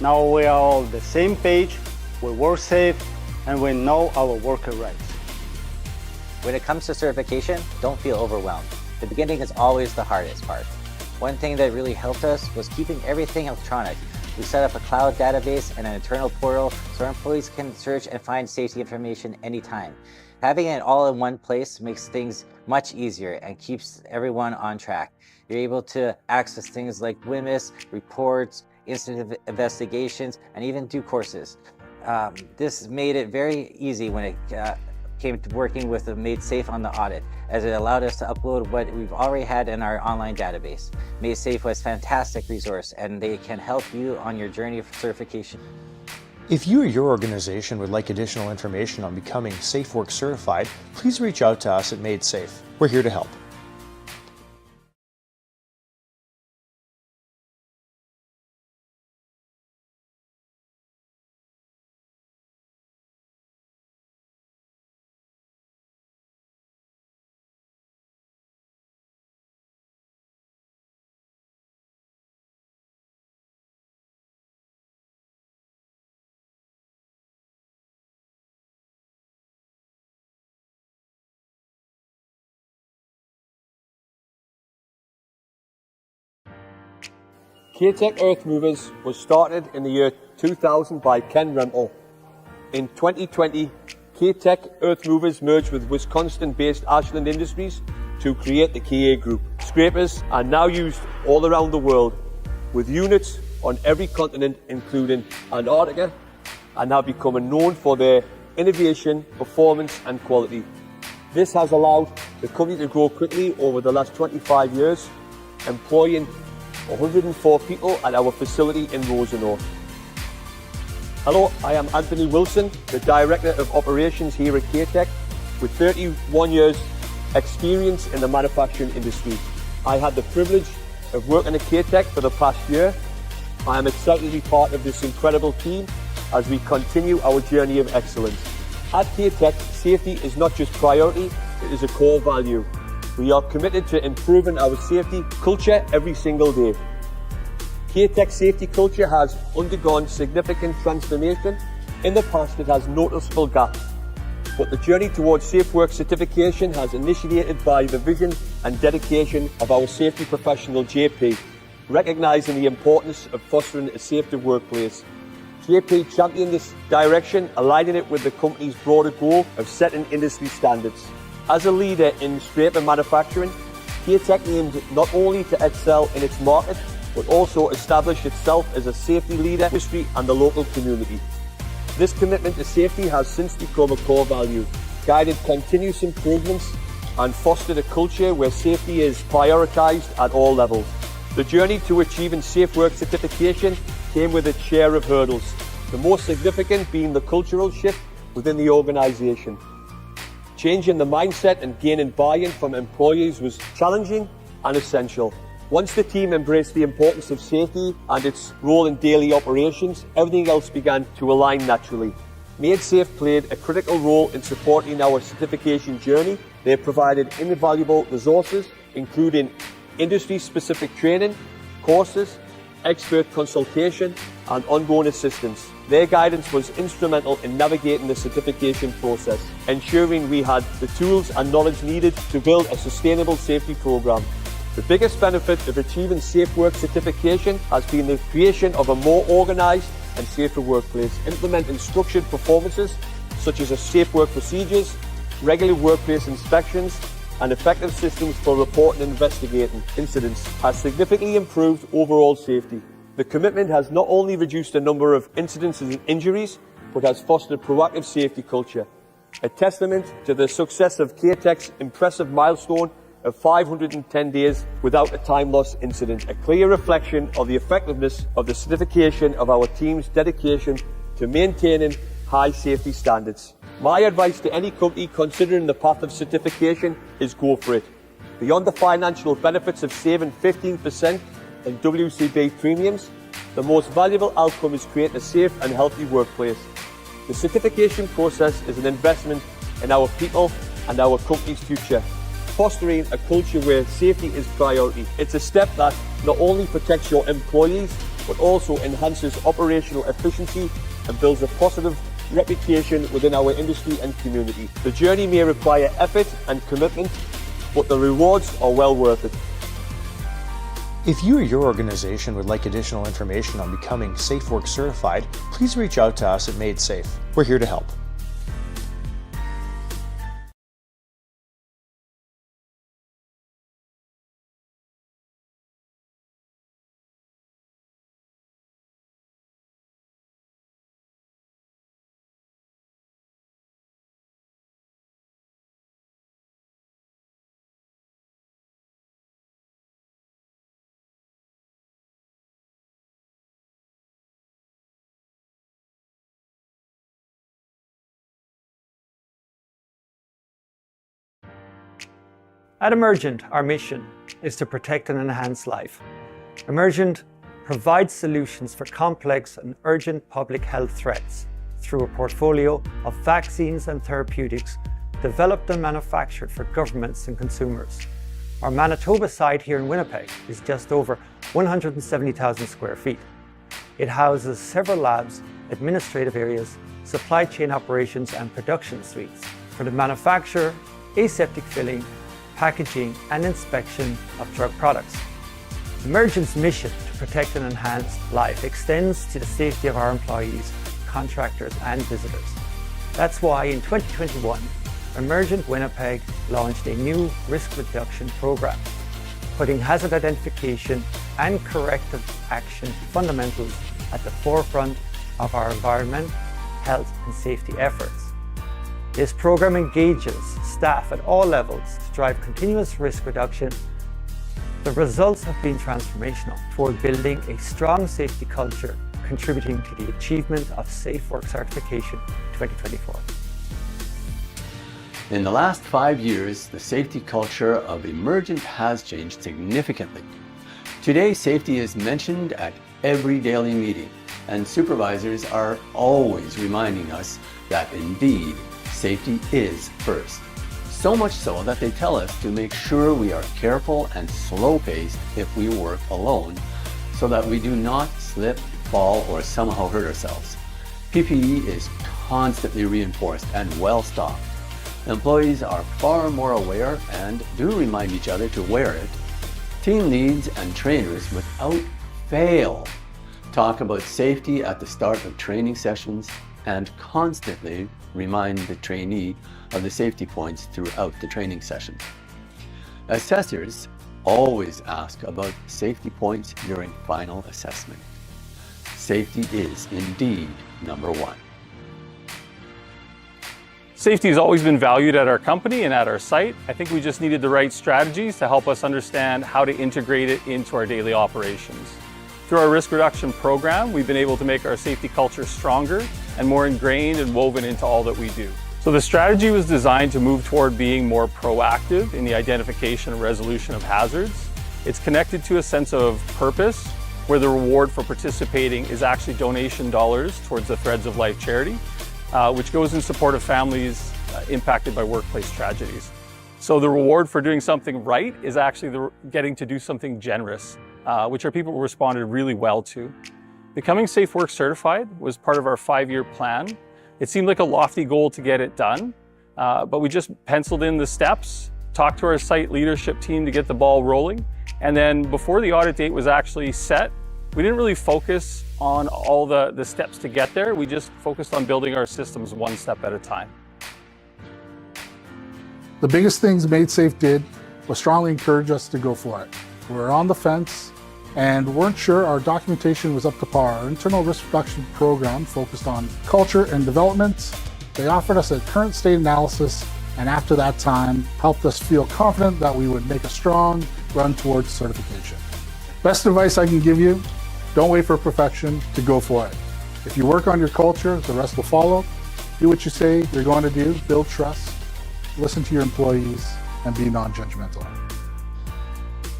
J: Now we are all on the same page, we work safe, and we know our worker rights.
G: When it comes to certification, don't feel overwhelmed. The beginning is always the hardest part. One thing that really helped us was keeping everything electronic. We set up a cloud database and an internal portal so our employees can search and find safety information anytime. Having it all in one place makes things much easier and keeps everyone on track. You're able to access things like WMIS, reports, incident investigations, and even do courses. This made it very easy when it came to working with the Made Safe on the audit, as it allowed us to upload what we've already had in our online database. Made Safe was a fantastic resource, and they can help you on your journey of certification.
K: If you or your organization would like additional information on becoming Safe Work certified, please reach out to us at Made Safe. We're here to help.
L: K-Tech Earth Movers was started in the year 2000 by Ken Rempel. In 2020, K-Tech Earth Movers merged with Wisconsin-based Ashland Industries to create the KA Group. Scrapers are now used all around the world, with units on every continent, including Antarctica, and have become known for their innovation, performance and quality. This has allowed the company to grow quickly over the last 25 years, employing 104 people at our facility in Rosenau. Hello, I am Anthony Wilson, the Director of Operations here at K-Tech, with 31 years experience in the manufacturing industry. I had the privilege of working at K-Tech for the past year. I am excited to be part of this incredible team as we continue our journey of excellence. At K-Tech, safety is not just priority, it is a core value. We are committed to improving our safety culture every single day. K-Tech's safety culture has undergone significant transformation In the past, it has noticeable gaps, but the journey towards Safe Work certification has initiated by the vision and dedication of our safety professional JP, recognising the importance of fostering a safer workplace. JP championed this direction, aligning it with the company's broader goal of setting industry standards. As a leader in scraper manufacturing, Curated aimed not only to excel in its market, but also establish itself as a safety leader in the industry and the local community. This commitment to safety has since become a core value, guided continuous improvements and fostered a culture where safety is prioritised at all levels. The journey to achieving Safe Work certification came with its share of hurdles, the most significant being the cultural shift within the organisation. Changing the mindset and gaining buy-in from employees was challenging and essential. Once the team embraced the importance of safety and its role in daily operations, everything else began to align naturally. Made Safe played a critical role in supporting our certification journey. They provided invaluable resources, including industry-specific training, courses, expert consultation, and ongoing assistance. Their guidance was instrumental in navigating the certification process, ensuring we had the tools and knowledge needed to build a sustainable safety program. The biggest benefit of achieving Safe Work certification has been the creation of a more organised and safer workplace, implementing structured performances such as safe work procedures, regular workplace inspections, and effective systems for reporting and investigating incidents has significantly improved overall safety. The commitment has not only reduced the number of incidents and injuries, but has fostered a proactive safety culture, a testament to the success of Curatet's impressive milestone of 510 days without a time loss incident, a clear reflection of the effectiveness of the certification of our team's dedication to maintaining high safety standards. My advice to any company considering the path of certification is go for it. Beyond the financial benefits of saving 15% in WCB premiums, the most valuable outcome is creating a safe and healthy workplace. The certification process is an investment in our people and our company's future, fostering a culture where safety is priority. It's a step that not only protects your employees, but also enhances operational efficiency and builds a positive reputation within our industry and community. The journey may require effort and commitment, but the rewards are well worth it.
K: If you or your organization would like additional information on becoming Safe Work certified, please reach out to us at Made Safe. We're here to help.
M: At Emergent, our mission is to protect and enhance life. Emergent provides solutions for complex and urgent public health threats through a portfolio of vaccines and therapeutics developed and manufactured for governments and consumers. Our Manitoba site here in Winnipeg is just over 170,000 square feet. It houses several labs, administrative areas, supply chain operations and production suites for the manufacture, aseptic filling, packaging and inspection of drug products. Emergent's mission to protect and enhance life extends to the safety of our employees, contractors and visitors. That's why in 2021, Emergent Winnipeg launched a new risk reduction program, putting hazard identification and corrective action fundamentals at the forefront of our environment, health and safety efforts. This program engages staff at all levels to drive continuous risk reduction. The results have been transformational toward building a strong safety culture, contributing to the achievement of Safe Work certification 2024.
N: In the last 5 years, the safety culture of Emergent has changed significantly. Today, safety is mentioned at every daily meeting, and supervisors are always reminding us that indeed, safety is first. So much so that they tell us to make sure we are careful and slow-paced if we work alone, so that we do not slip, fall, or somehow hurt ourselves. PPE is constantly reinforced and well-stocked. Employees are far more aware and do remind each other to wear it. Team leads and trainers without fail talk about safety at the start of training sessions and constantly remind the trainee of the safety points throughout the training session. Assessors always ask about safety points during final assessment. Safety is indeed number one.
O: Safety has always been valued at our company and at our site. I think we just needed the right strategies to help us understand how to integrate it into our daily operations. Through our risk reduction program, we've been able to make our safety culture stronger and more ingrained and woven into all that we do. So the strategy was designed to move toward being more proactive in the identification and resolution of hazards. It's connected to a sense of purpose, where the reward for participating is actually donation dollars towards the Threads of Life charity, which goes in support of families impacted by workplace tragedies. So the reward for doing something right is actually getting to do something generous, which our people responded really well to. Becoming Safe Work Certified was part of our 5-year plan. It seemed like a lofty goal to get it done, but we just penciled in the steps, talked to our site leadership team to get the ball rolling, and then before the audit date was actually set, we didn't really focus on all the steps to get there. We just focused on building our systems one step at a time.
P: The biggest things Made Safe did was strongly encourage us to go for it. We were on the fence and weren't sure our documentation was up to par. Our internal risk reduction program focused on culture and development. They offered us a current state analysis, and after that time, helped us feel confident that we would make a strong run towards certification. Best advice I can give you, don't wait for perfection to go for it. If you work on your culture, the rest will follow. Do what you say you're going to do, build trust, listen to your employees, and be non-judgmental.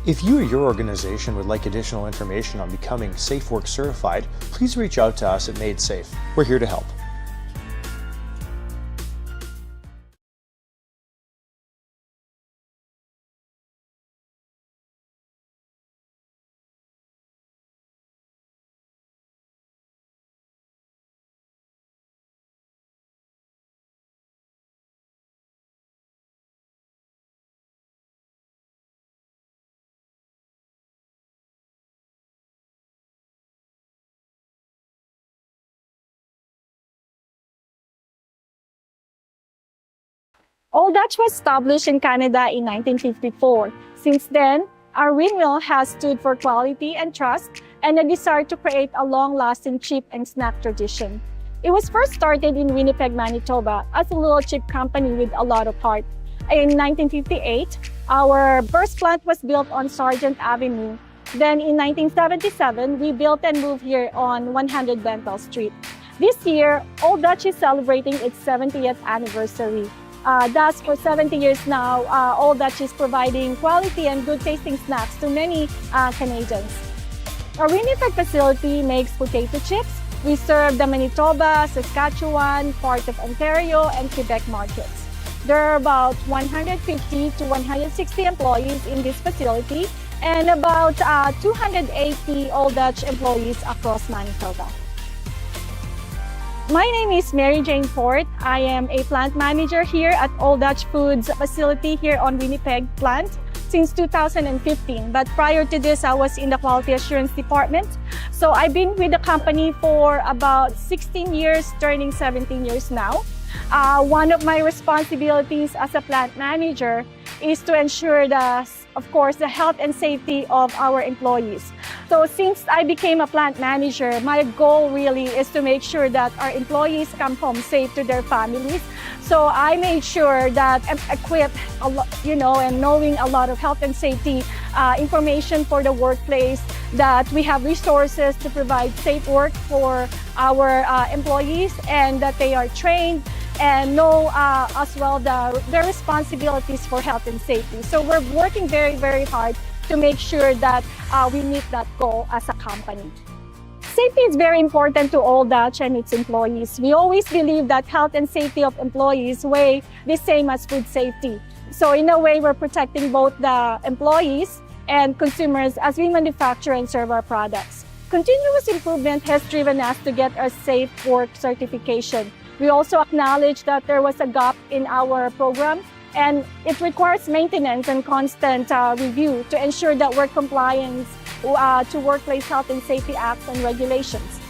K: If you or your organization would like additional information on becoming Safe Work Certified, please reach out to us at Made Safe. We're here to help.
D: Old Dutch was established in Canada in 1954. Since then, our windmill has stood for quality and trust and a desire to create a long-lasting chip and snack tradition. It was first started in Winnipeg, Manitoba as a little chip company with a lot of heart. In 1958, our first plant was built on Sargent Avenue. Then in 1977, we built and moved here on 100 Bentel Street. This year, Old Dutch is celebrating its 70th anniversary. Thus, for 70 years now, Old Dutch is providing quality and good tasting snacks to many Canadians. Our Winnipeg facility makes potato chips. We serve the Manitoba, Saskatchewan, part of Ontario, and Quebec markets. There are about 150 to 160 employees in this facility and about 280 Old Dutch employees across Manitoba. My name is Mary Jane Fort. I am a plant manager here at Old Dutch Foods facility here on Winnipeg plant since 2015. But prior to this, I was in the quality assurance department. So I've been with the company for about 16 years, turning 17 years now. One of my responsibilities as a plant manager is to ensure of course, the health and safety of our employees. So since I became a plant manager, my goal really is to make sure that our employees come home safe to their families. So I made sure that I'm equipped, and knowing a lot of health and safety information for the workplace, that we have resources to provide safe work for our employees, and that they are trained and know as well their responsibilities for health and safety. So we're working very, very hard to make sure that we meet that goal as a company. Safety is very important to Old Dutch and its employees. We always believe that health and safety of employees weigh the same as food safety. So in a way, we're protecting both the employees and consumers as we manufacture and serve our products. Continuous improvement has driven us to get our Safe Work certification. We also acknowledge that there was a gap in our program, and it requires maintenance and constant review to ensure that we're compliant to Workplace Health and Safety Acts and regulations.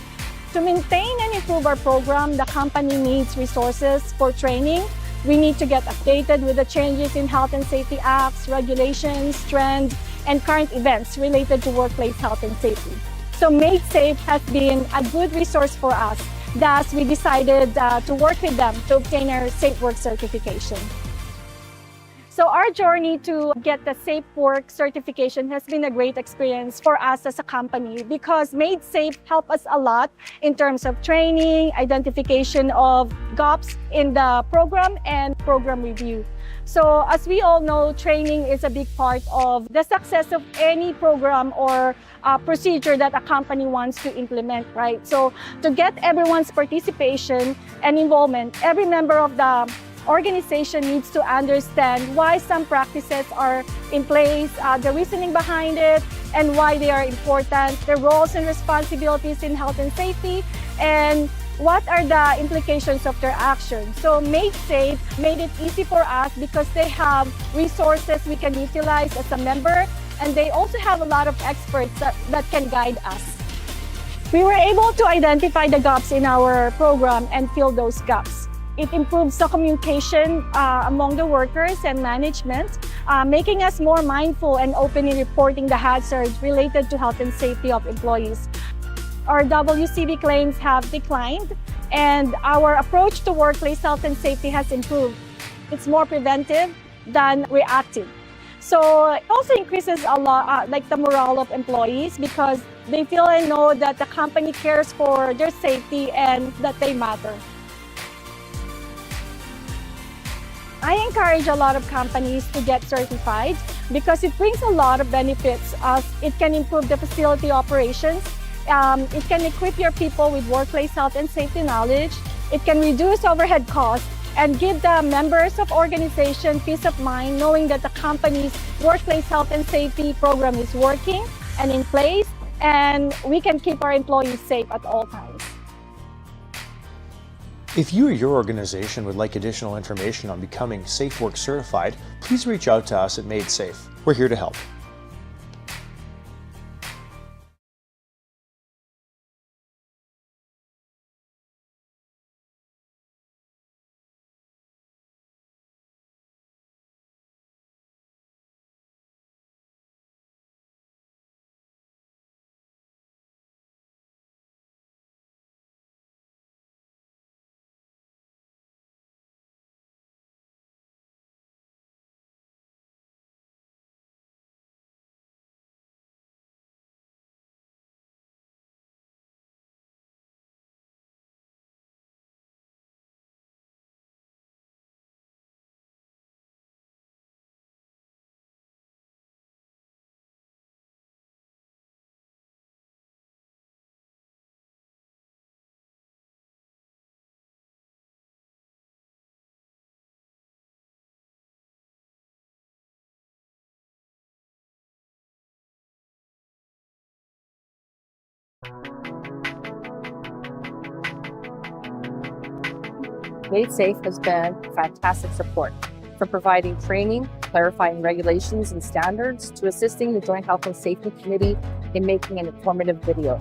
D: To maintain and improve our program, the company needs resources for training. We need to get updated with the changes in health and safety acts, regulations, trends, and current events related to workplace health and safety. So Made Safe has been a good resource for us. Thus, we decided to work with them to obtain our Safe Work certification. So our journey to get the Safe Work certification has been a great experience for us as a company because Made Safe helped us a lot in terms of training, identification of gaps in the program, and program review. So as we all know, training is a big part of the success of any program or procedure that a company wants to implement, right? So to get everyone's participation and involvement, every member of the organization needs to understand why some practices are in place, the reasoning behind it, and why they are important, the roles and responsibilities in health and safety, and what are the implications of their actions. So Made Safe made it easy for us because they have resources we can utilize as a member, and they also have a lot of experts that can guide us. We were able to identify the gaps in our program and fill those gaps. It improves the communication among the workers and management, making us more mindful and open in reporting the hazards related to health and safety of employees. Our WCB claims have declined, and our approach to workplace health and safety has improved. It's more preventive than reactive. So it also increases a lot, like the morale of employees, because they feel and know that the company cares for their safety and that they matter. I encourage a lot of companies to get certified because it brings a lot of benefits. It can improve the facility operations. It can equip your people with workplace health and safety knowledge. It can reduce overhead costs and give the members of organization peace of mind knowing that the company's workplace health and safety program is working and in place, and we can keep our employees safe at all times.
K: If you or your organization would like additional information on becoming Safe Work certified, please reach out to us at Made Safe. We're here to help.
C: Made Safe has been fantastic support, from providing training, clarifying regulations and standards, to assisting the Joint Health and Safety Committee in making an informative video.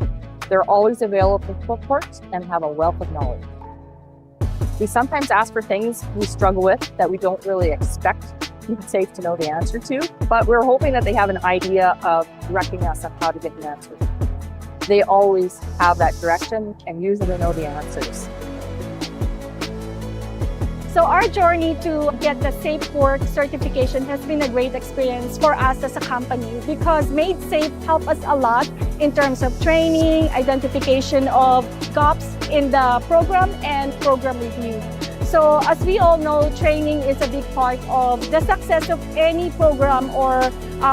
C: They're always available for support and have a wealth of knowledge. We sometimes ask for things we struggle with that we don't really expect Made Safe to know the answer to, but we're hoping that they have an idea of directing us on how to get the answer. They always have that direction and usually know the answers.
D: So our journey to get the Safe Work certification has been a great experience for us as a company because Made Safe helped us a lot in terms of training, identification of gaps in the program, and program review. So as we all know, training is a big part of the success of any program or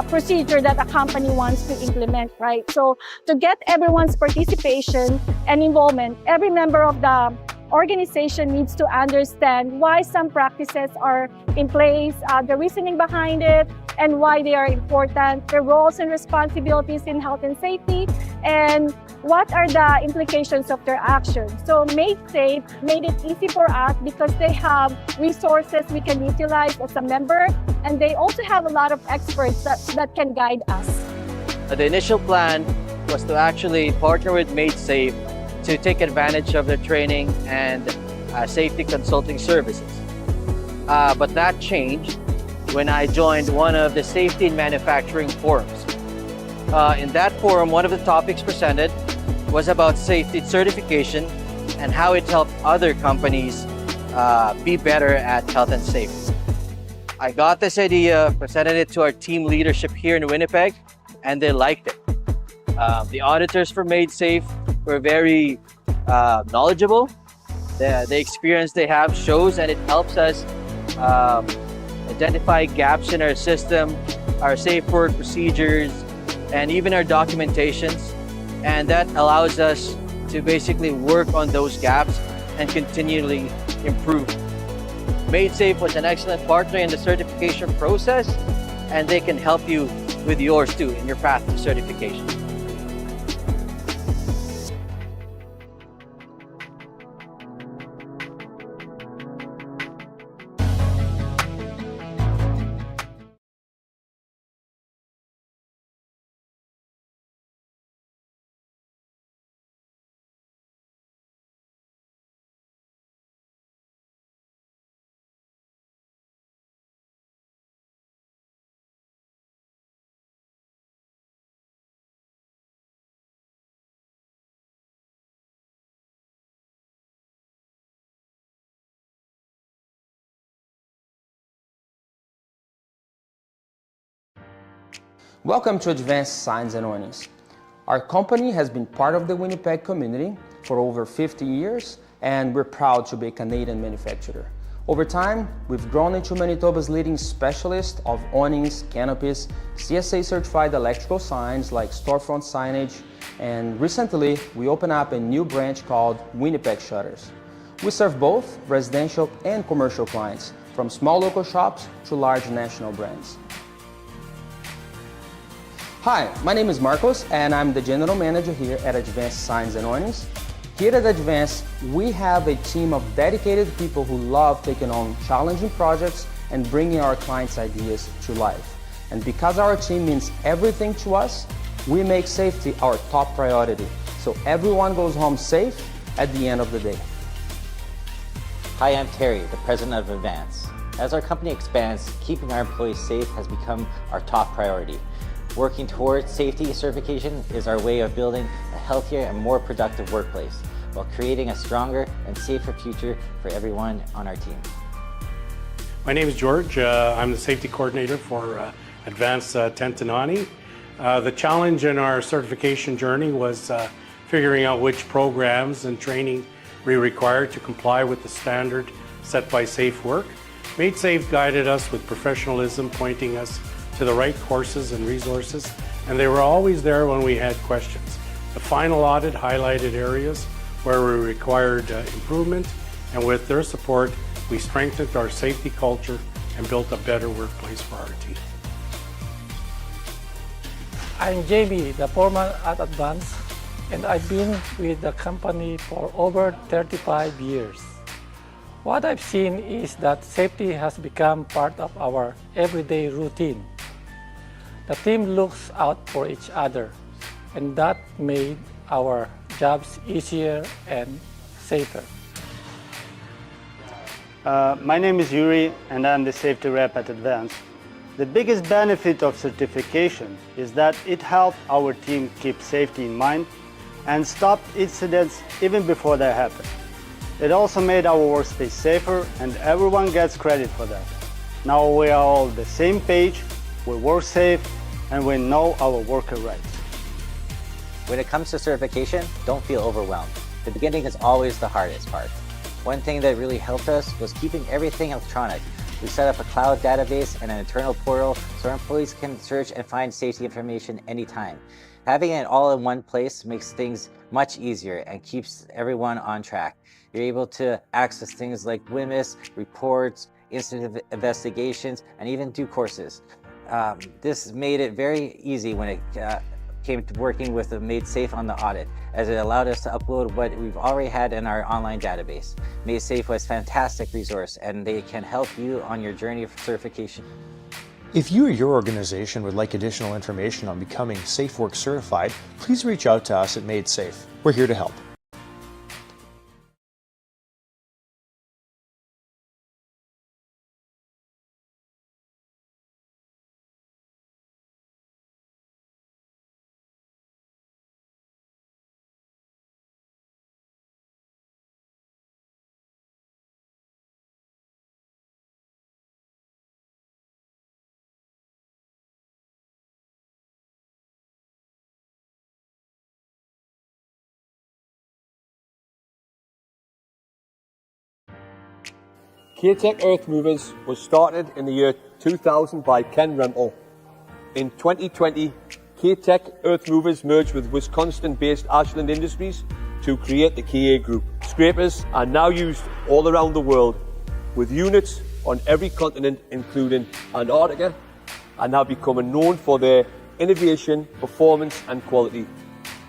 D: procedure that a company wants to implement, right? So to get everyone's participation and involvement, every member of the organization needs to understand why some practices are in place, the reasoning behind it, and why they are important, the roles and responsibilities in health and safety, and what are the implications of their actions. So Made Safe made it easy for us because they have resources we can utilize as a member, and they also have a lot of experts that can guide us.
E: The initial plan was to actually partner with Made Safe to take advantage of their training and safety consulting services. But that changed when I joined one of the safety and manufacturing forums. In that forum, one of the topics presented was about safety certification and how it helped other companies be better at health and safety. I got this idea, presented it to our team leadership here in Winnipeg, and they liked it. The auditors for Made Safe were very knowledgeable. The experience they have shows, and it helps us identify gaps in our system, our safe work procedures, and even our documentations. And that allows us to basically work on those gaps and continually improve. Made Safe was an excellent partner in the certification process, and they can help you with yours too in your path to certification.
F: Welcome to Advanced Signs and Warnings. Our company has been part of the Winnipeg community for over 50 years, and we're proud to be a Canadian manufacturer. Over time, we've grown into Manitoba's leading specialist of awnings, canopies, CSA certified electrical signs like storefront signage, and recently we opened up a new branch called Winnipeg Shutters. We serve both residential and commercial clients, from small local shops to large national brands. Hi, my name is Marcos, and I'm the General Manager here at Advanced Signs and Warnings. Here at Advanced, we have a team of dedicated people who love taking on challenging projects and bringing our clients' ideas to life. And because our team means everything to us, we make safety our top priority, so everyone goes home safe at the end of the day.
G: Hi, I'm Terry, the President of Advance. As our company expands, keeping our employees safe has become our top priority. Working towards safety certification is our way of building a healthier and more productive workplace, while creating a stronger and safer future for everyone on our team.
H: My name is George. I'm the safety coordinator for Advanced Tentanani. The challenge in our certification journey was figuring out which programs and training we required to comply with the standard set by Safe Work. Made Safe guided us with professionalism, pointing us to the right courses and resources, and they were always there when we had questions. The final audit highlighted areas where we required improvement, and with their support, we strengthened our safety culture and built a better workplace for our team.
I: I'm Jamie, the foreman at Advance, and I've been with the company for over 35 years. What I've seen is that safety has become part of our everyday routine. The team looks out for each other, and that made our jobs easier and safer.
J: My name is Yuri, and I'm the safety rep at Advance. The biggest benefit of certification is that it helped our team keep safety in mind and stop incidents even before they happen. It also made our workspace safer, and everyone gets credit for that. Now we are all on the same page, we work safe, and we know our worker rights.
G: When it comes to certification, don't feel overwhelmed. The beginning is always the hardest part. One thing that really helped us was keeping everything electronic. We set up a cloud database and an internal portal so our employees can search and find safety information anytime. Having it all in one place makes things much easier and keeps everyone on track. You're able to access things like WMIS, reports, incident investigations, and even do courses. This made it very easy when it came to working with Made Safe on the audit, as it allowed us to upload what we've already had in our online database. Made Safe was a fantastic resource, and they can help you on your journey of certification.
K: If you or your organization would like additional information on becoming SafeWorks certified, please reach out to us at Made Safe. We're here to help.
L: Curated Earth Movers was started in the year 2000 by Ken Rempel. In 2020, K-Tech Earth Movers merged with Wisconsin-based Ashland Industries to create the KA Group. Scrapers are now used all around the world, with units on every continent, including Antarctica, and have become known for their innovation, performance and quality.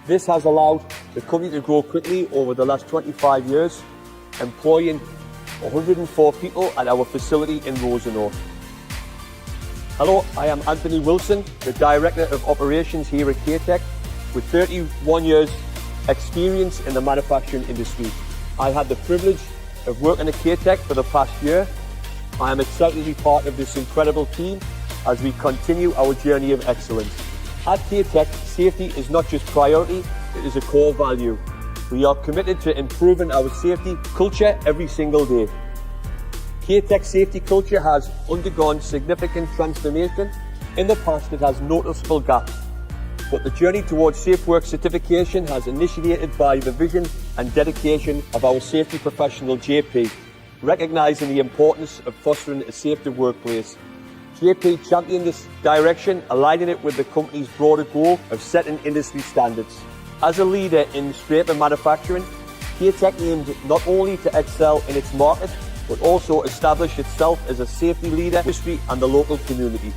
L: This has allowed the company to grow quickly over the last 25 years, employing 104 people at our facility in Rosenau. Hello, I am Anthony Wilson, the Director of Operations here at K-Tech, with 31 years experience in the manufacturing industry. I had the privilege of working at K-Tech for the past year. I am excited to be part of this incredible team as we continue our journey of excellence. At K-Tech, safety is not just priority, it is a core value. We are committed to improving our safety culture every single day. K-Tech's safety culture has undergone significant transformation. In the past, it has noticeable gaps, but the journey towards SafeWorks certification has initiated by the vision and dedication of our safety professional, JP, recognising the importance of fostering a safer workplace. JP championed this direction, aligning it with the company's broader goal of setting industry standards. As a leader in scraper manufacturing, K-Tech aimed not only to excel in its market, but also establish itself as a safety leader in the industry and the local community.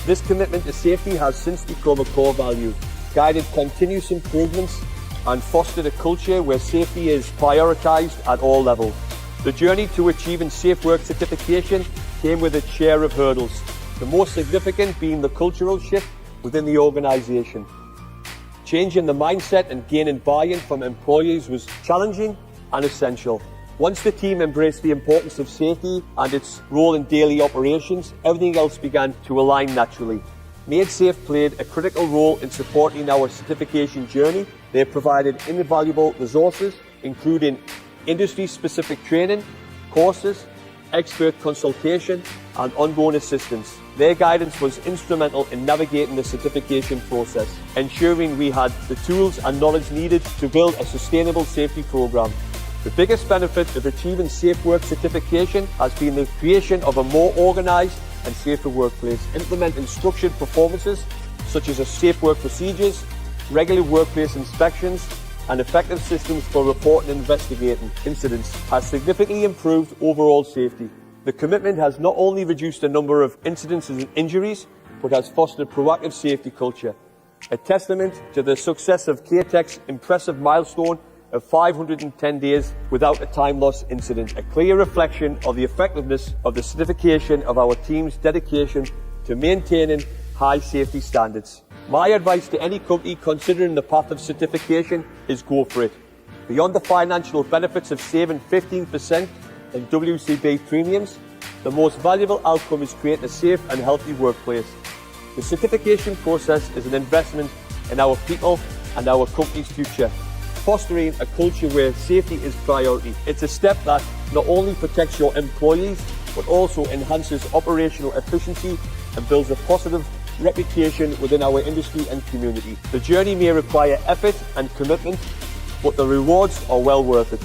L: This commitment to safety has since become a core value, guided continuous improvements and fostered a culture where safety is prioritised at all levels. The journey to achieving SafeWorks certification came with its share of hurdles, the most significant being the cultural shift within the organisation. Changing the mindset and gaining buy-in from employees was challenging and essential. Once the team embraced the importance of safety and its role in daily operations, everything else began to align naturally. Made Safe played a critical role in supporting our certification journey. They provided invaluable resources, including industry-specific training, courses, expert consultation, and ongoing assistance. Their guidance was instrumental in navigating the certification process, ensuring we had the tools and knowledge needed to build a sustainable safety program. The biggest benefit of achieving SafeWorks certification has been the creation of a more organised and safer workplace, implementing structured performances such as safe work procedures, regular workplace inspections, and effective systems for reporting and investigating incidents has significantly improved overall safety. The commitment has not only reduced the number of incidents and injuries, but has fostered a proactive safety culture, a testament to the success of K-Tech's impressive milestone of 510 days without a time loss incident, a clear reflection of the effectiveness of the certification of our team's dedication to maintaining high safety standards. My advice to any company considering the path of certification is go for it. Beyond the financial benefits of saving 15% in WCB premiums, the most valuable outcome is creating a safe and healthy workplace. The certification process is an investment in our people and our company's future, fostering a culture where safety is priority. It's a step that not only protects your employees, but also enhances operational efficiency and builds a positive reputation within our industry and community. The journey may require effort and commitment, but the rewards are well worth it.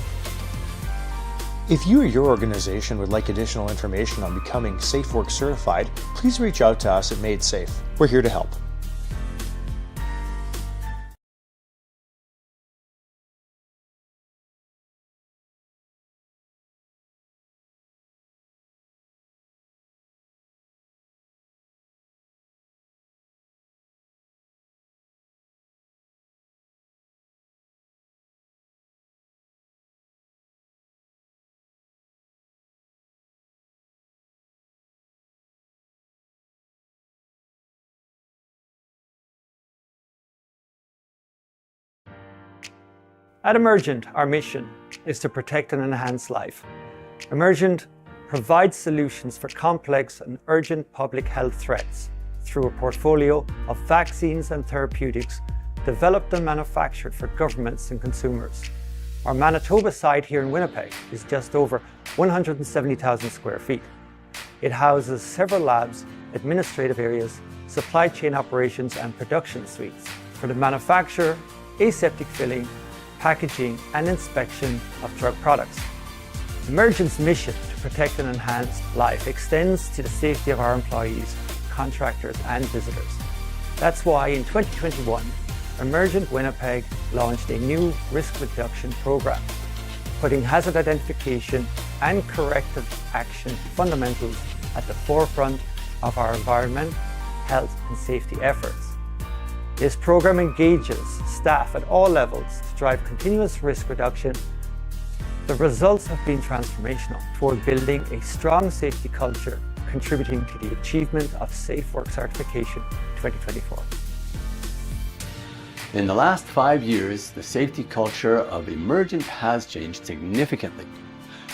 K: If you or your organization would like additional information on becoming SafeWorks certified, please reach out to us at Made Safe. We're here to help.
M: At Emergent, our mission is to protect and enhance life. Emergent provides solutions for complex and urgent public health threats through a portfolio of vaccines and therapeutics developed and manufactured for governments and consumers. Our Manitoba site here in Winnipeg is just over 170,000 square feet. It houses several labs, administrative areas, supply chain operations and production suites for the manufacture, aseptic filling, packaging and inspection of drug products. Emergent's mission to protect and enhance life extends to the safety of our employees, contractors and visitors. That's why in 2021, Emergent Winnipeg launched a new risk reduction program, putting hazard identification and corrective action fundamentals at the forefront of our environment, health and safety efforts. This program engages staff at all levels to drive continuous risk reduction. The results have been transformational toward building a strong safety culture, contributing to the achievement of Safe Work Certification 2024.
N: In the last 5 years, the safety culture of Emergent has changed significantly.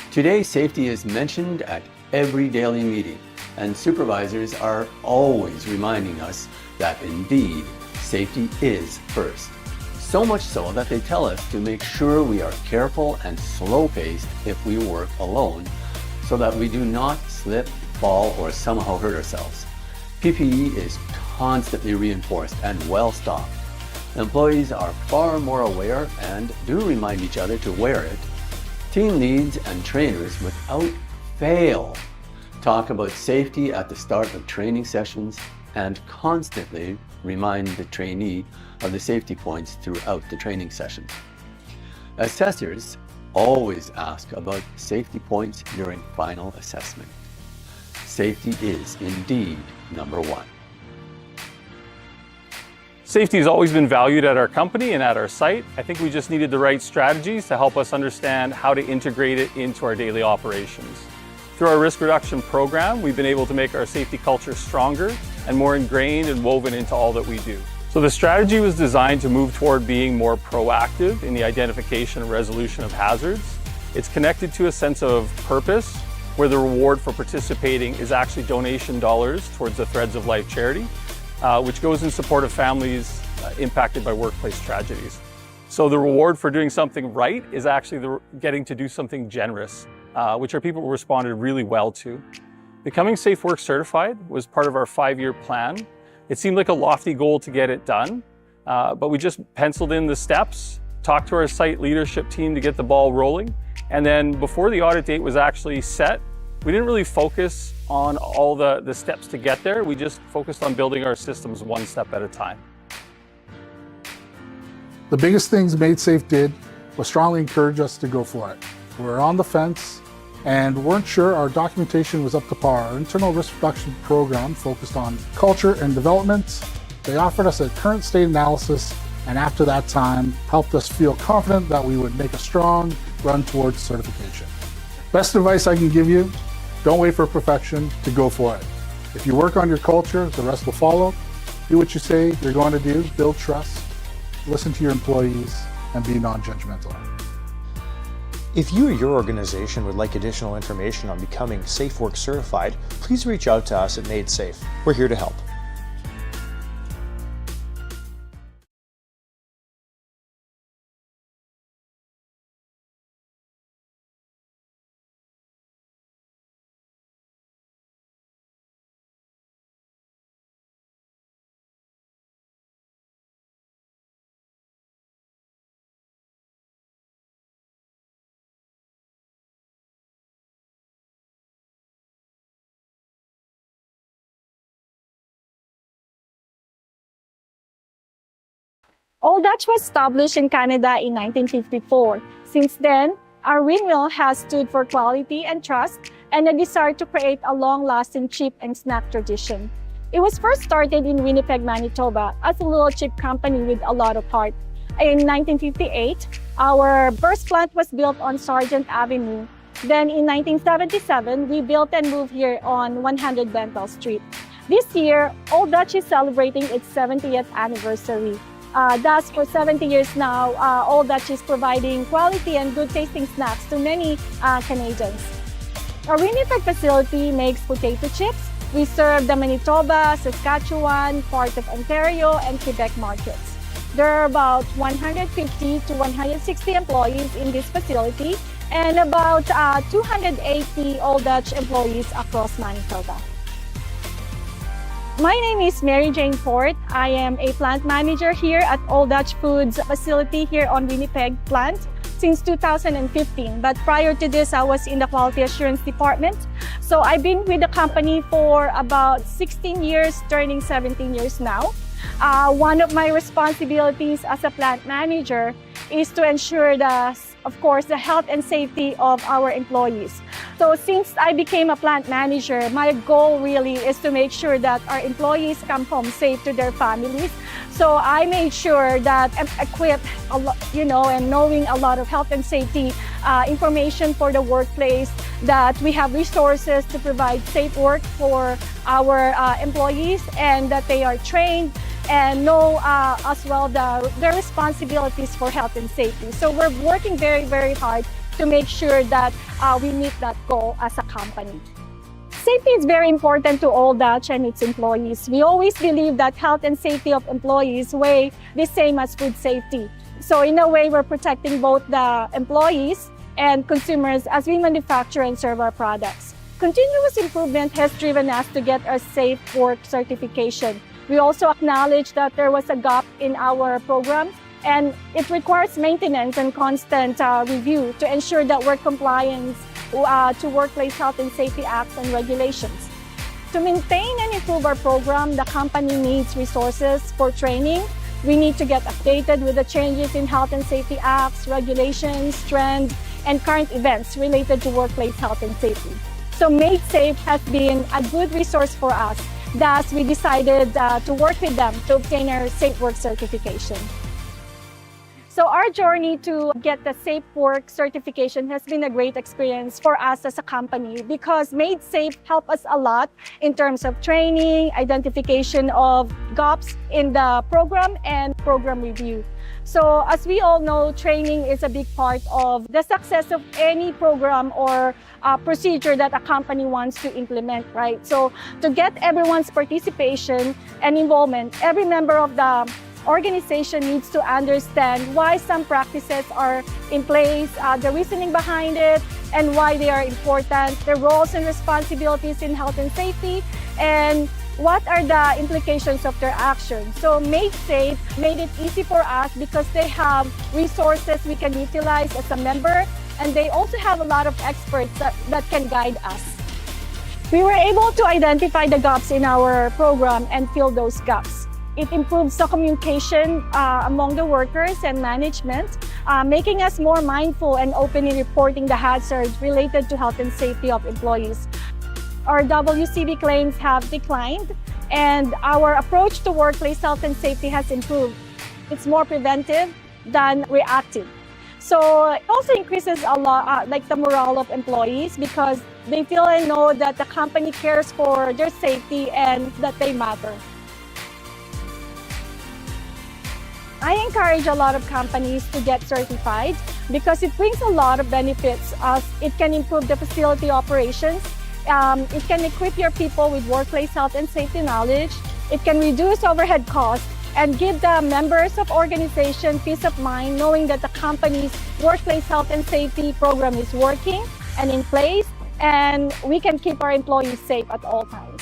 N: Today, safety is mentioned at every daily meeting, and supervisors are always reminding us that indeed, safety is first. So much so that they tell us to make sure we are careful and slow-paced if we work alone, so that we do not slip, fall, or somehow hurt ourselves. PPE is constantly reinforced and well-stocked. Employees are far more aware and do remind each other to wear it. Team leads and trainers without fail talk about safety at the start of training sessions and constantly remind the trainee of the safety points throughout the training session. Assessors always ask about safety points during final assessment. Safety is indeed number one.
O: Safety has always been valued at our company and at our site. I think we just needed the right strategies to help us understand how to integrate it into our daily operations. Through our risk reduction program, we've been able to make our safety culture stronger and more ingrained and woven into all that we do. So the strategy was designed to move toward being more proactive in the identification and resolution of hazards. It's connected to a sense of purpose, where the reward for participating is actually donation dollars towards the Threads of Life charity, which goes in support of families impacted by workplace tragedies. So the reward for doing something right is actually getting to do something generous, which our people responded really well to. Becoming Safe Work Certified was part of our 5-year plan. It seemed like a lofty goal to get it done, but we just penciled in the steps, talked to our site leadership team to get the ball rolling, and then before the audit date was actually set, we didn't really focus on all the steps to get there. We just focused on building our systems one step at a time.
P: The biggest things Made Safe did was strongly encourage us to go for it. We were on the fence and weren't sure our documentation was up to par. Our internal risk reduction program focused on culture and development. They offered us a current state analysis, and after that time, helped us feel confident that we would make a strong run towards certification. Best advice I can give you, don't wait for perfection to go for it. If you work on your culture, the rest will follow. Do what you say you're going to do, build trust, listen to your employees, and be non-judgmental.
K: If you or your organization would like additional information on becoming Safe Work Certified, please reach out to us at Made Safe. We're here to help.
D: Old Dutch was established in Canada in 1954. Since then, our windmill has stood for quality and trust and a desire to create a long-lasting chip and snack tradition. It was first started in Winnipeg, Manitoba as a little chip company with a lot of heart. In 1958, our first plant was built on Sargent Avenue. Then in 1977, we built and moved here on 100 Bentel Street. This year, Old Dutch is celebrating its 70th anniversary. Thus, for 70 years now, Old Dutch is providing quality and good tasting snacks to many Canadians. Our Winnipeg facility makes potato chips. We serve the Manitoba, Saskatchewan, part of Ontario, and Quebec markets. There are about 150 to 160 employees in this facility and about 280 Old Dutch employees across Manitoba. My name is Mary Jane Fort. I am a plant manager here at Old Dutch Foods facility here on Winnipeg plant since 2015. But prior to this, I was in the quality assurance department. So I've been with the company for about 16 years, turning 17 years now. One of my responsibilities as a plant manager is to ensure of course, the health and safety of our employees. So since I became a plant manager, my goal really is to make sure that our employees come home safe to their families. So I made sure that I'm equipped, and knowing a lot of health and safety information for the workplace, that we have resources to provide safe work for our employees, and that they are trained and know as well their responsibilities for health and safety. So we're working very, very hard to make sure that we meet that goal as a company. Safety is very important to Old Dutch and its employees. We always believe that health and safety of employees weigh the same as food safety. So in a way, we're protecting both the employees and consumers as we manufacture and serve our products. Continuous improvement has driven us to get our Safe Work certification. We also acknowledge that there was a gap in our program, and it requires maintenance and constant review to ensure that we're compliant to Workplace Health and Safety Acts and regulations. To maintain and improve our program, the company needs resources for training. We need to get updated with the changes in health and safety acts, regulations, trends, and current events related to workplace health and safety. So Made Safe has been a good resource for us. Thus, we decided to work with them to obtain our Safe Work certification. So our journey to get the Safe Work certification has been a great experience for us as a company, because Made Safe helped us a lot in terms of training, identification of gaps in the program, and program review. So as we all know, training is a big part of the success of any program or procedure that a company wants to implement, right? So to get everyone's participation and involvement, every member of the organization needs to understand why some practices are in place, the reasoning behind it, and why they are important, the roles and responsibilities in health and safety, and what are the implications of their actions. So Made Safe made it easy for us because they have resources we can utilize as a member, and they also have a lot of experts that can guide us. We were able to identify the gaps in our program and fill those gaps. It improves the communication among the workers and management, making us more mindful and openly reporting the hazards related to health and safety of employees. Our WCB claims have declined, and our approach to workplace health and safety has improved. It's more preventive than reactive. So it also increases a lot, the morale of employees, because they feel and know that the company cares for their safety and that they matter. I encourage a lot of companies to get certified because it brings a lot of benefits. It can improve the facility operations. It can equip your people with workplace health and safety knowledge. It can reduce overhead costs and give the members of organization peace of mind knowing that the company's workplace health and safety program is working and in place, and we can keep our employees safe at all times.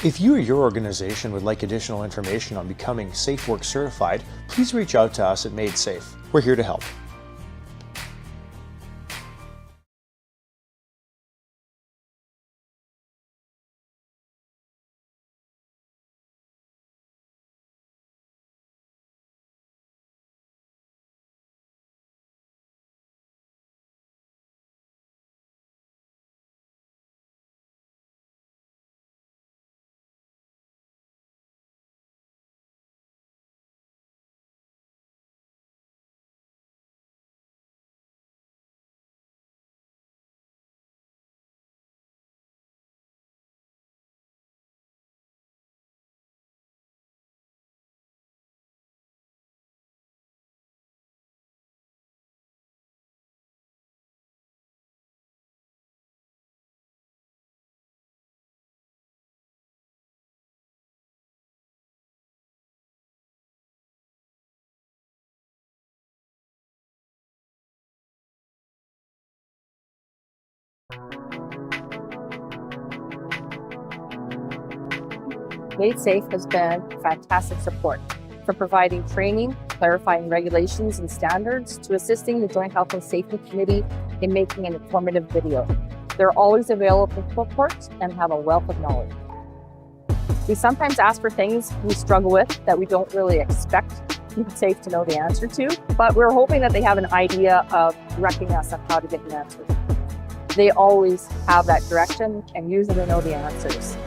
K: If you or your organization would like additional information on becoming Safe Work certified, please reach out to us at Made Safe. We're here to help.
C: Made Safe has been fantastic support, from providing training, clarifying regulations and standards, to assisting the Joint Health and Safety Committee in making an informative video. They're always available for support and have a wealth of knowledge. We sometimes ask for things we struggle with that we don't really expect Made Safe to know the answer to, but we're hoping that they have an idea of directing us on how to get the answer. They always have that direction and usually know the answers.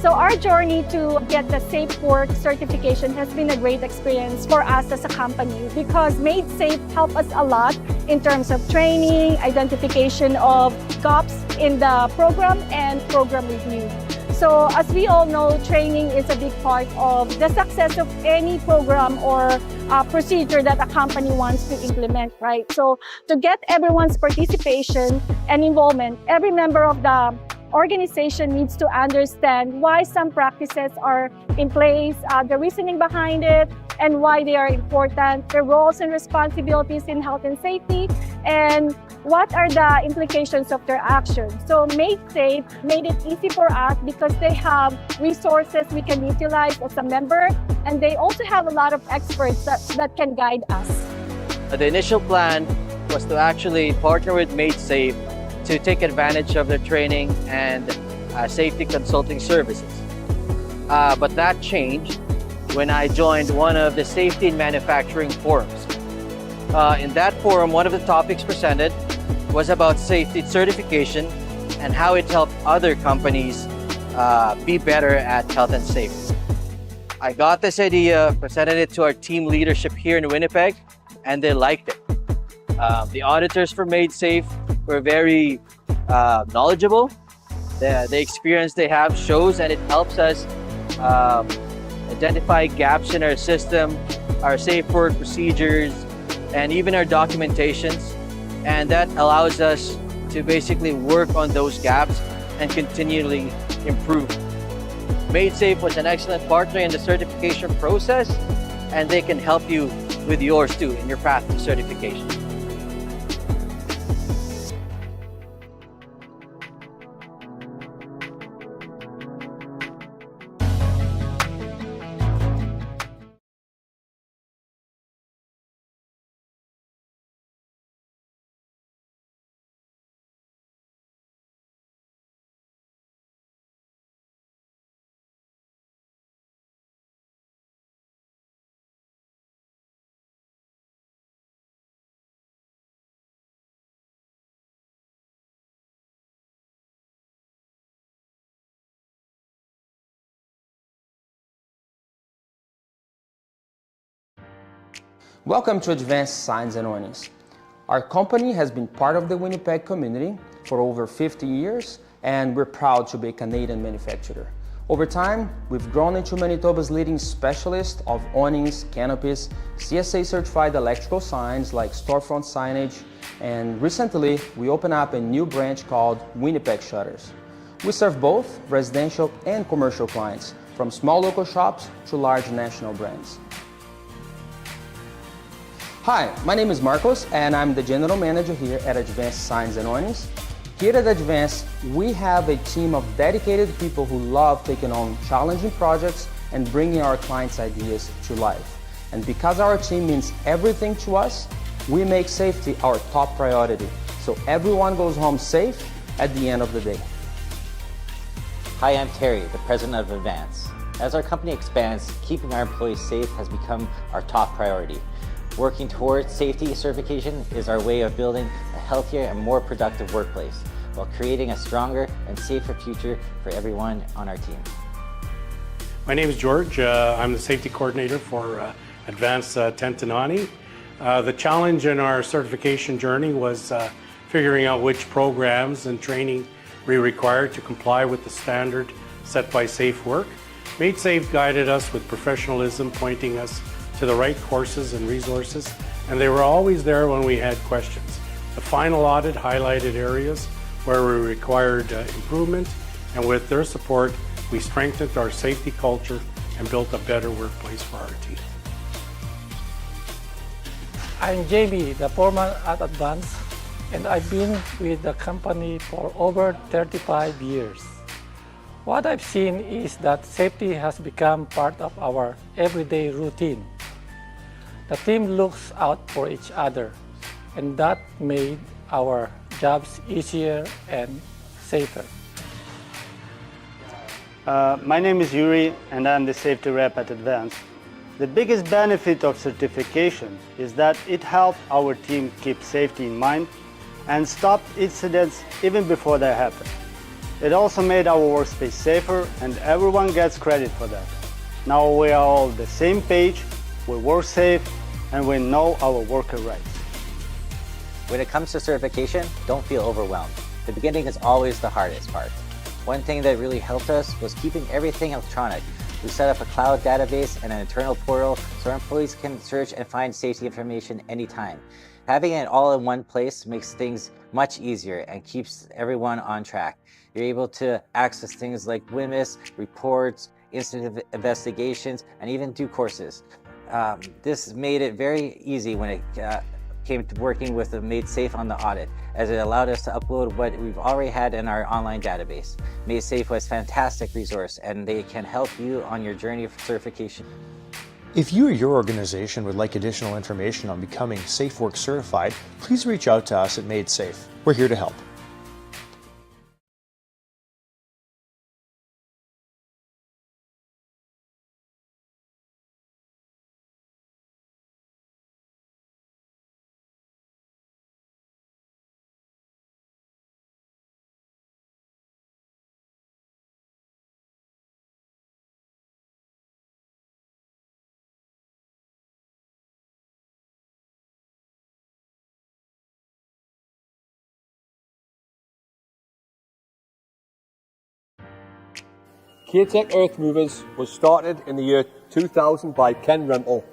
D: So our journey to get the Safe Work certification has been a great experience for us as a company, because Made Safe helped us a lot in terms of training, identification of gaps in the program, and program review. So as we all know, training is a big part of the success of any program or procedure that a company wants to implement, right? So to get everyone's participation and involvement, every member of the organization needs to understand why some practices are in place, the reasoning behind it, and why they are important, their roles and responsibilities in health and safety, and what are the implications of their actions. So Made Safe made it easy for us because they have resources we can utilize as a member, and they also have a lot of experts that can guide us.
E: The initial plan was to actually partner with Made Safe to take advantage of their training and safety consulting services. But that changed when I joined one of the safety and manufacturing forums. In that forum, one of the topics presented was about safety certification and how it helped other companies be better at health and safety. I got this idea, presented it to our team leadership here in Winnipeg, and they liked it. The auditors for Made Safe were very knowledgeable. The experience they have shows, and it helps us identify gaps in our system, our safe work procedures, and even our documentations. And that allows us to basically work on those gaps and continually improve. Made Safe was an excellent partner in the certification process, and they can help you with yours too in your path to certification.
F: Welcome to Advanced Signs and Warnings. Our company has been part of the Winnipeg community for over 50 years, and we're proud to be a Canadian manufacturer. Over time, we've grown into Manitoba's leading specialist of awnings, canopies, CSA certified electrical signs like storefront signage, and recently we opened up a new branch called Winnipeg Shutters. We serve both residential and commercial clients, from small local shops to large national brands. Hi, my name is Marcos, and I'm the General Manager here at Advanced Signs and Warnings. Here at Advanced, we have a team of dedicated people who love taking on challenging projects and bringing our clients' ideas to life. And because our team means everything to us, we make safety our top priority, so everyone goes home safe at the end of the day.
G: Hi, I'm Terry, the President of Advance. As our company expands, keeping our employees safe has become our top priority. Working towards safety certification is our way of building a healthier and more productive workplace, while creating a stronger and safer future for everyone on our team.
H: My name is George. I'm the Safety Coordinator for Advanced Tentanani. The challenge in our certification journey was figuring out which programs and training we required to comply with the standard set by Safe Work. Made Safe guided us with professionalism, pointing us to the right courses and resources, and they were always there when we had questions. The final audit highlighted areas where we required improvement, and with their support, we strengthened our safety culture and built a better workplace for our team.
I: I'm JB, the foreman at Advance. and I've been with the company for over 35 years. What I've seen is that safety has become part of our everyday routine. The team looks out for each other, and that made our jobs easier and safer.
J: My name is Yuri, and I'm the safety rep at Advance. The biggest benefit of certification is that it helps our team keep safety in mind and stop incidents even before they happen. It also made our workspace safer, and everyone gets credit for that. Now we are all on the same page, we work safe, and we know our worker rights.
G: When it comes to certification, don't feel overwhelmed. The beginning is always the hardest part. One thing that really helped us was keeping everything electronic. We set up a cloud database and an internal portal so our employees can search and find safety information anytime. Having it all in one place makes things much easier and keeps everyone on track. You're able to access things like WMIS, reports, incident investigations, and even do courses. This made it very easy when it came to working with the Made Safe on the audit, as it allowed us to upload what we've already had in our online database. Made Safe was a fantastic resource, and they can help you on your journey of certification.
K: If you or your organization would like additional information on becoming SafeWorks certified, please reach out to us at Made Safe. We're here to help.
L: K-Tech Earth Movers was started in the year 2000 by Ken Rempel.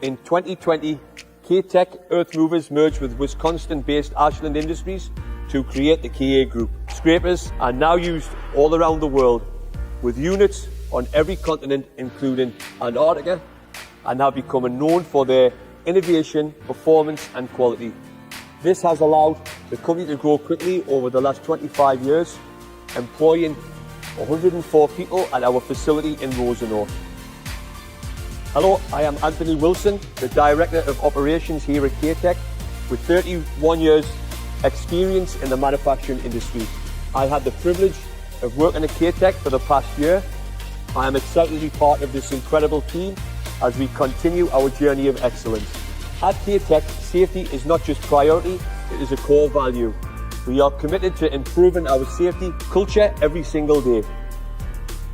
L: In 2020, K-Tech Earth Movers merged with Wisconsin-based Ashland Industries to create the KA Group. Scrapers are now used all around the world, with units on every continent, including Antarctica, and have become known for their innovation, performance, and quality. This has allowed the company to grow quickly over the last 25 years, employing 104 people at our facility in Rosenau. Hello, I am Anthony Wilson, the Director of Operations here at K-Tech, with 31 years experience in the manufacturing industry. I had the privilege of working at K-Tech for the past year. I am excited to be part of this incredible team as we continue our journey of excellence. At K-Tech, safety is not just priority, it is a core value. We are committed to improving our safety culture every single day.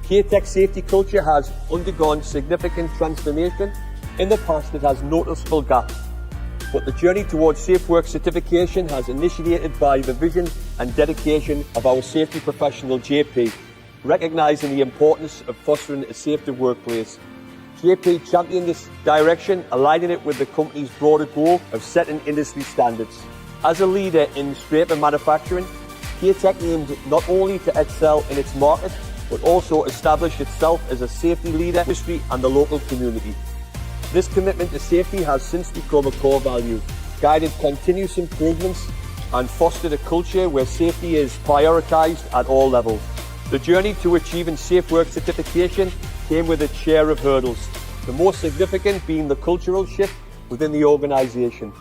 L: K-Tech's safety culture has undergone significant transformation. In the past, it has noticeable gaps, but the journey towards SafeWorks certification has initiated by the vision and dedication of our safety professional, JP, recognising the importance of fostering a safer workplace. JP championed this direction, aligning it with the company's broader goal of setting industry standards. As a leader in scraper manufacturing, K-Tech aimed not only to excel in its market, but also establish itself as a safety leader in the industry and the local community. This commitment to safety has since become a core value, guided continuous improvements and fostered a culture where safety is prioritised at all levels. The journey to achieving SafeWorks certification came with its share of hurdles, the most significant being the cultural shift within the organisation.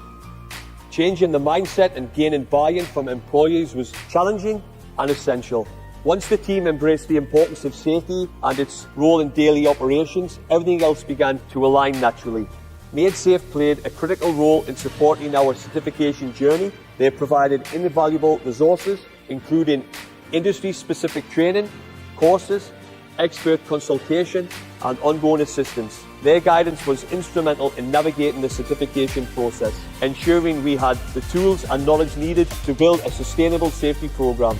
L: Changing the mindset and gaining buy-in from employees was challenging and essential. Once the team embraced the importance of safety and its role in daily operations, everything else began to align naturally. Made Safe played a critical role in supporting our certification journey. They provided invaluable resources, including industry-specific training, courses, expert consultation, and ongoing assistance. Their guidance was instrumental in navigating the certification process, ensuring we had the tools and knowledge needed to build a sustainable safety program.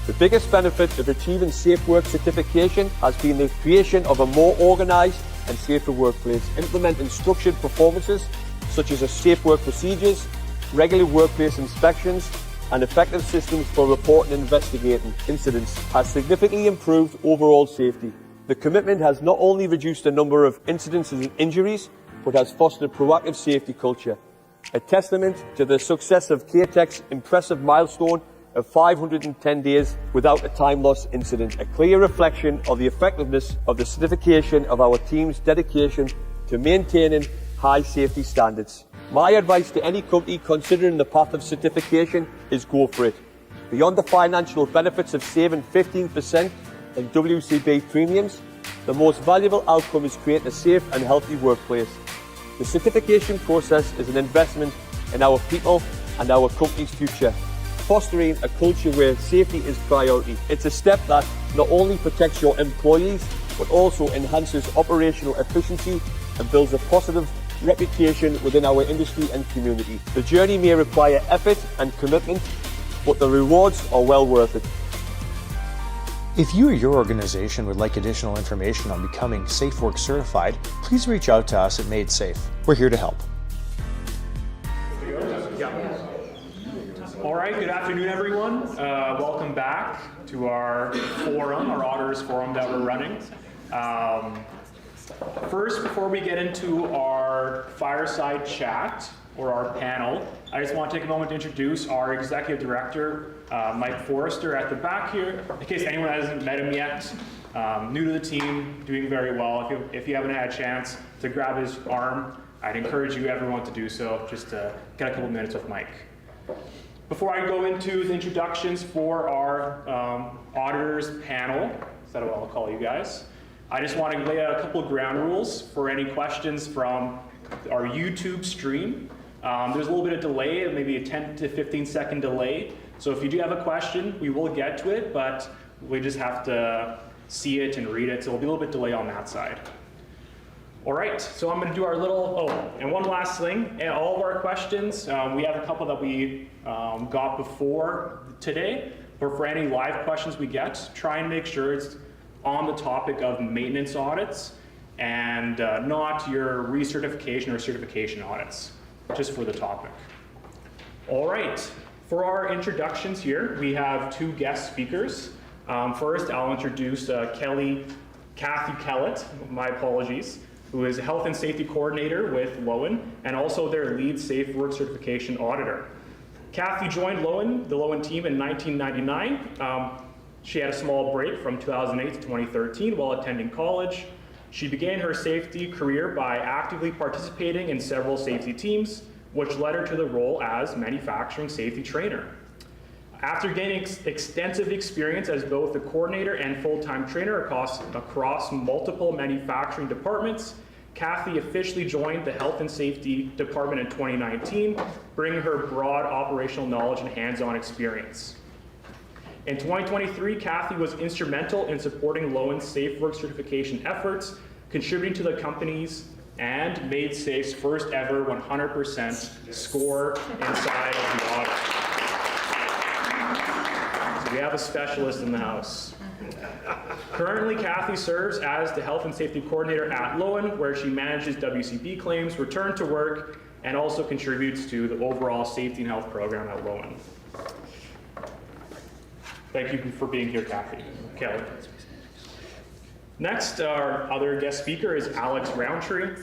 L: The biggest benefit of achieving SafeWorks certification has been the creation of a more organised and safer workplace, implementing structured performances such as safe work procedures, regular workplace inspections, and effective systems for reporting and investigating incidents has significantly improved overall safety. The commitment has not only reduced the number of incidents and injuries, but has fostered a proactive safety culture. a testament to the success of K-Tech's impressive milestone of 510 days without a time loss incident, a clear reflection of the effectiveness of the certification of our team's dedication to maintaining high safety standards. My advice to any company considering the path of certification is go for it. Beyond the financial benefits of saving 15% in WCB premiums, the most valuable outcome is creating a safe and healthy workplace. The certification process is an investment in our people and our company's future, fostering a culture where safety is priority. It's a step that not only protects your employees, but also enhances operational efficiency and builds a positive reputation within our industry and community. The journey may require effort and commitment, but the rewards are well worth it.
K: If you or your organization would like additional information on becoming SafeWorks certified, please reach out to us at Made Safe. We're here to help.
U: All right, good afternoon, everyone. Welcome back to our forum, our Auditors Forum that we're running. First, before we get into our fireside chat or our panel, I just want to take a moment to introduce our Executive Director, Mike Forrester, at the back here. In case anyone hasn't met him yet, new to the team, doing very well. If you haven't had a chance to grab his arm, I'd encourage you, everyone, to do so, just to get a couple minutes with Mike. Before I go into the introductions for our auditors panel, is that what I'll call you guys? I just want to lay out a couple of ground rules for any questions from our YouTube stream. There's a little bit of delay, maybe a 10 to 15 second delay. So if you do have a question, we will get to it, but we just have to see it and read it. So there'll be a little bit delay on that side. All right, so I'm going to do our little, and one last thing, and all of our questions, we have a couple that we got before today, but for any live questions we get, try and make sure it's on the topic of maintenance audits and not your recertification or certification audits, just for the topic. All right, for our introductions here, we have two guest speakers. First, I'll introduce Kathy Kellett, my apologies, who is a Health and Safety Coordinator with Lowen, and also their lead SafeWorks certification auditor. Kathy joined the Lowen team in 1999. She had a small break from 2008 to 2013 while attending college. She began her safety career by actively participating in several safety teams, which led her to the role as manufacturing safety trainer. After gaining extensive experience as both a coordinator and full-time trainer across multiple manufacturing departments, Kathy officially joined the Health and Safety Department in 2019, bringing her broad operational knowledge and hands-on experience. In 2023, Kathy was instrumental in supporting Lowen's SafeWorks certification efforts, contributing to the company's and Made Safe's first ever 100% score inside of the audit. So we have a specialist in the house. Currently, Kathy serves as the Health and Safety Coordinator at Lowen, where she manages WCB claims, return to work, and also contributes to the overall safety and health program at Lowen. Thank you for being here, Kathy. Kelly. Next, our other guest speaker is Alex Roundtree.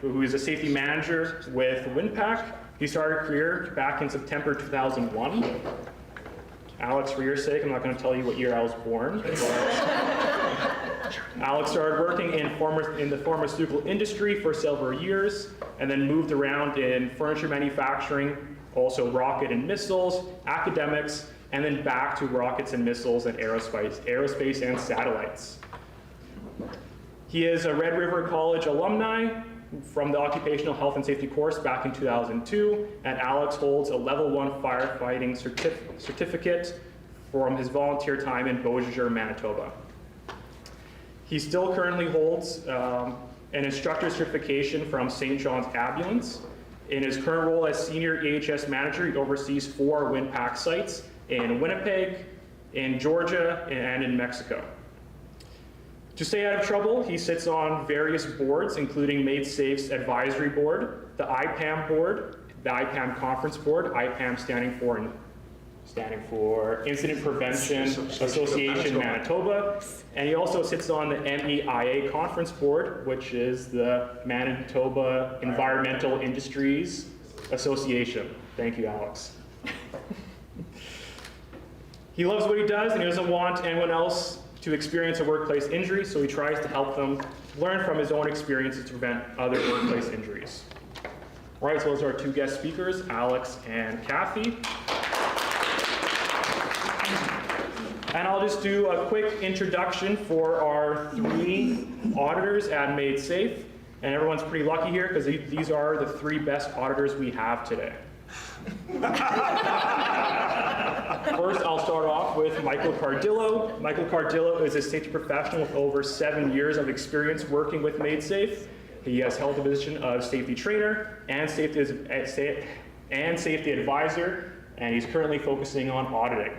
U: Who is a safety manager with WinPack. He started a career back in September 2001. Alex, for your sake, I'm not going to tell you what year I was born. Alex started working in the pharmaceutical industry for several years, and then moved around in furniture manufacturing, also rocket and missiles, academics, and then back to rockets and missiles and aerospace and satellites. He is a Red River College alumni from the Occupational Health and Safety course back in 2002, and Alex holds a Level 1 firefighting certificate from his volunteer time in Beausejour, Manitoba. He still currently holds an instructor certification from St. John's Ambulance. In his current role as Senior EHS Manager, he oversees 4 WinPack sites in Winnipeg, in Georgia, and in Mexico. To stay out of trouble, he sits on various boards, including Made Safe's Advisory Board, the IPAM Board, the IPAM Conference Board, IPAM standing for standing for Incident Prevention Association Manitoba. And he also sits on the MEIA Conference Board, which is the Manitoba Environmental Industries Association. Thank you, Alex. He loves what he does, and he doesn't want anyone else to experience a workplace injury, so he tries to help them learn from his own experiences to prevent other workplace injuries. All right, so those are our two guest speakers, Alex and Kathy. And I'll just do a quick introduction for our 3 auditors at Made Safe. And everyone's pretty lucky here because these are the 3 best auditors we have today. First, I'll start off with Michael Cardillo. Michael Cardillo is a safety professional with over 7 years of experience working with Made Safe. He has held the position of safety trainer and safety advisor, and he's currently focusing on auditing.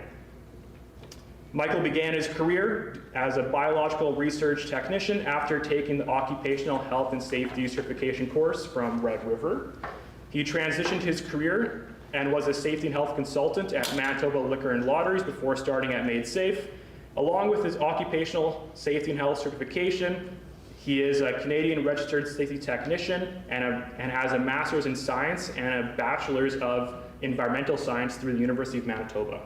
U: Michael began his career as a biological research technician after taking the Occupational Health and Safety Certification course from Red River. He transitioned his career and was a safety and health consultant at Manitoba Liquor and Lotteries before starting at Made Safe. Along with his occupational safety and health certification, he is a Canadian registered safety technician and has a master's in science and a bachelor's of environmental science through the University of Manitoba.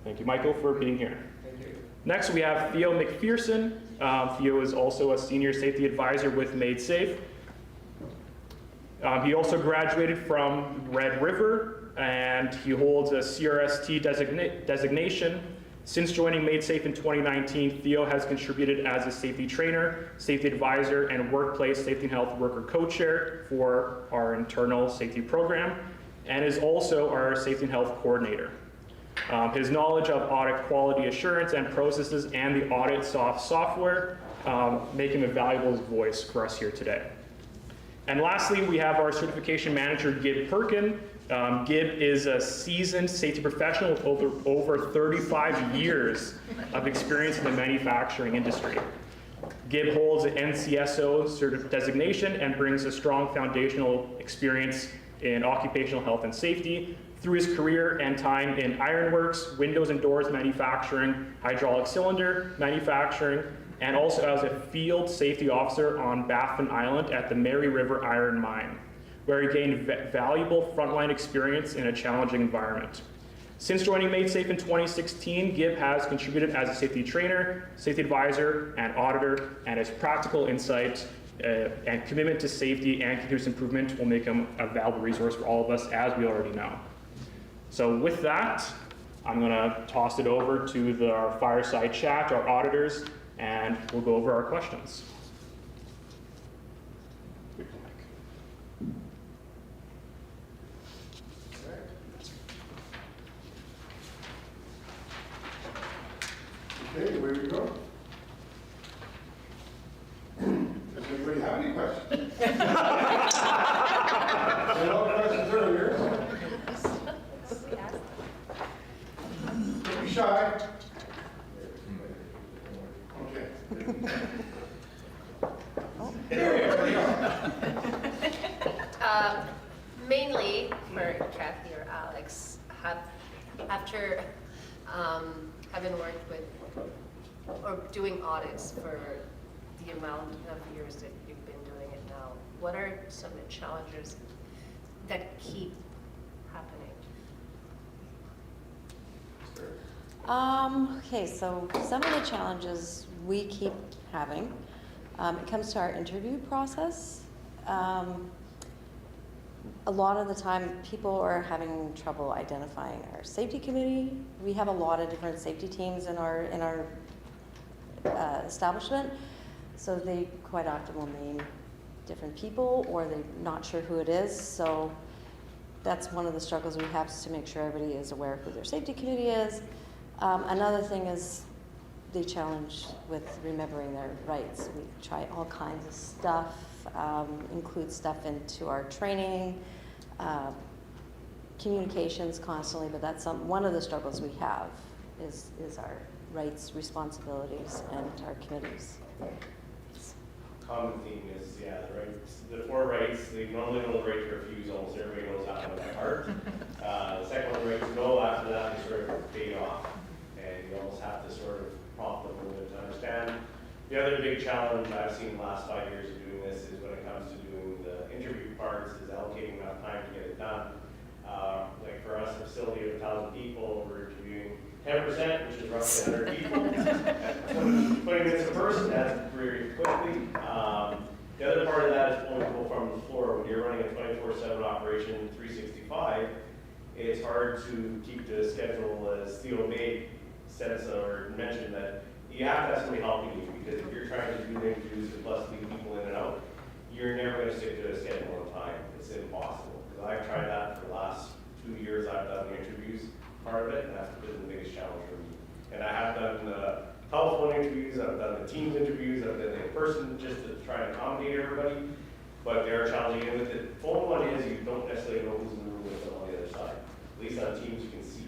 U: Thank you, Michael, for being here.
B: Thank you.
U: Next, we have Theo McPherson. Theo is also a senior safety advisor with Made Safe. He also graduated from Red River, and he holds a CRST designation. Since joining Made Safe in 2019, Theo has contributed as a safety trainer, safety advisor, and workplace safety and health worker co-chair for our internal safety program, and is also our safety and health coordinator. His knowledge of audit quality assurance and processes and the audit software make him a valuable voice for us here today. And lastly, we have our certification manager, Gib Perkin. Gib is a seasoned safety professional with over 35 years of experience in the manufacturing industry. Gib holds an NCSO designation and brings a strong foundational experience in occupational health and safety through his career and time in ironworks, windows and doors manufacturing, hydraulic cylinder manufacturing, and also as a field safety officer on Baffin Island at the Mary River Iron Mine, where he gained valuable frontline experience in a challenging environment. Since joining Made Safe in 2016, Gib has contributed as a safety trainer, safety advisor, and auditor, and his practical insight and commitment to safety and continuous improvement will make him a valuable resource for all of us, as we already know. So with that, I'm gonna toss it over to our fireside chat, our auditors, and we'll go over our questions.
A: Okay, where we go? Does anybody have any questions? I had all the questions earlier. Don't be shy. Okay.
T: Mainly for Kathy or Alex, after having worked with or doing audits for the amount of years that you've been doing it now, what are some of the challenges that keep happening?
V: Okay, so some of the challenges we keep having, it comes to our interview process. A lot of the time people are having trouble identifying our safety committee. We have a lot of different safety teams in our establishment, so they quite often will name different people or they're not sure who it is. So that's one of the struggles we have, is to make sure everybody is aware of who their safety committee is. Another thing is the challenge with remembering their rights. We try all kinds of stuff, include stuff into our training, communications constantly, but that's one of the struggles we have is our rights, responsibilities, and our committees.
B: Common theme is, yeah, the rights, the 4 rights. They normally know the right to refuse. Almost everybody knows that one by heart. The second big challenge I've seen in the last 5 years of doing this is when it comes to doing the interview parts, is allocating enough time to get it done. Like for us, a facility of 1,000 people, we're interviewing 10%, which is roughly 100 people. 20 minutes a person, that's very quickly. The other part of that is pulling people from the floor. When you're running a 24/7 operation, 365, it's hard to keep the schedule, as Theo May says or mentioned, that you have to have somebody helping you, because if you're trying to do interviews and plus leave people in and out, you're never going to stick to a schedule on time. It's impossible. Because I've tried that for the last 2 years. I've done the interviews part of it, and that's been the biggest challenge for me. And I have done telephone interviews, I've done the Teams interviews, I've done the in-person just to try and accommodate everybody, but they're challenging. And with the phone one is you don't necessarily know who's in the room with them on the other side. At least on Teams you can see.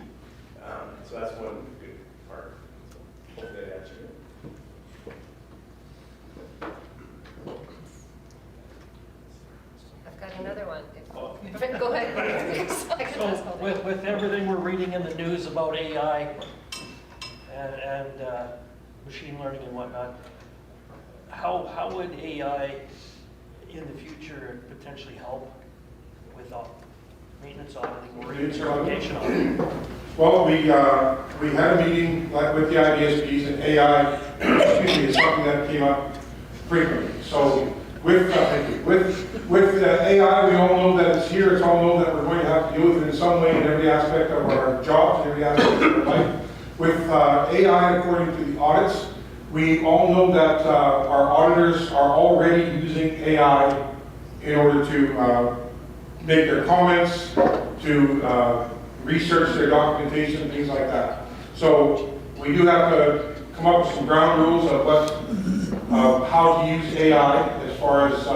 B: So that's one good part. So hopefully that answered it.
T: I've got another one. Go ahead.
R: So with everything we're reading in the news about AI and machine learning and whatnot, how would AI in the future potentially help with maintenance auditing or even certification auditing?
A: Well, we had a meeting with the IDSPs, and AI, excuse me, is something that came up frequently. So with AI, we all know that it's here. It's all known that we're going to have to deal with it in some way in every aspect of our jobs, in every aspect of our life. With AI, according to the audits, we all know that our auditors are already using AI in order to make their comments, to research their documentation, things like that. So we do have to come up with some ground rules of how to use AI, as far as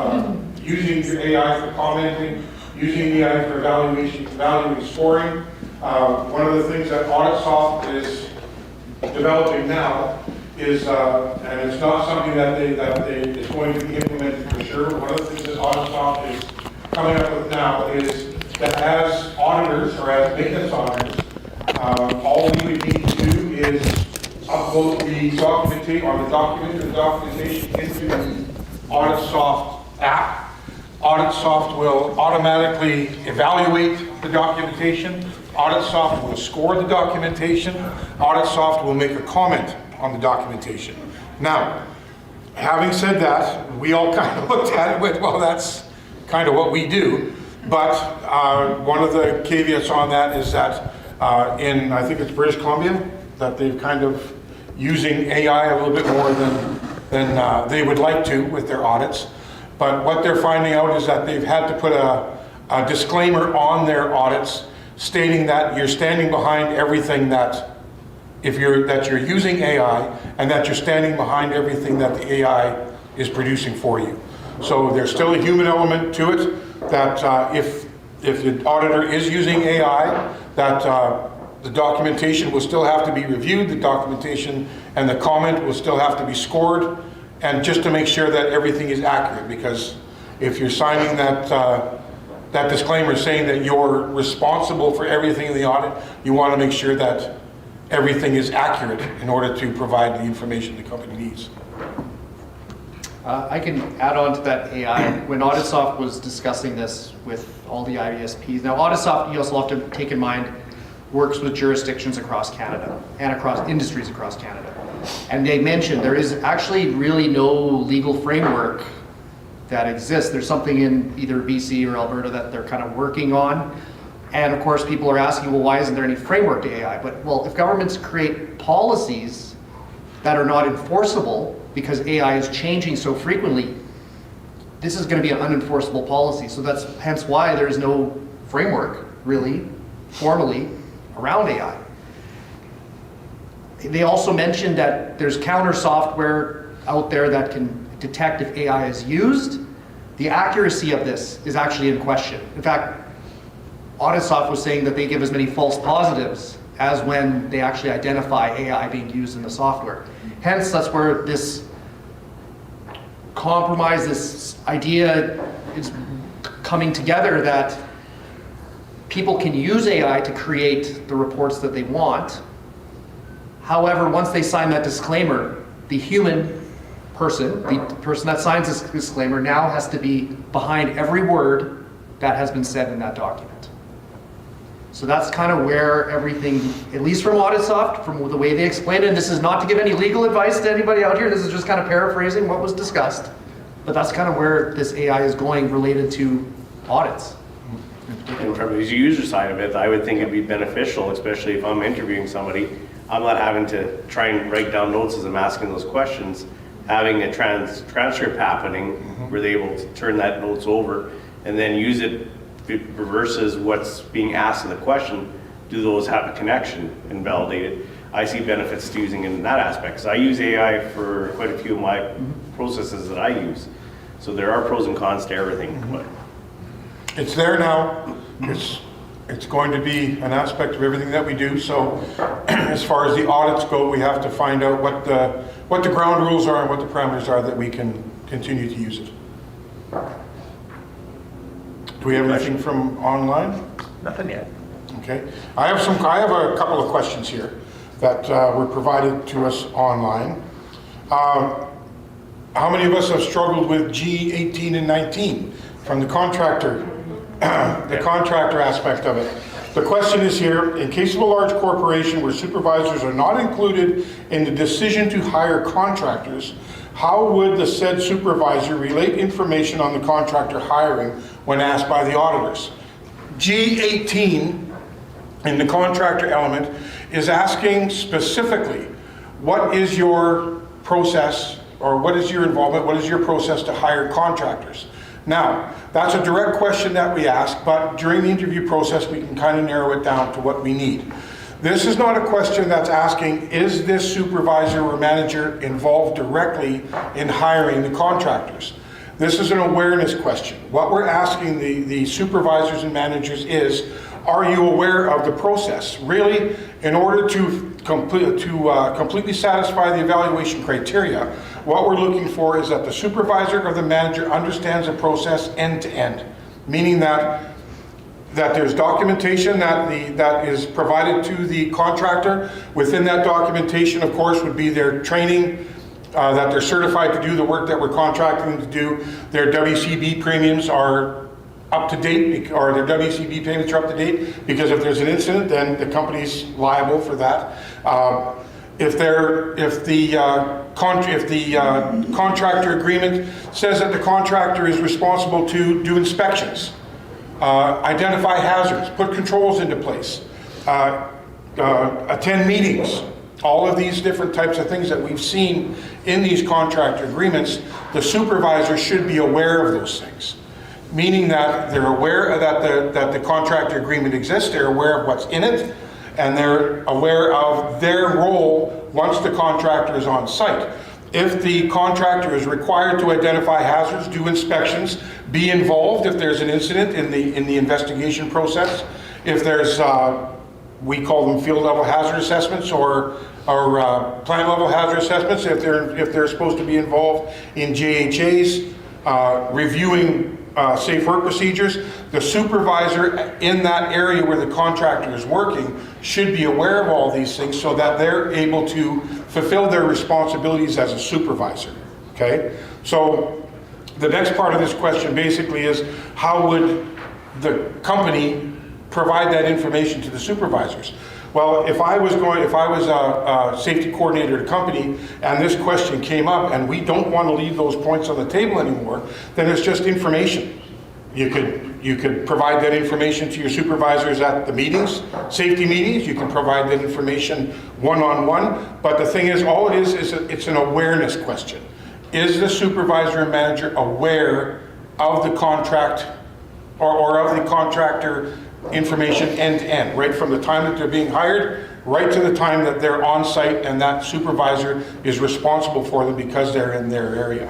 A: using your AI for commenting, using AI for evaluating scoring. One of the things that AuditSoft is developing now is, and it's not something that is going to be implemented for sure. One of the things that AuditSoft is coming up with now is that as auditors, or as maintenance auditors, all we would need to do is upload the documentation into the AuditSoft app. AuditSoft will automatically evaluate the documentation. AuditSoft will score the documentation. AuditSoft will make a comment on the documentation. Now, having said that, we all kind of looked at it with, well, that's kind of what we do. But one of the caveats on that is that in, I think it's British Columbia, that they've kind of using AI a little bit more than they would like to with their audits. But what they're finding out is that they've had to put a disclaimer on their audits stating that you're standing behind everything that you're using AI, and that you're standing behind everything that the AI is producing for you. So there's still a human element to it, that if the auditor is using AI, that the documentation will still have to be reviewed, the documentation and the comment will still have to be scored, and just to make sure that everything is accurate, because if you're signing that disclaimer saying that you're responsible for everything in the audit, you want to make sure that everything is accurate in order to provide the information the company needs.
S: I can add on to that AI. When AuditSoft was discussing this with all the IDSPs, now AuditSoft, you also have to take in mind, works with jurisdictions across Canada and across industries across Canada. And they mentioned there is actually really no legal framework that exists. There's something in either BC or Alberta that they're kind of working on. And of course, people are asking, well, why isn't there any framework to AI? But well, if governments create policies that are not enforceable because AI is changing so frequently, this is going to be an unenforceable policy. So that's hence why there's no framework really formally around AI. They also mentioned that there's counter software out there that can detect if AI is used. The accuracy of this is actually in question. In fact, AuditSoft was saying that they give as many false positives as when they actually identify AI being used in the software. Hence, that's where this compromise, this idea is coming together, that people can use AI to create the reports that they want. However, once they sign that disclaimer, the human person, the person that signs this disclaimer, now has to be behind every word that has been said in that document. So that's kind of where everything, at least from AuditSoft, from the way they explain it, and this is not to give any legal advice to anybody out here, this is just kind of paraphrasing what was discussed, but that's kind of where this AI is going related to audits.
B: And from the user side of it, I would think it'd be beneficial, especially if I'm interviewing somebody. I'm not having to try and write down notes as I'm asking those questions. Having a transcript happening, where they're able to turn that notes over and then use it versus what's being asked in the question. Do those have a connection and validate it? I see benefits to using it in that aspect, because I use AI for quite a few of my processes that I use. So there are pros and cons to everything. But
A: it's there now. It's going to be an aspect of everything that we do. So as far as the audits go, we have to find out what the ground rules are and what the parameters are that we can continue to use it. Do we have anything from online?
M: Nothing yet.
A: Okay. I have a couple of questions here that were provided to us online. How many of us have struggled with G18 and 19 from the contractor? The contractor aspect of it. The question is here, in case of a large corporation where supervisors are not included in the decision to hire contractors, how would the said supervisor relate information on the contractor hiring when asked by the auditors? G18 in the contractor element is asking specifically, what is your process, or what is your involvement, what is your process to hire contractors? Now, that's a direct question that we ask, but during the interview process, we can kind of narrow it down to what we need. This is not a question that's asking, is this supervisor or manager involved directly in hiring the contractors? This is an awareness question. What we're asking the supervisors and managers is, are you aware of the process? Really, in order to completely satisfy the evaluation criteria, what we're looking for is that the supervisor or the manager understands the process end to end, meaning that there's documentation that is provided to the contractor. Within that documentation, of course, would be their training, that they're certified to do the work that we're contracting them to do. Their WCB premiums are up to date, or their WCB payments are up to date, because if there's an incident, then the company's liable for that. If the contractor agreement says that the contractor is responsible to do inspections, identify hazards, put controls into place, attend meetings, all of these different types of things that we've seen in these contractor agreements, the supervisor should be aware of those things. Meaning that they're aware that the contractor agreement exists, they're aware of what's in it, and they're aware of their role once the contractor is on site. If the contractor is required to identify hazards, do inspections, be involved if there's an incident in the investigation process, if there's, we call them field level hazard assessments or plant level hazard assessments, if they're supposed to be involved in JHAs, reviewing safe work procedures, the supervisor in that area where the contractor is working should be aware of all these things so that they're able to fulfill their responsibilities as a supervisor, okay? So the next part of this question basically is, how would the company provide that information to the supervisors? Well, if I was a safety coordinator at a company and this question came up and we don't want to leave those points on the table anymore, then it's just information. You could provide that information to your supervisors at the meetings, safety meetings. You can provide that information one-on-one. But the thing is, all it is it's an awareness question. Is the supervisor and manager aware of the contract or of the contractor information end to end, right from the time that they're being hired, right to the time that they're on site and that supervisor is responsible for them because they're in their area.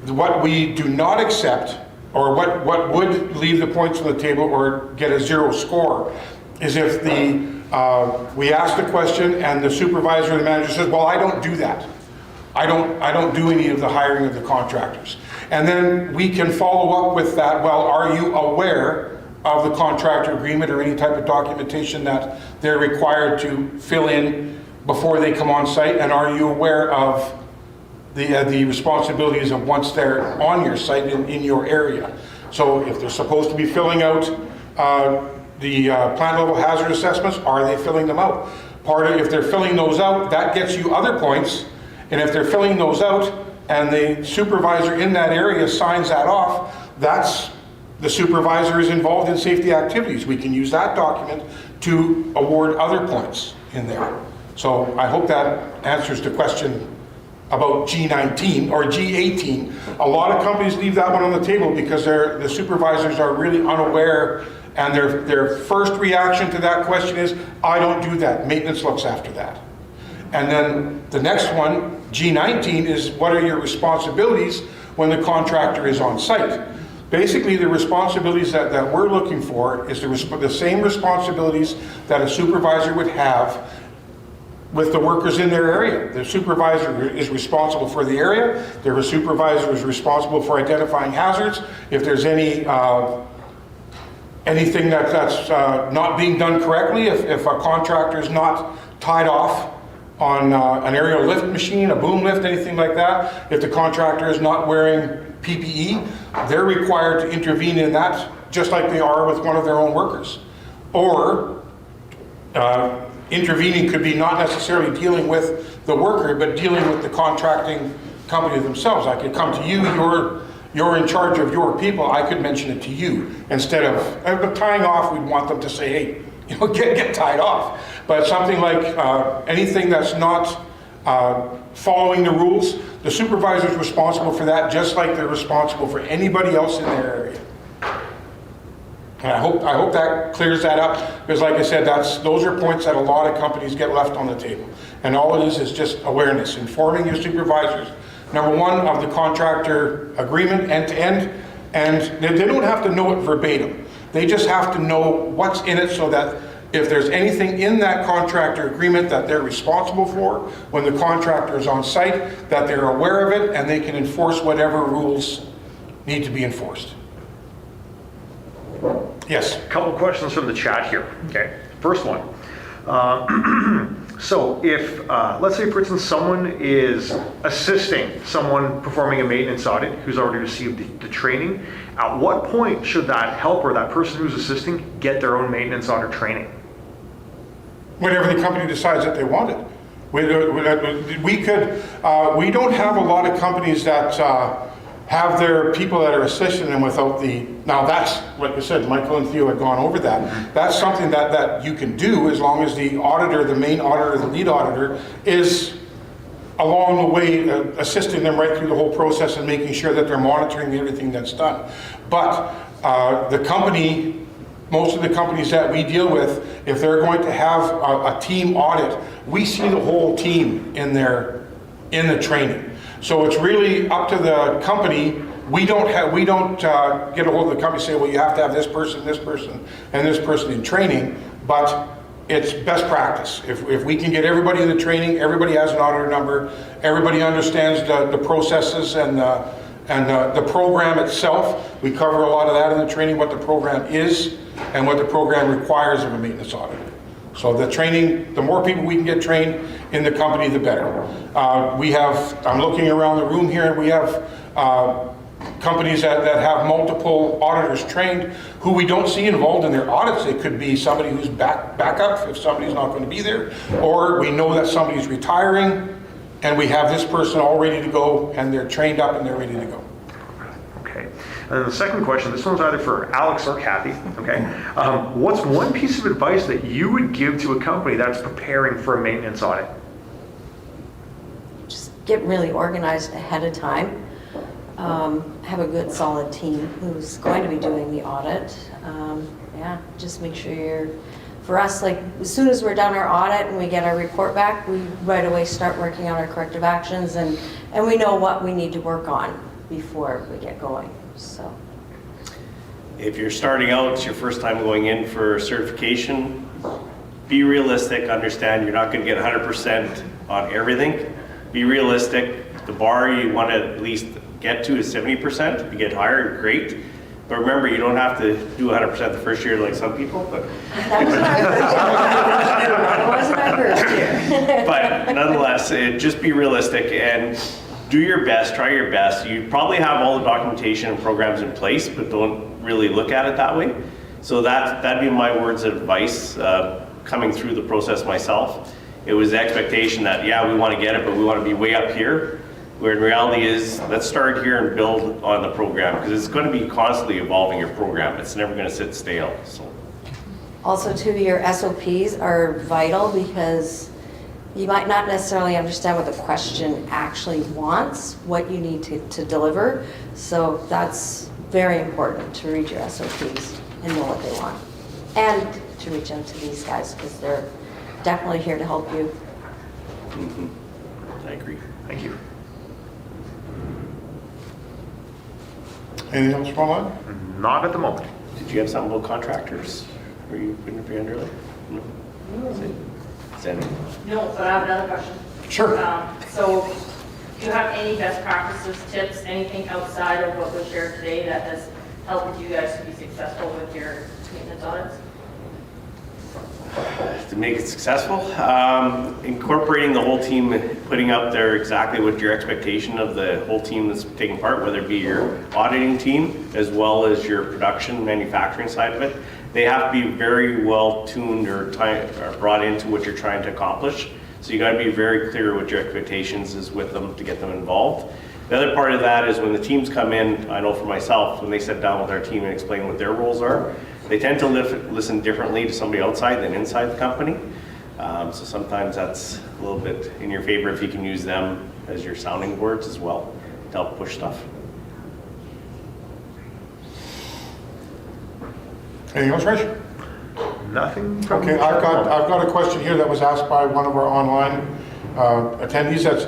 A: What we do not accept, or what would leave the points on the table or get a 0 score, is if we ask the question and the supervisor or the manager says, well, I don't do that. I don't do any of the hiring of the contractors. And then we can follow up with that, well, are you aware of the contractor agreement or any type of documentation that they're required to fill in before they come on site, and are you aware of the responsibilities of once they're on your site in your area. So if they're supposed to be filling out the plant level hazard assessments, are they filling them out? If they're filling those out, that gets you other points. And if they're filling those out and the supervisor in that area signs that off, that's the supervisor is involved in safety activities. We can use that document to award other points in there. So I hope that answers the question about G19 or G18. A lot of companies leave that one on the table because the supervisors are really unaware, and their first reaction to that question is, I don't do that, maintenance looks after that. And then the next one, G19, is what are your responsibilities when the contractor is on site? Basically, the responsibilities that we're looking for is the same responsibilities that a supervisor would have with the workers in their area. The supervisor is responsible for the area. The supervisor is responsible for identifying hazards. If there's anything that's not being done correctly, if a contractor is not tied off on an aerial lift machine, a boom lift, anything like that, if the contractor is not wearing PPE, they're required to intervene in that just like they are with one of their own workers. Or intervening could be not necessarily dealing with the worker, but dealing with the contracting company themselves. I could come to you, you're in charge of your people, I could mention it to you. Instead of tying off, we'd want them to say, hey, get tied off. But something like anything that's not following the rules, the supervisor is responsible for that, just like they're responsible for anybody else in their area. And I hope that clears that up, because like I said, those are points that a lot of companies get left on the table. And all it is just awareness, informing your supervisors, number one, of the contractor agreement end to end, and they don't have to know it verbatim. They just have to know what's in it, so that if there's anything in that contractor agreement that they're responsible for, when the contractor is on site, that they're aware of it and they can enforce whatever rules need to be enforced. Yes?
M: A couple questions from the chat here. Okay, first one. So if, let's say for instance, someone is assisting someone performing a maintenance audit who's already received the training, at what point should that helper, that person who's assisting, get their own maintenance audit training?
A: Whenever the company decides that they want it. We don't have a lot of companies that have their people that are assisting them without now that's, like I said, Michael and Theo had gone over that. That's something that you can do as long as the auditor, the main auditor, the lead auditor, is along the way assisting them right through the whole process and making sure that they're monitoring everything that's done. But the company, most of the companies that we deal with, if they're going to have a team audit, we see the whole team in the training. So it's really up to the company. We don't get a hold of the company and say, well, you have to have this person, and this person in training, but it's best practice. If we can get everybody in the training, everybody has an auditor number, everybody understands the processes and the program itself. We cover a lot of that in the training, what the program is and what the program requires of a maintenance auditor. So the training, the more people we can get trained in the company, the better. I'm looking around the room here, and we have companies that have multiple auditors trained who we don't see involved in their audits. It could be somebody who's backup if somebody's not going to be there, or we know that somebody's retiring and we have this person all ready to go and they're trained up and they're ready to go.
M: Okay. And then the second question, this one's either for Alex or Kathy, okay? What's one piece of advice that you would give to a company that's preparing for a maintenance audit?
V: Just get really organized ahead of time. Have a good solid team who's going to be doing the audit. Just make sure for us, like as soon as we're done our audit and we get our report back, we right away start working on our corrective actions, and we know what we need to work on before we get going. So
B: if you're starting out, it's your first time going in for certification, be realistic, understand you're not going to get 100% on everything. Be realistic. The bar you want to at least get to is 70%. If you get higher, great. But remember, you don't have to do 100% the first year like some people. But
V: that wasn't my first year.
B: But nonetheless, just be realistic and do your best, try your best. You probably have all the documentation and programs in place, but don't really look at it that way. So that'd be my words of advice coming through the process myself. It was the expectation that, yeah, we want to get it, but we want to be way up here. Where in reality is, let's start here and build on the program, because it's going to be constantly evolving your program. It's never going to sit stale. So.
V: Also, too, your SOPs are vital because you might not necessarily understand what the question actually wants, what you need to deliver. So that's very important to read your SOPs and know what they want. And to reach out to these guys because they're definitely here to help you.
B: I agree. Thank you.
A: Anything else from online?
M: Not at the moment.
B: Did you have something about contractors? Were you putting up your hand earlier? No.
N: No, but I have another question.
A: Sure.
N: So, do you have any best practices, tips, anything outside of what was shared today that has helped you guys to be successful with your maintenance audits?
B: To make it successful, incorporating the whole team, putting up there exactly what your expectation of the whole team that's taking part, whether it be your auditing team as well as your production manufacturing side of it. They have to be very well tuned or brought into what you're trying to accomplish. So you got to be very clear what your expectations is with them to get them involved. The other part of that is when the teams come in, I know for myself, when they sit down with our team and explain what their roles are, they tend to listen differently to somebody outside than inside the company. So sometimes that's a little bit in your favor if you can use them as your sounding boards as well to help push stuff.
A: Anything else, Rich?
M: Nothing from
A: Okay, I've got a question here that was asked by one of our online attendees. That's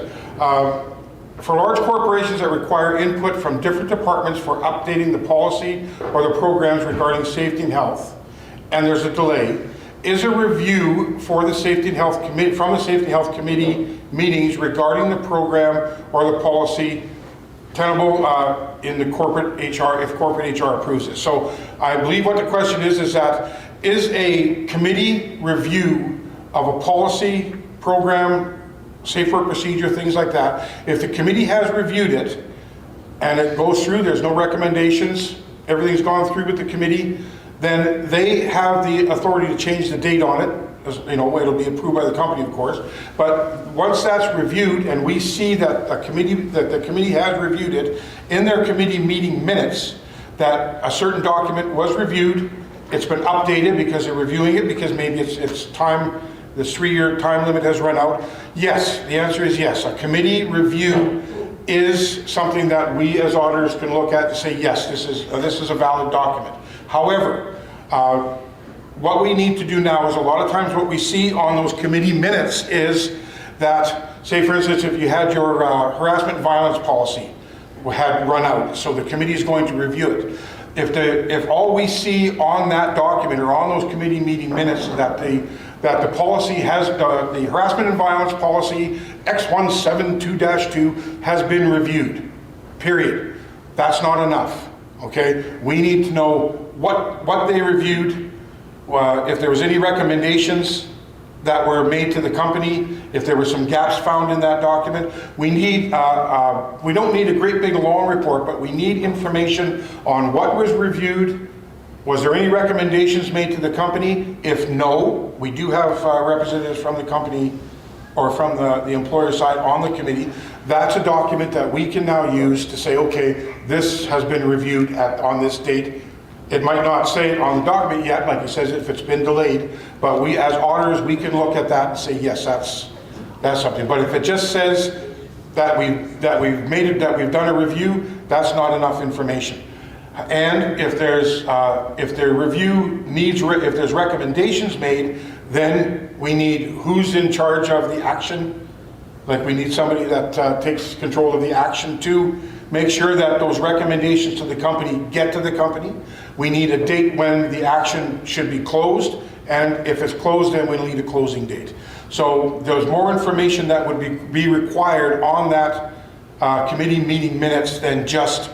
A: for large corporations that require input from different departments for updating the policy or the programs regarding safety and health, and there's a delay, is a review for the Safety and Health Committee, from the Safety and Health Committee meetings regarding the program or the policy tenable in the corporate HR, if corporate HR approves it. So I believe what the question is that, is a committee review of a policy, program, safe work procedure, things like that, if the committee has reviewed it and it goes through, there's no recommendations, everything's gone through with the committee, then they have the authority to change the date on it. You know, it'll be approved by the company, of course. But once that's reviewed and we see that the committee has reviewed it in their committee meeting minutes, that a certain document was reviewed, it's been updated because they're reviewing it, because maybe it's time, this 3-year time limit has run out. Yes, the answer is yes. A committee review is something that we as auditors can look at and say, yes, this is a valid document. However, what we need to do now is, a lot of times what we see on those committee minutes is that, say for instance, if you had your harassment and violence policy had run out, so the committee is going to review it. If all we see on that document or on those committee meeting minutes is that the policy has, the harassment and violence policy X172-2 has been reviewed, period. That's not enough, okay? We need to know what they reviewed, if there was any recommendations that were made to the company, if there were some gaps found in that document. We need, we don't need a great big long report, but we need information on what was reviewed. Was there any recommendations made to the company? If no, we do have representatives from the company or from the employer side on the committee. That's a document that we can now use to say, okay, this has been reviewed on this date. It might not say it on the document yet, like it says if it's been delayed, but we as auditors, we can look at that and say, yes, that's something. But if it just says that we've done a review, that's not enough information. And if there's if there's recommendations made, then we need who's in charge of the action. Like we need somebody that takes control of the action to make sure that those recommendations to the company get to the company. We need a date when the action should be closed, and if it's closed, then we need a closing date. So there's more information that would be required on that committee meeting minutes than just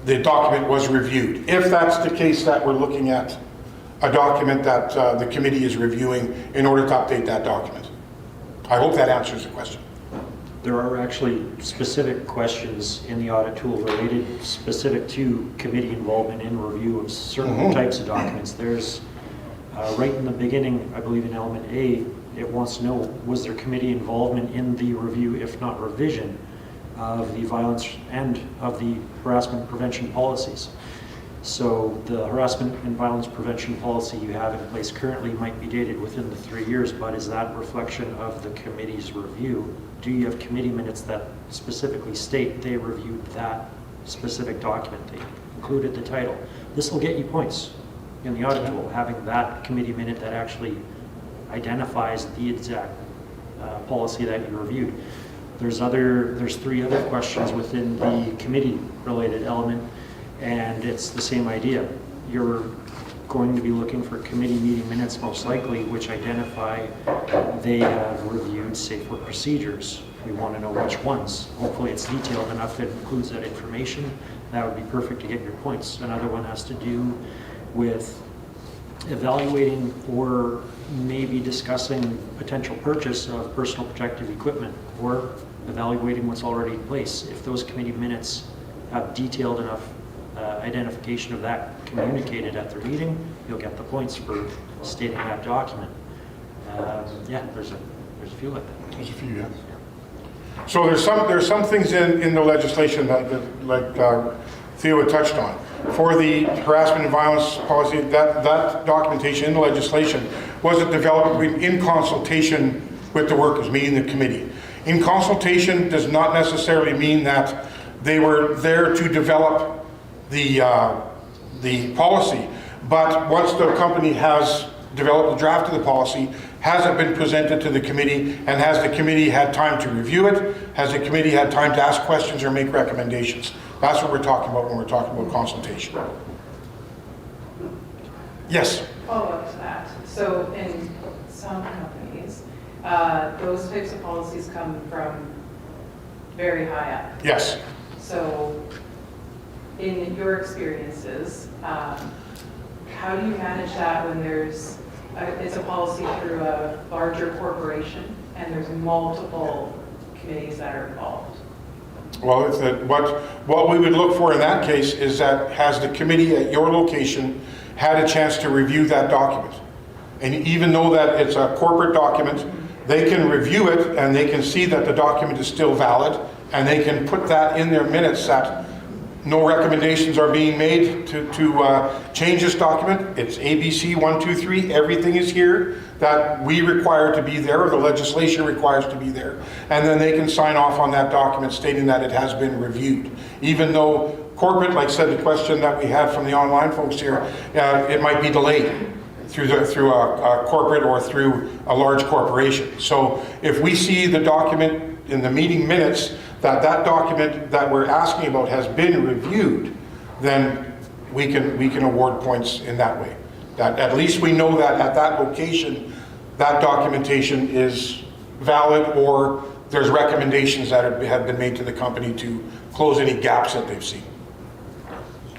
A: the document was reviewed. If that's the case, that we're looking at a document that the committee is reviewing in order to update that document. I hope that answers the question.
O: there are actually specific questions in the audit tool related specific to committee involvement in review of certain types of documents. There's right in the beginning, I believe in element A, it wants to know, was there committee involvement in the review, if not revision, of the violence and of the harassment prevention policies? So the harassment and violence prevention policy you have in place currently might be dated within the 3 years, but is that a reflection of the committee's review? Do you have committee minutes that specifically state they reviewed that specific document? They included the title. This will get you points in the audit tool, having that committee minute that actually identifies the exact policy that you reviewed. There's 3 other questions within the committee related element, and it's the same idea. You're going to be looking for committee meeting minutes most likely, which identify they have reviewed safe work procedures. We want to know which ones. Hopefully it's detailed enough that it includes that information. That would be perfect to get your points. Another one has to do with evaluating or maybe discussing potential purchase of personal protective equipment, or evaluating what's already in place. If those committee minutes have detailed enough identification of that communicated at the meeting, you'll get the points for stating that document. Yeah, there's a few like that.
A: There's a few, yeah. So there's some things in the legislation that like Theo had touched on. For the harassment and violence policy, that documentation in the legislation wasn't developed in consultation with the workers, meaning the committee. In consultation does not necessarily mean that they were there to develop the policy, but once the company has developed the draft of the policy, has it been presented to the committee, and has the committee had time to review it? Has the committee had time to ask questions or make recommendations? That's what we're talking about when we're talking about consultation. Yes?
Q: Follow up to that. So in some companies, those types of policies come from very high up.
A: Yes.
Q: So in your experiences, how do you manage that when there's it's a policy through a larger corporation and there's multiple committees that are involved?
A: Well, what we would look for in that case is that has the committee at your location had a chance to review that document? And even though that it's a corporate document, they can review it and they can see that the document is still valid, and they can put that in their minutes that no recommendations are being made to change this document. It's ABC 1, 2, 3. Everything is here that we require to be there, or the legislation requires to be there. And then they can sign off on that document stating that it has been reviewed. Even though corporate, like said the question that we had from the online folks here, it might be delayed through a corporate or through a large corporation. So if we see the document in the meeting minutes that document that we're asking about has been reviewed, then we can award points in that way. That at least we know that at that location, that documentation is valid, or there's recommendations that have been made to the company to close any gaps that they've seen.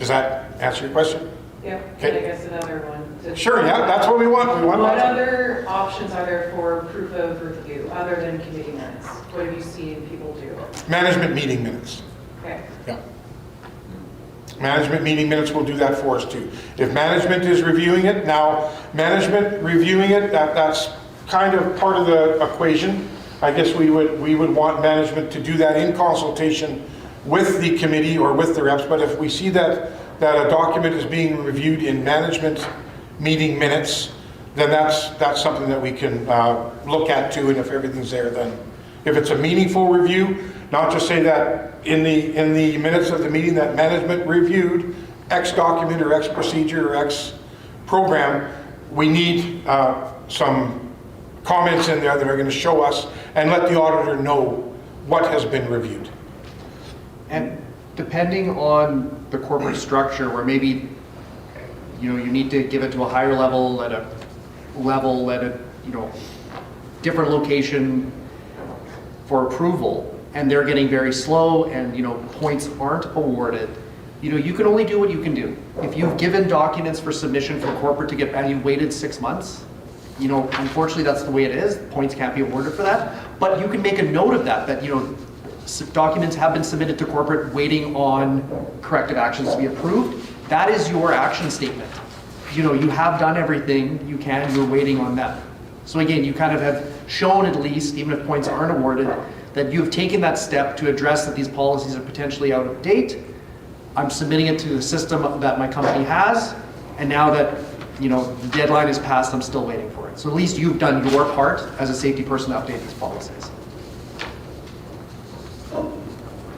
A: Does that answer your question?
Q: Yep.
A: Okay.
Q: And I guess another one.
A: Sure, yeah, that's what we want.
Q: What other options are there for proof of review other than committee minutes? What have you seen people do?
A: Management meeting minutes.
Q: Okay.
A: Yeah. Management meeting minutes will do that for us too. If management is reviewing it, now management reviewing it, that's kind of part of the equation. I guess we would want management to do that in consultation with the committee or with the reps, but if we see that a document is being reviewed in management meeting minutes, then that's something that we can look at too, and if everything's there, then if it's a meaningful review, not just say that in the minutes of the meeting that management reviewed X document or X procedure or X program, we need some comments in there that are going to show us and let the auditor know what has been reviewed.
S: And depending on the corporate structure, where maybe you need to give it to a higher level at a different location for approval, and they're getting very slow, and points aren't awarded, you can only do what you can do. If you've given documents for submission for corporate to get back, you waited 6 months, You know, unfortunately, that's the way it is. Points can't be awarded for that. But you can make a note of that, you know, documents have been submitted to corporate waiting on corrective actions to be approved. That is your action statement. You know, you have done everything you can, you're waiting on them. So again, you kind of have shown at least, even if points aren't awarded, that you have taken that step to address that these policies are potentially out of date. I'm submitting it to the system that my company has, and now that, you know, the deadline is passed, I'm still waiting for it. So at least you've done your part as a safety person to update these policies.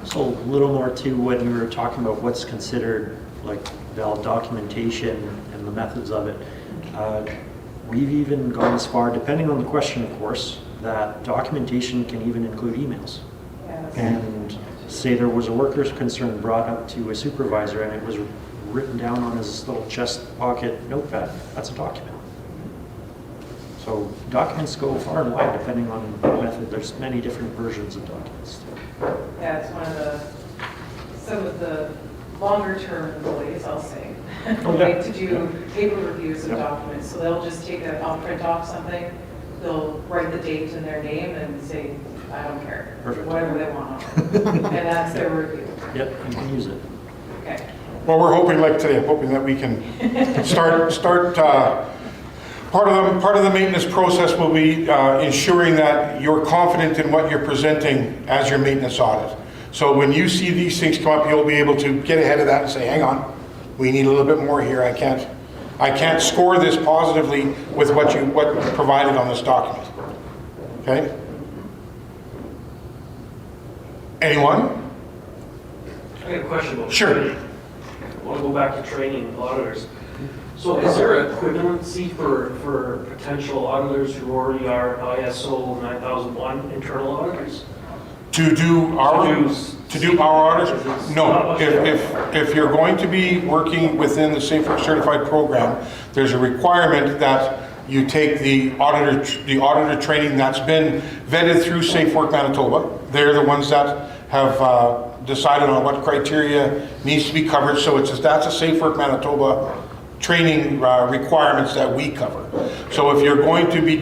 O: So a little more to when you were talking about what's considered like valid documentation and the methods of it. We've even gone as far, depending on the question, of course, that documentation can even include emails.
Q: Yes.
O: And say there was a worker's concern brought up to a supervisor and it was written down on his little chest pocket notepad, that's a document. So documents go far and wide depending on the method. There's many different versions of documents.
Q: Yeah, it's one of some of the longer term employees, I'll say, like to do paper reviews of documents. So they'll just I'll print off something, they'll write the date and their name and say, I don't care, whatever they want. And that's their review.
O: Yep, you can use it.
Q: Okay.
A: Well, we're hoping, like today, I'm hoping that we can start part of the maintenance process will be ensuring that you're confident in what you're presenting as your maintenance audit. So when you see these things come up, you'll be able to get ahead of that and say, hang on, we need a little bit more here. I can't score this positively with what provided on this document. Okay? Anyone?
R: I got a question about
A: Sure.
R: training. I want to go back to training auditors. So is there equivalency for potential auditors who already are ISO 9001 internal auditors?
A: To do our audits? No. If you're going to be working within the Safe Work Certified program, there's a requirement that you take the auditor training that's been vetted through Safe Work Manitoba. They're the ones that have decided on what criteria needs to be covered. So that's a Safe Work Manitoba training requirements that we cover. So if you're going to be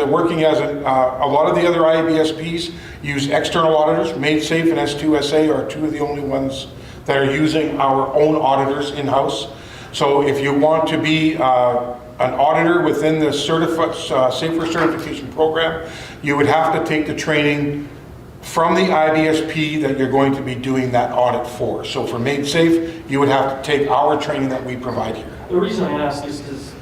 A: working as a lot of the other IBSPs use external auditors. MaidSafe and S2SA are two of the only ones that are using our own auditors in-house. So if you want to be an auditor within the Safe Work certification program, you would have to take the training from the IBSP that you're going to be doing that audit for. So for MaidSafe, you would have to take our training that we provide here.
R: The reason I ask is because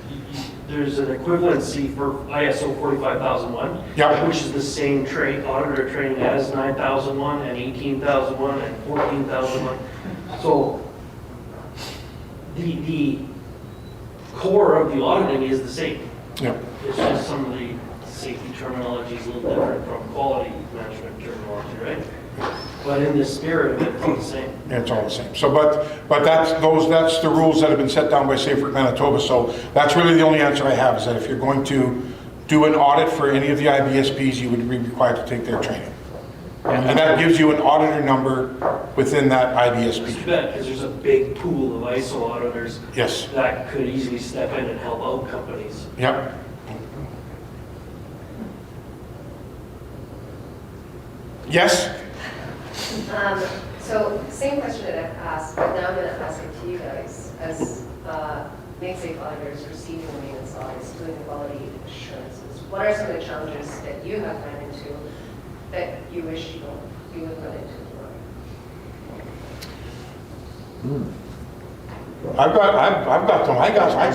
R: there's an equivalency for ISO 45001, which is the same auditor training as 9001 and 18001 and 14001. So the core of the auditing is the same.
A: Yep.
R: It's just some of the safety terminology is a little different from quality management terminology, right? But in the spirit of it, it's all the same.
A: It's all the same. So, but that's the rules that have been set down by Safe Work Manitoba. So that's really the only answer I have, is that if you're going to do an audit for any of the IBSPs, you would be required to take their training. And that gives you an auditor number within that IBSP.
R: It's too bad, because there's a big pool of ISO auditors that could easily step in and help out companies.
A: Yep. Yes?
T: So same question that I've asked, but now I'm going to ask it to you guys as MaidSafe auditors receiving the maintenance audits, doing the quality assurances. What are some of the challenges that you have run into that you wish you would run into more?
A: I've got them. I got some.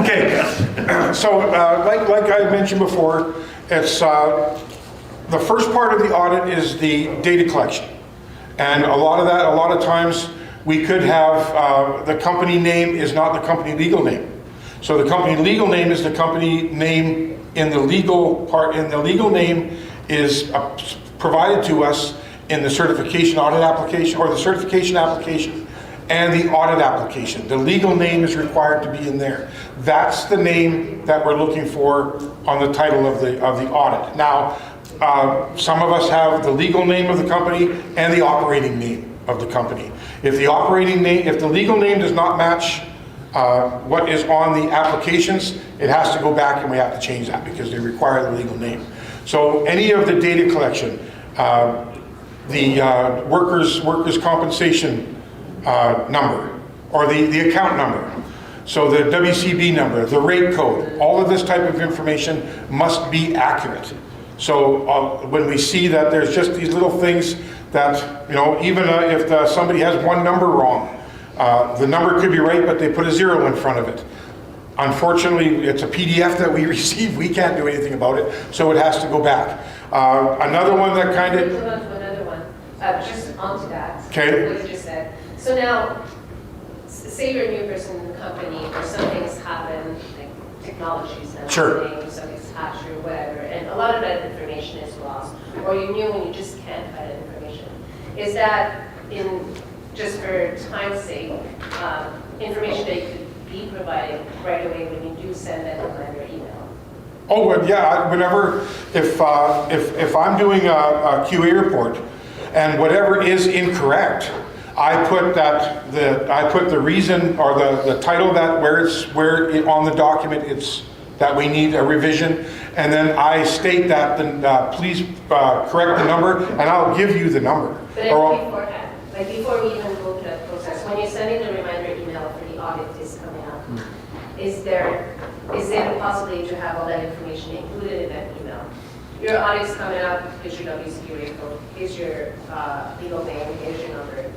A: Okay. So like I mentioned before, it's the first part of the audit is the data collection. And a lot of times we could have the company name is not the company legal name. So the company legal name is the company name in the legal part, and the legal name is provided to us in the certification audit application, or the certification application and the audit application. The legal name is required to be in there. That's the name that we're looking for on the title of the audit. Now, some of us have the legal name of the company and the operating name of the company. If the legal name does not match what is on the applications, it has to go back and we have to change that because they require the legal name. So any of the data collection, the workers' compensation number, or the account number, so the WCB number, the rate code, all of this type of information must be accurate. So when we see that there's just these little things that, you know, even if somebody has one number wrong, the number could be right, but they put a 0 in front of it. Unfortunately, it's a PDF that we receive. We can't do anything about it, so it has to go back. Another one that kind of...
T: Hold on to another one, just onto that.
A: Okay.
T: What you just said. So now, say you're a new person in the company, or something's happened, like technology's now
A: Sure.
T: happening, something's hatched or whatever, and a lot of that information is lost, or you're new and you just can't find that information. Is that, just for time's sake, information that you could be provided right away when you do send that reminder email?
A: Oh, well, yeah, whenever, if I'm doing a QA report and whatever is incorrect, I put the reason or the title that where on the document it's that we need a revision, and then I state that please correct the number, and I'll give you the number.
T: But beforehand, like before we even go through that process, when you're sending the reminder email for the audit is coming up, is there a possibility to have all that information included in that email? Your audit's coming up, here's your WCB code, here's your legal name, here's your number.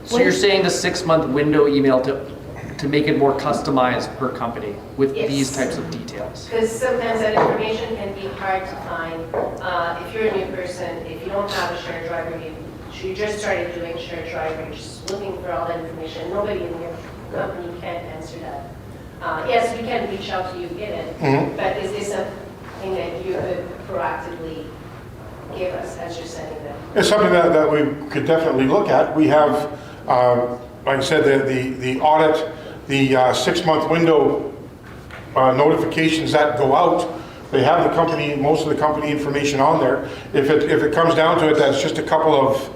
C: So you're saying the 6-month window email to make it more customized per company with these types of details?
T: Because sometimes that information can be hard to find. If you're a new person, if you don't have a shared drive, you just started doing shared drive, you're just looking for all that information. Nobody in your company can answer that. Yes, we can reach out to you, get it, but is this something that you could proactively give us as you're sending them?
A: It's something that we could definitely look at. We have, like I said, the audit, the 6-month window notifications that go out. They have the company, most of the company information on there. If it comes down to it, that's just a couple of...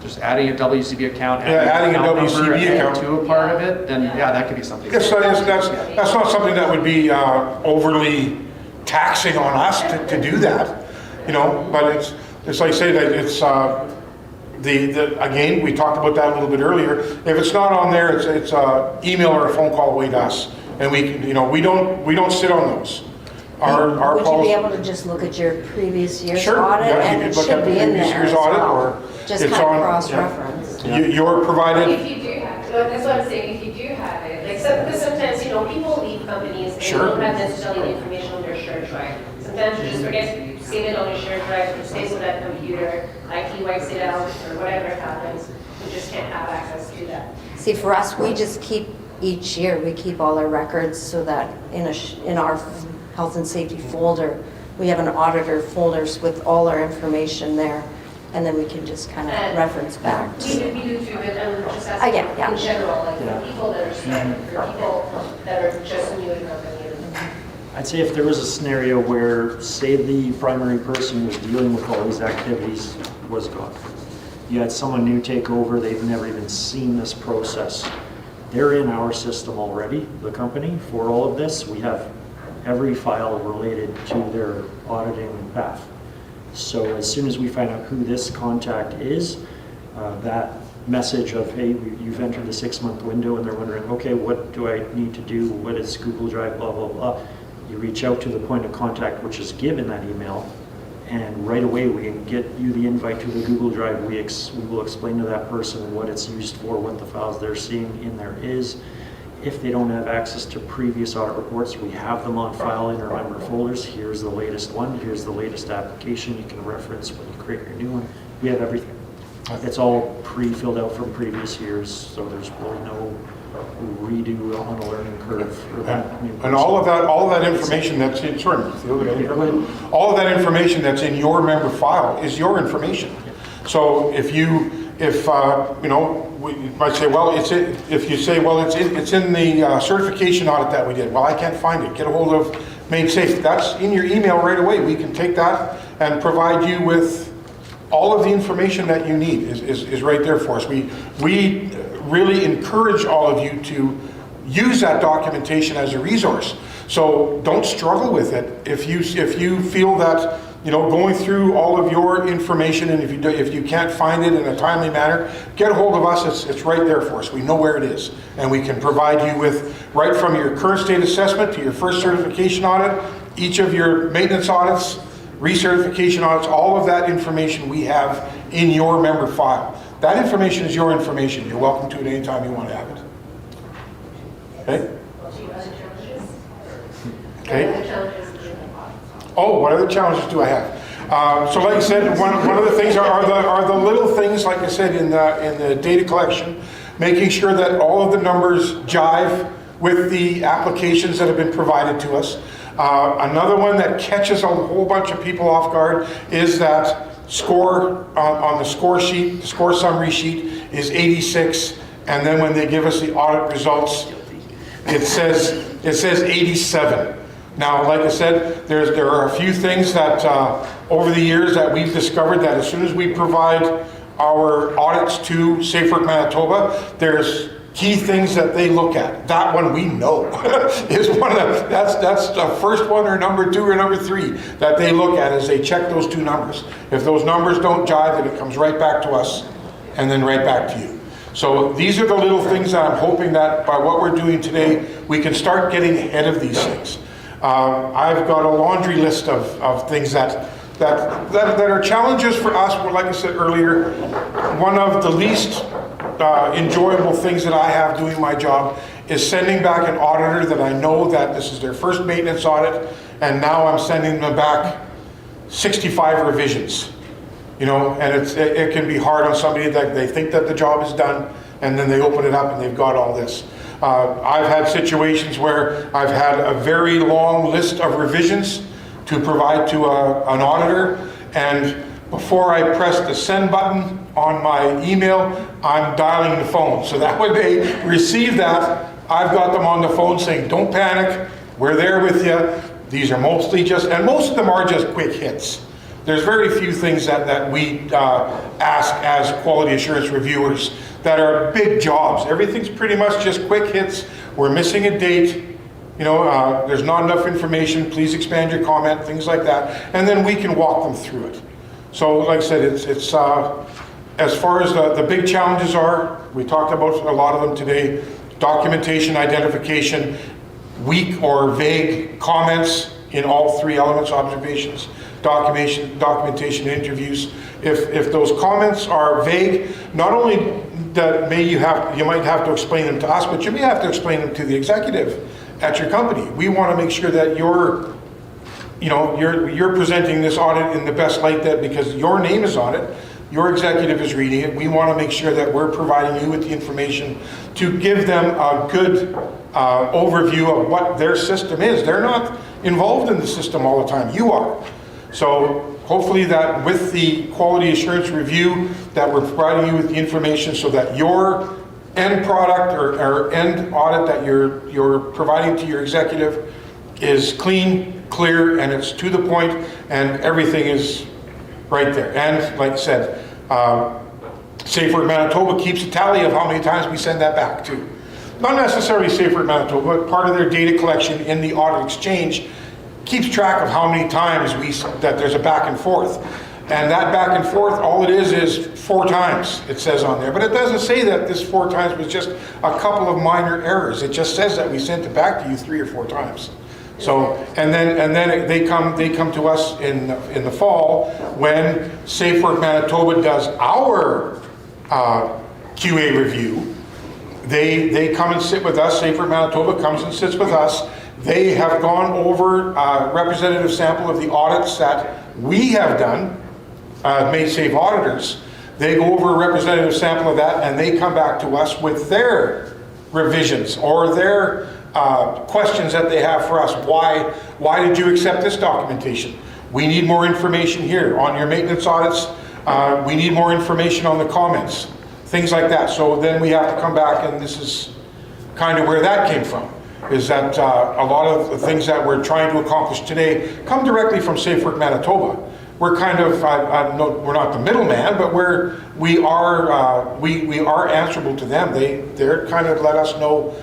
C: Just adding a WCB account,
A: adding a WCB account
C: to a part of it, then yeah, that could be something.
A: That's not something that would be overly taxing on us to do that, you know. But it's like I say that it's again, we talked about that a little bit earlier. If it's not on there, it's email or a phone call away to us, and we can, you know, we don't sit on those.
P: Would you be able to just look at your previous year's audit, and it should be in there as well? Just kind of cross-reference.
A: You're provided.
T: If you do have it, that's what I'm saying. If you do have it, like because sometimes people leave companies and they don't have necessarily the information on their shared drive. Sometimes you just forget to save it on your shared drive. It stays on that computer. IT wipes it out or whatever happens. You just can't have access to that.
P: See, for us, we just keep each year. We keep all our records so that in our health and safety folder, we have an auditor folders with all our information there, and then we can just kind of reference back.
T: We do too, but I'm just asking in general, like for people that are starting, for people that are just new to the company.
O: I'd say if there was a scenario where, say, the primary person who was dealing with all these activities was gone. You had someone new take over, they've never even seen this process. They're in our system already, the company, for all of this. We have every file related to their auditing path. So as soon as we find out who this contact is, that message of, hey, you've entered the 6-month window, and they're wondering, okay, what do I need to do? What is Google Drive, blah, blah, blah. You reach out to the point of contact, which is given that email, and right away we can get you the invite to the Google Drive. We will explain to that person what it's used for, what the files they're seeing in there is. If they don't have access to previous audit reports, we have them on file in our member folders. Here's the latest one. Here's the latest application you can reference when you create your new one. We have everything. It's all pre-filled out from previous years, so there's really no redo on a learning curve.
A: And all of that information that's in, all of that information that's in your member file is your information. So if you know, we might say, well, if you say, well, it's in the certification audit that we did. Well, I can't find it. Get a hold of Made Safe. That's in your email right away. We can take that and provide you with all of the information that you need is right there for us. We really encourage all of you to use that documentation as a resource. So don't struggle with it. If you feel that, you know, going through all of your information, and if you can't find it in a timely manner, get a hold of us. It's right there for us. We know where it is, and we can provide you with, right from your current state assessment to your first certification audit, each of your maintenance audits, recertification audits, all of that information we have in your member file. That information is your information. You're welcome to it anytime you want to have it. Okay? Okay. Oh, what other challenges do I have? So like I said, one of the things are the little things, like I said, in the data collection, making sure that all of the numbers jive with the applications that have been provided to us. Another one that catches a whole bunch of people off guard is that score on the score sheet, the score summary sheet is 86, and then when they give us the audit results, it says 87. Now, like I said, there are a few things that over the years that we've discovered that as soon as we provide our audits to Safe Work Manitoba, there's key things that they look at. That one we know is one of the, that's the first one or number 2 or number 3 that they look at as they check those 2 numbers. If those numbers don't jive, then it comes right back to us and then right back to you. So these are the little things that I'm hoping that by what we're doing today, we can start getting ahead of these things. I've got a laundry list of things that are challenges for us. But like I said earlier, one of the least enjoyable things that I have doing my job is sending back an auditor that I know that this is their first maintenance audit, and now I'm sending them back 65 revisions. You know, and it can be hard on somebody that they think that the job is done, and then they open it up and they've got all this. I've had situations where I've had a very long list of revisions to provide to an auditor, and before I press the send button on my email, I'm dialing the phone. So that when they receive that, I've got them on the phone saying, don't panic, we're there with you. These are mostly just, and most of them are just quick hits. There's very few things that we ask as quality assurance reviewers that are big jobs. Everything's pretty much just quick hits. We're missing a date. You know, there's not enough information. Please expand your comment, things like that. And then we can walk them through it. So like I said, it's as far as the big challenges are, we talked about a lot of them today. Documentation, identification, weak or vague comments in all 3 elements: observations, documentation, interviews. If those comments are vague, not only that you might have to explain them to us, but you may have to explain them to the executive at your company. We want to make sure that you're presenting this audit in the best light, that because your name is on it, your executive is reading it. We want to make sure that we're providing you with the information to give them a good overview of what their system is. They're not involved in the system all the time. You are. So hopefully that with the quality assurance review that we're providing you with the information so that your end product or end audit that you're providing to your executive is clean, clear, and it's to the point, and everything is right there. And like I said, Safe Work Manitoba keeps a tally of how many times we send that back to. Not necessarily Safe Work Manitoba, but part of their data collection in the audit exchange keeps track of how many times that there's a back and forth. And that back and forth, all it is 4 times, it says on there. But it doesn't say that this 4 times was just a couple of minor errors. It just says that we sent it back to you 3 or 4 times. So, and then they come to us in the fall when Safe Work Manitoba does our QA review. They come and sit with us. Safe Work Manitoba comes and sits with us. They have gone over a representative sample of the audits that we have done, Made Safe auditors. They go over a representative sample of that, and they come back to us with their revisions or their questions that they have for us. Why did you accept this documentation? We need more information here on your maintenance audits. We need more information on the comments, things like that. So then we have to come back, and this is kind of where that came from, is that a lot of the things that we're trying to accomplish today come directly from Safe Work Manitoba. We're kind of, we're not the middleman, but we are answerable to them. They're kind of let us know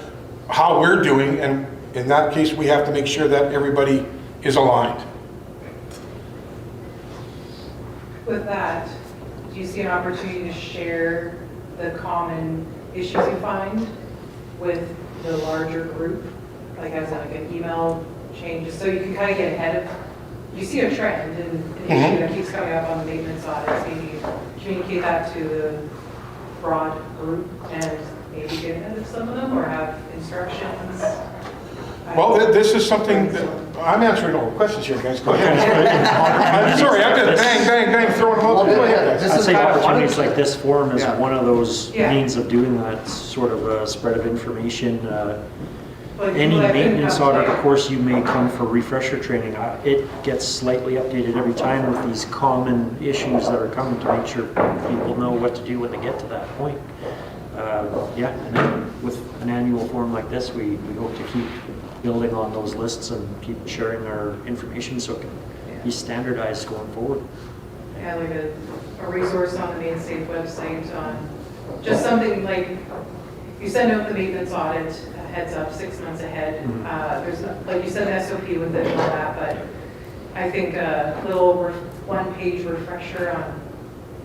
A: how we're doing, and in that case, we have to make sure that everybody is aligned.
Q: With that, do you see an opportunity to share the common issues you find with the larger group? Like as like an email chain, just so you can kind of get ahead of, you see a trend and an issue that keeps coming up on the maintenance audits, maybe communicate that to the broad group and maybe get ahead of some of them or have instructions?
A: Well, this is something that, I'm answering all the questions here, guys. Go ahead. I'm sorry, I'm just bang, throwing them out there. Go ahead, guys.
O: I'd say opportunities like this forum is
A: Yeah.
O: one of those
Q: Yeah.
O: means of doing that sort of a spread of information.
Q: Like,
O: Any
Q: people that couldn't
O: maintenance
Q: have,
O: audit,
Q: like-
O: of course, you may come for refresher training. It gets slightly updated every time with these common issues that are coming to make sure people know what to do when they get to that point. Yeah, and then with an annual forum like this, we hope to keep building on those lists and keep sharing our information so it can be standardized going forward.
Q: Yeah, like a resource on the MainSafe website on just something like, you send out the maintenance audit, a heads up 6 months ahead. There's, like you said, an SOP with it and all that, but I think a little one-page refresher on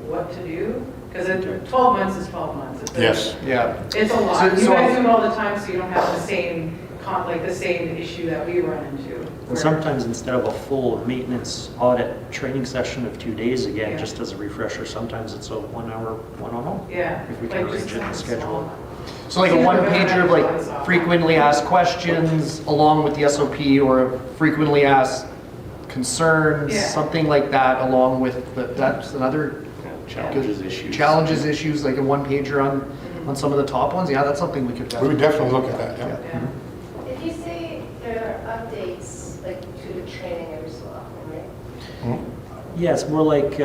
Q: what to do. Because 12 months is 12 months. It's It's a lot. You guys do it all the time, so you don't have the same, the same issue that we run into.
O: And sometimes instead of a full maintenance audit training session of 2 days, again, just as a refresher, sometimes it's a 1 hour one-on-one.
Q: Yeah.
O: If we can
Q: Like
O: arrange
Q: just
O: it and schedule it.
C: So like a one-pager of like frequently asked questions along with the SOP, or frequently asked concerns,
Q: Yeah.
C: something like that, along with that's another challenges issues, like a one-pager on some of the top ones. Yeah, that's something we could
A: We would definitely look at that, yeah.
T: If you say there are updates, like to the training every so often, right?
O: Yeah, it's more like,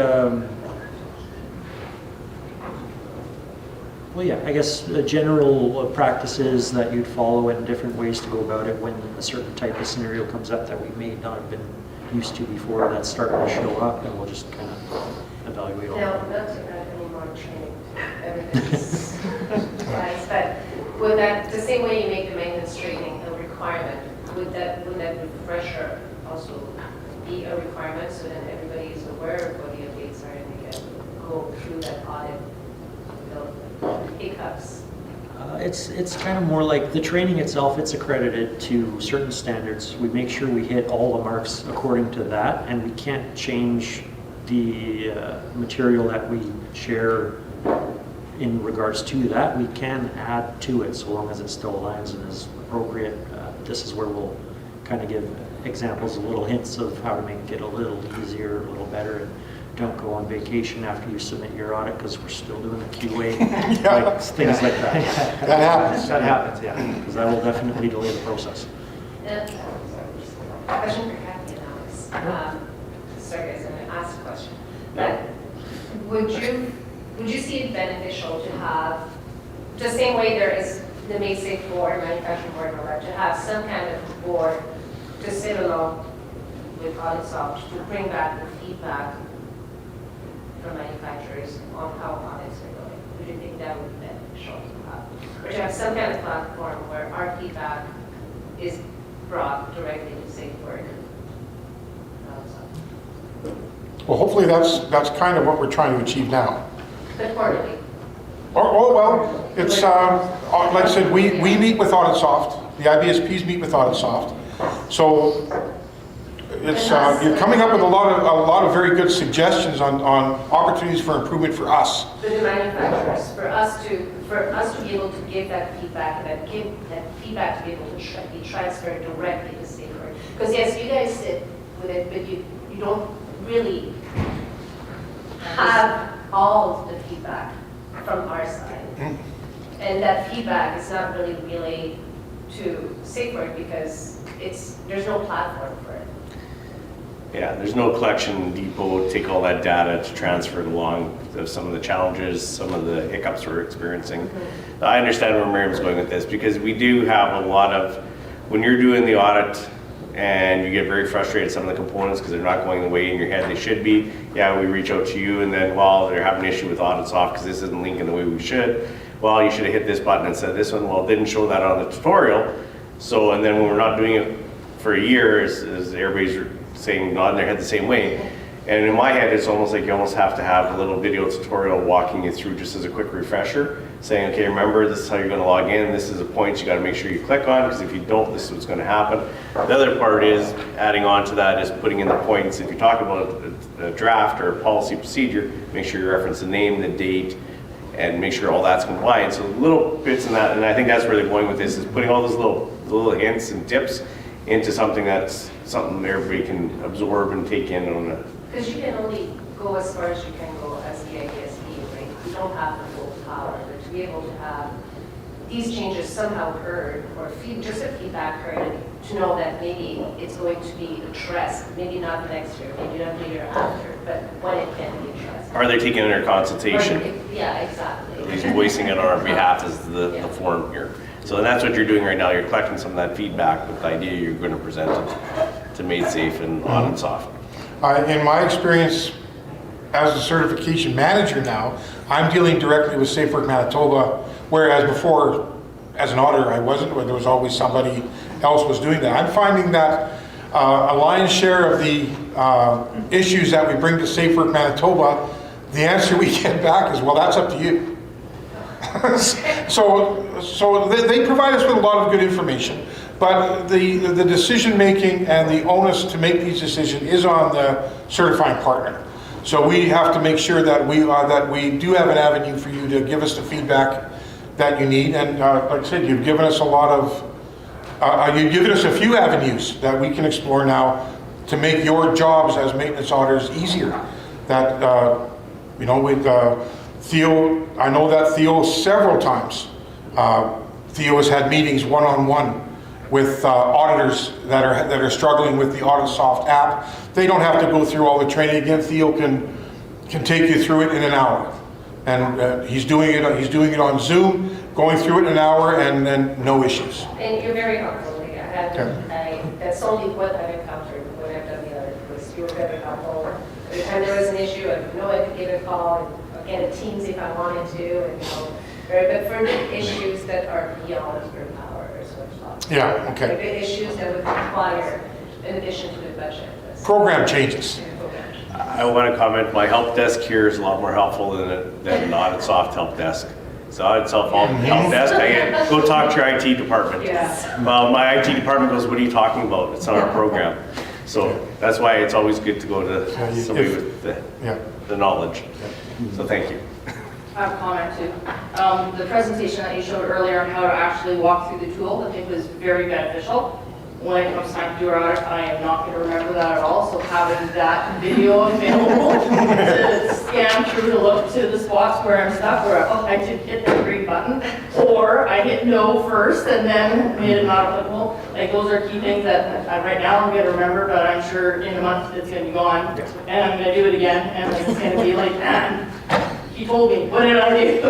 O: well, yeah, I guess general practices that you'd follow and different ways to go about it when a certain type of scenario comes up that we may not have been used to before that's starting to show up, and we'll just kind of evaluate all
T: No,
O: that.
T: not to add any more training. Everything's nice, but would that, the same way you make the maintenance training a requirement, would that refresher also be a requirement so that everybody is aware of what the updates are and they can go through that audit, the hiccups?
O: It's kind of more like the training itself, it's accredited to certain standards. We make sure we hit all the marks according to that, and we can't change the material that we share in regards to that. We can add to it so long as it still aligns and is appropriate. This is where we'll kind of give examples, little hints of how to make it a little easier, a little better. And don't go on vacation after you submit your audit because we're still doing the QA, like, things like that.
A: That happens.
O: That happens, yeah, because that will definitely delay the process.
T: Question for Kathy and Alex. Sorry guys, I'm going to ask a question. But would you see it beneficial to have, the same way there is the MainSafe board, manufacturing board, and all that, to have some kind of board to sit along with Auditsoft to bring back the feedback from manufacturers on how audits are going? Would you think that would be beneficial to have? Or to have some kind of platform where our feedback is brought directly to safe work?
A: Well, hopefully that's kind of what we're trying to achieve now.
T: But quarterly.
A: Oh, well, it's, like I said, we meet with Auditsoft, the IBSPs meet with Auditsoft. So it's, you're coming up with a lot of very good suggestions on opportunities for improvement for us.
T: For the manufacturers, for us to be able to give that feedback, and that feedback to be able to be transferred directly to safe work. Because yes, you guys sit with it, but you don't really have all of the feedback from our side. And that feedback is not really relayed to safe work because there's no platform for it.
B: Yeah, there's no collection depot to take all that data to transfer it along to some of the challenges, some of the hiccups we're experiencing. I understand where Miriam's going with this because we do have a lot of, when you're doing the audit and you get very frustrated at some of the components because they're not going the way in your head they should be, yeah, we reach out to you and then, well, they're having an issue with Auditsoft because this isn't linking the way we should. well, you should have hit this button instead of this one. Well, it didn't show that on the tutorial. So, and then when we're not doing it for a year, as everybody's saying, nodding their head the same way. And in my head, it's almost like you almost have to have a little video tutorial walking you through just as a quick refresher, saying, okay, remember, this is how you're going to log in. This is the points you got to make sure you click on, because if you don't, this is what's going to happen. The other part is, adding on to that, is putting in the points. If you talk about a draft or a policy procedure, make sure you reference the name, the date, and make sure all that's compliant. So little bits in that, and I think that's where they're going with this, is putting all those little hints and tips into something that's something everybody can absorb and take in on a.
T: Because you can only go as far as you can go as the IDSP, right? You don't have the full power, but to be able to have these changes somehow heard, or just a feedback heard, to know that maybe it's going to be addressed, maybe not next year, maybe not the year after, but when it can be addressed.
B: Are they taking it under consultation?
T: Yeah, exactly.
B: At least voicing it on our behalf is the forum here. So that's what you're doing right now. You're collecting some of that feedback with the idea you're going to present it to Made Safe and AuditSoft.
A: In my experience as a certification manager now, I'm dealing directly with Safe Work Manitoba, whereas before, as an auditor, I wasn't, where there was always somebody else was doing that. I'm finding that a lion's share of the issues that we bring to Safe Work Manitoba, the answer we get back is, well, that's up to you. So they provide us with a lot of good information, but the decision making and the onus to make these decisions is on the certifying partner. So we have to make sure that we do have an avenue for you to give us the feedback that you need. And like I said, you've given us a lot of, you've given us a few avenues that we can explore now to make your jobs as maintenance auditors easier. That you know, with Theo, I know that Theo several times. Theo has had meetings one-on-one with auditors that are struggling with the AuditSoft app. They don't have to go through all the training again. Theo can take you through it in an hour, and he's doing it on Zoom, going through it in an hour, and then no issues.
T: And you're very helpful. Like that's only what I've encountered when I've done the audit. Was you were very helpful. Every time there was an issue, I know I could give a call and get a Teams if I wanted to, and but for the issues that are beyond your power or such.
A: Yeah. Okay.
T: Like the issues that would require, in addition to the budget.
A: Program changes.
B: I want to comment, my help desk here is a lot more helpful than an AuditSoft help desk. So AuditSoft help desk, I get, go talk to your IT department.
T: Yeah.
B: Well, my IT department goes, what are you talking about? It's not our program. So that's why it's always good to go to somebody with the knowledge. So thank you.
N: I have a comment too. The presentation that you showed earlier on how to actually walk through the tool, I think was very beneficial. When it comes time to do our audit, I am not going to remember that at all. So having that video available to scan through to look to the spots where I'm stuck, where I did hit the green button, or I hit no first and then made it not applicable. Like those are key things that right now I'm going to remember, but I'm sure in a month it's going to be gone, and I'm going to do it again, and it's going to be like, man, he told me, what did I do?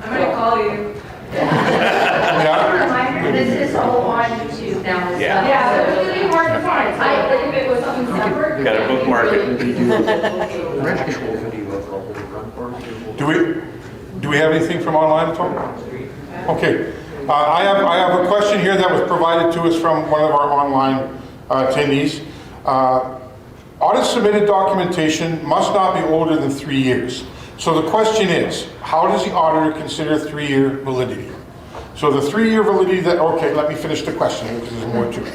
N: I'm going to call you.
T: Reminder, this is all on YouTube now.
B: Yeah.
N: So it's going to be hard to find. I think if it was something separate.
B: Got to bookmark it.
A: Do we have anything from online at all? Okay. I have a question here that was provided to us from one of our online attendees. Audit submitted documentation must not be older than 3 years. So the question is, how does the auditor consider 3-year validity? So the 3-year validity that, okay, let me finish the question because there's more to it.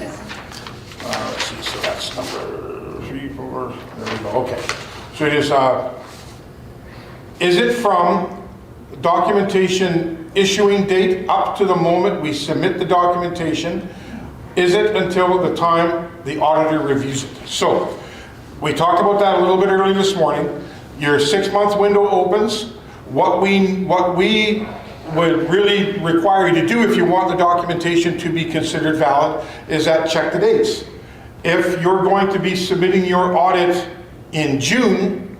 A: Let's see, so that's number 3, 4, there we go, okay. So it is it from documentation issuing date up to the moment we submit the documentation? Is it until the time the auditor reviews it? So we talked about that a little bit earlier this morning. Your 6-month window opens. What we would really require you to do if you want the documentation to be considered valid is that check the dates. If you're going to be submitting your audit in June,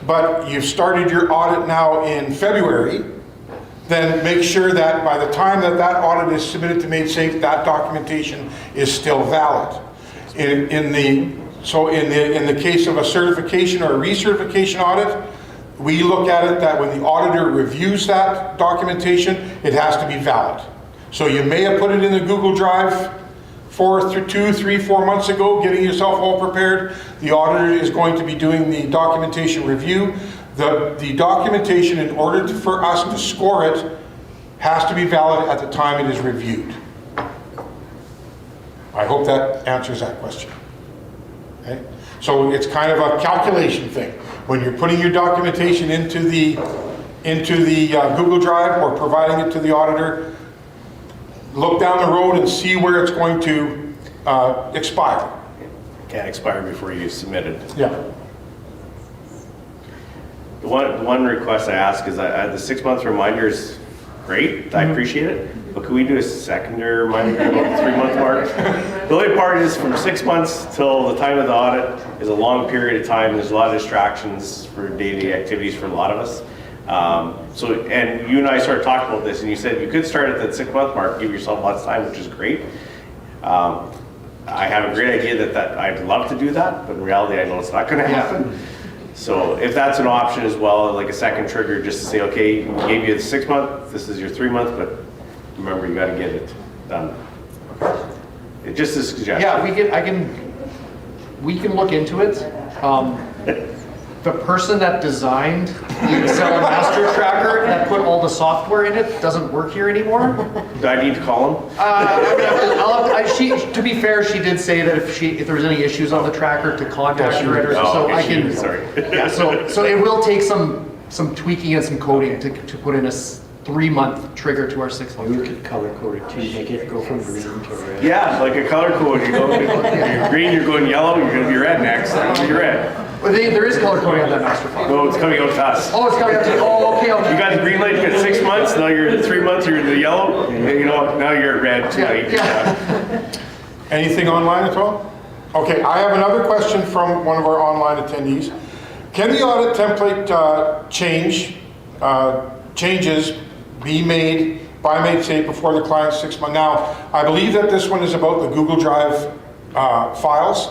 A: but you've started your audit now in February, then make sure that by the time that that audit is submitted to Made Safe, that documentation is still valid. In the case of a certification or a recertification audit, we look at it that when the auditor reviews that documentation, it has to be valid. So you may have put it in the Google Drive 2, 3, 4 months ago, getting yourself all prepared. The auditor is going to be doing the documentation review. The documentation, in order for us to score it, has to be valid at the time it is reviewed. I hope that answers that question. Okay? So it's kind of a calculation thing. When you're putting your documentation into the Google Drive or providing it to the auditor, look down the road and see where it's going to expire.
B: Can't expire before you submit it.
A: Yeah.
B: The one request I ask is the 6 month reminder is great. I appreciate it. But could we do a secondary reminder about the 3 month mark? The only part is from 6 months till the time of the audit is a long period of time. There's a lot of distractions for day-to-day activities for a lot of us. And you and I started talking about this, and you said you could start at that 6 month mark, give yourself lots of time, which is great. I have a great idea that I'd love to do that, but in reality I know it's not going to happen. So if that's an option as well, like a second trigger, just to say, okay, we gave you the 6 month, this is your 3 month, but remember you got to get it done. It's just a suggestion.
C: Yeah, we can look into it. The person that designed the Excel and Master Tracker that put all the software in it doesn't work here anymore.
B: Do I need to call him?
C: To be fair, she did say that if there's any issues on the tracker, to contact her. So it will take some tweaking and some coding to put in a 3 month trigger to our 6 month.
O: We could color code it too, make it go from green to red.
B: Yeah, like a color code. You're green, you're going yellow, you're going to be red next. You're red.
C: But there is color coding on that master file.
B: No, it's coming out to us.
C: Oh, it's coming out to you. Oh, okay.
B: You got the green light, you got 6 months, now you're at 3 months, you're in the yellow, and you know, now you're at red too late.
A: Anything online at all? Okay, I have another question from one of our online attendees. Can the audit template changes be made by MaidSafe before the client's 6 months? Now, I believe that this one is about the Google Drive files.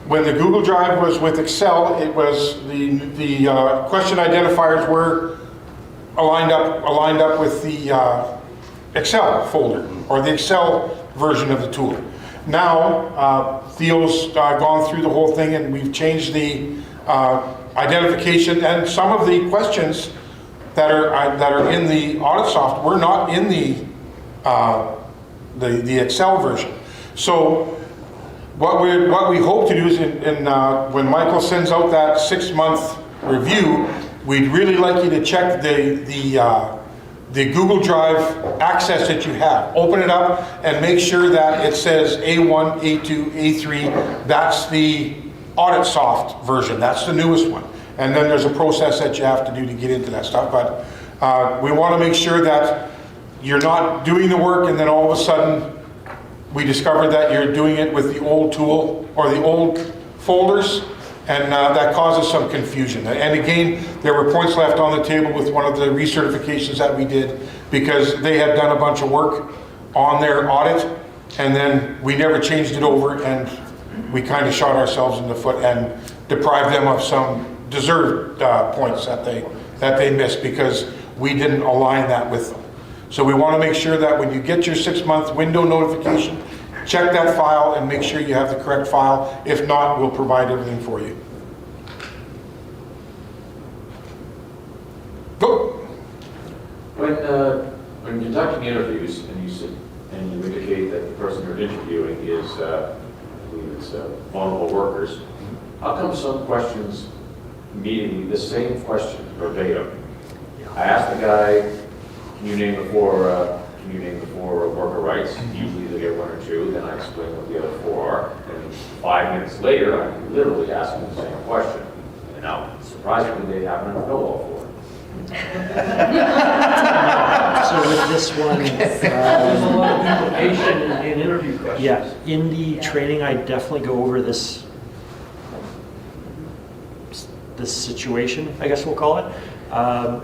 A: When the Google Drive was with Excel, it was the question identifiers were aligned up with the Excel folder or the Excel version of the tool. Now, Theo's gone through the whole thing, and we've changed the identification, and some of the questions that are in the audit soft were not in the Excel version. So what we hope to do is when Michael sends out that 6 month review, we'd really like you to check the Google Drive access that you have. Open it up and make sure that it says A1, A2, A3. That's the audit soft version. That's the newest one. And then there's a process that you have to do to get into that stuff. But we want to make sure that you're not doing the work and then all of a sudden we discovered that you're doing it with the old tool or the old folders, and that causes some confusion. And again, there were points left on the table with one of the recertifications that we did because they had done a bunch of work on their audit, and then we never changed it over, and we kind of shot ourselves in the foot and deprived them of some deserved points that they missed because we didn't align that with them. So we want to make sure that when you get your 6 month window notification, check that file and make sure you have the correct file. If not, we'll provide everything for you. Go.
D: When conducting interviews and you indicate that the person you're interviewing is, I believe it's vulnerable workers, how come some questions immediately the same question verbatim? I asked the guy, can you name the four worker rights? Usually they get one or two, then I explain what the other four are. And 5 minutes later, I'm literally asking the same question. And now, surprisingly, they happen to know all four.
O: So with this one,
R: There's a lot of duplication in interview questions.
O: yeah, in the training, I definitely go over this situation, I guess we'll call it.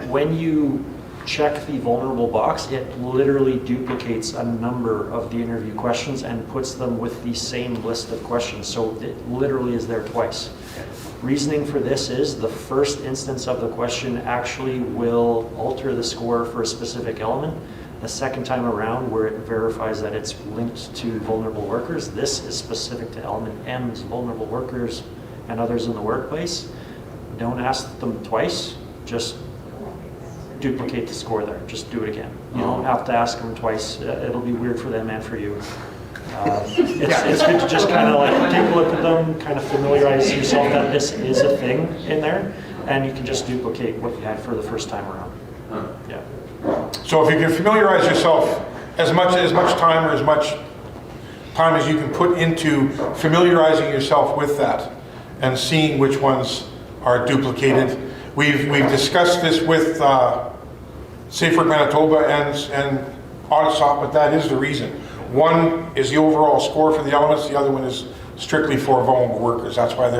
O: When you check the vulnerable box, it literally duplicates a number of the interview questions and puts them with the same list of questions. So it literally is there twice. Reasoning for this is the first instance of the question actually will alter the score for a specific element. The second time around, where it verifies that it's linked to vulnerable workers, this is specific to element M's, vulnerable workers and others in the workplace. Don't ask them twice, just duplicate the score there, just do it again. You don't have to ask them twice, it'll be weird for them and for you. It's good to just kind of like take a look at them, kind of familiarize yourself that this is a thing in there, and you can just duplicate what you had for the first time around. Yeah.
A: So if you can familiarize yourself as much time or as much time as you can put into familiarizing yourself with that and seeing which ones are duplicated. We've discussed this with Safe Work Manitoba and Auditors Forum, but that is the reason. One is the overall score for the elements, the other one is strictly for vulnerable workers. That's why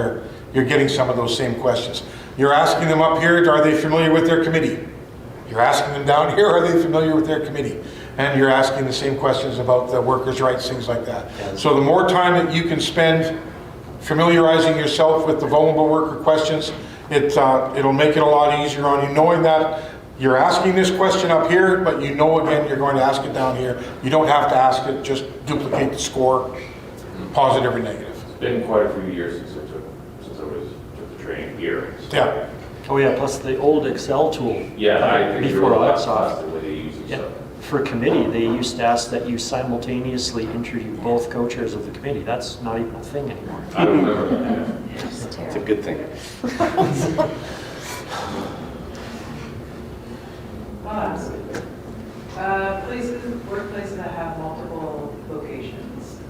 A: you're getting some of those same questions. You're asking them up here, are they familiar with their committee? You're asking them down here, are they familiar with their committee? And you're asking the same questions about the workers' rights, things like that. So the more time that you can spend familiarizing yourself with the vulnerable worker questions, it'll make it a lot easier on you, knowing that you're asking this question up here, but you know again you're going to ask it down here. You don't have to ask it, just duplicate the score, positive or negative.
D: It's been quite a few years since I took the training here.
A: Yeah.
O: Oh yeah, plus the old Excel tool.
D: Yeah, I think
O: before
D: that's the way they use it.
O: Yeah. For committee, they used to ask that you simultaneously interview both co-chairs of the committee. That's not even a thing anymore.
D: I don't remember that.
L: It's a good thing.
Q: Workplaces that have multiple locations,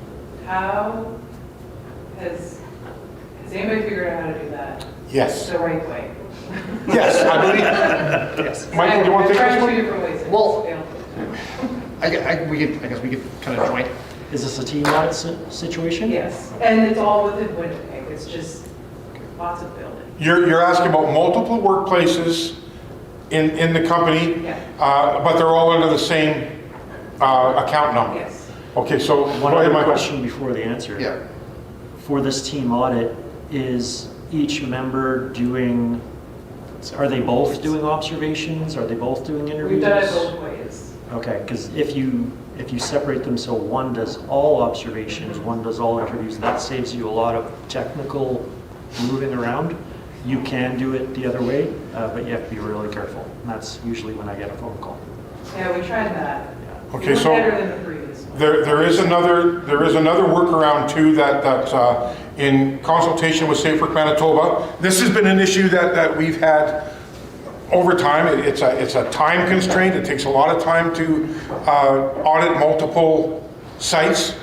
Q: how has anybody figured out how to do that?
A: Yes.
Q: The right way?
A: Yes, I believe. Yes. Michael, do you want to take this one?
Q: Two different ways.
S: Well, I guess we could kind of join.
O: Is this a team audit situation?
Q: Yes, and it's all within Winnipeg. It's just lots of buildings.
A: You're asking about multiple workplaces in the company,
Q: Yeah.
A: but they're all under the same account number.
Q: Yes.
A: Okay, so
O: One
A: go ahead,
O: other
A: Michael.
O: question before the answer.
S: Yeah.
O: For this team audit, is each member doing, are they both doing observations? Are they both doing interviews?
Q: We've done it both ways.
O: Okay, because if you separate them so one does all observations, one does all interviews, that saves you a lot of technical moving around. You can do it the other way, but you have to be really careful. And that's usually when I get a phone call.
Q: Yeah, we tried that.
A: Okay,
Q: It was
A: so
Q: better than the previous one.
A: there is another workaround too that in consultation with Safe Work Manitoba, this has been an issue that we've had over time. It's a time constraint. It takes a lot of time to audit multiple sites.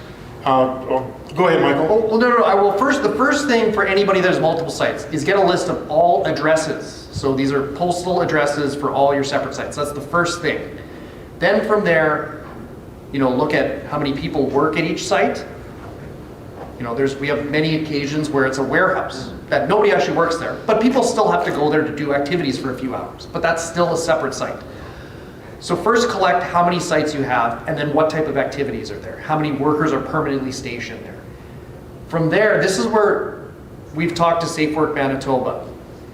A: Go ahead, Michael.
S: Well, no. The first thing for anybody that has multiple sites is get a list of all addresses. So these are postal addresses for all your separate sites. That's the first thing. Then from there, look at how many people work at each site. We have many occasions where it's a warehouse that nobody actually works there, but people still have to go there to do activities for a few hours, but that's still a separate site. So first collect how many sites you have and then what type of activities are there. How many workers are permanently stationed there. From there, this is where we've talked to Safe Work Manitoba.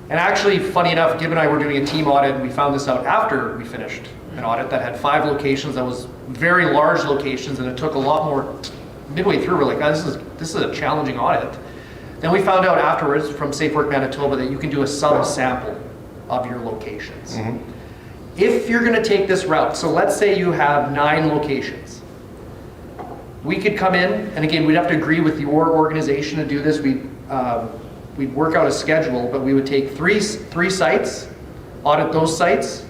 S: And actually, funny enough, Gib and I were doing a team audit and we found this out after we finished an audit that had 5 locations, that was very large locations, and it took a lot more. Midway through, we're like, this is a challenging audit. Then we found out afterwards from Safe Work Manitoba that you can do a sub-sample of your locations. Mm-hmm. If you're going to take this route, so let's say you have 9 locations. We could come in, and again, we'd have to agree with your organization to do this. We'd work out a schedule, but we would take three sites, audit those sites,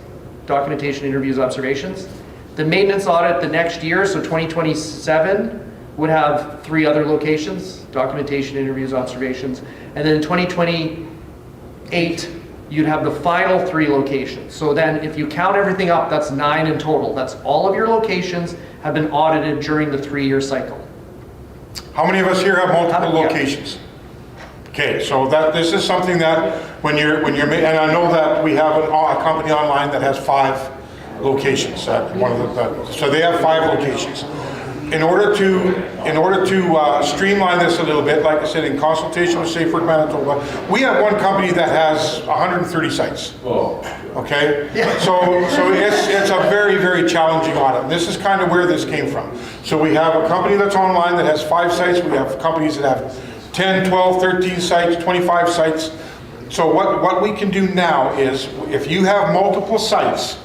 S: documentation, interviews, observations. The maintenance audit the next year, so 2027, would have 3 other locations, documentation, interviews, observations. And then in 2028, you'd have the final 3 locations. So then if you count everything up, that's 9 in total. That's all of your locations have been audited during the 3-year cycle.
A: How many of us here have multiple locations? Okay, so this is something that when you're and I know that we have a company online that has 5 locations. So they have 5 locations. in order to streamline this a little bit, like I said, in consultation with Safe Work Manitoba, we have one company that has 130 sites. Okay? So it's a very, very challenging audit. And this is kind of where this came from. So we have a company that's online that has 5 sites. We have companies that have 10, 12, 13 sites, 25 sites. So what we can do now is, if you have multiple sites,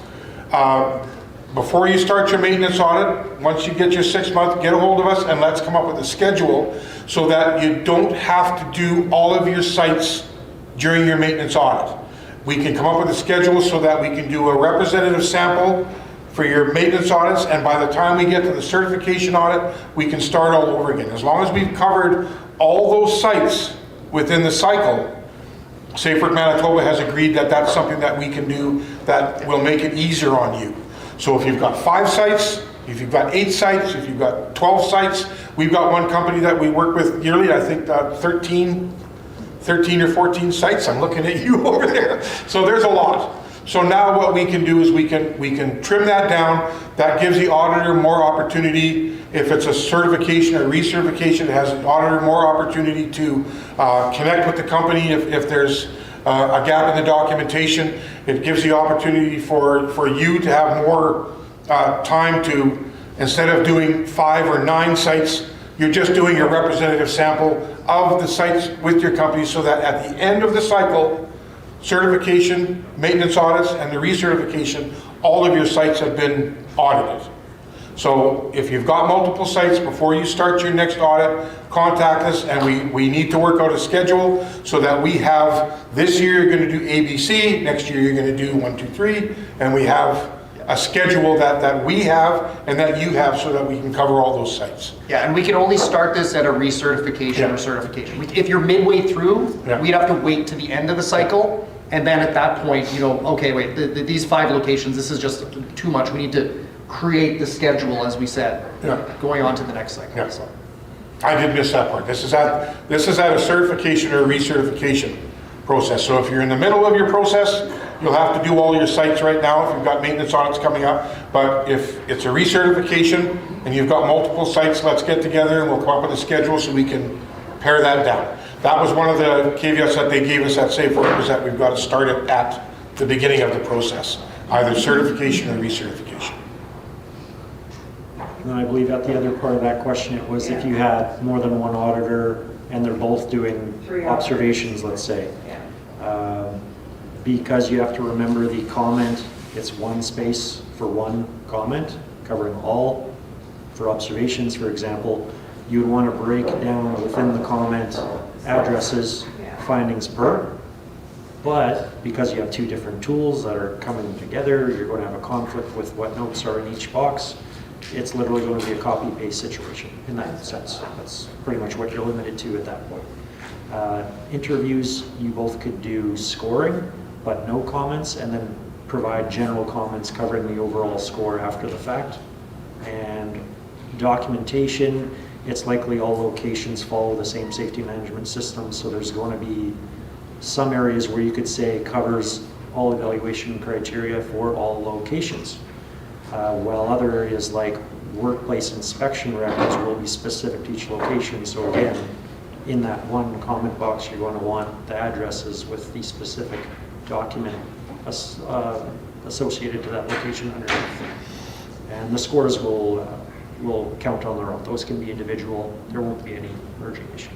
A: before you start your maintenance audit, once you get your 6 month, get a hold of us and let's come up with a schedule so that you don't have to do all of your sites during your maintenance audit. We can come up with a schedule so that we can do a representative sample for your maintenance audits, and by the time we get to the certification audit, we can start all over again. As long as we've covered all those sites within the cycle, Safe Work Manitoba has agreed that that's something that we can do that will make it easier on you. So if you've got 5 sites, if you've got 8 sites, if you've got 12 sites, we've got one company that we work with yearly, I think 13 or 14 sites. I'm looking at you over there. So there's a lot. So now what we can do is we can trim that down. That gives the auditor more opportunity. If it's a certification or recertification, it has the auditor more opportunity to connect with the company if there's a gap in the documentation. It gives the opportunity for you to have more time to, instead of doing 5 or 9 sites, you're just doing a representative sample of the sites with your company, so that at the end of the cycle, certification, maintenance audits, and the recertification, all of your sites have been audited. So if you've got multiple sites, before you start your next audit, contact us, and we need to work out a schedule so that we have, this year you're going to do ABC, next year you're going to do 1, 2, 3, and we have a schedule that we have and that you have so that we can cover all those sites.
C: Yeah, and we can only start this at a recertification or certification. If you're midway through, we'd have to wait to the end of the cycle, and then at that point, you know, okay, wait, these 5 locations, this is just too much. We need to create the schedule, as we said, going on to the next cycle.
A: Yeah. So. I did miss that part. This is at a certification or recertification process. So if you're in the middle of your process, you'll have to do all your sites right now if you've got maintenance audits coming up. But if it's a recertification and you've got multiple sites, let's get together and we'll come up with a schedule so we can pare that down. That was one of the caveats that they gave us at Safe Work, was that we've got to start it at the beginning of the process, either certification or recertification.
O: And I believe at the other part of that question, it was if you had more than one auditor and they're both doing observations, let's say. Because you have to remember the comment, it's one space for one comment, covering all. For observations, for example, you would want to break down within the comment addresses, findings per. But because you have 2 different tools that are coming together, you're going to have a conflict with what notes are in each box. It's literally going to be a copy-paste situation in that sense. That's pretty much what you're limited to at that point. Interviews, you both could do scoring, but no comments, and then provide general comments covering the overall score after the fact. And documentation, it's likely all locations follow the same safety management system, so there's going to be some areas where you could say covers all evaluation criteria for all locations. While other areas like workplace inspection records will be specific to each location. So again, in that one comment box, you're going to want the addresses with the specific document associated to that location underneath. And the scores will count on their own. Those can be individual. There won't be any merging issue.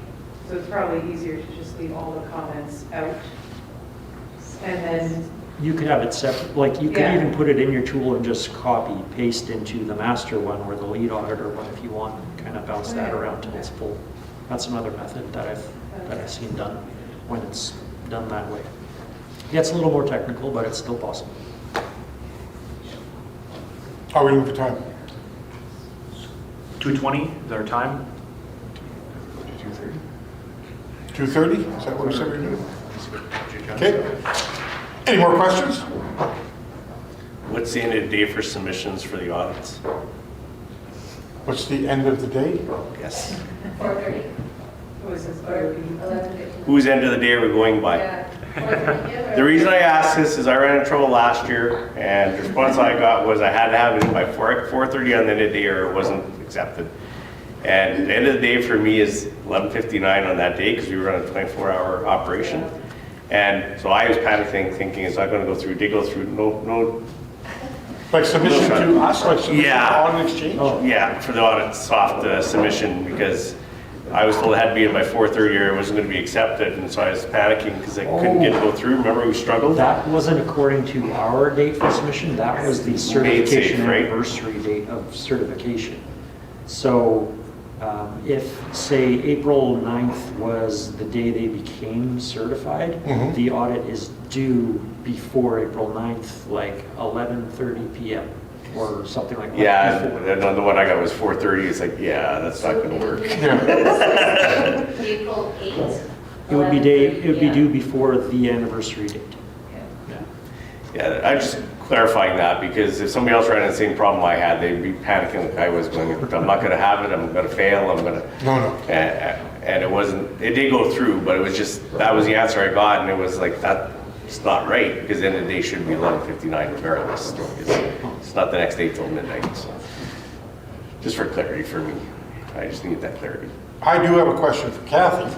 Q: So it's probably easier to just leave all the comments out, and then
O: you could have it separate, like you could even put it in your tool and just copy, paste into the master one or the lead auditor one if you want, kind of bounce that around till it's full. That's another method that I've seen done when it's done that way. Gets a little more technical, but it's still possible.
A: How are we doing for time?
U: 2:20 is our time.
A: 2:30? 2:30? Is that what we said we were doing? Okay. Any more questions?
E: What's the end of the day for submissions for the audits?
A: What's the end of the day?
E: Yes.
N: 4:30.
E: Whose end of the day are we going by? The reason I asked this is I ran into trouble last year, and the response I got was I had to have it by 4:30 on the end of the day, or it wasn't accepted. And the end of the day for me is 11:59 on that day, because we were on a 24-hour operation. And so I was panicking, thinking it's not going to go through. Did go through, no.
A: Like submission to us, like submission
E: Yeah.
A: to Audit Exchange?
E: Oh, yeah, for the audit soft submission, because I was told it had to be in by 4:30 or it wasn't going to be accepted, and so I was panicking because I couldn't go through. Remember, we struggled?
O: That wasn't according to our date for submission, that was the certification
E: safe, right?
O: anniversary date of certification. So if, say, April 9th was the day they became certified, the audit is due before April 9th, like 11:30 p.m. or something like that.
E: Yeah,
O: before.
E: and the one I got was 4:30. It's like, yeah, that's not going to work.
N: April 8th.
O: It would be due before the anniversary date.
E: Yeah, I'm just clarifying that, because if somebody else ran the same problem I had, they'd be panicking like I was going, I'm not going to have it, I'm going to fail, I'm going to...
A: No.
E: And it wasn't, it did go through, but it was just, that was the answer I got, and it was like, that's not right, because the end of the day should be 11:59 regardless. It's not the next day till midnight, so. Just for clarity for me. I just need that clarity.
A: I do have a question for Kathy.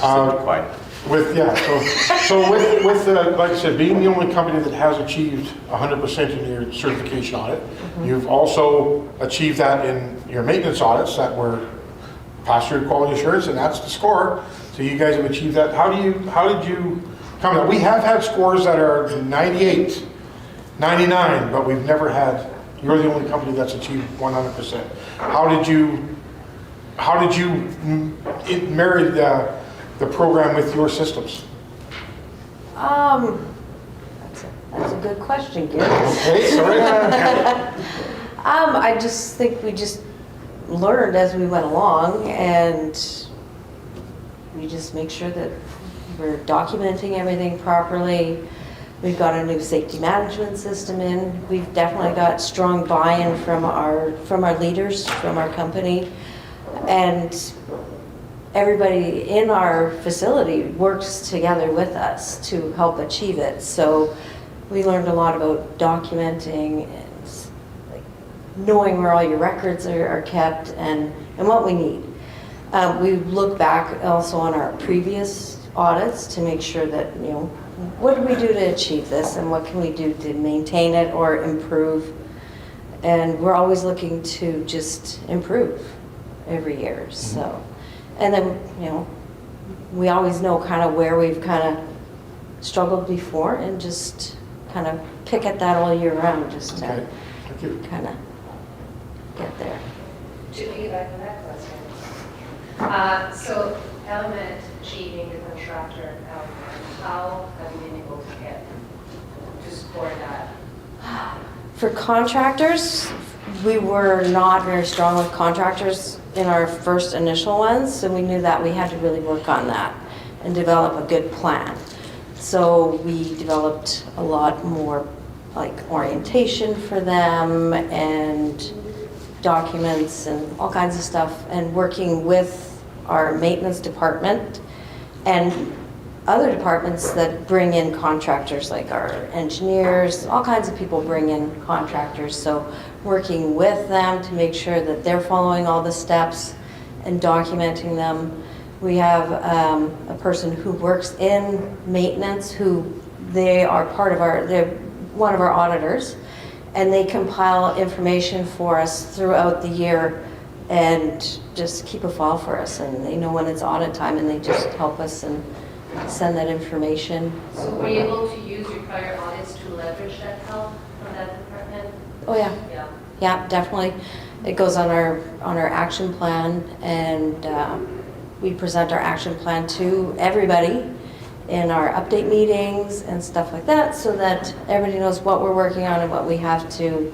E: Quiet.
A: With like I said, being the only company that has achieved 100% in your certification audit, you've also achieved that in your maintenance audits that were passed through quality assurance, and that's the score. So you guys have achieved that. How did you come to that? We have had scores that are 98, 99, but we've never had. You're the only company that's achieved 100%. How did you marry the program with your systems?
V: That's a good question, Gary.
A: Okay, sorry.
V: I just think we just learned as we went along, and we just make sure that we're documenting everything properly. We've got a new safety management system in. We've definitely got strong buy-in from our leaders, from our company, and everybody in our facility works together with us to help achieve it. So we learned a lot about documenting and like knowing where all your records are kept and what we need. We look back also on our previous audits to make sure that, you know, what did we do to achieve this and what can we do to maintain it or improve? And we're always looking to just improve every year. So. And then, you know, we always know kind of where we've kind of struggled before and just kind of pick at that all year round just to kind of get there.
T: To piggyback on that question. So Element achieving the contractor element, how have you been able to get to score that?
V: For contractors, we were not very strong with contractors in our first initial ones, so we knew that we had to really work on that and develop a good plan. So we developed a lot more like orientation for them and documents and all kinds of stuff, and working with our maintenance department and other departments that bring in contractors, like our engineers, all kinds of people bring in contractors. So working with them to make sure that they're following all the steps and documenting them. We have a person who works in maintenance who they're one of our auditors, and they compile information for us throughout the year and just keep a file for us, and they know when it's audit time and they just help us and send that information.
T: So were you able to use your prior audits to leverage that help from that department?
V: Oh yeah. Yeah, definitely. It goes on our action plan, and we present our action plan to everybody in our update meetings and stuff like that, so that everybody knows what we're working on and what we have to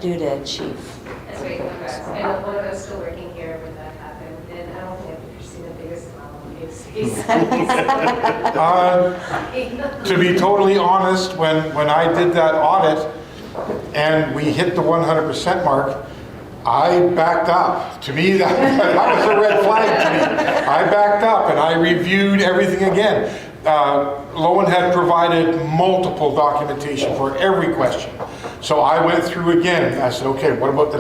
V: do to achieve.
T: That's great, congrats. I know one of us still working here when that happened, and I don't think I've ever seen the biggest smile on his face.
A: To be totally honest, when I did that audit and we hit the 100% mark, I backed up. To me, that was a red flag to me. I backed up and I reviewed everything again. Lowen had provided multiple documentation for every question. So I went through again. I said, okay, what about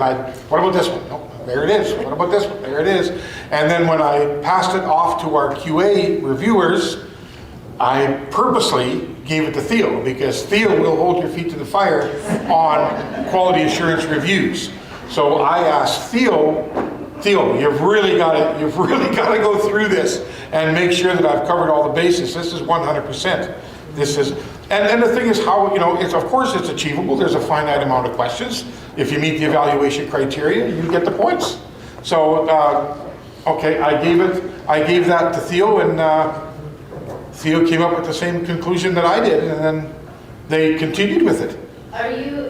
A: this one? No, there it is. What about this one? There it is. And then when I passed it off to our QA reviewers, I purposely gave it to Theo, because Theo will hold your feet to the fire on quality assurance reviews. So I asked Theo, you've really got to go through this and make sure that I've covered all the bases. This is 100%. This is, and the thing is how, it's, of course it's achievable. There's a finite amount of questions. If you meet the evaluation criteria, you get the points. So, okay, I gave that to Theo, and Theo came up with the same conclusion that I did, and then they continued with it.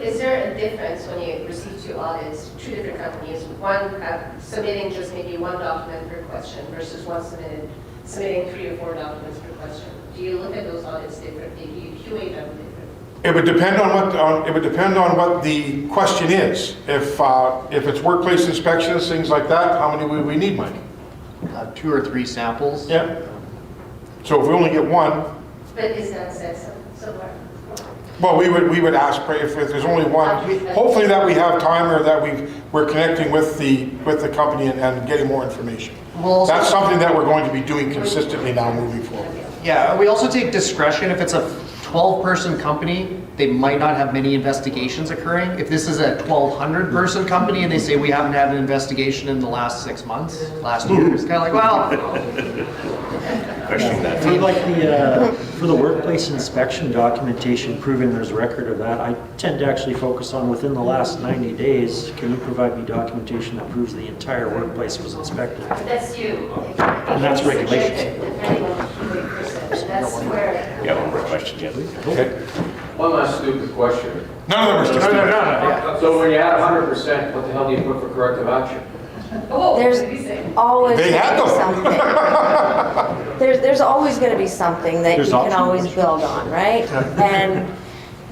T: Is there a difference when you receive two audits, two different companies, one submitting just maybe one document per question versus one submitting 3 or 4 documents per question? Do you look at those audits differently? Do you QA them differently?
A: It would depend on what the question is. If it's workplace inspections, things like that, how many would we need, Mike?
S: 2 or 3 samples.
A: Yeah. So if we only get one.
T: But is that said somewhere?
A: Well, we would ask if there's only one. Hopefully that we have time, or that we're connecting with the company and getting more information. That's something that we're going to be doing consistently now moving forward.
S: Yeah, we also take discretion. If it's a 12-person company, they might not have many investigations occurring. If this is a 1,200-person company and they say we haven't had an investigation in the last 6 months, last year, it's kind of like, well.
O: For like for the workplace inspection documentation proving there's record of that, I tend to actually focus on within the last 90 days, can you provide me documentation that proves the entire workplace was inspected?
T: That's you.
O: And that's regulations.
T: That's where.
E: Yeah, one more question, yeah.
A: Okay.
D: One last stupid question.
A: None of them are stupid.
D: No. So when you add 100%, what the hell do you put for corrective action?
V: There's always
A: They had them.
V: something. There's always going to be something that you can always build on, right?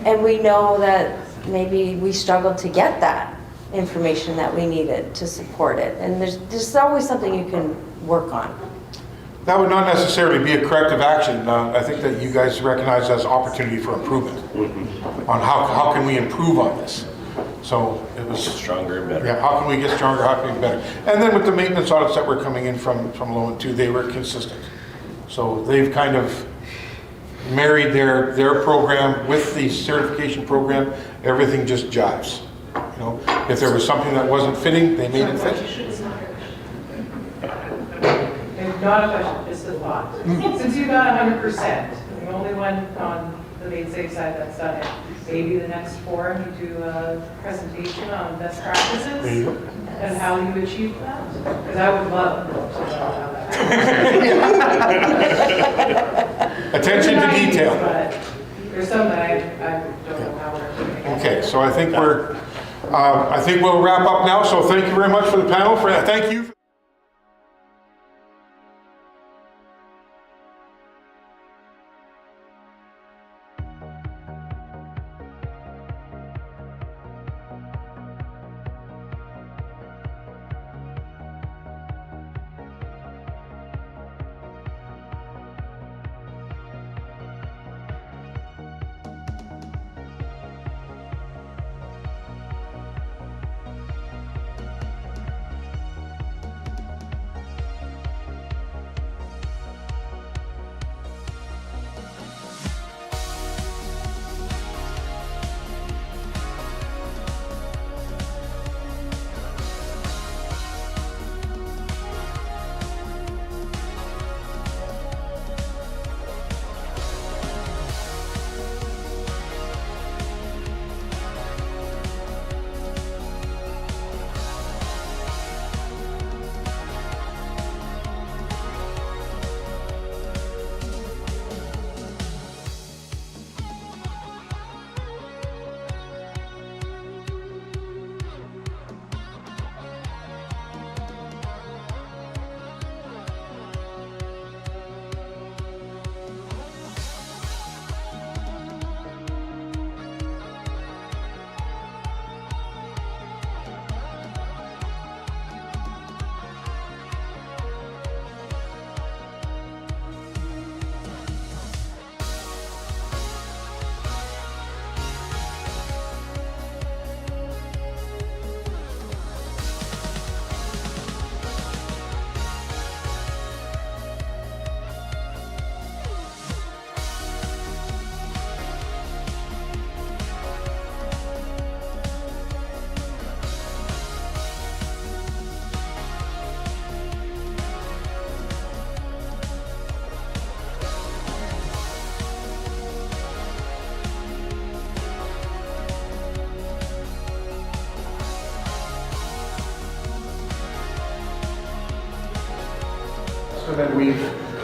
V: And we know that maybe we struggled to get that information that we needed to support it. And there's always something you can work on.
A: That would not necessarily be a corrective action. I think that you guys recognize as opportunity for improvement on how can we improve on this. So it was
E: stronger and better.
A: Yeah, how can we get stronger? How can we get better? And then with the maintenance audits that were coming in from Lowen too, they were consistent. So they've kind of married their program with the certification program. Everything just jives. If there was something that wasn't fitting, they made it fit.
Q: Not a question, just a thought. Since you got 100%, the only one on the main safe side that's done it, maybe the next forum you do a presentation on best practices and how you achieve that? Because I would love to know how that happens.
A: Attention to detail.
Q: But there's some that I don't know how we're doing it.
A: Okay, so I think we'll wrap up now. So thank you very much for the panel. Thank you.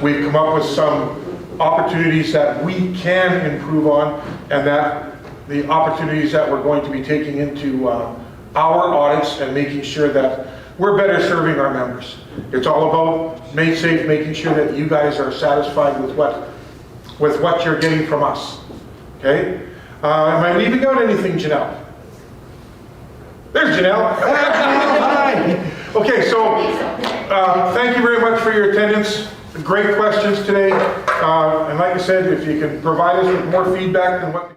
A: we've come up with some opportunities that we can improve on, and that the opportunities that we're going to be taking into our audits and making sure that we're better serving our members. It's all about Made Safe, making sure that you guys are satisfied with what you're getting from us. Okay? Am I leaving out anything, Janelle? There's Janelle. Hi. Okay, so thank you very much for your attendance. Great questions today. And like I said, if you can provide us with more feedback than what